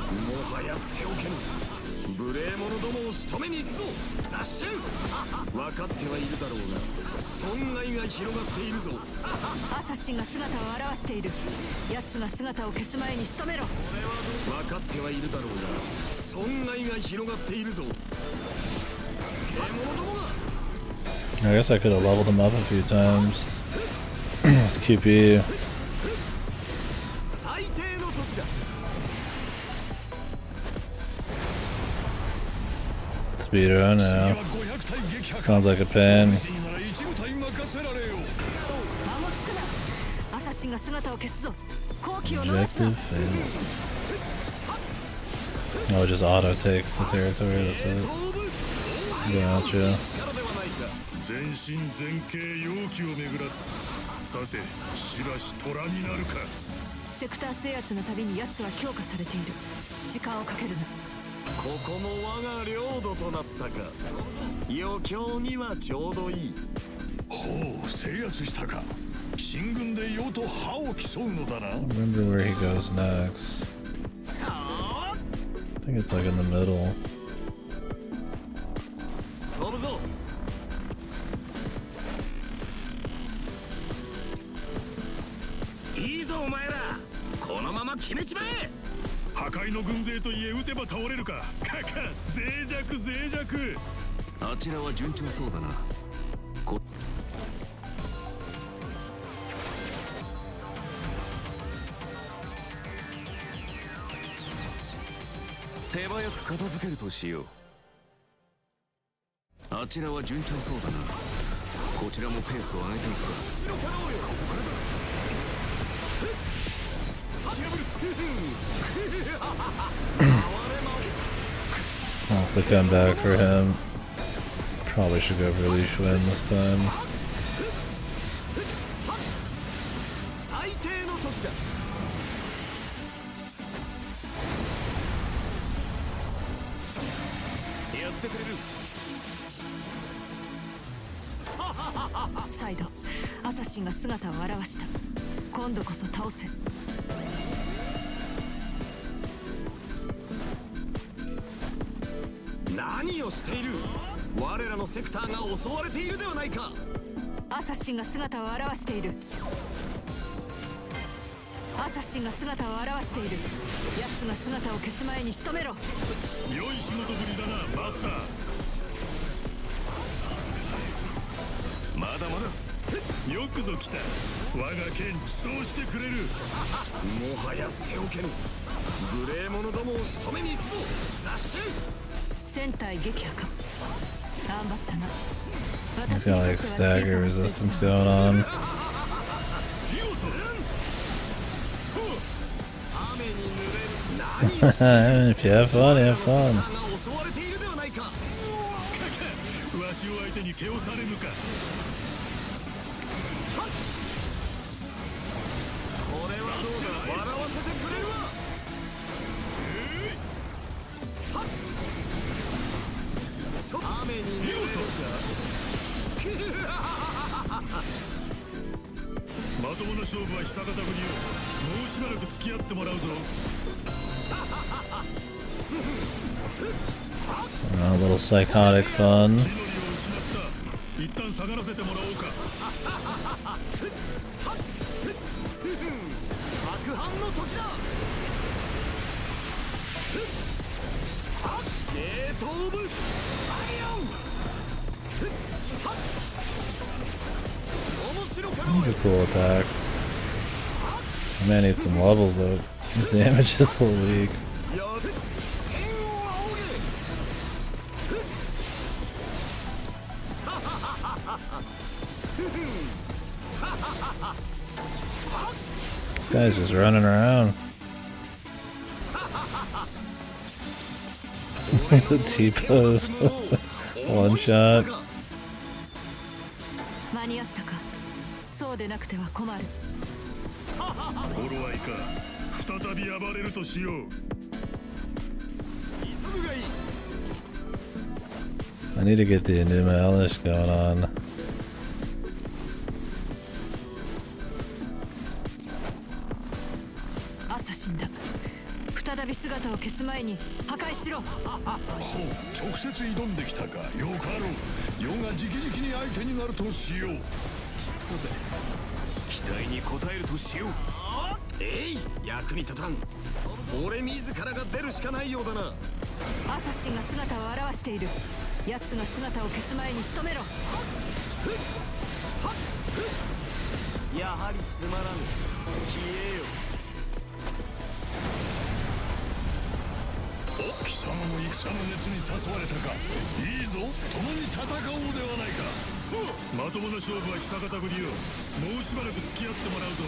もはや捨ておけぬ。無礼者どもを仕留めに行くぞ。雑種。分かってはいるだろうが、損害が広がっているぞ。アサシンが姿を現している。奴が姿を消す前に仕留めろ。分かってはいるだろうが、損害が広がっているぞ。無礼者どもが。 I guess I could have leveled him up a few times. With QP. 最低の時だ。 Speedrun now. Sounds like a pen. 間もつくな。アサシンが姿を消すぞ。好機を逃すな。 Objective failed. Oh, it just auto takes the territory, that's it. Gotcha. 全身全形容器を巡らす。さて、しばし虎になるか。セクター制圧のたびに奴は強化されている。時間をかけるな。ここも我が領土となったか。余興にはちょうどいい。ほう、制圧したか。進軍で世と歯を競うのだな。I don't remember where he goes next. I think it's like in the middle. 飛ぶぞ。いいぞお前ら。このまま決めちまえ。破壊の軍勢といえ撃てば倒れるか。かか、脆弱脆弱。あちらは順調そうだな。手早く片付けるとしよう。あちらは順調そうだな。こちらもペースを上げていくか。 I'll have to come back for him. Probably should go for Li Xuan this time. 最低の時だ。やってくれる。再度アサシンが姿を現した。今度こそ倒せ。何をしている。我らのセクターが襲われているではないか。アサシンが姿を現している。アサシンが姿を現している。奴が姿を消す前に仕留めろ。良い仕事ぶりだなマスター。まだまだよくぞ来た。我が剣地走してくれる。もはや捨ておけぬ。無礼者どもを仕留めに行くぞ雑種。戦隊撃破か。頑張ったな。 He's got like stagger resistance going on. If you have fun, you have fun. 襲われているではないか。わしを相手に毛をされぬか。これはどうだ。笑わせてくれるわ。雨に濡れるまともな勝負は久方ぶりよ。もうしばらく付き合ってもらうぞ。A little psychotic fun. 地の利を失った。一旦下がらせてもらおうか。白斑の時だ。ゲートオブアイアン。 That's a cool attack. I may need some levels though. His damage is so weak. This guy's just running around. The T-pose. One shot. 間に合ったか。そうでなくては困る。頃合いか。再び暴れるとしよう。 I need to get the Enuma Elish going on. アサシンだ。再び姿を消す前に破壊しろ。ほう、直接挑んできたか。よかろう。世が直々に相手になるとしよう。さて、期待に応えるとしよう。えい、役に立たん。俺自らが出るしかないようだな。アサシンが姿を現している。奴が姿を消す前に仕留めろ。やはりつまらぬ。消えよ。お、貴様も戦の熱に誘われたか。いいぞ、共に戦おうではないか。まともな勝負は久方ぶりよ。もうしばらく付き合ってもらうぞ。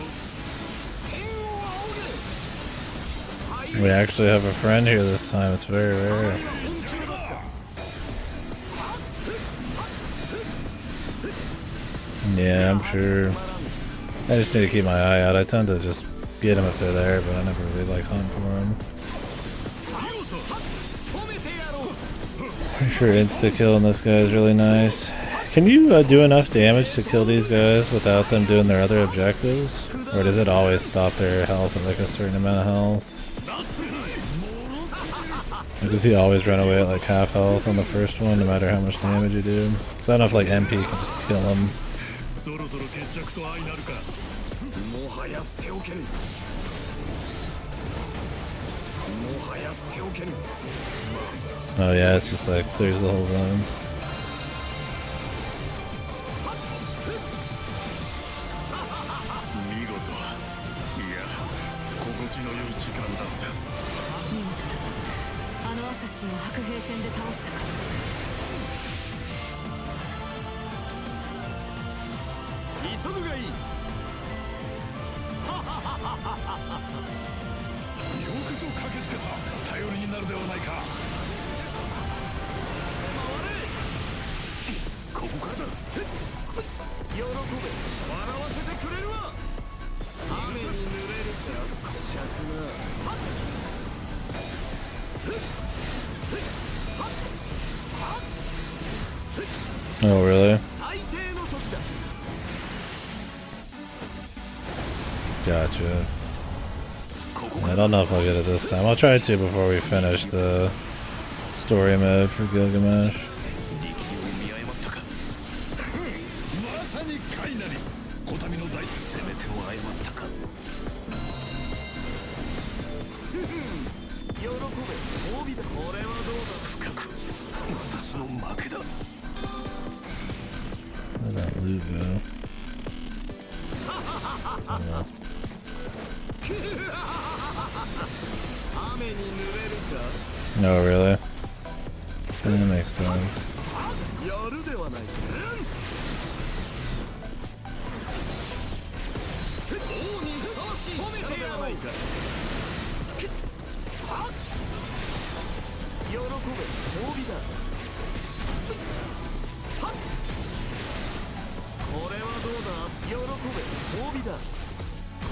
We actually have a friend here this time. It's very rare. Yeah, I'm sure. I just need to keep my eye out. I tend to just get them if they're there, but I never really like hunt for them. Pretty sure insta-killing this guy is really nice. Can you do enough damage to kill these guys without them doing their other objectives? Or does it always stop their health at like a certain amount of health? Or does he always run away at like half health on the first one, no matter how much damage you do? Because I don't know if like MP can just kill him. Oh yeah, it's just like clears the whole zone. Oh really? Gotcha. I don't know if I'll get it this time. I'll try to before we finish the story mode for Gilgamesh. べ褒美だ。これはどうだ。深く私の負けだ。 Where'd that loot go? Oh, 雨に濡れるか。 no, really? That makes sense. やるではないか。王にふさわしい力ではないか。喜べ褒美だ。これはどうだ。喜べ褒美だ。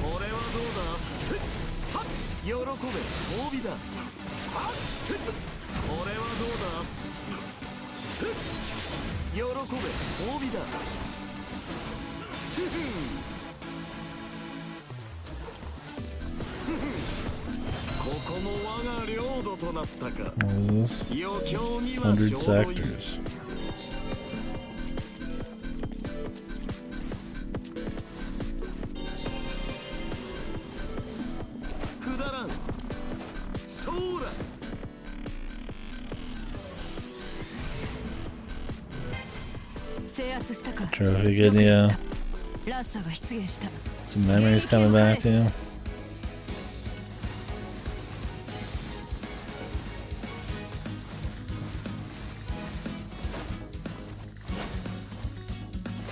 これはどうだ。喜べ褒美だ。これはどうだ。喜べ褒美だ。ここも我が領土となったか。 What is this? 余興には 100ちょうどいい。 sectors. くだらん。そうだ。 制圧したか。 Trophy getting you. ラッサが出現した。 Some memories coming back to you.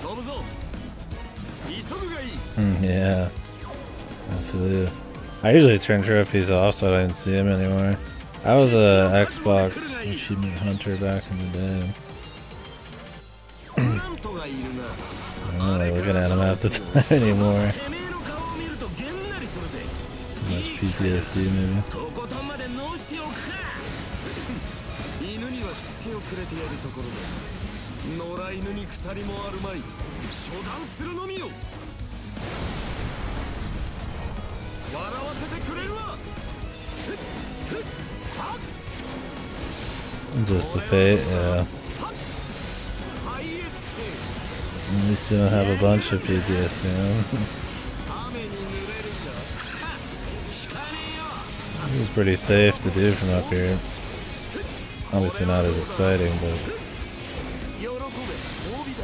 飛ぶぞ。急ぐがいい。 Yeah. I feel you. I usually turn trophies off so I didn't see them anymore. I was a Xbox achievement hunter back in the day. フラントがいるな。 I'm not really looking at them half the time anymore. てめえの顔を見るとげんなりするぜ。 Too much PTSD maybe. とことんまで脳しておくか。犬にはしつけをくれてやるところだ。野良犬に鎖もあるまい。処断するのみよ。笑わせてくれるわ。 Just the fate, yeah. 廃越せ。 At least you don't have a bunch of PTSD. 雨に濡れるか。 It's pretty safe to do from up here. Obviously not as exciting, but 喜べ褒美だ。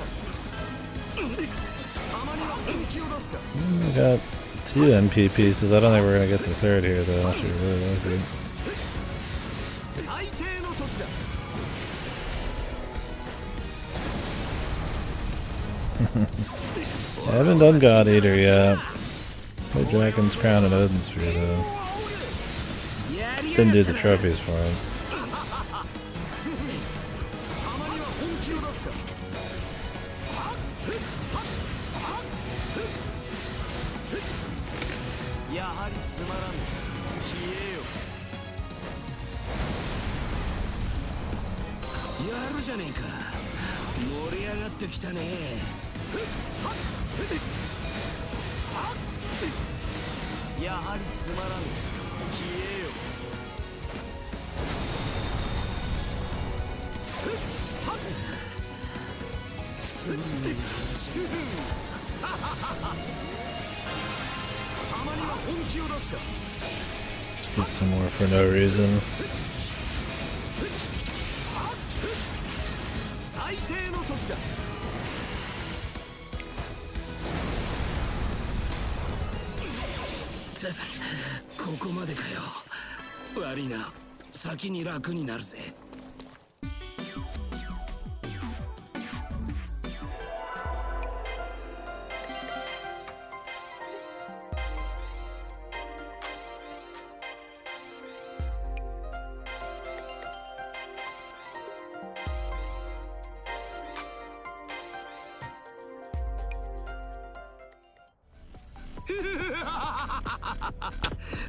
たまには本気を出すか。 we got 2 MP pieces. I don't think we're gonna get the third here though, unless we're really lucky. 最低の時だ。 I haven't done God Eater yet. Played Dragon's Crown and Odin's Sphere though. Didn't do the trophies for him. たまには本気を出すか。やはりつまらん。消えよ。 やるじゃねえか。盛り上がってきたね。 やはりつまらん。消えよ。 たまには本気を出すか。 Just get some more for no reason. 最低の時だ。 ここまでかよ。悪いな。先に楽になるぜ。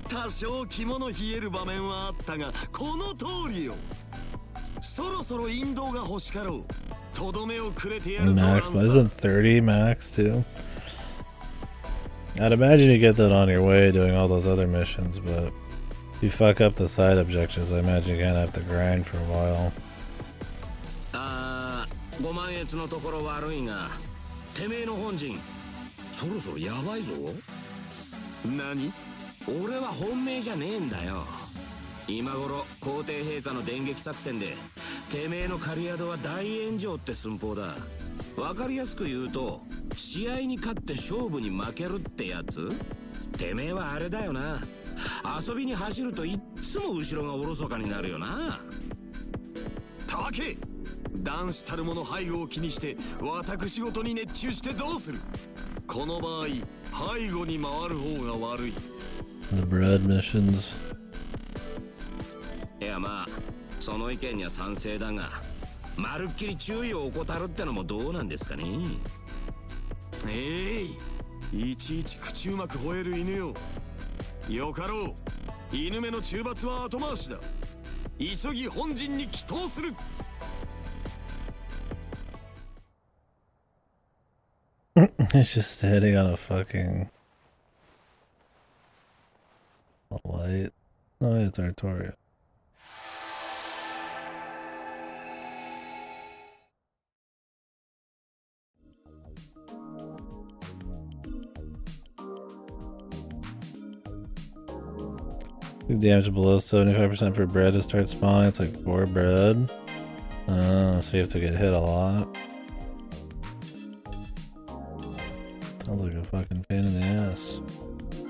多少肝の冷える場面はあったが、この通りよ。そろそろ引導が欲しかろう。とどめをくれてやるぞ。 Max, but isn't 30 max too? I'd imagine you get that on your way doing all those other missions, but if you fuck up the side objectives, I imagine you're gonna have to grind for a while. ああ、5万円のところ悪いが、てめえの本陣、そろそろやばいぞ。何？俺は本命じゃねえんだよ。今頃皇帝陛下の電撃作戦でてめえの狩宿は大炎上って寸法だ。わかりやすく言うと、試合に勝って勝負に負けるってやつ。てめえはあれだよな、遊びに走るといっつも後ろがおろそかになるよな。たけ、男子たる者背後を気にして私事に熱中してどうする。この場合背後に回る方が悪い。 The bread missions. いや、まあその意見には賛成だが、まるっきり注意を怠るってのもどうなんですかね。いちいち口うまく吠える犬よ。よかろう、犬目の中罰は後回しだ。急ぎ本陣に帰投する。It's just standing on a fucking light. Oh, yeah, it's Artoria. Damage below 75% for bread to start spawning. It's like 4 bread. So you have to get hit a lot. Sounds like a fucking pain in the ass.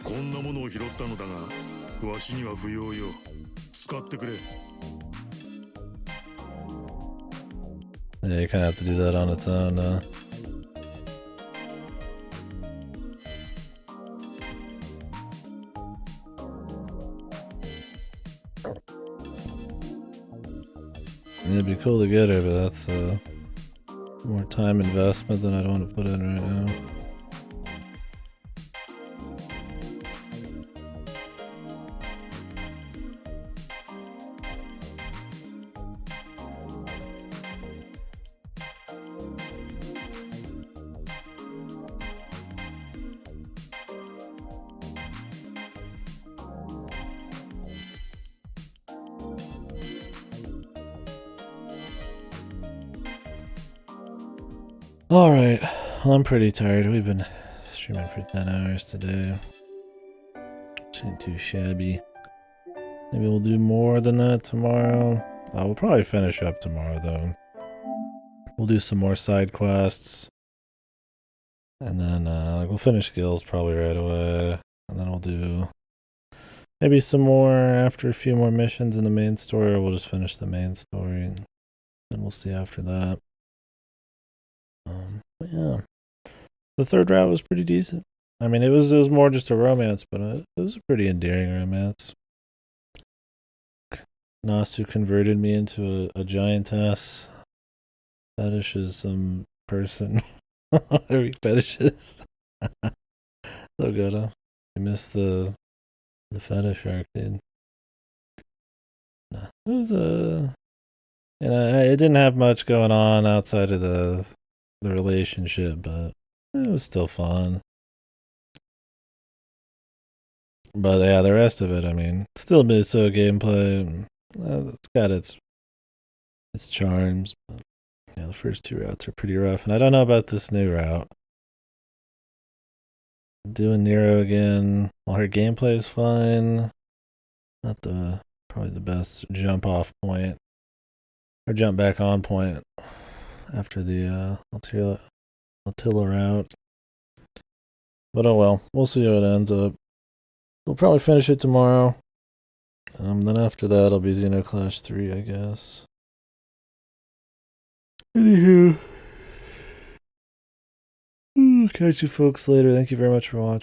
こんなものを拾ったのだが、わしには不要よ。使ってくれ。Yeah, you kind of have to do that on its own, It'd be cool to get her, but that's more time investment than I'd want to put in right now. Alright, well, I'm pretty tired. We've been streaming for 10 hours today. Which ain't too shabby. Maybe we'll do more than that tomorrow. We'll probably finish up tomorrow, though. We'll do some more side quests. And then we'll finish guilds probably right away. And then we'll do maybe some more after a few more missions in the main story, or we'll just finish the main story. And then we'll see after that. But yeah, the third route was pretty decent. I mean, it was more just a romance, but it was a pretty endearing romance. Nasu converted me into a giantess. Fetish is some person. Every fetishes. So good, huh? I missed the fetish arc, dude. It was it didn't have much going on outside of the relationship, but it was still fun. But yeah, the rest of it, I mean, still Miso gameplay. It's got its charms. But yeah, the first 2 routes are pretty rough, and I don't know about this new route. Doing Nero again. While her gameplay is fine, not probably the best jump off point or jump back on point after the Attila route. But oh well, we'll see how it ends up. We'll probably finish it tomorrow. Then after that, it'll be Xenoclash 3, I guess. Anywho, catch you folks later. Thank you very much for watching.